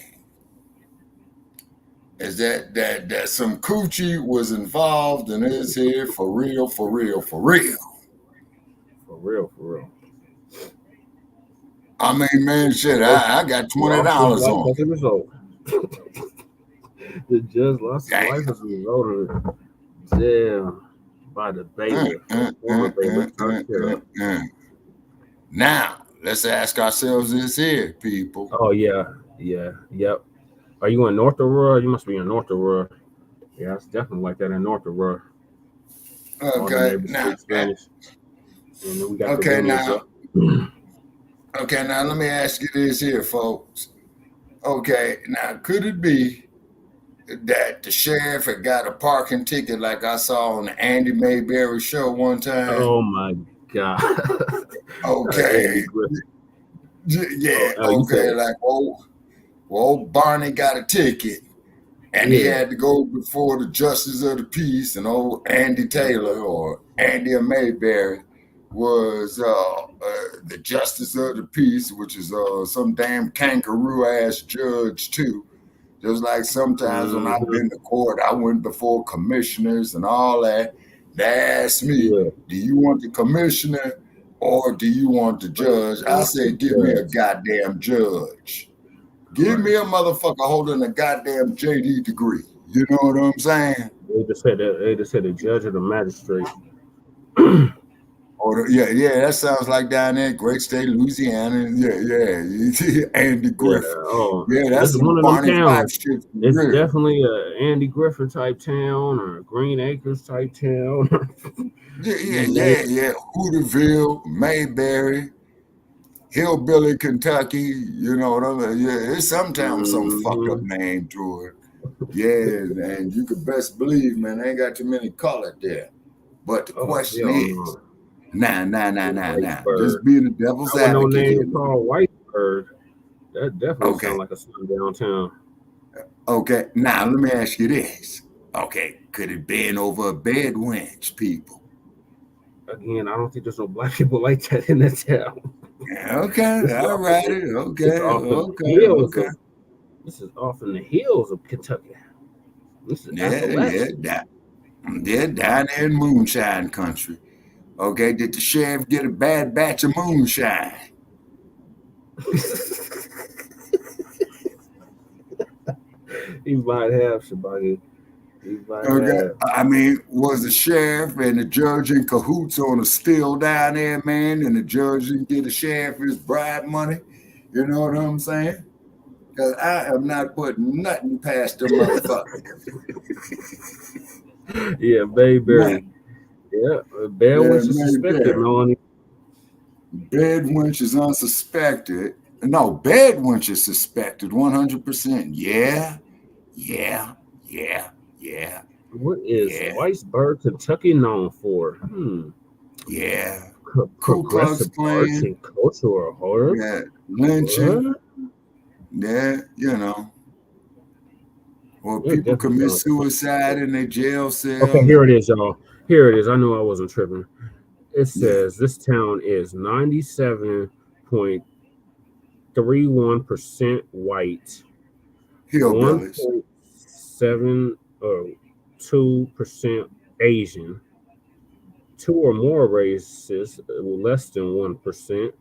is that some coochie was involved and is here for real. For real. I mean, man, shit, I got $20 on it. The judge lost his life as a result of it. Damn. By the baby. Now, let's ask ourselves this here, people. Oh, yeah. Yep. Are you in North Aurora? You must be in North Aurora. Yeah, it's definitely like that in North Aurora. Okay, now. Okay, now let me ask you this here, folks. Okay, now could it be that the sheriff had got a parking ticket like I saw on the Andy Mayberry show one time? Oh my God. Okay. Yeah, okay, like old Barney got a ticket and he had to go before the justice of the peace, and old Andy Taylor or Andy Mayberry was the justice of the peace, which is some damn kangaroo ass judge too. Just like sometimes when I've been to court, I went before commissioners and all that. They asked me, do you want the commissioner or do you want the judge? I said, give me a goddamn judge. Give me a motherfucker holding a goddamn JD degree. You know what I'm saying? They just said the judge or the magistrate. Yeah, that sounds like down there, great state, Louisiana. Yeah, Andy Griffith. Yeah, that's one of them towns. Shit. It's definitely a Andy Griffith type town or a Green Acres type town. Yeah. Hooterville, Mayberry, Hillbilly, Kentucky. You know what I mean? Yeah, it's sometimes some fucked up name to it. Yeah, and you can best believe, man, they ain't got too many colored there. But the question is, Nah. Just being the devil's advocate. No name called Whitesburg. That definitely sounds like a sundown town. Okay, now let me ask you this. Okay, could it been over a bed wench, people? Again, I don't think there's no black people like that in that town. Okay, all right. Okay. This is off in the hills of Kentucky. This is down there in moonshine country. Okay, did the sheriff get a bad batch of moonshine? He might have, Shabagi. I mean, was the sheriff and the judge in cahoots on a still down there, man, and the judge didn't get the sheriff his bribe money? You know what I'm saying? Because I am not putting nothing past the motherfucker. Yeah, Mayberry. Yeah, bad winch is suspected, Melanie. Bed winch is unsuspected. No, bed winch is suspected 100%. Yeah. What is Whitesburg, Kentucky known for? Yeah. Progressive arts and cultural horror. Yeah. Lynching. Yeah, you know. Or people commit suicide in their jail cell. Okay, here it is, y'all. Here it is. I knew I wasn't tripping. It says this town is 97.31% white, 1.72% Asian, 2 or more races, less than 1%,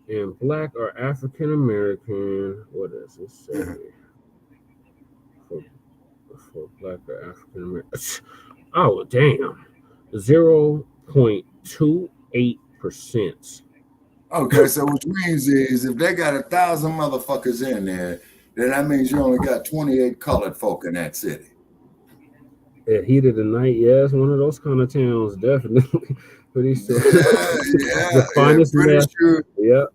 and Black or African American. What does it say? For Black or African American. Oh, damn. 0.28%. Okay, so which means is if they got 1,000 motherfuckers in there, then that means you only got 28 colored folk in that city. At heat of the night, yes, one of those kind of towns, definitely. Pretty sure. The finest meth. Sure. Yep.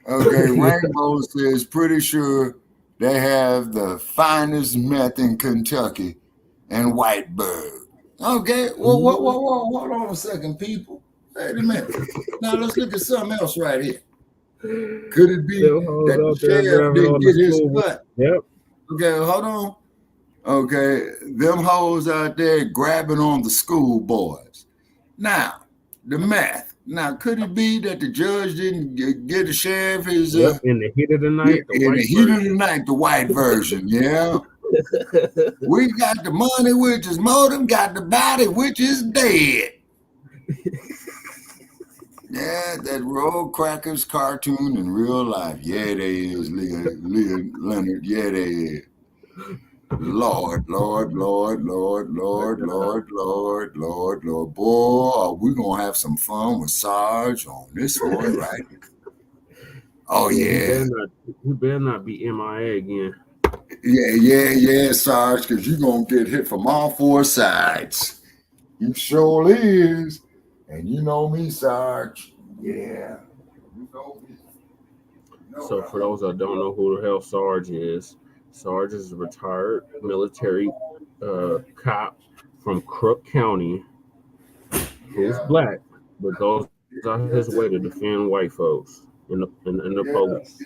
Okay, Rainbow says pretty sure they have the finest meth in Kentucky and Whitesburg. Okay, well, hold on a second, people. Wait a minute. Now let's look at something else right here. Could it be that the sheriff didn't get his cut? Yep. Okay, hold on. Okay, them hoes out there grabbing on the school boys. Now, the math. Now, could it be that the judge didn't get the sheriff his in the heat of the night? The white version, yeah. We got the money, which is modem, got the body, which is dead. Yeah, that Roll Crackers cartoon in real life. Yeah, they is, Leah Leonard. Yeah, they is. Lord. Boy, we're going to have some fun with Sarge on this one, right? Oh, yeah. You better not be MIA again. Yeah, Sarge, because you're going to get hit from all 4 sides. You sure is. And you know me, Sarge. Yeah. You know me. So for those that don't know who the hell Sarge is a retired military cop from Crook County who's black, but goes out his way to defend white folks in the police.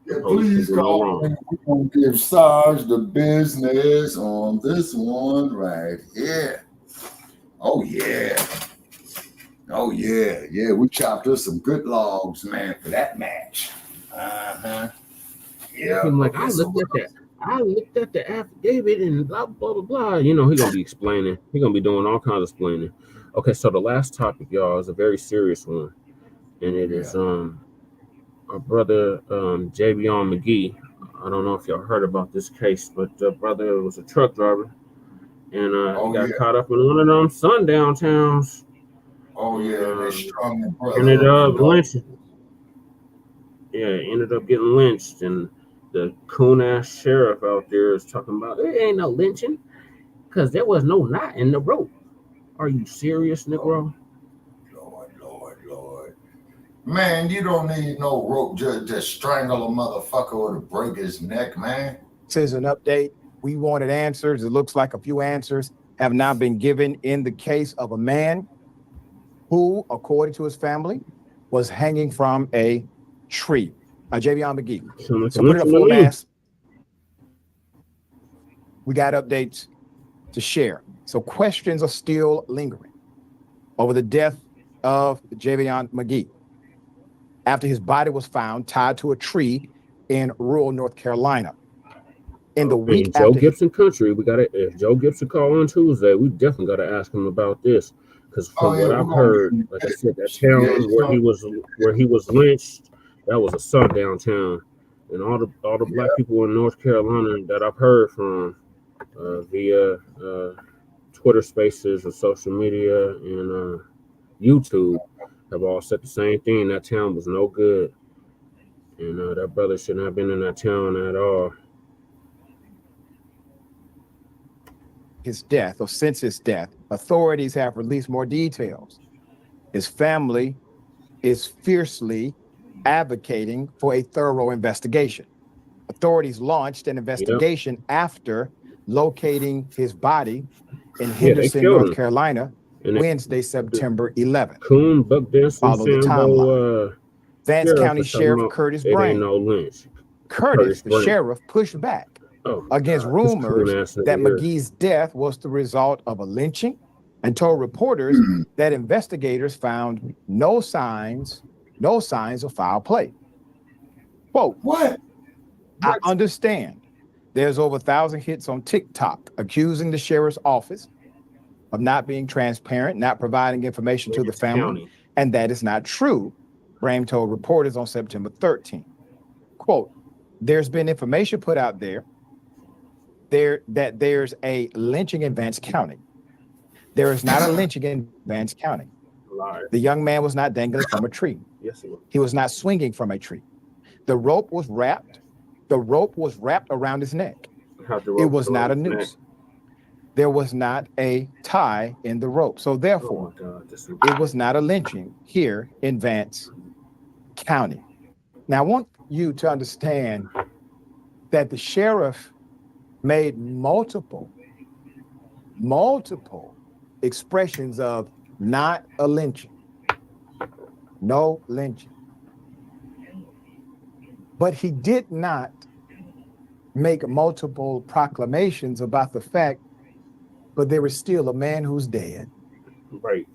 Yeah, please call me. We're going to give Sarge the business on this one right here. Oh, yeah. Yeah, we chopped us some good logs, man, for that match. Yeah. I'm like, I looked at the affidavit and blah, blah, blah, blah. You know, he's going to be explaining. He's going to be doing all kinds of explaining. Okay, so the last topic, y'all, is a very serious one. And it is our brother, JAVION MAGEE. I don't know if y'all heard about this case, but the brother was a truck driver. And he got caught up in one of them sundown towns. Oh, yeah, they strung the brother. Ended up lynching. Yeah, ended up getting lynched. And the coon-ass sheriff out there is talking about, there ain't no lynching because there was no knot in the rope. Are you serious, Negro? Lord. Man, you don't need no rope just to strangle a motherfucker or to break his neck, man. This is an update. We wanted answers. It looks like a few answers have now been given in the case of a man who, according to his family, was hanging from a tree. JAVION MAGEE. So put it up full mass. We got updates to share. So questions are still lingering over the death of JAVION MAGEE after his body was found tied to a tree in rural North Carolina. In the week Joe Gibson country, if Joe Gibson call on Tuesday, we definitely got to ask him about this. Because from what I've heard, like I said, that town where he was lynched, that was a sundown town, and all the black people in North Carolina that I've heard from via Twitter Spaces or social media and YouTube have all said the same thing. That town was no good, and that brother shouldn't have been in that town at all. his death or since his death, authorities have released more details. His family is fiercely advocating for a thorough investigation. Authorities launched an investigation after locating his body in Henderson, North Carolina, Wednesday, September 11th. Coon, Buck Benson, Follow the timeline. Vance County Sheriff Curtis Brain. Curtis, the sheriff, pushed back against rumors that MAGEE's death was the result of a lynching and told reporters that investigators found no signs of foul play. Quote, what? I understand there's over 1,000 hits on TikTok accusing the sheriff's office of not being transparent, not providing information to the family, and that is not true, Brame told reporters on September 13th. Quote, there's been information put out there that there's a lynching in Vance County. There is not a lynching in Vance County. The young man was not dangling from a tree. Yes, he was. He was not swinging from a tree. The rope was wrapped around his neck. It was not a noose. There was not a tie in the rope. So therefore, it was not a lynching here in Vance County. Now, I want you to understand that the sheriff made multiple expressions of not a lynching, no lynching. But he did not make multiple proclamations about the fact, but there is still a man who's dead. Right.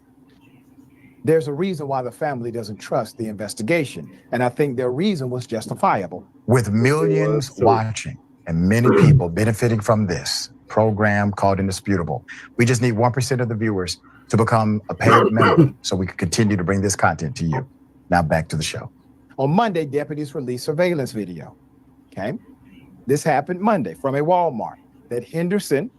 There's a reason why the family doesn't trust the investigation. And I think their reason was justifiable. With millions watching and many people benefiting from this program called Indisputable, we just need 1% of the viewers to become a paid member so we can continue to bring this content to you. Now back to the show. On Monday, deputies released surveillance video. Okay. This happened Monday from a Walmart that Henderson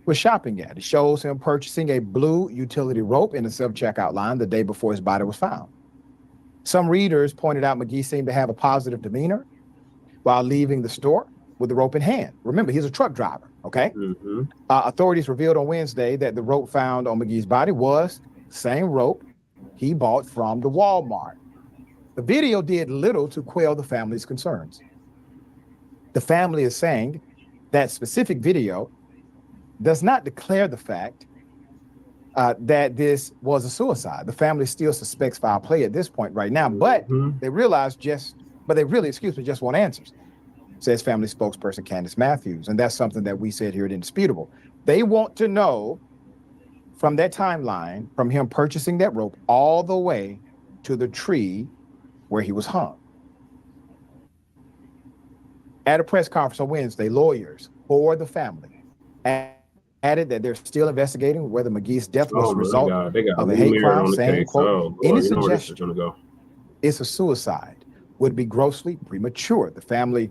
was shopping at. It shows him purchasing a blue utility rope in the self-checkout line the day before his body was found. Some readers pointed out MAGEE seemed to have a positive demeanor while leaving the store with the rope in hand. Remember, he's a truck driver, okay? Authorities revealed on Wednesday that the rope found on MAGEE's body was the same rope he bought from the Walmart. The video did little to quell the family's concerns. The family is saying that specific video does not declare the fact that this was a suicide. The family still suspects foul play at this point right now, but they really just want answers, says family spokesperson Candace Matthews. And that's something that we said here at Indisputable. They want to know from that timeline, from him purchasing that rope all the way to the tree where he was hung. At a press conference on Wednesday, lawyers for the family added that they're still investigating whether MAGEE's death was a result of a hate crime, saying, quote, any suggestion it's a suicide would be grossly premature. The family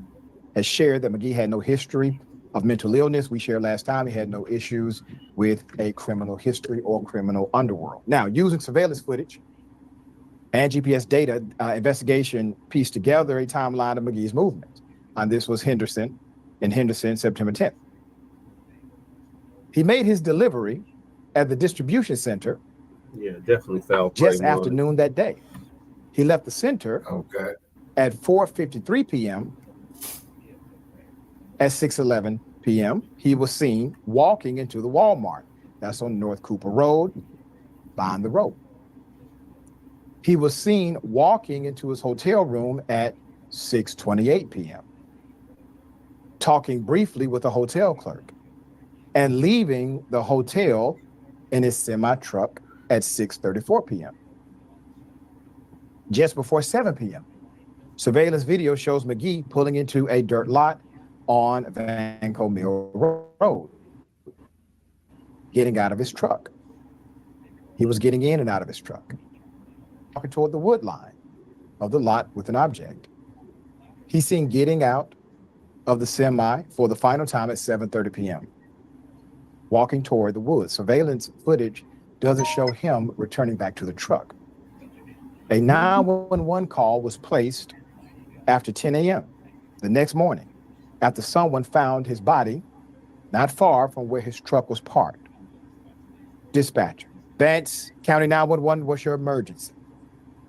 has shared that MAGEE had no history of mental illness. We shared last time he had no issues with a criminal history or criminal underworld. Now, using surveillance footage and GPS data, investigation pieced together a timeline of MAGEE's movement. And this was Henderson, September 10th. He made his delivery at the distribution center. Yeah, definitely foul play. Just after noon that day. He left the center at 4:53 p.m. At 6:11 p.m., he was seen walking into the Walmart. That's on North Cooper Road, behind the road. He was seen walking into his hotel room at 6:28 p.m., talking briefly with a hotel clerk, and leaving the hotel in his semi-truck at 6:34 p.m. Just before 7 p.m., surveillance video shows MAGEE pulling into a dirt lot on Vanco Mill Road, getting out of his truck. He was getting in and out of his truck, walking toward the wood line of the lot with an object. He's seen getting out of the semi for the final time at 7:30 p.m., walking toward the woods. Surveillance footage doesn't show him returning back to the truck. A 911 call was placed after 10 a.m. the next morning after someone found his body not far from where his truck was parked. Dispatcher, Vance County 911, what's your emergency?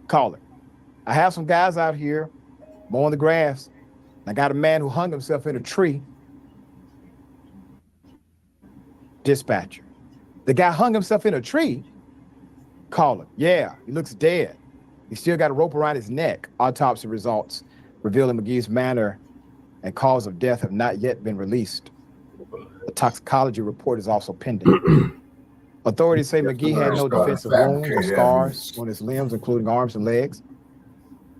Caller, I have some guys out here mowing the grass. I got a man who hung himself in a tree. Dispatcher, the guy hung himself in a tree? Caller, yeah, he looks dead. He still got a rope around his neck. Autopsy results revealing McGee's manner and cause of death have not yet been released. A toxicology report is also pending. Authorities say McGee had no defensive wounds or scars on his limbs, including arms and legs.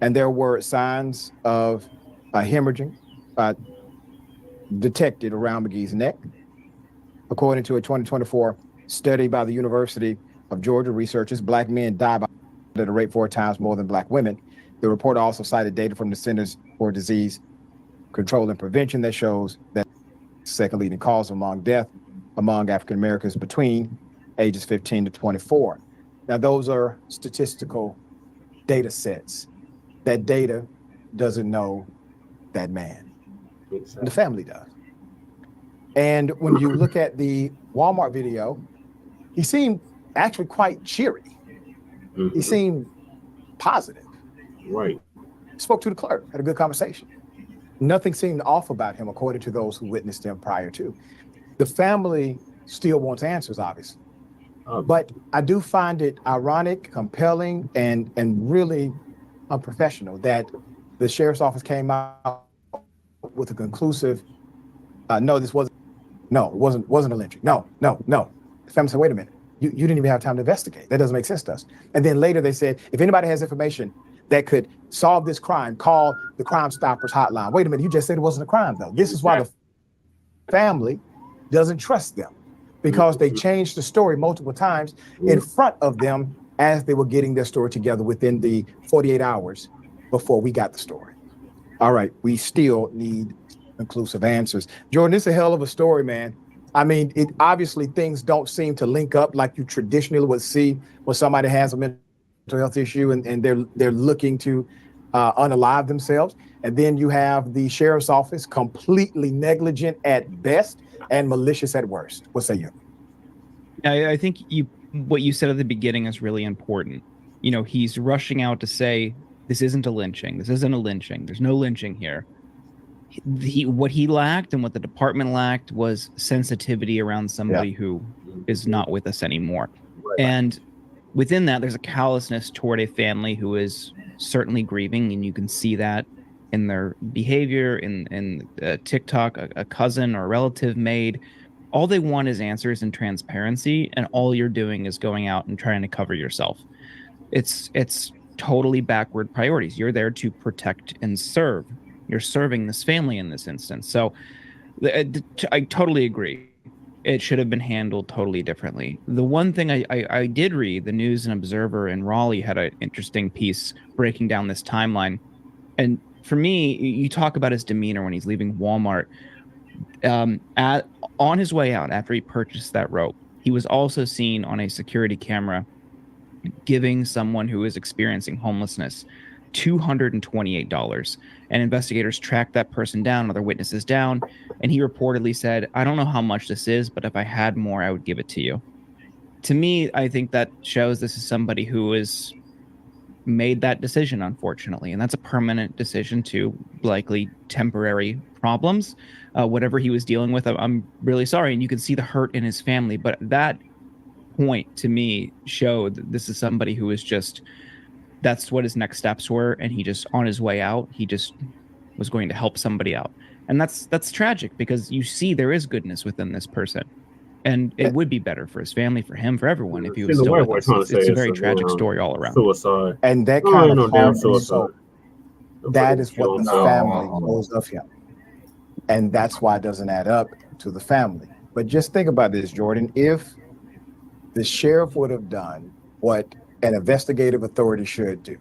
And there were signs of hemorrhaging detected around McGee's neck. According to a 2024 study by the University of Georgia researchers, Black men die at a rate 4 times more than Black women. The report also cited data from the Centers for Disease Control and Prevention that shows that the second leading cause among death among African Americans between ages 15 to 24. Now, those are statistical data sets. That data doesn't know that man. The family does. And when you look at the Walmart video, he seemed actually quite cheery. He seemed positive. Right. Spoke to the clerk, had a good conversation. Nothing seemed off about him, according to those who witnessed him prior to. The family still wants answers, obviously. But I do find it ironic, compelling, and really unprofessional that the sheriff's office came out with a conclusive, no, it wasn't a lynching. No. The family said, wait a minute, you didn't even have time to investigate. That doesn't make sense to us. And then later they said, if anybody has information that could solve this crime, call the Crime Stoppers hotline. Wait a minute, you just said it wasn't a crime though. This is why the family doesn't trust them, because they changed the story multiple times in front of them as they were getting their story together within the 48 hours before we got the story. All right, we still need inclusive answers. Jordan, it's a hell of a story, man. I mean, it obviously things don't seem to link up like you traditionally would see when somebody has a mental health issue and they're looking to unalive themselves. And then you have the sheriff's office completely negligent at best and malicious at worst. What say you? I think what you said at the beginning is really important. You know, he's rushing out to say, this isn't a lynching. This isn't a lynching. There's no lynching here. What he lacked and what the department lacked was sensitivity around somebody who is not with us anymore. Right. And within that, there's a callousness toward a family who is certainly grieving, and you can see that in their behavior, in TikTok, a cousin or a relative made. All they want is answers and transparency, and all you're doing is going out and trying to cover yourself. It's totally backward priorities. You're there to protect and serve. You're serving this family in this instance. So I totally agree. It should have been handled totally differently. The one thing I did read, the News and Observer in Raleigh had an interesting piece breaking down this timeline. And for me, you talk about his demeanor when he's leaving Walmart. On his way out, after he purchased that rope, he was also seen on a security camera giving someone who is experiencing homelessness $228. And investigators tracked that person down, other witnesses down, and he reportedly said, I don't know how much this is, but if I had more, I would give it to you. To me, I think that shows this is somebody who has made that decision, unfortunately, and that's a permanent decision to likely temporary problems. Whatever he was dealing with, I'm really sorry, and you can see the hurt in his family, but that point to me showed that this is somebody who is just, that's what his next steps were, and he just, on his way out, he just was going to help somebody out. And that's tragic, because you see there is goodness within this person, and it would be better for his family, for him, for everyone if he was still with us. It's a very tragic story all around. Suicide. And that kind of heart and soul, that is what the family knows of him. And that's why it doesn't add up to the family. But just think about this, Jordan. If the sheriff would have done what an investigative authority should do,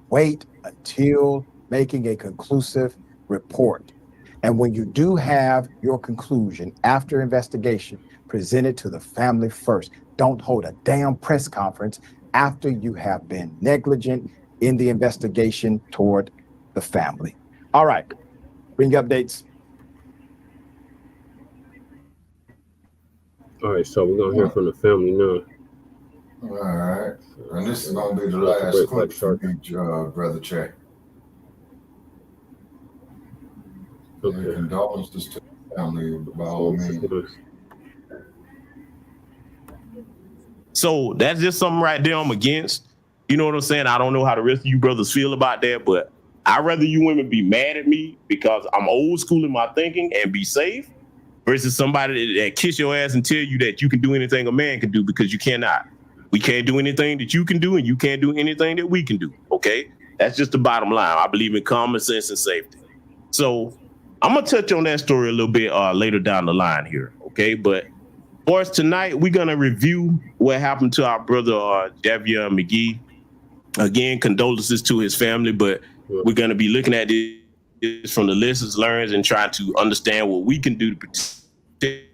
wait until making a conclusive report. And when you do have your conclusion after investigation, present it to the family first. Don't hold a damn press conference after you have been negligent in the investigation toward the family. All right, bring updates. All right, so we're gonna hear from the family now. All right, and this is gonna be the last clip for me, Brother Che. Okay. Condolences to the family by all means. So that's just something right there I'm against. You know what I'm saying? I don't know how the rest of you brothers feel about that, but I'd rather you women be mad at me because I'm old school in my thinking and be safe versus somebody that kiss your ass and tell you that you can do anything a man can do, because you cannot. We can't do anything that you can do, and you can't do anything that we can do, okay? That's just the bottom line. I believe in common sense and safety. So I'm going to touch on that story a little bit later down the line here, okay? But for us tonight, we're going to review what happened to our brother JAVION MAGEE. Again, condolences to his family, but we're going to be looking at this from the lessons learned and trying to understand what we can do to protect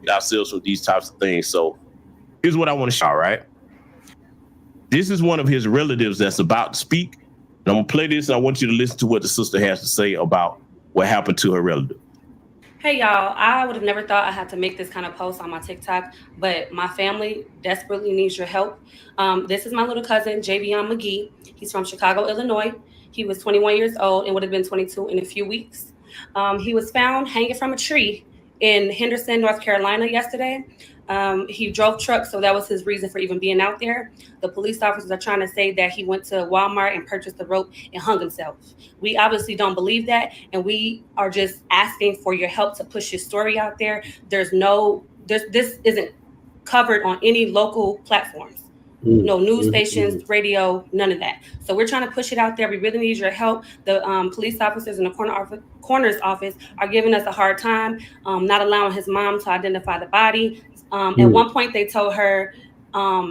ourselves from these types of things. So here's what I want to show, all right? This is one of his relatives that's about to speak. And I'm going to play this, and I want you to listen to what the sister has to say about what happened to her relative. Hey, y'all. I would have never thought I had to make this kind of post on my TikTok, but my family desperately needs your help. This is my little cousin, JAVION MAGEE. He's from Chicago, Illinois. He was 21 years old and would have been 22 in a few weeks. He was found hanging from a tree in Henderson, North Carolina yesterday. He drove trucks, so that was his reason for even being out there. The police officers are trying to say that he went to Walmart and purchased the rope and hung himself. We obviously don't believe that, and we are just asking for your help to push his story out there. This isn't covered on any local platforms. No news stations, radio, none of that. So we're trying to push it out there. We really need your help. The police officers in the coroner's office are giving us a hard time, not allowing his mom to identify the body. At one point, they told her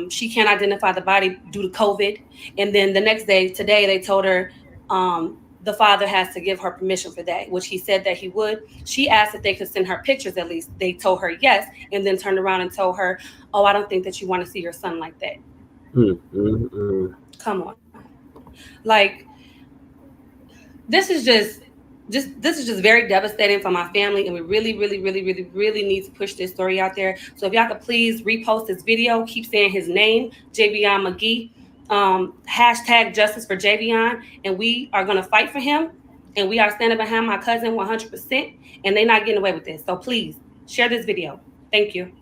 she can't identify the body due to COVID. And then the next day, today, they told her the father has to give her permission for that, which he said that he would. She asked if they could send her pictures at least. They told her yes, and then turned around and told her, oh, I don't think that you want to see your son like that. Come on. Like, this is just very devastating for my family, and we really need to push this story out there. So if y'all could please repost this video, keep saying his name, JAVION MAGEE, hashtag justice for JAVION, and we are going to fight for him, and we are standing behind my cousin 100%, and they're not getting away with this. So please share this video. Thank you.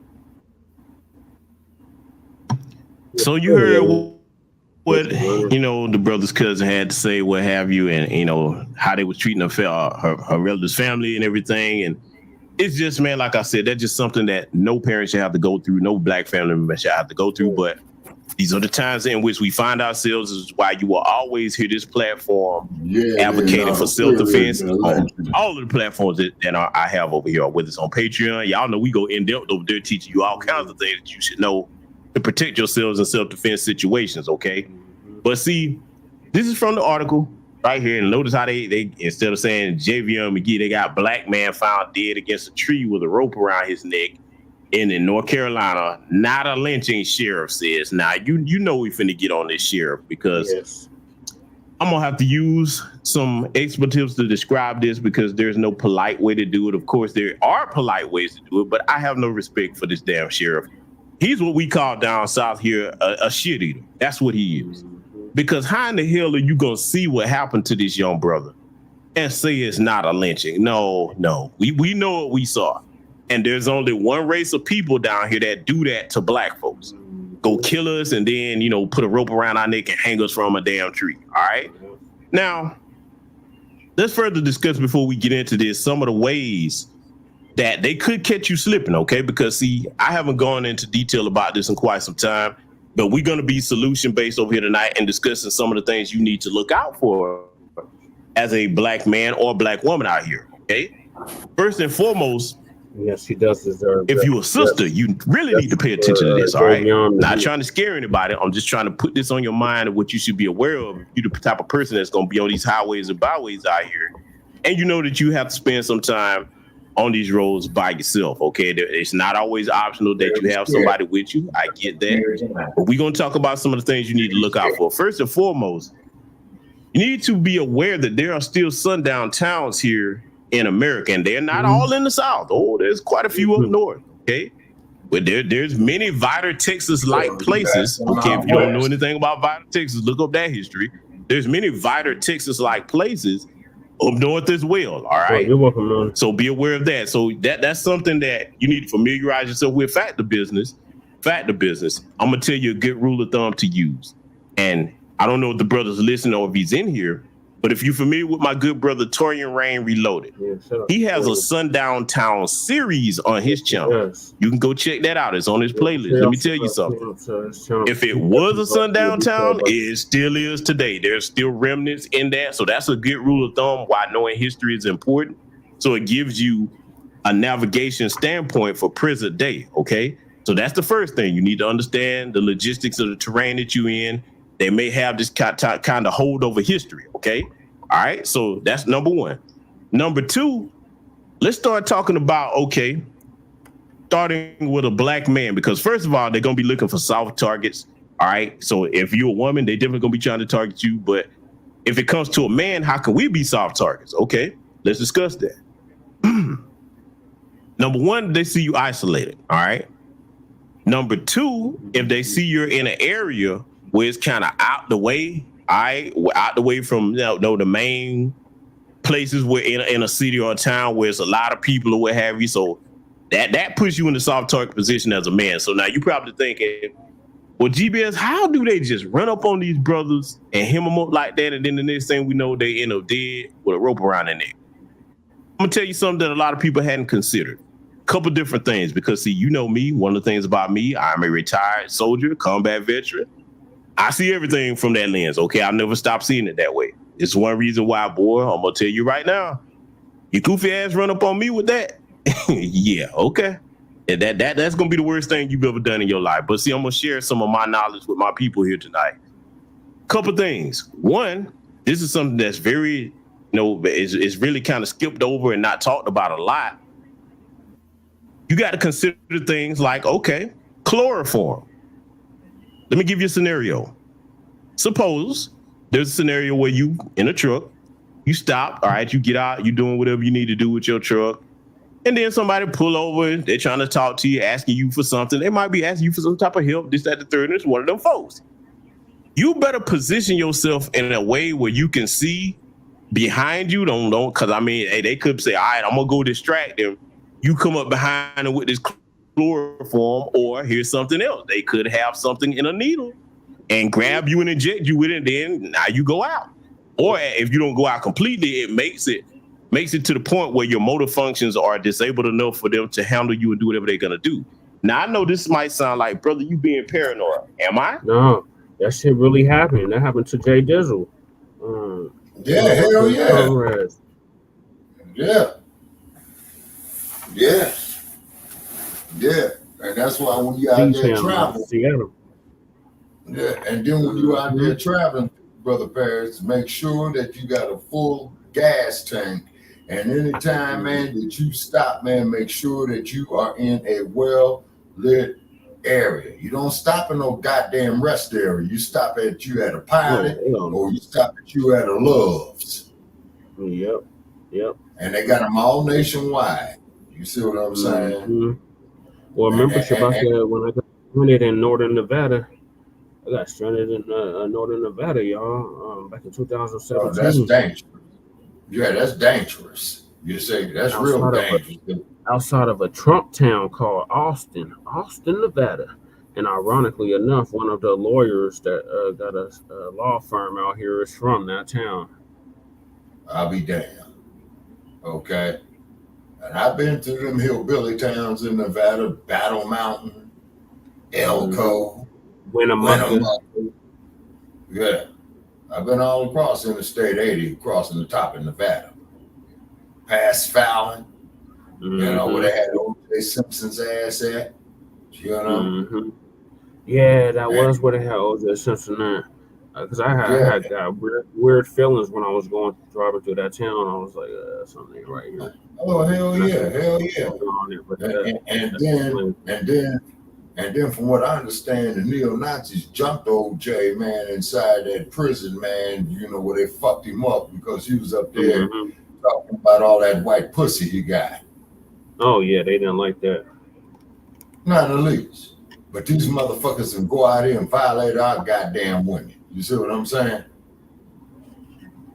So you heard what the brother's cousin had to say, what have you, and how they was treating her relative's family and everything. And it's just, man, like I said, that's just something that no parent should have to go through, no black family member should have to go through. But these are the times in which we find ourselves. Is why you will always hear this platform advocating for self-defense on all of the platforms that I have over here, whether it's on Patreon. Y'all know we go in depth over there teaching you all kinds of things that you should know to protect yourselves in self-defense situations, okay? But see, this is from the article right here, and notice how they instead of saying JAVION MAGEE, they got black man found dead against a tree with a rope around his neck in North Carolina. Not a lynching, sheriff says. Now, you know we finna get on this, sheriff, because I'm gonna have to use some expletives to describe this because there's no polite way to do it. Of course, there are polite ways to do it, but I have no respect for this damn sheriff. He's what we call down south here a shit eater. That's what he is. Because how in the hell are you going to see what happened to this young brother and say it's not a lynching? No. We know what we saw. And there's only one race of people down here that do that to black folks. Go kill us and then, put a rope around our neck and hang us from a damn tree. All right? Now, let's further discuss before we get into this some of the ways that they could catch you slipping, okay? Because, see, I haven't gone into detail about this in quite some time, but we're going to be solution-based over here tonight and discussing some of the things you need to look out for as a black man or black woman out here, okay? First and foremost, yes, he does deserve. If you're a sister, you really need to pay attention to this, all right? Not trying to scare anybody. I'm just trying to put this on your mind of what you should be aware of. You're the type of person that's going to be on these highways and byways out here, and you know that you have to spend some time on these roads by yourself, okay? It's not always optional that you have somebody with you. I get that. But we're going to talk about some of the things you need to look out for. First and foremost, you need to be aware that there are still sundown towns here in America, and they're not all in the South. Oh, there's quite a few up north, okay? Well, there's many Vidor, Texas-like places. Okay, if you don't know anything about Vidor, Texas, look up that history. There's many Vidor, Texas-like places up north as well. All right. You're welcome, man. So be aware of that. So that's something that you need to familiarize yourself with. Fact of business. I'm gonna tell you a good rule of thumb to use. And I don't know if the brother's listening or if he's in here, but if you're familiar with my good brother Torian Rain Reloaded, he has a Sundown Town series on his channel. You can go check that out. It's on his playlist. Let me tell you something. If it was a Sundown Town, it still is today. There's still remnants in that. So that's a good rule of thumb why knowing history is important. So it gives you a navigation standpoint for present day. Okay. So that's the first thing. You need to understand the logistics of the terrain that you're in. They may have this kind of holdover history, okay? All right, so that's number one. Number two, let's start talking about, okay, starting with a black man, because first of all, they're going to be looking for soft targets, all right? So if you're a woman, they definitely going to be trying to target you, but if it comes to a man, how can we be soft targets? Okay, let's discuss that. Number one, they see you isolated, all right? Number two, if they see you're in an area where it's kind of out the way, out the way from the main places where in a city or a town where it's a lot of people or what have you. So that puts you in the soft target position as a man. So now you're probably thinking, well, GBS, how do they just run up on these brothers and hem them up like that, and then the next thing we know, they end up dead with a rope around their neck? I'm gonna tell you something that a lot of people hadn't considered. Couple different things, because see, you know me, one of the things about me, I'm a retired soldier, combat veteran. I see everything from that lens. Okay, I'll never stop seeing it that way. It's one reason why, boy, I'm gonna tell you right now, your goofy ass run up on me with that. Yeah, okay. And that's gonna be the worst thing you've ever done in your life. But see, I'm gonna share some of my knowledge with my people here tonight. Couple things. One, this is something that's very, is really kind of skipped over and not talked about a lot. You got to consider things like, okay, chloroform. Let me give you a scenario. Suppose there's a scenario where you in a truck, you stop, all right, you get out, you doing whatever you need to do with your truck, and then somebody pull over, they're trying to talk to you, asking you for something. They might be asking you for some type of help, this, that, the third, and it's one of them folks. You better position yourself in a way where you can see behind you, don't, because I mean, hey, they could say, all right, I'm gonna go distract them. You come up behind them with this chloroform, or here's something else. They could have something in a needle and grab you and inject you with it, and then now you go out. Or if you don't go out completely, it makes it to the point where your motor functions are disabled enough for them to handle you and do whatever they're gonna do. Now I know this might sound like, brother, you being paranoid. Am I? No, that shit really happened. That happened to Jay Dizzle. Yeah, hell yeah. Yeah. Yeah. Yeah. And that's why when you out there traveling, yeah, and then when you out there traveling, Brother Paris, make sure that you got a full gas tank. And anytime, man, that you stop, man, make sure that you are in a well-lit area. You don't stop in no goddamn rest area. You stop at you at a Pilot, or you stop at you at a Love's. Yep. And they got them all nationwide. You see what I'm saying? Mm-hmm. Well, membership out there when I got stranded in Northern Nevada. I got stranded in Northern Nevada, y'all, back in 2017. Oh, that's dangerous. Yeah, that's dangerous. You say that's real dangerous. Outside of a Trump town called Austin, Nevada. And ironically enough, one of the lawyers that got a law firm out here is from that town. I'll be damned. Okay. And I've been to them hillbilly towns in Nevada, Battle Mountain, Elko, Winnemucca. Yeah. I've been all across Interstate 80, crossing the top of Nevada. Past Fallon, you know, where they had O.J. Simpson's ass at. You know? Yeah, that was where they had O.J. Simpson at. Because I had got weird feelings when I was driving through that town. I was like, something right here. Oh, hell yeah. And then from what I understand, the neo-Nazis jumped OJ, man, inside that prison, man, you know, where they fucked him up because he was up there talking about all that white pussy he got. Oh, yeah, they didn't like that. Not the least. But these motherfuckers can go out here and violate our goddamn women. You see what I'm saying?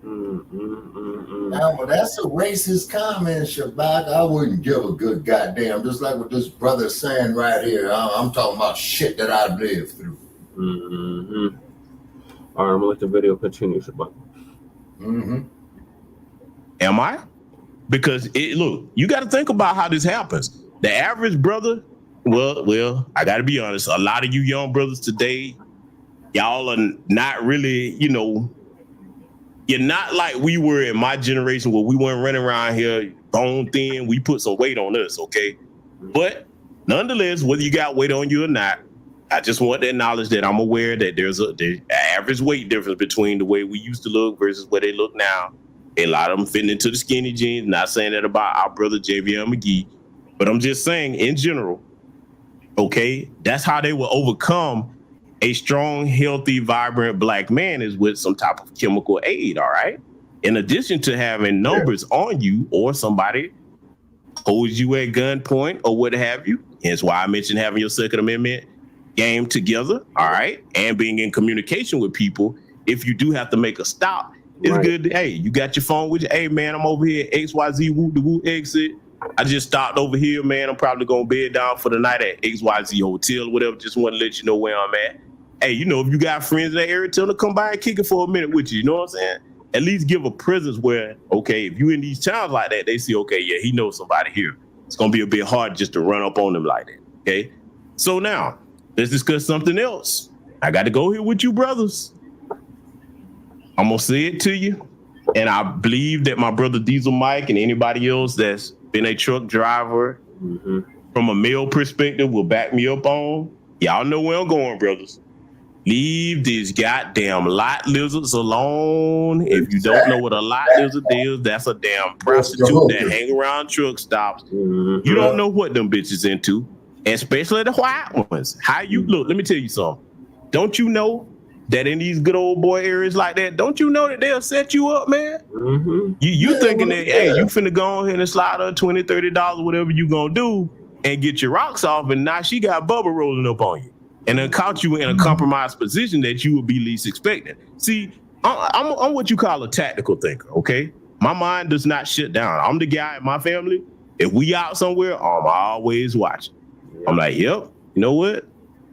Now, well, that's a racist comment, Shabak. I wouldn't give a good goddamn. Just like what this brother's saying right here. I'm talking about shit that I've lived through. All right, I'm gonna let the video continue, Shabak. Am I? Because look, you got to think about how this happens. The average brother, well, I got to be honest. A lot of you young brothers today, y'all are not really, you're not like we were in my generation where we weren't running around here bone thin. We put some weight on us, okay? But nonetheless, whether you got weight on you or not, I just want to acknowledge that I'm aware that there's an average weight difference between the way we used to look versus where they look now. A lot of them fitting into the skinny jeans. Not saying that about our brother JAVION MAGEE, but I'm just saying in general, okay, that's how they will overcome a strong, healthy, vibrant black man is with some type of chemical aid, all right? In addition to having numbers on you or somebody holds you at gunpoint or what have you. Hence why I mentioned having your Second Amendment game together, all right? And being in communication with people. If you do have to make a stop, it's good. Hey, you got your phone with you. Hey, man, I'm over here, XYZ, whoop, the whoop, exit. I just stopped over here, man. I'm probably going to bed down for the night at XYZ Hotel or whatever. Just want to let you know where I'm at. Hey, if you got friends in that area, tell them to come by and kick it for a minute with you. You know what I'm saying? At least give a presence where, okay, if you in these towns like that, they see, okay, yeah, he knows somebody here. It's going to be a bit hard just to run up on them like that, okay? So now, let's discuss something else. I got to go here with you brothers. I'm going to say it to you. And I believe that my brother Diesel Mike and anybody else that's been a truck driver from a male perspective will back me up on. Y'all know where I'm going, brothers. Leave these goddamn lot lizards alone. If you don't know what a lot lizard is, that's a damn prostitute that hang around truck stops. You don't know what them bitches into, especially the white ones. How you look, let me tell you something. Don't you know that in these good old boy areas like that, don't you know that they'll set you up, man? You thinking that, hey, you finna go on here and slide her $20, $30, whatever you gonna do, and get your rocks off, and now she got Bubba rolling up on you. And then caught you in a compromised position that you would be least expecting. See, I'm what you call a tactical thinker, okay? My mind does not shut down. I'm the guy in my family. If we out somewhere, I'm always watching. I'm like, yep, you know what?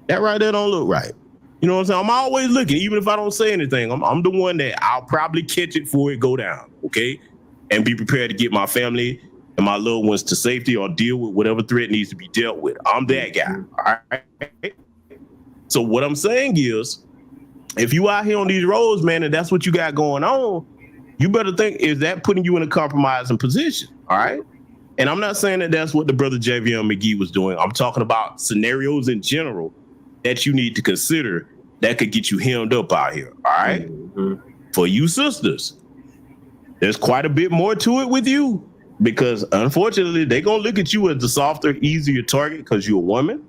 That right there don't look right. You know what I'm saying? I'm always looking, even if I don't say anything. I'm the one that I'll probably catch it before it go down, okay? And be prepared to get my family and my little ones to safety or deal with whatever threat needs to be dealt with. I'm that guy, all right? So what I'm saying is, if you out here on these roads, man, and that's what you got going on, you better think, is that putting you in a compromising position, all right? And I'm not saying that that's what the brother JAVION MAGEE was doing. I'm talking about scenarios in general that you need to consider that could get you hemmed up out here, all right? For you sisters, there's quite a bit more to it with you because unfortunately, they're going to look at you as the softer, easier target because you're a woman.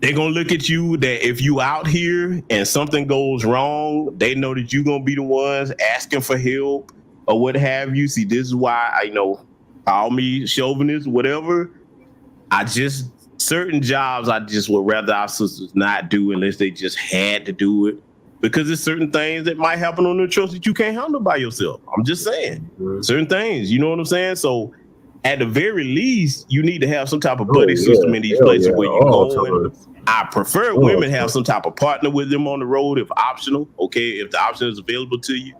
They're going to look at you that if you out here and something goes wrong, they know that you're going to be the ones asking for help or what have you. See, this is why, call me chauvinist, whatever. Certain jobs I just would rather our sisters not do unless they just had to do it. Because there's certain things that might happen on the trust that you can't handle by yourself. I'm just saying. Certain things, you know what I'm saying? So at the very least, you need to have some type of buddy system in these places where you go. I prefer women have some type of partner with them on the road if optional, okay, if the option is available to you.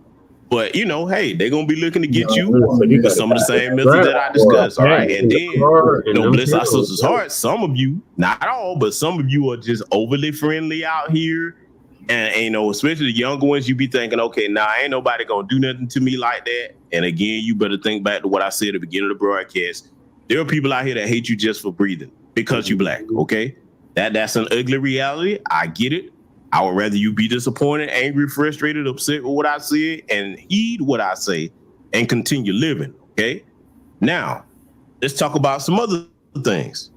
But, hey, they're going to be looking to get you with some of the same methods that I discussed, all right? And then, bless our sisters' hearts, some of you, not all, but some of you are just overly friendly out here. And especially the younger ones, you be thinking, okay, ain't nobody going to do nothing to me like that. And again, you better think back to what I said at the beginning of the broadcast. There are people out here that hate you just for breathing because you black, okay? That's an ugly reality. I get it. I would rather you be disappointed, angry, frustrated, upset with what I said and heed what I say and continue living, okay? Now, let's talk about some other things.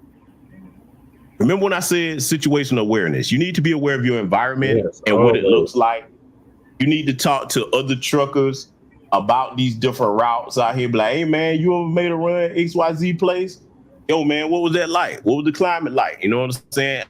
Remember when I said situational awareness? You need to be aware of your environment and what it looks like. You need to talk to other truckers about these different routes out here. Be like, hey, man, you ever made a run at XYZ place? yo, man, what was that like? What was the climate like? You know what I'm saying?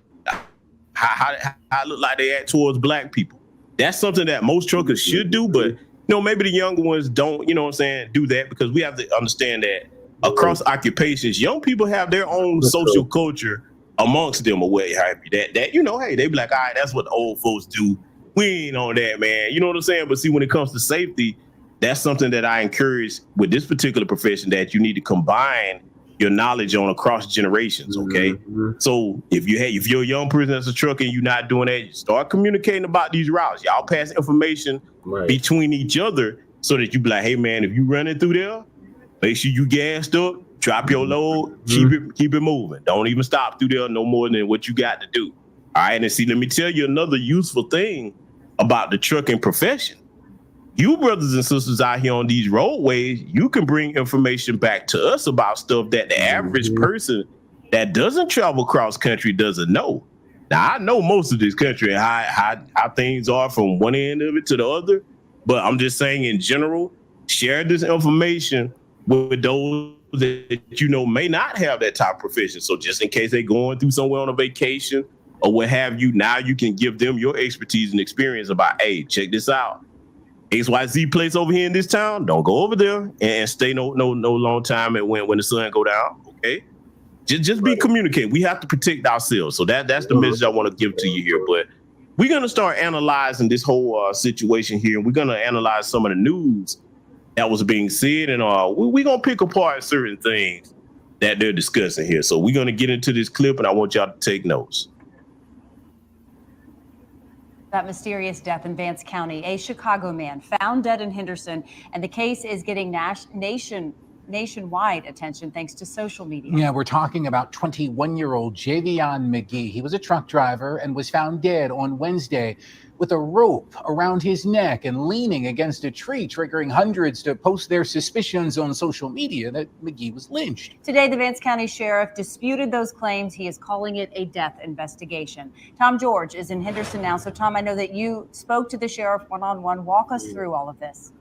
How it look like they act towards black people. That's something that most truckers should do, but maybe the younger ones don't, you know what I'm saying, do that, because we have to understand that across occupations, young people have their own social culture amongst them or what have you. That hey, they be like, all right, that's what the old folks do. We ain't on that, man. You know what I'm saying? But see, when it comes to safety, that's something that I encourage with this particular profession, that you need to combine your knowledge on across generations, okay? So if you're a young person that's a trucker and you're not doing that, you start communicating about these routes. Y'all pass information between each other so that you be like, hey man, if you running through there, make sure you gassed up, drop your load, keep it moving. Don't even stop through there no more than what you got to do. All right, and see, let me tell you another useful thing about the trucking profession. You brothers and sisters out here on these roadways, you can bring information back to us about stuff that the average person that doesn't travel cross country doesn't know. Now, I know most of this country and how things are from one end of it to the other, but I'm just saying in general, share this information with those that may not have that type of profession. So just in case they're going through somewhere on a vacation or what have you, now you can give them your expertise and experience about, hey, check this out. XYZ place over here in this town, don't go over there and stay no long time and when the sun go down, okay? Just be communicating. We have to protect ourselves. So that's the message I want to give to you here. But we're going to start analyzing this whole situation here, and we're going to analyze some of the news that was being said, and we're going to pick apart certain things that they're discussing here. So we're going to get into this clip, and I want y'all to take notes. That mysterious death in Vance County, a Chicago man found dead in Henderson, and the case is getting nationwide attention thanks to social media. Yeah, we're talking about 21-year-old JAVION MAGEE. He was a truck driver and was found dead on Wednesday with a rope around his neck and leaning against a tree, triggering hundreds to post their suspicions on social media that MAGEE was lynched. Today, the Vance County Sheriff disputed those claims. He is calling it a death investigation. Tom George is in Henderson now. So, Tom, I know that you spoke to the sheriff one-on-one. Walk us through all of this.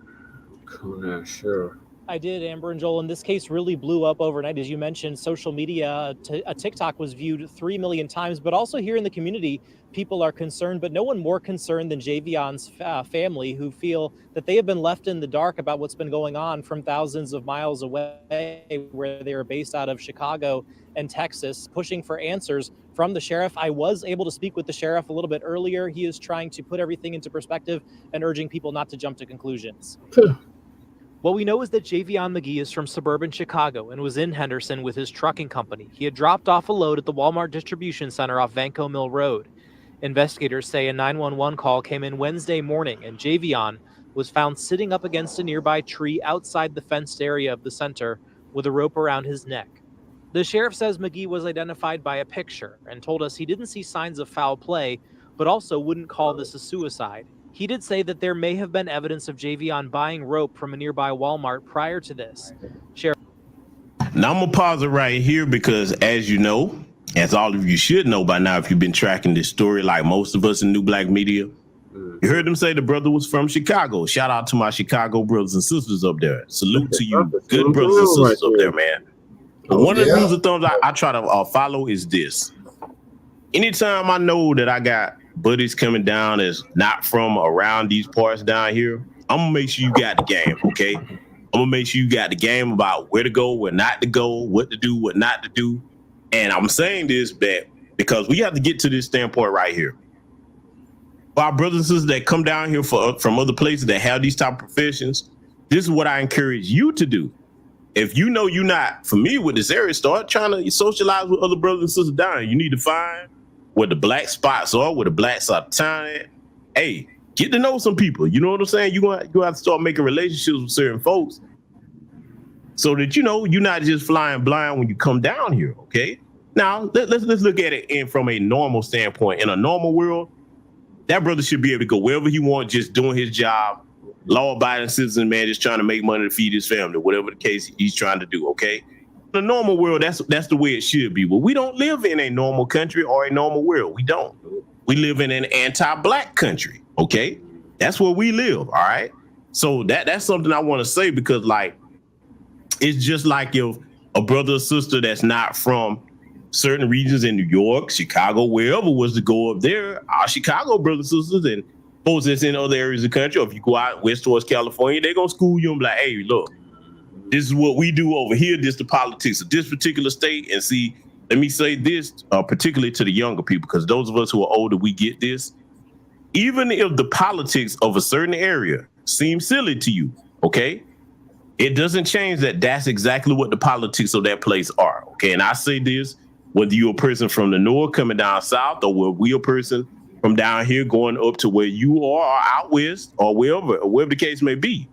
Yeah, sure. I did, Amber and Joel, and this case really blew up overnight. As you mentioned, social media, a TikTok was viewed 3 million times, but also here in the community, people are concerned, but no one more concerned than JAVION's family, who feel that they have been left in the dark about what's been going on from thousands of miles away, where they are based out of Chicago and Texas, pushing for answers from the sheriff. I was able to speak with the sheriff a little bit earlier. He is trying to put everything into perspective and urging people not to jump to conclusions. What we know is that JAVION MAGEE is from suburban Chicago and was in Henderson with his trucking company. He had dropped off a load at the Walmart distribution center off Vanco Mill Road. Investigators say a 911 call came in Wednesday morning, and JAVION was found sitting up against a nearby tree outside the fenced area of the center with a rope around his neck. The sheriff says MAGEE was identified by a picture and told us he didn't see signs of foul play, but also wouldn't call this a suicide. He did say that there may have been evidence of JAVION buying rope from a nearby Walmart prior to this. Sheriff. Now I'm gonna pause it right here because, as you know, as all of you should know by now, if you've been tracking this story like most of us in New Black Media, you heard them say the brother was from Chicago. Shout out to my Chicago brothers and sisters up there. Salute to you, good brothers and sisters up there, man. One of the rules of thumbs I try to follow is this. Anytime I know that I got buddies coming down that's not from around these parts down here, I'm gonna make sure you got the game, okay? I'm gonna make sure you got the game about where to go, where not to go, what to do, what not to do. And I'm saying this because we have to get to this standpoint right here. For our brothers and sisters that come down here from other places that have these type of professions, this is what I encourage you to do. If you know you're not familiar with this area, start trying to socialize with other brothers and sisters down here. You need to find where the black spots are, where the blacks are town at. Hey, get to know some people. You know what I'm saying? You're going to have to start making relationships with certain folks so that, you're not just flying blind when you come down here, okay? Now, let's look at it from a normal standpoint. In a normal world, that brother should be able to go wherever he wants, just doing his job, law-abiding citizen, man, just trying to make money to feed his family, whatever the case he's trying to do, okay? In a normal world, that's the way it should be. But we don't live in a normal country or a normal world. We don't. We live in an anti-black country, okay? That's where we live, all right? So that's something I want to say because, like, it's just like if a brother or sister that's not from certain regions in New York, Chicago, wherever was to go up there, our Chicago brothers and sisters and folks that's in other areas of the country, or if you go out west towards California, they're going to school you and be like, hey, look, this is what we do over here. This is the politics of this particular state. And see, let me say this, particularly to the younger people, because those of us who are older, we get this. Even if the politics of a certain area seems silly to you, okay, it doesn't change that that's exactly what the politics of that place are, okay? And I say this, whether you're a person from the north coming down south, or whether we're a person from down here going up to where you are, or out west, or wherever the case may be.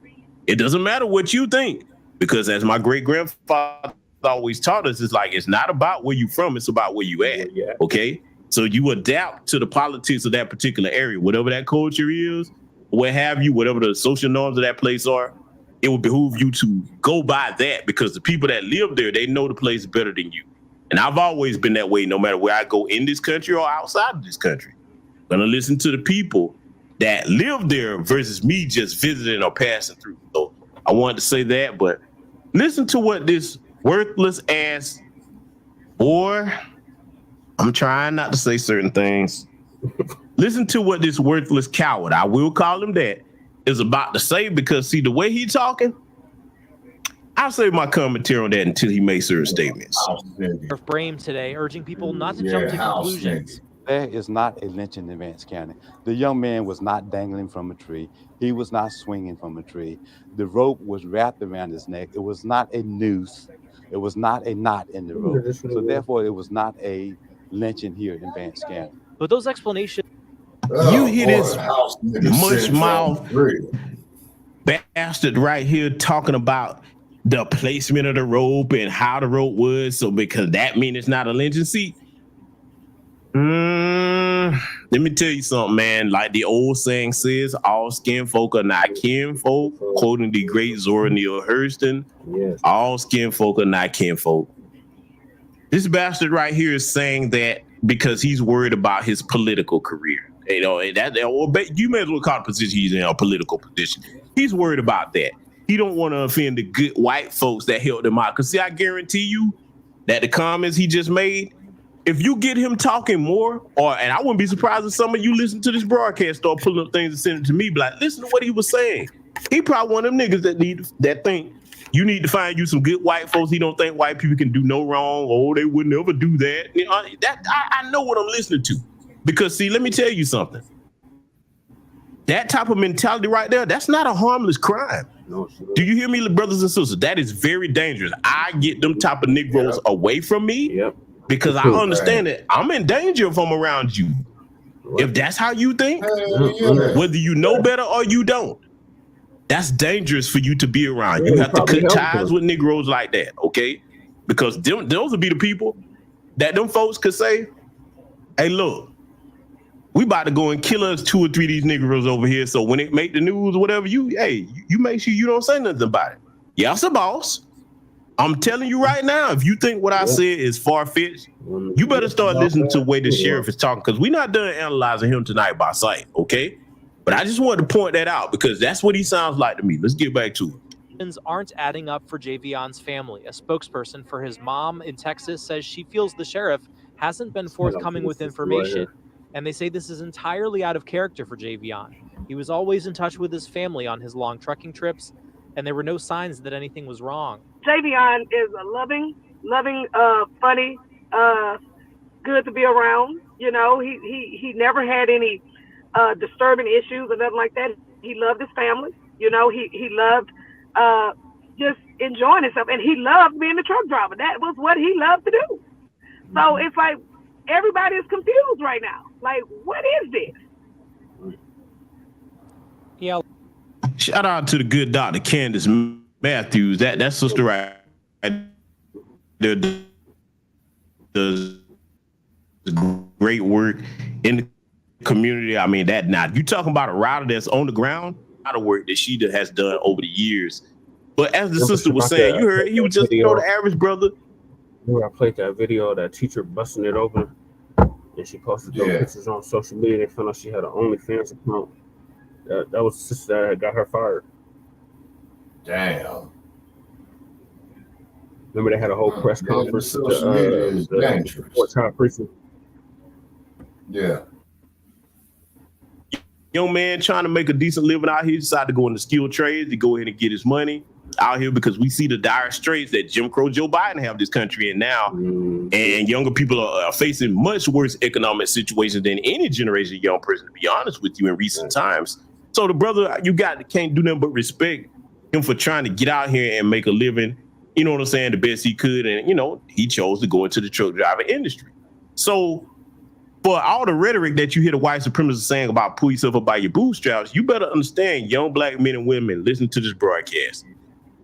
It doesn't matter what you think, because as my great-grandfather always taught us, it's like, it's not about where you from, it's about where you at, okay? So you adapt to the politics of that particular area, whatever that culture is, what have you, whatever the social norms of that place are, it would behoove you to go by that, because the people that live there, they know the place better than you. And I've always been that way, no matter where I go in this country or outside of this country. I'm gonna listen to the people that live there versus me just visiting or passing through. So I wanted to say that, but listen to what this worthless ass boy, I'm trying not to say certain things. Listen to what this worthless coward, I will call him that, is about to say, because see the way he talking, I'll save my commentary on that until he makes certain statements. Brame today urging people not to jump to conclusions. There is not a lynching in Vance County. The young man was not dangling from a tree. He was not swinging from a tree. The rope was wrapped around his neck. It was not a noose. It was not a knot in the rope. So therefore, it was not a lynching here in Vance County. But those explanations. You hear this mush mouth bastard right here talking about the placement of the rope and how the rope was, so because that means it's not a lynching. See, let me tell you something, man. Like the old saying says, all skin folk are not kinfolk, quoting the great Zora Neale Hurston. Yes. All skin folk are not kinfolk. This bastard right here is saying that because he's worried about his political career. You know, and that, or you may as well call the position he's in a political position. He's worried about that. He don't want to offend the good white folks that helped him out. Because see, I guarantee you that the comments he just made, if you get him talking more, and I wouldn't be surprised if some of you listen to this broadcast, start pulling up things and sending it to me, but like, listen to what he was saying. He probably one of them niggas that think you need to find you some good white folks. He don't think white people can do no wrong. Oh, they would never do that. You know, I know what I'm listening to. Because see, let me tell you something. That type of mentality right there, that's not a harmless crime. No, sure. Do you hear me, brothers and sisters? That is very dangerous. I get them type of Negroes away from me because I understand that I'm in danger if I'm around you. If that's how you think, whether you know better or you don't, that's dangerous for you to be around. You have to cut ties with Negroes like that, okay? Because those would be the people that them folks could say, hey, look, we about to go and kill us 2 or 3 of these Negroes over here. So when it make the news or whatever, you make sure you don't say nothing about it. Yeah, I'm a boss. I'm telling you right now, if you think what I said is far-fetched, you better start listening to the way the sheriff is talking, because we're not done analyzing him tonight by sight, okay? But I just wanted to point that out because that's what he sounds like to me. Let's get back to it. Aren't adding up for JAVION's family. A spokesperson for his mom in Texas says she feels the sheriff hasn't been forthcoming with information. And they say this is entirely out of character for JAVION. He was always in touch with his family on his long trucking trips, and there were no signs that anything was wrong. JAVION is a loving, funny, good to be around. You know, he never had any disturbing issues or nothing like that. He loved his family. You know, he loved just enjoying himself, and he loved being a truck driver. That was what he loved to do. So it's like everybody is confused right now. Like, what is this? Yeah. Shout out to the good Dr. Candace Matthews. That sister right there does great work in the community. I mean, that now you talking about a rider that's on the ground, a lot of work that she has done over the years. But as the sister was saying, you heard he was just the average brother. I played that video of that teacher busting it open, and she posted those pictures on social media. They found out she had an OnlyFans account. That was the sister that got her fired. Damn. Remember they had a whole press conference. Social media is dangerous. Yeah. Young man trying to make a decent living out here, decided to go into skilled trades to go ahead and get his money out here because we see the dire straits that Jim Crow Joe Biden have this country in now. And younger people are facing much worse economic situations than any generation of young person, to be honest with you, in recent times. So the brother, can't do nothing but respect him for trying to get out here and make a living, you know what I'm saying, the best he could. And, he chose to go into the truck driving industry. So for all the rhetoric that you hear the white supremacists saying about pull yourself up by your bootstraps, you better understand, young black men and women, listen to this broadcast.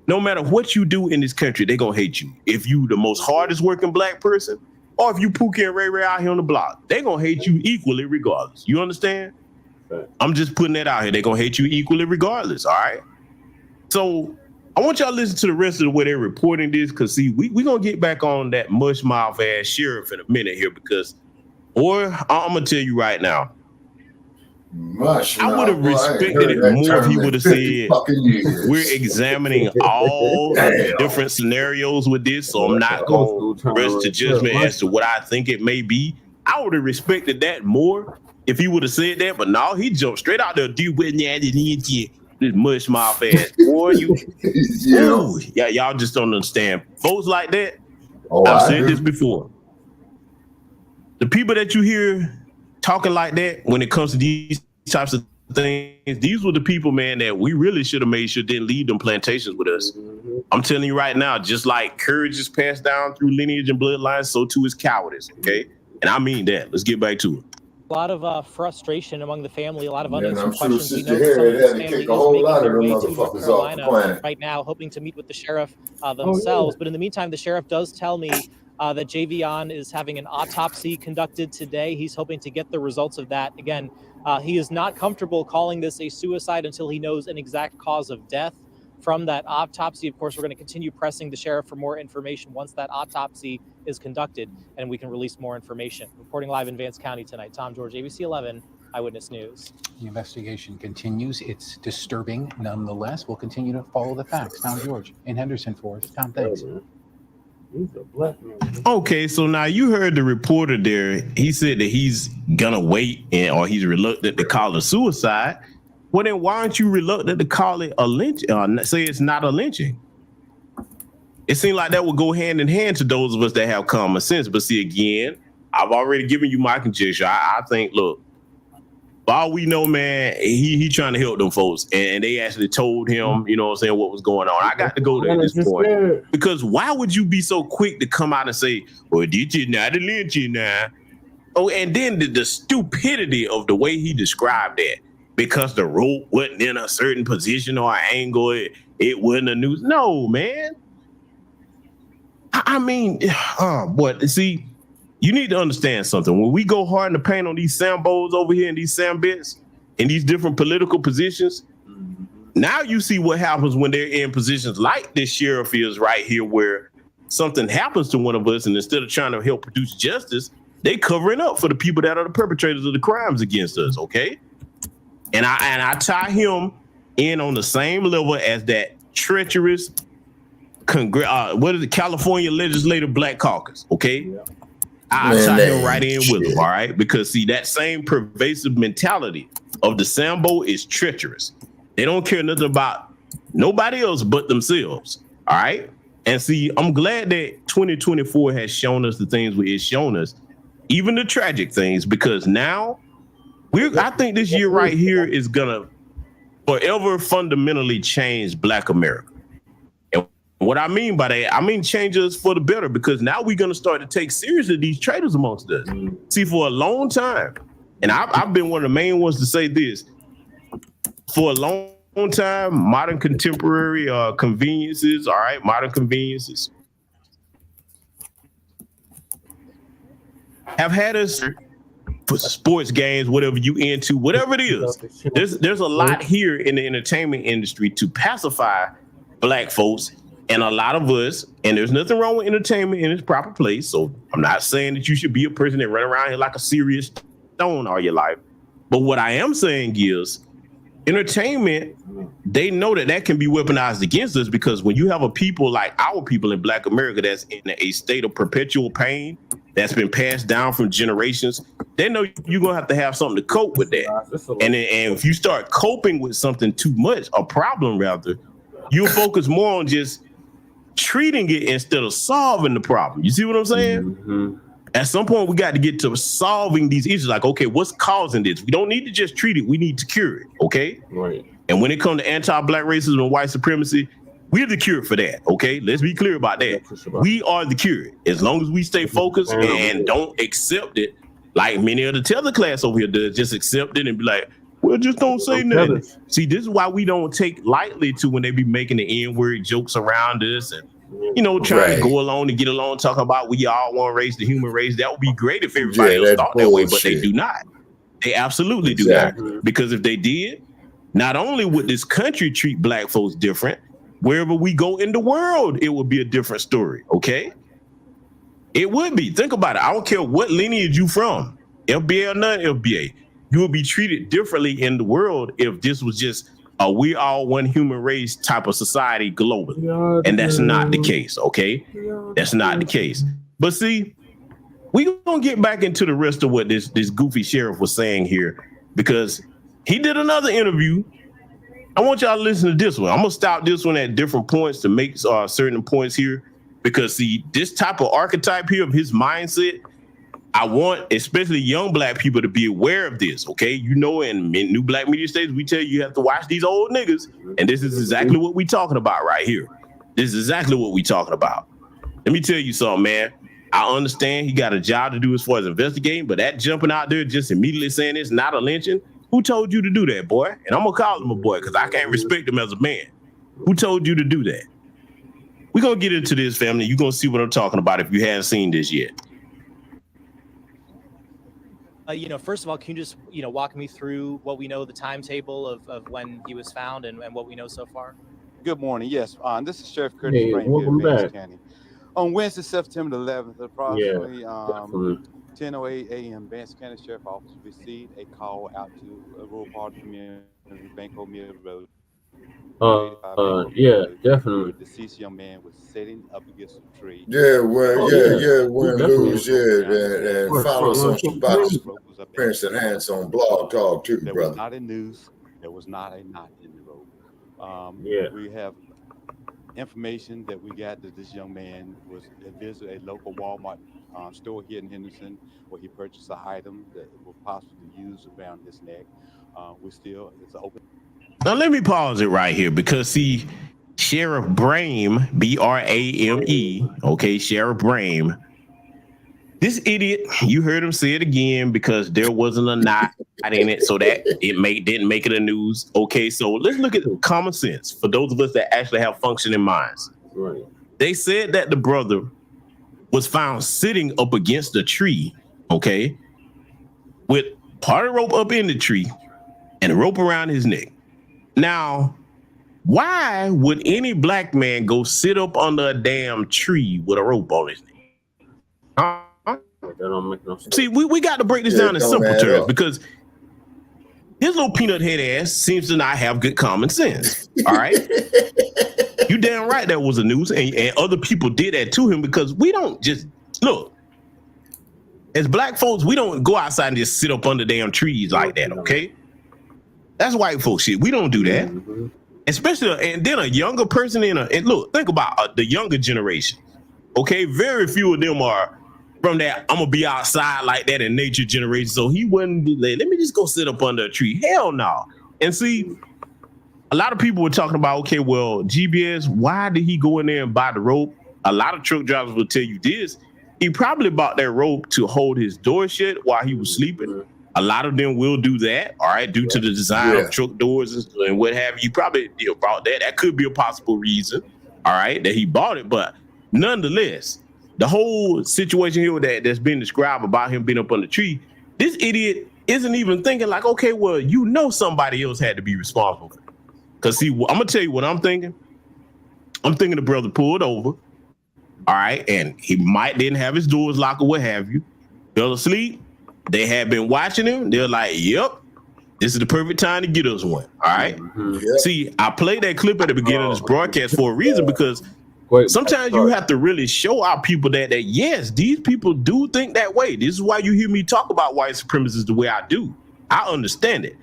No matter what you do in this country, they're going to hate you. If you the most hardest working black person, or if you Pookie and Ray Ray out here on the block, they're going to hate you equally regardless. You understand? Right. I'm just putting that out here. They're going to hate you equally regardless, all right? So I want y'all to listen to the rest of the way they're reporting this, because, see, we're going to get back on that mush mouth ass sheriff in a minute here, because, or I'm going to tell you right now, I would have respected it more if he would have said, we're examining all different scenarios with this, so I'm not going to rush to judgment as to what I think it may be. I would have respected that more if he would have said that, but no, he jumped straight out there. This mush mouth ass. Boy, y'all just don't understand. Folks like that, I've said this before. The people that you hear talking like that when it comes to these types of things, these were the people, man, that we really should have made sure didn't leave them plantations with us. I'm telling you right now, just like courage is passed down through lineage and bloodlines, so too is cowardice, okay? And I mean that. Let's get back to it. A lot of frustration among the family, a lot of unanswered sure questions. We know Sister that some of Harriet this had to family kick a whole is making lot of their them way to North motherfuckers off the Carolina planet. right now, hoping to meet with the sheriff themselves. But in the meantime, the sheriff does tell me that JAVION is having an autopsy conducted today. He's hoping to get the results of that. Again, he is not comfortable calling this a suicide until he knows an exact cause of death from that autopsy. Of course, we're going to continue pressing the sheriff for more information once that autopsy is conducted and we can release more information. Reporting live in Vance County tonight, Tom George, ABC 11, Eyewitness News. The investigation continues. It's disturbing nonetheless. We'll continue to follow the facts. Tom George in Henderson for us. Tom, thanks. Okay, so now you heard the reporter there. He said that he's gonna wait or he's reluctant to call it suicide. Well, then why aren't you reluctant to call it a lynch? Say it's not a lynching. It seemed like that would go hand in hand to those of us that have common sense. But see, again, I've already given you my conjecture. I think, look, for all we know, man, he trying to help them folks. And they actually told him, you know what I'm saying, what was going on. I got to go there at this point. Because why would you be so quick to come out and say, well, did you not a lynching now? Oh, and then the stupidity of the way he described that. Because the rope wasn't in a certain position or angle, it wasn't a noose. No, man. I mean, but see, you need to understand something. When we go hard in the paint on these Sambos over here and these Sambits in these different political positions, now you see what happens when they're in positions like this sheriff is right here, where something happens to one of us, and instead of trying to help produce justice, they covering up for the people that are the perpetrators of the crimes against us, okay? And I tie him in on the same level as that treacherous California Legislative Black Caucus, okay? Yeah. I tie him right in with him, all right? Because see, that same pervasive mentality of the Sambo is treacherous. They don't care nothing about nobody else but themselves, all right? And see, I'm glad that 2024 has shown us the things it's shown us, even the tragic things, because now I think this year right here is gonna forever fundamentally change Black America. And what I mean by that, I mean change us for the better, because now we're gonna start to take seriously these traitors amongst us. See, for a long time, and I've been one of the main ones to say this, for a long time, modern contemporary conveniences, all right, modern conveniences have had us for sports games, whatever you into, whatever it is. There's a lot here in the entertainment industry to pacify Black folks, and a lot of us, and there's nothing wrong with entertainment in its proper place. So I'm not saying that you should be a person that run around here like a serious stone all your life. But what I am saying is entertainment, they know that can be weaponized against us, because when you have a people like our people in Black America that's in a state of perpetual pain that's been passed down from generations, they know you're going to have something to cope with that. And if you start coping with something too much, a problem rather, you'll focus more on just treating it instead of solving the problem. You see what I'm saying? Mm-hmm. At some point, we got to get to solving these issues. Like, okay, what's causing this? We don't need to just treat it. We need to cure it, okay? Right. And when it comes to anti-Black racism and white supremacy, we're the cure for that, okay? Let's be clear about that. We are the cure. As long as we stay focused and don't accept it, like many of the tether class over here does, just accept it and be like, well, just don't say nothing. See, this is why we don't take lightly to when they be making the N-word jokes around us and, trying to go along and get along, talk about we all one race, the human race. That would be great if everybody else thought that way, but they do not. They absolutely do not. Because if they did, not only would this country treat Black folks different, wherever we go in the world, it would be a different story, okay? It would be. Think about it. I don't care what lineage you from, FBA or non-FBA. You would be treated differently in the world if this was just a we all one human race type of society globally. And that's not the case, okay? That's not the case. But see, we're going to get back into the rest of what this goofy sheriff was saying here, because he did another interview. I want y'all to listen to this one. I'm going to stop this one at different points to make certain points here, because see, this type of archetype here of his mindset, I want especially young Black people to be aware of this, okay? In new Black media states, we tell you have to watch these old niggas, and this is exactly what we talking about right here. This is exactly what we talking about. Let me tell you something, man. I understand he got a job to do as far as investigating, but that jumping out there just immediately saying it's not a lynching, who told you to do that, boy? And I'm gonna call him a boy because I can't respect him as a man. Who told you to do that? We're gonna get into this, family. You're gonna see what I'm talking about if you haven't seen this yet. First of all, can you just, walk me through what we know, the timetable of when he was found and what we know so far? Good morning. Yes, this is Sheriff Curtis welcome back. County. On Wednesday, September 11th, approximately 10:08 a.m., Vance County Sheriff Office received a call out to a rural part of the community, Banco Mill Road. Yeah, definitely. The deceased young man was sitting up against a tree. When Lou's and follow some Shabbat's parents and hands on Blog Talk too, there brother. Was not a noose. There was not a knot in the rope. We have information that we got that this young man was visited a local Walmart store here in Henderson, where he purchased an item that was possibly used around his neck. It's open. Now, let me pause it right here, because see, Sheriff Brame, B-R-A-M-E, okay, Sheriff Brame, this idiot, you heard him say it again, because there wasn't a knot in it, so that didn't make it a news. Okay, so let's look at common sense for those of us that actually have functioning minds. Right. They said that the brother was found sitting up against a tree, okay, with part of the rope up in the tree and a rope around his neck. Now, why would any Black man go sit up under a damn tree with a rope on his neck? That don't make no sense. See, we got to break this down in simple terms, because his little peanut head ass seems to not have good common sense. All right. You damn right that was a news, and other people did that to him, because we don't just look. As Black folks, we don't go outside and just sit up under damn trees like that, okay? That's white folk shit. We don't do that. Mm-hmm. Especially, and then a younger person and look, think about the younger generation. Okay, very few of them are from that I'm gonna be outside like that in nature generation. So he wouldn't be like, let me just go sit up under a tree. Hell no. And see, a lot of people were talking about, okay, well, GBS, why did he go in there and buy the rope? A lot of truck drivers will tell you this. He probably bought that rope to hold his door shut while he was sleeping. A lot of them will do that, all right, due to the design of truck doors and what have you. Probably bought that. That could be a possible reason, all right, that he bought it. But nonetheless, the whole situation here that's been described about him being up on the tree, this idiot isn't even thinking like, okay, well, somebody else had to be responsible. Because see, I'm going to tell you what I'm thinking. I'm thinking the brother pulled over, all right, and he didn't have his doors locked or what have you. Fell asleep. They had been watching him. They're like, yep, This is the perfect time to get us one. All right. See, I played that clip at the beginning of this broadcast for a reason, because sometimes you have to really show our people that yes, these people do think that way. This is why you hear me talk about white supremacists the way I do. I understand it.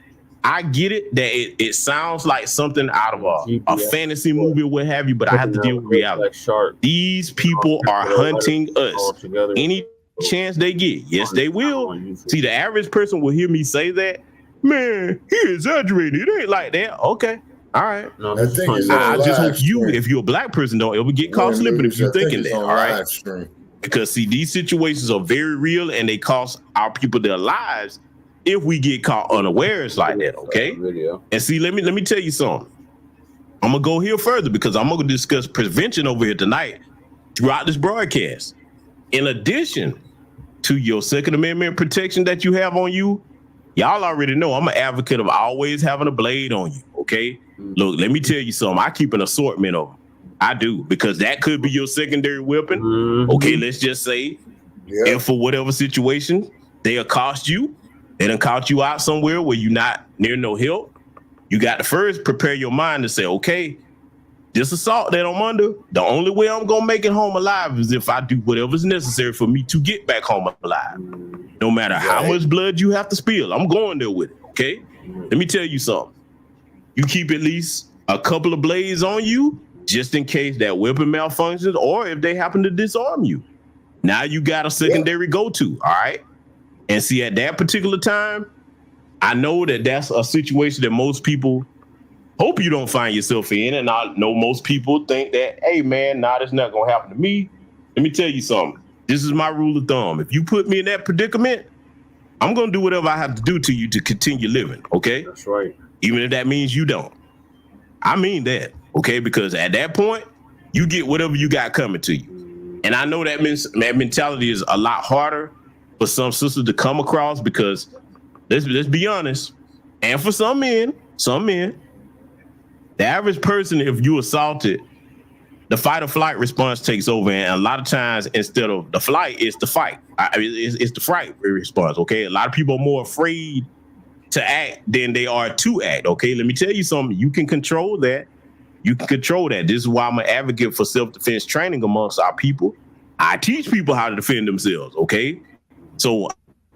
I get it that it sounds like something out of a fantasy movie or what have you, but I have to deal with reality. These people are hunting us. Any chance they get, yes, they will. See, the average person will hear me say that. Man, he exaggerated. It ain't like that. Okay. All right. No, I just hope you, if you're a black person, don't ever get caught slipping if you're thinking that. All right. Because see, these situations are very real and they cost our people their lives if we get caught unawares like that. Okay. And see, let me tell you something. I'm gonna go here further because I'm gonna discuss prevention over here tonight throughout this broadcast. In addition to your Second Amendment protection that you have on you, y'all already know I'm an advocate of always having a blade on you, okay? Look, let me tell you something. I keep an assortment of them. I do, because that could be your secondary weapon. Okay, let's just say, if for whatever situation, they accost you, they done caught you out somewhere where you're not near no help, you got to first prepare your mind to say, okay, this assault that I'm under, the only way I'm going to make it home alive is if I do whatever's necessary for me to get back home alive. No matter how much blood you have to spill, I'm going there with it, okay? Let me tell you something. You keep at least a couple of blades on you just in case that weapon malfunctions or if they happen to disarm you. Now you got a secondary go-to, all right? And see, at that particular time, I know that that's a situation that most people hope you don't find yourself in. And I know most people think that, hey, man, that's not going to happen to me. Let me tell you something. This is my rule of thumb. If you put me in that predicament, I'm going to do whatever I have to do to you to continue living, okay? That's right. Even if that means you don't. I mean that, okay? Because at that point, you get whatever you got coming to you. And I know that mentality is a lot harder for some sisters to come across because, let's be honest, and for some men, the average person, if you assaulted, the fight or flight response takes over. And a lot of times, instead of the flight, it's the fight. It's the fright response, okay? A lot of people are more afraid to act than they are to act, okay? Let me tell you something. You can control that. You can control that. This is why I'm an advocate for self-defense training amongst our people. I teach people how to defend themselves, okay? So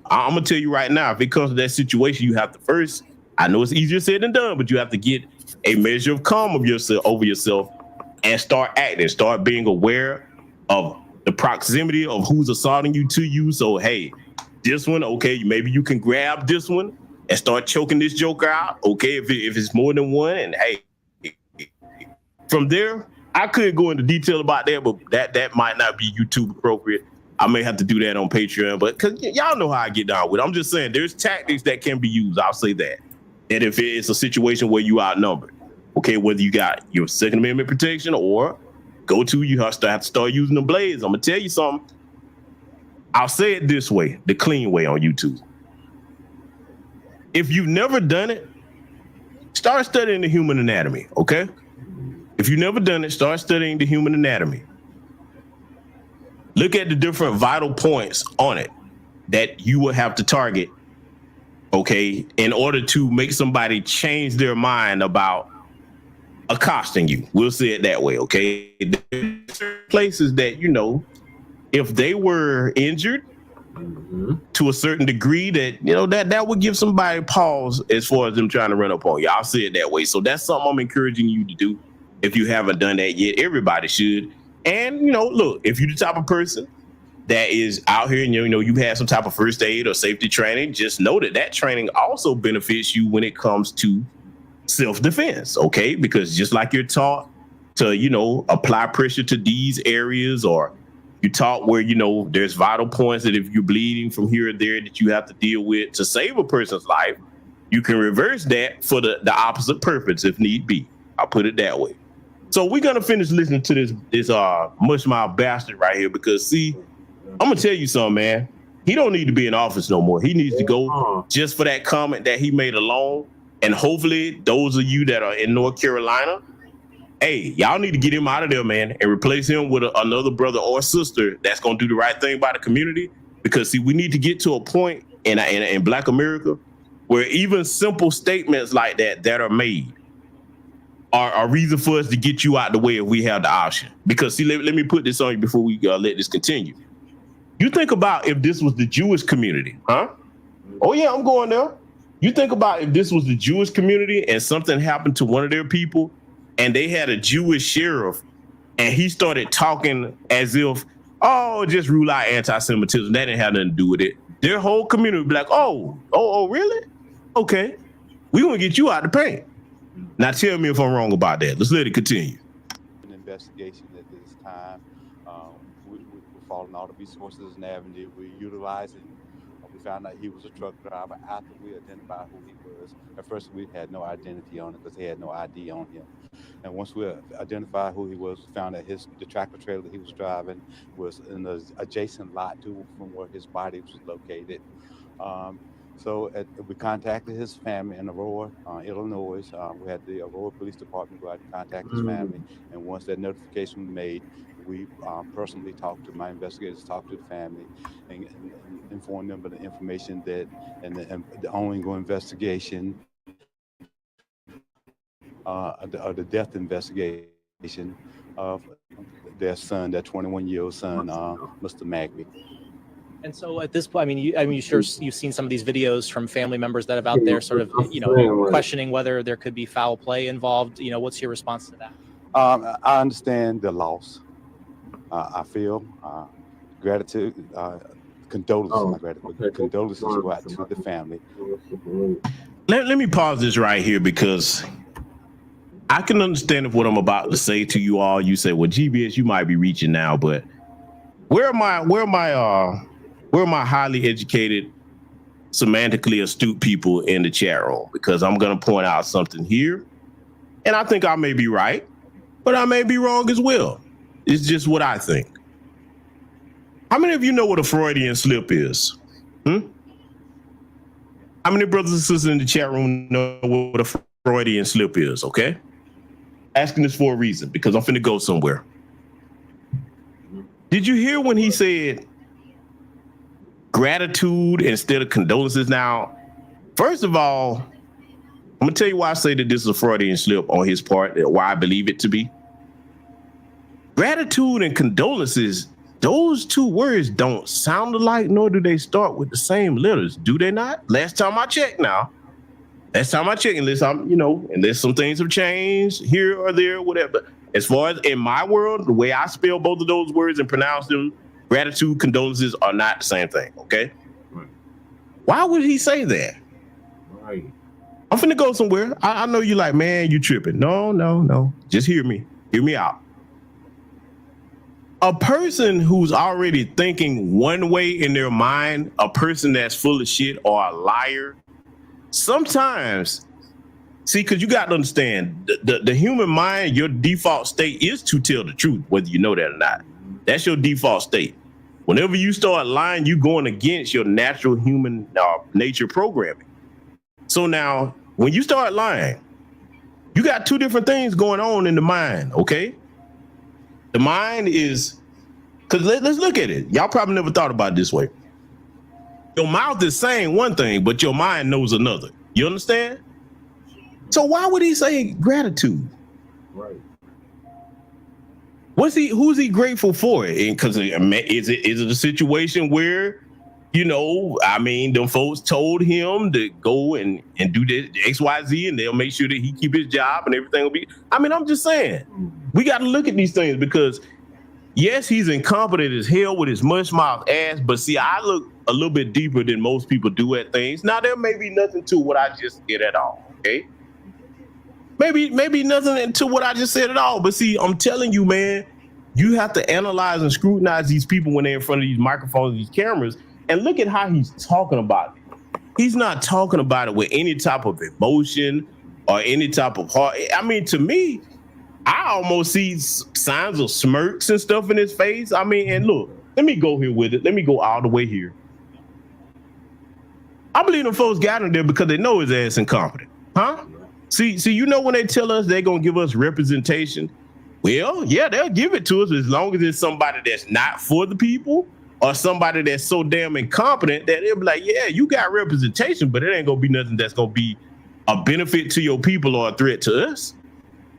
I'm going to tell you right now, if it comes to that situation, you have to first, I know it's easier said than done, but you have to get a measure of calm of yourself over yourself and start acting, start being aware of the proximity of who's assaulting you to you. So, hey, this one, okay, maybe you can grab this one and start choking this joker out. Okay, if it's more than one, and hey, from there, I could go into detail about that, but that might not be YouTube appropriate. I may have to do that on Patreon, but because y'all know how I get down with it. I'm just saying there's tactics that can be used. I'll say that. And if it's a situation where you outnumbered, okay, whether you got your Second Amendment protection or you have to start using the blades. I'm gonna tell you something. I'll say it this way, the clean way on YouTube. If you've never done it, start studying the human anatomy, okay? If you've never done it, start studying the human anatomy. Look at the different vital points on it that you will have to target, okay, in order to make somebody change their mind about accosting you. We'll say it that way, okay? There's places that, if they were injured to a certain degree that, that would give somebody pause as far as them trying to run up on you. I'll say it that way. So that's something I'm encouraging you to do if you haven't done that yet. Everybody should. And, look, if you're the type of person that is out here and, you have some type of first aid or safety training, just know that training also benefits you when it comes to self-defense, okay? Because just like you're taught to, apply pressure to these areas, or you're taught where, there's vital points that if you're bleeding from here or there that you have to deal with to save a person's life, you can reverse that for the opposite purpose if need be. I'll put it that way. So we're going to finish listening to this mushmouth bastard right here because, see, I'm going to tell you something, man. He don't need to be in office no more. He needs to go just for that comment that he made alone. And hopefully those of you that are in North Carolina, hey, y'all need to get him out of there, man, and replace him with another brother or sister that's going to do the right thing by the community. Because, see, we need to get to a point in Black America where even simple statements like that are made are a reason for us to get you out the way if we have the option. Because see, let me put this on you before we let this continue. You think about if this was the Jewish community, huh? Oh yeah, I'm going there. You think about if this was the Jewish community and something happened to one of their people and they had a Jewish sheriff and he started talking as if, oh, just rule out anti-Semitism. That didn't have nothing to do with it. Their whole community would be like, oh, really? Okay, we're gonna get you out the paint. Now tell me if I'm wrong about that. Let's let it continue. An investigation at this time. We're following all the resources and avenues we're utilizing. We found out he was a truck driver after we identified who he was. At first, we had no identity on it because he had no ID on him. And once we identified who he was, we found that the tractor trailer that he was driving was in the adjacent lot to from where his body was located. So we contacted his family in Aurora, Illinois. We had the Aurora Police Department go out and contact his family. And once that notification was made, we personally talked to my investigators, talked to the family, and informed them of the information that and the ongoing investigation, the death investigation of their son, their 21-year-old son, Mr. MAGEE. And so at this point, you've seen some of these videos from family members that have out there sort of, questioning whether there could be foul play involved. What's your response to that? I understand the loss. I feel gratitude, condolences, condolences go out to the family. Let me pause this right here because I can understand if what I'm about to say to you all, you say, well, GBS, you might be reaching now, but where are my highly educated, semantically astute people in the chat room? Because I'm going to point out something here, and I think I may be right, but I may be wrong as well. It's just what I think. How many of you know what a Freudian slip is? How many brothers and sisters in the chat room know what a Freudian slip is? Okay. Asking this for a reason, because I'm finna go somewhere. Did you hear when he said gratitude instead of condolences? Now, first of all, I'm gonna tell you why I say that this is a Freudian slip on his part, and why I believe it to be. Gratitude and condolences, those two words don't sound alike, nor do they start with the same letters, do they not? Last time I checked now. Last time I checked, unless unless some things have changed here or there, whatever. As far as in my world, the way I spell both of those words and pronounce them, gratitude, condolences are not the same thing, okay? Right. Why would he say that? Right. I'm finna go somewhere. I know you like, man, you tripping. No. Just hear me. Hear me out. A person who's already thinking one way in their mind, a person that's full of shit or a liar, sometimes, see, because you got to understand, the human mind, your default state is to tell the truth, whether you know that or not. That's your default state. Whenever you start lying, you're going against your natural human nature programming. So now, when you start lying, you got two different things going on in the mind, okay? The mind is, because let's look at it. Y'all probably never thought about it this way. Your mouth is saying one thing, but your mind knows another. You understand? So why would he say gratitude? Right. Who's he grateful for? Because is it a situation where, them folks told him to go and do the XYZ, and they'll make sure that he keep his job and everything will be. I'm just saying, we got to look at these things because, yes, he's incompetent as hell with his mush mouth ass, but see, I look a little bit deeper than most people do at things. Now, there may be nothing to what I just did at all, okay? Maybe nothing to what I just said at all, but see, I'm telling you, man, you have to analyze and scrutinize these people when they're in front of these microphones, these cameras, and look at how he's talking about it. He's not talking about it with any type of emotion or any type of heart. To me, I almost see signs of smirks and stuff in his face. And look, let me go here with it. Let me go all the way here. I believe them folks got him there because they know his ass incompetent. Huh? See, when they tell us they're going to give us representation, well, yeah, they'll give it to us as long as it's somebody that's not for the people or somebody that's so damn incompetent that they'll be like, yeah, you got representation, but it ain't gonna be nothing that's gonna be a benefit to your people or a threat to us.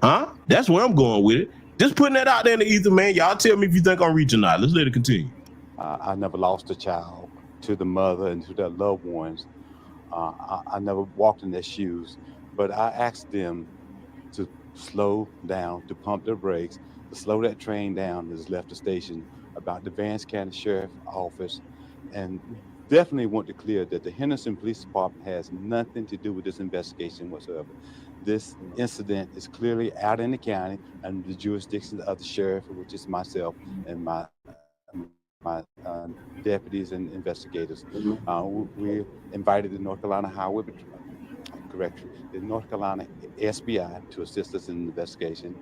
Huh? That's where I'm going with it. Just putting that out there in the ether, man. Y'all tell me if you think I'm reaching out. Let's let it continue. I never lost a child to the mother and to their loved ones. I never walked in their shoes, but I asked them to slow down, to pump their brakes, to slow that train down that's left the station about the Vance County Sheriff Office, and definitely want to clear that the Henderson Police Department has nothing to do with this investigation whatsoever. This incident is clearly out in the county under the jurisdiction of the sheriff, which is myself and my deputies and investigators. We invited the North Carolina Highway, the North Carolina SBI to assist us in the investigation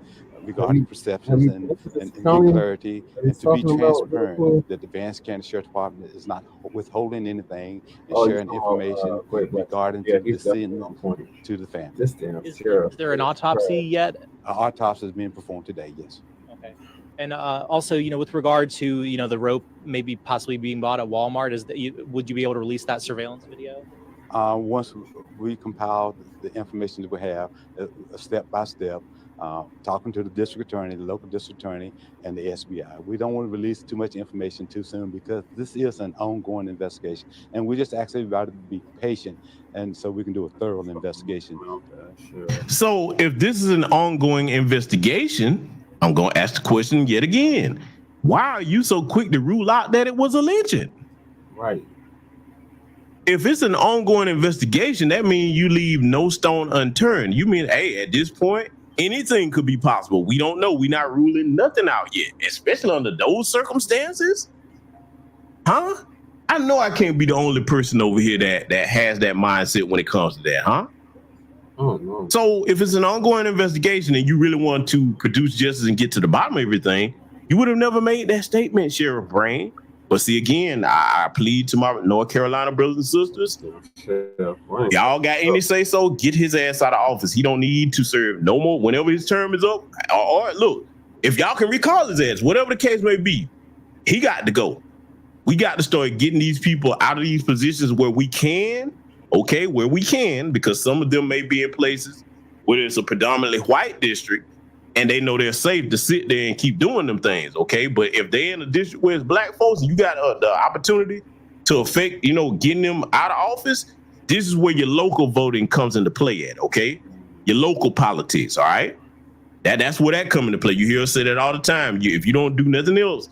regarding perceptions and clarity, and to be transparent that the Vance County Sheriff Department is not withholding anything and sharing information regarding the decedent to the family. Is there an autopsy yet? An autopsy is being performed today, yes. Okay. And also, with regard to, the rope maybe possibly being bought at Walmart, would you be able to release that surveillance video? Once we compile the information that we have, step by step, talking to the district attorney, the local district attorney, and the SBI. We don't want to release too much information too soon because this is an ongoing investigation, and we just ask everybody to be patient, and so we can do a thorough investigation. So if this is an ongoing investigation, I'm going to ask the question yet again. Why are you so quick to rule out that it was a lynching? Right. If it's an ongoing investigation, that means you leave no stone unturned. You mean, hey, at this point, anything could be possible. We don't know. We're not ruling nothing out yet, especially under those circumstances. Huh? I know I can't be the only person over here that has that mindset when it comes to that, huh? Oh, no. So if it's an ongoing investigation and you really want to produce justice and get to the bottom of everything, you would have never made that statement, Sheriff Brain. But see, again, I plead to my North Carolina brothers and sisters. Y'all got any say so, get his ass out of office. He don't need to serve no more whenever his term is up. Or look, if y'all can recall his ass, whatever the case may be, he got to go. We got to start getting these people out of these positions where we can. Okay, where we can, because some of them may be in places where it's a predominantly white district and they know they're safe to sit there and keep doing them things. Okay, but if they're in a district where it's black folks and you got the opportunity to affect, getting them out of office, this is where your local voting comes into play at. Okay, your local politics. All right, that's where that comes into play. You hear us say that all the time. If you don't do nothing else,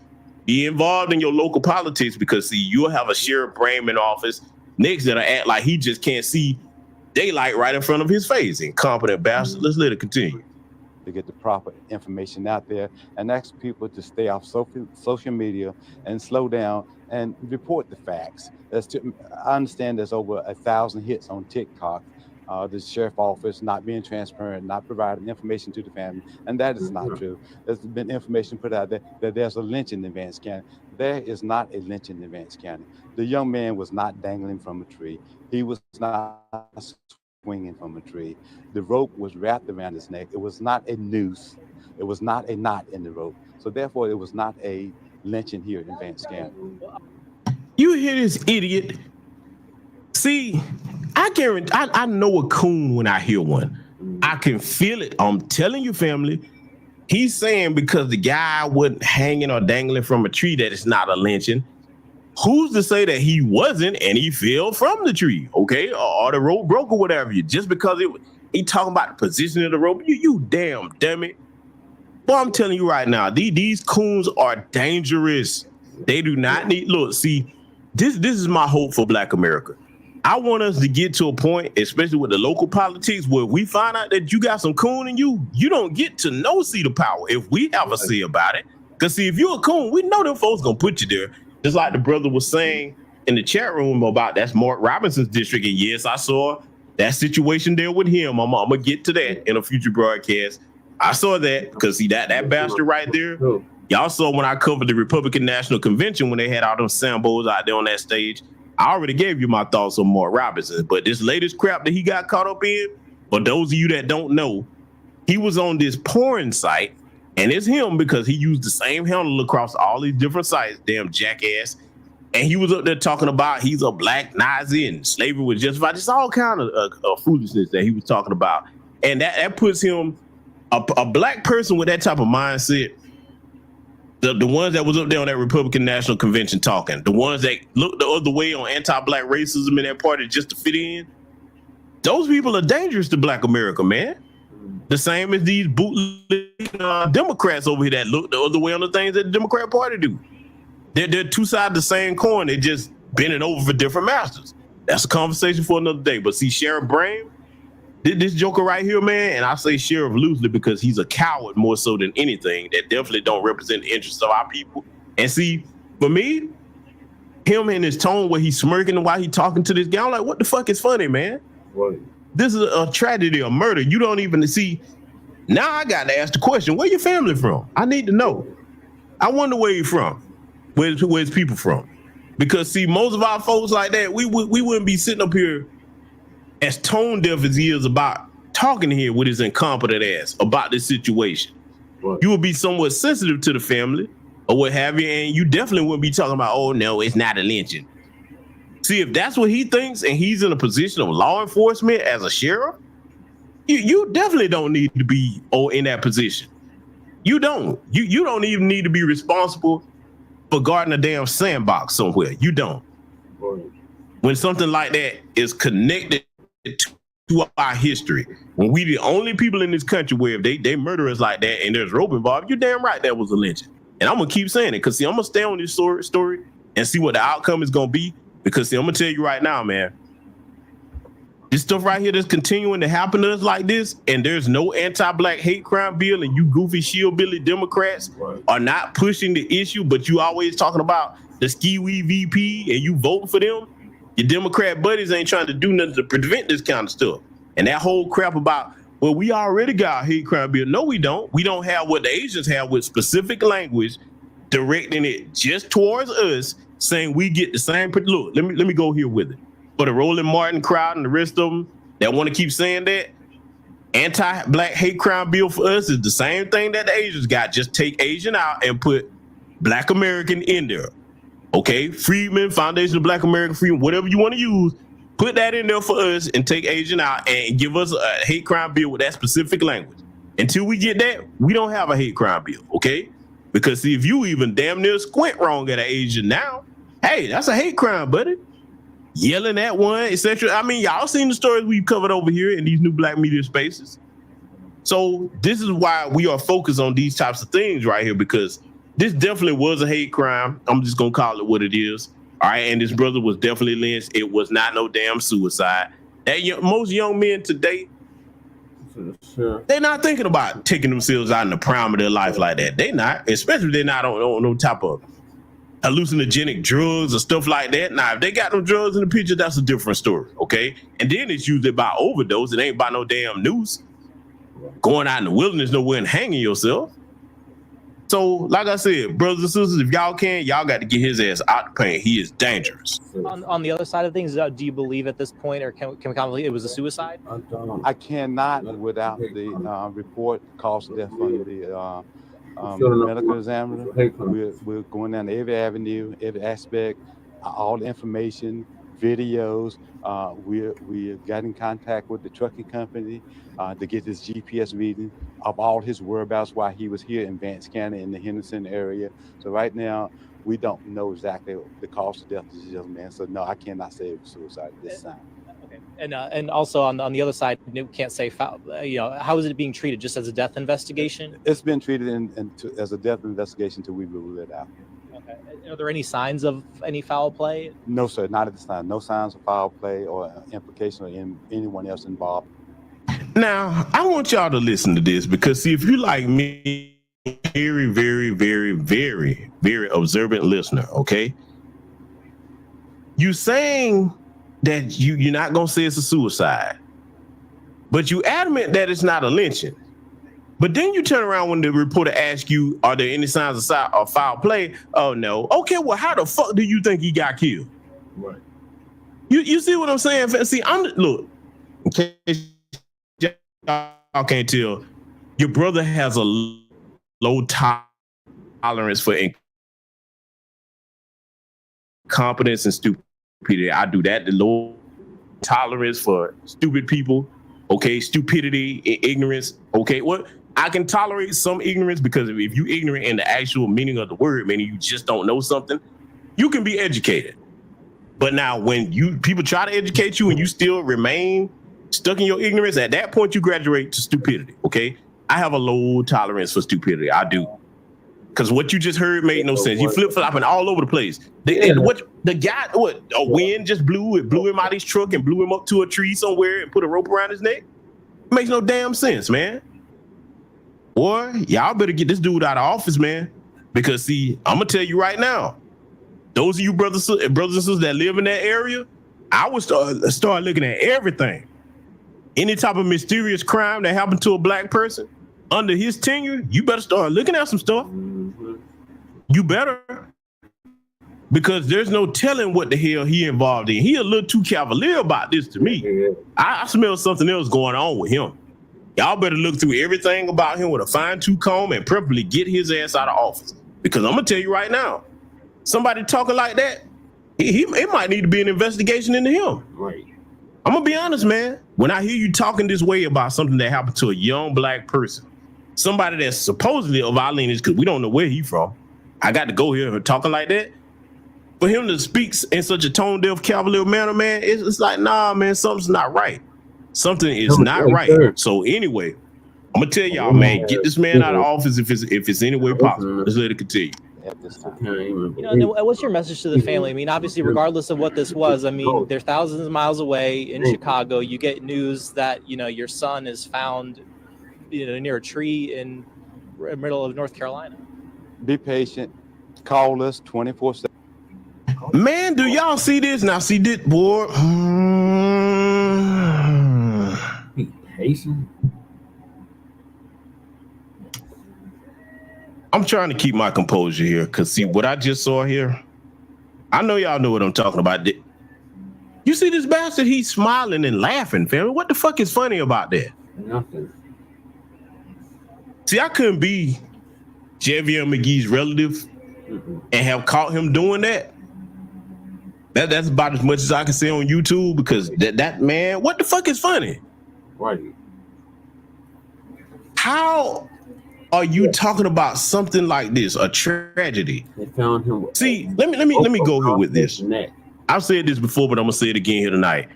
be involved in your local politics, because see, you'll have a Sheriff Brame in office next that'll act like he just can't see daylight right in front of his face. Incompetent bastard. Let's let it continue. To get the proper information out there and ask people to stay off social media and slow down and report the facts. I understand there's over 1,000 hits on TikTok. The sheriff office not being transparent, not providing information to the family, and that is not true. There's been information put out there that there's a lynching in Vance County. There is not a lynching in Vance County. The young man was not dangling from a tree. He was not swinging from a tree. The rope was wrapped around his neck. It was not a noose. It was not a knot in the rope. So therefore, it was not a lynching here in Vance County. You hear this idiot? See, I know a coon when I hear one. I can feel it. I'm telling you, family. He's saying because the guy wasn't hanging or dangling from a tree that it's not a lynching. Who's to say that he wasn't and he fell from the tree, okay? Or the rope broke or whatever. Just because he talking about the position of the rope, you damn it. Boy, I'm telling you right now, these coons are dangerous. They do not need, look, see, this is my hope for Black America. I want us to get to a point, especially with the local politics, where we find out that you got some coon in you don't get to no seat of power if we have a say about it. Because see, if you're a coon, we know them folks gonna put you there. Just like the brother was saying in the chat room about that's Mark Robinson's district. And yes, I saw that situation there with him. I'm gonna get to that in a future broadcast. I saw that because see that bastard right there. Y'all saw when I covered the Republican National Convention when they had all them Sambos out there on that stage. I already gave you my thoughts on Mark Robinson, but this latest crap that he got caught up in, for those of you that don't know, he was on this porn site, and it's him because he used the same handle across all these different sites, damn jackass. And he was up there talking about he's a black Nazi and slavery was justified. Just all kind of foolishness that he was talking about. And that puts him, a black person with that type of mindset, the ones that was up there on that Republican National Convention talking, the ones that looked the other way on anti-black racism in that party just to fit in, those people are dangerous to black America, man. The same as these bootleg Democrats over here that look the other way on the things that the Democrat Party do. They're two sides of the same coin. They're just bending over for different masters. That's a conversation for another day. But see, Sheriff Brame, this joker right here, man, and I say sheriff loosely because he's a coward more so than anything that definitely don't represent the interests of our people. And see, for me, him and his tone where he's smirking while he talking to this guy, I'm like, what the fuck is funny, man? Right. This is a tragedy, a murder. You don't even see. Now I got to ask the question, where your family from? I need to know. I wonder where you from. Where's people from? Because see, most of our folks like that, we wouldn't be sitting up here as tone deaf as he is about talking here with his incompetent ass about this situation. Right. You would be somewhat sensitive to the family or what have you, and you definitely wouldn't be talking about, oh no, it's not a lynching. See, if that's what he thinks and he's in a position of law enforcement as a sheriff, you definitely don't need to be in that position. You don't. You don't even need to be responsible for guarding a damn sandbox somewhere. You don't. Right. When something like that is connected to our history, when we the only people in this country where if they murder us like that and there's rope involved, you're damn right that was a lynching. And I'm gonna keep saying it because see, I'm gonna stay on this story and see what the outcome is gonna be. Because see, I'm gonna tell you right now, man, this stuff right here that's continuing to happen to us like this, and there's no anti-black hate crime bill, and you goofy shillbilly Democrats are not pushing the issue, but you always talking about the ski-wee VP and you voting for them. Your Democrat buddies ain't trying to do nothing to prevent this kind of stuff. And that whole crap about, well, we already got a hate crime bill. No, we don't. We don't have what the Asians have with specific language directing it just towards us, saying we get the same. Look, let me go here with it. For the Roland Martin crowd and the rest of them that want to keep saying that, anti-black hate crime bill for us is the same thing that the Asians got. Just take Asian out and put Black American in there. Okay, Freedmen, Foundation of Black American Freedom, whatever you want to use, put that in there for us and take Asian out and give us a hate crime bill with that specific language. Until we get that, we don't have a hate crime bill, okay? Because see, if you even damn near squint wrong at an Asian now, hey, that's a hate crime, buddy. Yelling at one, etc. I mean, y'all seen the stories we've covered over here in these new black media spaces. So this is why we are focused on these types of things right here, because this definitely was a hate crime. I'm just gonna call it what it is. All right, and this brother was definitely lynched. It was not no damn suicide. Most young men today, they're not thinking about taking themselves out in the prime of their life like that. They not, especially if they're not on no type of hallucinogenic drugs or stuff like that. Now, if they got no drugs in the picture, that's a different story, okay? And then it's usually about overdose. It ain't about no damn noose. Going out in the wilderness nowhere and hanging yourself. So, like I said, brothers and sisters, if y'all can, y'all got to get his ass out the paint. He is dangerous. On the other side of things, do you believe at this point, or can we believe it was a suicide? I cannot, without the report, cause of death from the medical examiner. We're going down every avenue, every aspect, all the information, videos. We got in contact with the trucking company to get this GPS reading of all his whereabouts while he was here in Vance County in the Henderson area. So right now, we don't know exactly the cause of death of this young man. So no, I cannot say it was suicide at this time. Okay. And also on the other side, you can't say foul. How is it being treated? Just as a death investigation? It's been treated as a death investigation until we rule it out. Okay. Are there any signs of any foul play? No, sir, not at this time. No signs of foul play or implication of anyone else involved. Now, I want y'all to listen to this because, see, if you like me, very, very, very, very, very observant listener, okay? You saying that you're not going to say it's a suicide, but you adamant that it's not a lynching. But then you turn around when the reporter asks you, are there any signs of foul play? Oh, no. Okay, well, how the fuck do you think he got killed? Right. You see what I'm saying? See, look, in case y'all can't tell, your brother has a low tolerance for incompetence and stupidity. I do that. The low tolerance for stupid people. Okay, stupidity, ignorance. Okay, what? I can tolerate some ignorance because if you ignorant in the actual meaning of the word, meaning you just don't know something, you can be educated. But now when people try to educate you and you still remain stuck in your ignorance, at that point you graduate to stupidity. Okay, I have a low tolerance for stupidity. I do. Because what you just heard made no sense. You flip-flopping all over the place. The guy, a wind just blew him out of his truck and blew him up to a tree somewhere and put a rope around his neck? Makes no damn sense, man. Boy, y'all better get this dude out of office, man. Because see, I'm gonna tell you right now, those of you brothers and sisters that live in that area, I would start looking at everything. Any type of mysterious crime that happened to a black person under his tenure, you better start looking at some stuff. You better. Because there's no telling what the hell he involved in. He a little too cavalier about this to me. I smell something else going on with him. Y'all better look through everything about him with a fine-tooth comb and preferably get his ass out of office. Because I'm gonna tell you right now, somebody talking like that, it might need to be an investigation into him. Right. I'm gonna be honest, man. When I hear you talking this way about something that happened to a young black person, somebody that's supposedly of our lineage, because we don't know where he from, I got to go here talking like that. For him to speak in such a tone-deaf, cavalier manner, man, it's like, nah, man, something's not right. Something is not right. So anyway, I'm gonna tell y'all, man, get this man out of office if it's any way possible. Let's let it continue. What's your message to the family? I mean, obviously, regardless of what this was, I mean, they're thousands of miles away in Chicago. You get news that your son is found, near a tree in the middle of North Carolina. Be patient. Call us 24/7. Man, do y'all see this? Now, see this, boy. Be patient. I'm trying to keep my composure here, because see what I just saw here. I know y'all know what I'm talking about. You see this bastard? He's smiling and laughing, family. What the fuck is funny about that? Nothing. See, I couldn't be JAVION MAGEE's relative and have caught him doing that. That's about as much as I can say on YouTube, because that man, what the fuck is funny? Right. How are you talking about something like this, a tragedy? They found him. See, let me go here with this. I've said this before, but I'm gonna say it again here tonight.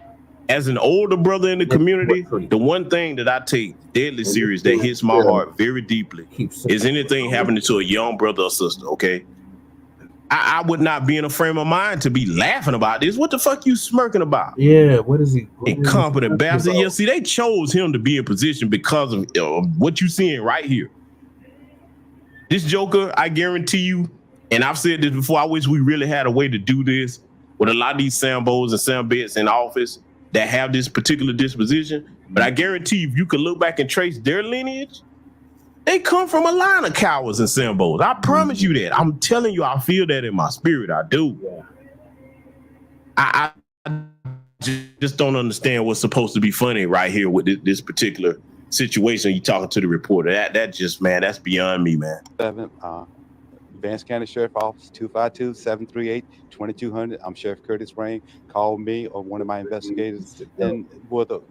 As an older brother in the community, the one thing that I take deadly serious that hits my heart very deeply is anything happening to a young brother or sister. Okay, I would not be in a frame of mind to be laughing about this. What the fuck you smirking about? Yeah, what is he? Incompetent bastard. Yeah, see, they chose him to be in position because of what you seeing right here. This joker, I guarantee you, and I've said this before, I wish we really had a way to do this with a lot of these Sambos and Sambets in office that have this particular disposition. But I guarantee you, if you could look back and trace their lineage, they come from a line of cowards and Sambos. I promise you that. I'm telling you, I feel that in my spirit. I do. Yeah. I just don't understand what's supposed to be funny right here with this particular situation. You talking to the reporter. That just, man, that's beyond me, man. Vance County Sheriff Office, 252-738-2200. I'm Sheriff Curtis Rain. Call me or one of my investigators. And whether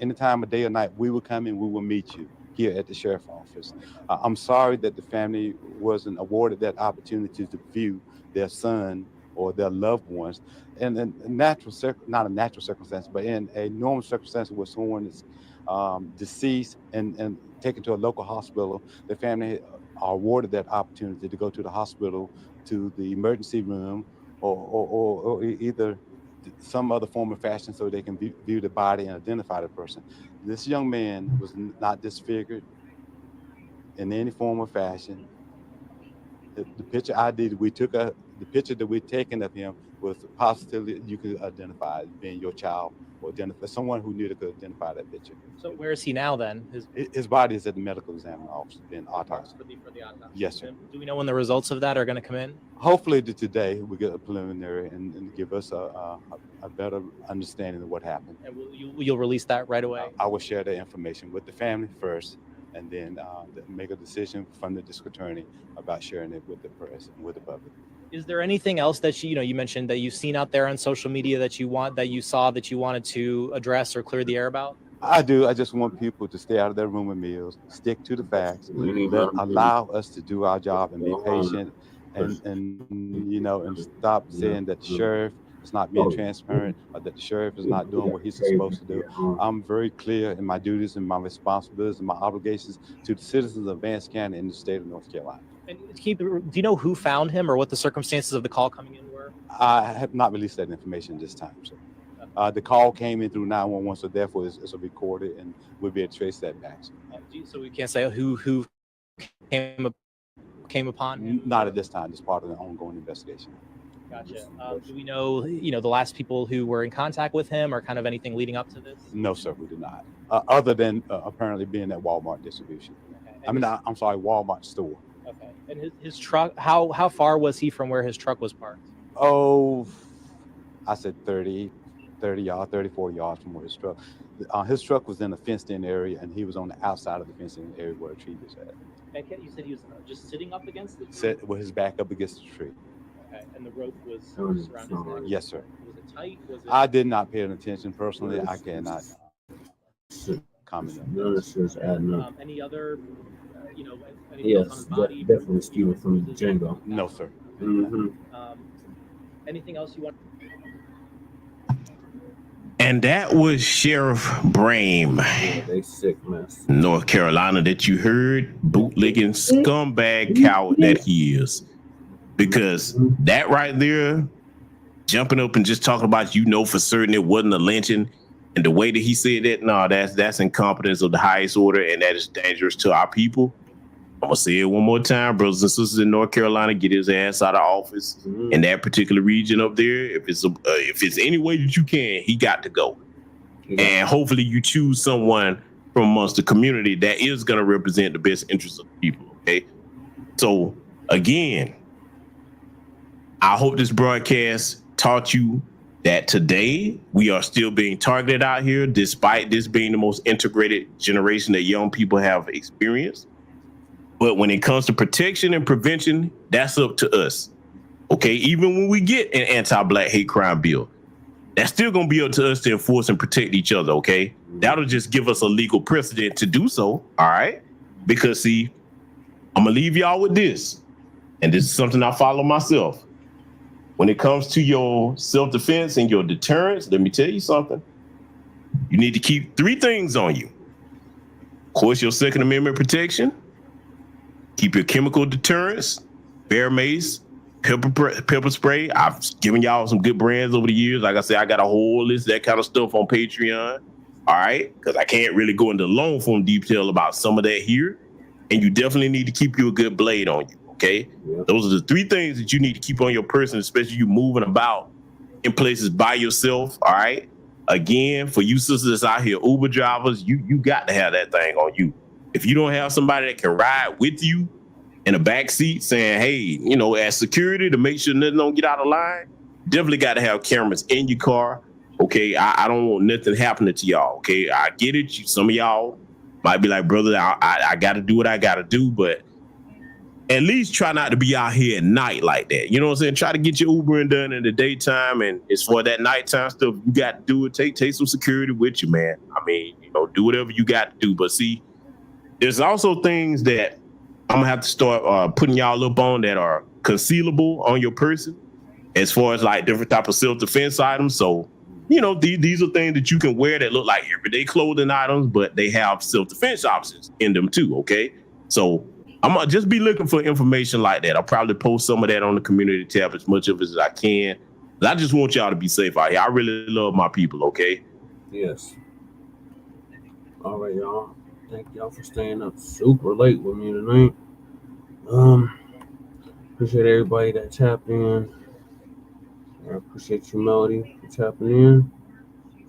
any time of day or night, we will come and we will meet you here at the Sheriff's Office. I'm sorry that the family wasn't awarded that opportunity to view their son or their loved ones in a natural, not a natural circumstance, but in a normal circumstance where someone is deceased and taken to a local hospital. The family are awarded that opportunity to go to the hospital, to the emergency room, or either some other form of fashion so they can view the body and identify the person. This young man was not disfigured in any form or fashion. The picture ID that we took, the picture that we taken of him was positively you could identify as being your child or identify someone who knew to could identify that picture. So where is he now then? His body is at the medical examiner's office being autopsy. For the autopsy. Yes, sir. Do we know when the results of that are going to come in? Hopefully today we get a preliminary and give us a better understanding of what happened. And you'll release that right away? I will share the information with the family first, and then make a decision from the district attorney about sharing it with the press and with the public. Is there anything else that you mentioned that you've seen out there on social media that you wanted to address or clear the air about? I do. I just want people to stay out of their rumor mills, stick to the facts, allow us to do our job and be patient, and stop saying that the sheriff is not being transparent or that the sheriff is not doing what he's supposed to do. I'm very clear in my duties and my responsibilities and my obligations to the citizens of Vance County and the state of North Carolina. And do you know who found him or what the circumstances of the call coming in were? I have not released that information this time, sir. The call came in through 911, so therefore it's recorded and we'll be able to trace that back. So we can't say who came upon? Not at this time. It's part of the ongoing investigation. Gotcha. Do we know, the last people who were in contact with him or kind of anything leading up to this? No, sir, we did not. Other than apparently being at Walmart distribution. Okay. I'm sorry, Walmart store. Okay. And his truck, how far was he from where his truck was parked? Oh, I said 30 yards, 30, 40 yards from where his truck was in a fenced-in area, and he was on the outside of the fenced-in area where a tree was at. And you said he was just sitting up against the tree? With his back up against the tree. Okay, and the rope was around his neck? Yes, sir. Was it tight? I did not pay attention personally. I cannot comment on that. Any other, Yes, on his body? definitely stealing from Django. No, sir. Anything else you want? And that was Sheriff Brame, They sick mess. North Carolina, that you heard, bootlicking scumbag coward that he is. Because that right there, jumping up and just talking about, for certain it wasn't a lynching, and the way that he said that, no, that's incompetence of the highest order, and that is dangerous to our people. I'm gonna say it one more time, brothers and sisters in North Carolina, get his ass out of office in that particular region up there. If it's any way that you can, he got to go. And hopefully you choose someone from amongst the community that is gonna represent the best interests of the people. Okay. So again, I hope this broadcast taught you that today we are still being targeted out here, despite this being the most integrated generation that young people have experienced. But when it comes to protection and prevention, that's up to us. Okay, even when we get an anti-Black hate crime bill, that's still going to be up to us to enforce and protect each other. Okay, that'll just give us a legal precedent to do so. All right, because see, I'm gonna leave y'all with this, and this is something I follow myself. When it comes to your self-defense and your deterrence, let me tell you something. You need to keep 3 things on you. Of course, your Second Amendment protection. Keep your chemical deterrence, bear mace, pepper spray. I've given y'all some good brands over the years. Like I said, I got a whole list of that kind of stuff on Patreon. All right, because I can't really go into long form detail about some of that here. And you definitely need to keep you a good blade on you. Okay, those are the 3 things that you need to keep on your person, especially you moving about in places by yourself. All right. Again, for you sisters that's out here, Uber drivers, you got to have that thing on you. If you don't have somebody that can ride with you in a back seat saying, hey, as security to make sure nothing don't get out of line, definitely got to have cameras in your car. Okay, I don't want nothing happening to y'all. Okay, I get it. Some of y'all might be like, brother, I got to do what I got to do, but at least try not to be out here at night like that. You know what I'm saying? Try to get your Ubering done in the daytime, and as for that nighttime stuff, you got to do it. Take some security with you, man. I mean, do whatever you got to do. But see, there's also things that I'm gonna have to start putting y'all up on that are concealable on your person, as far as like different type of self-defense items. So, these are things that you can wear that look like everyday clothing items, but they have self-defense options in them too. Okay, so I'm gonna just be looking for information like that. I'll probably post some of that on the community tab as much of it as I can. But I just want y'all to be safe out here. I really love my people. Okay. Yes. All right, y'all. Thank y'all for staying up super late with me tonight. Appreciate everybody that tapped in. I appreciate you, Melody, for tapping in.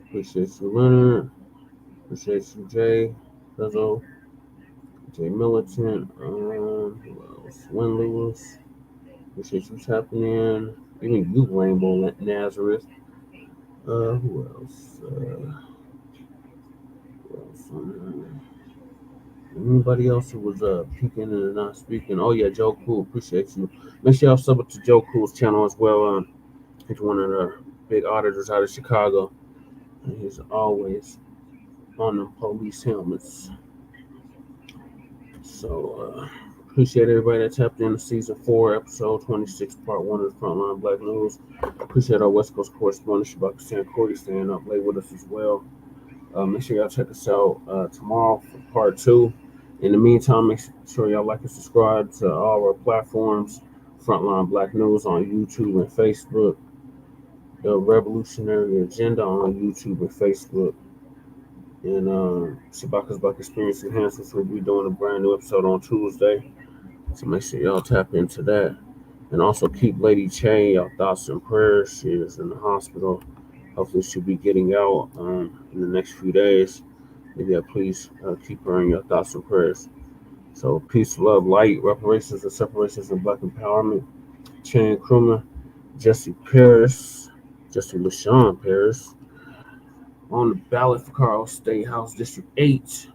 Appreciate you, Leonard. Appreciate you, Jay, Rizzo, Jay Militant. Who else? Win Lewis. Appreciate you tapping in. Even you, Rainbow Nazareth. Who else? Anybody else who was peeking and not speaking? Oh yeah, Joe Cool, appreciate you. Make sure y'all sub up to Joe Cool's channel as well. He's one of the big auditors out of Chicago, and he's always on the police helmets. So appreciate everybody that tapped in to season 4, episode 26, part 1 of the Frontline Black News. Appreciate our West Coast correspondent Shabaka San Cordy staying up late with us as well. Make sure y'all check us out tomorrow for part 2. In the meantime, make sure y'all like and subscribe to all our platforms. Frontline Black News on YouTube and Facebook. The Revolutionary Agenda on YouTube and Facebook. And Shabaka's Black Experience Enhancements will be doing a brand new episode on Tuesday. So make sure y'all tap into that. And also keep Lady Chain y'all thoughts and prayers. She is in the hospital. Hopefully she'll be getting out in the next few days. Yeah, please keep her in your thoughts and prayers. So peace, love, light, reparations and separations and Black empowerment. Chain Krumah, Jesse LaShawn Paris. On the ballot for Carl State House District 8.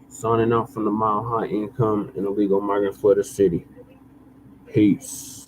Signing out from the Mile High Income and Illegal Migrant Flooded City. Peace.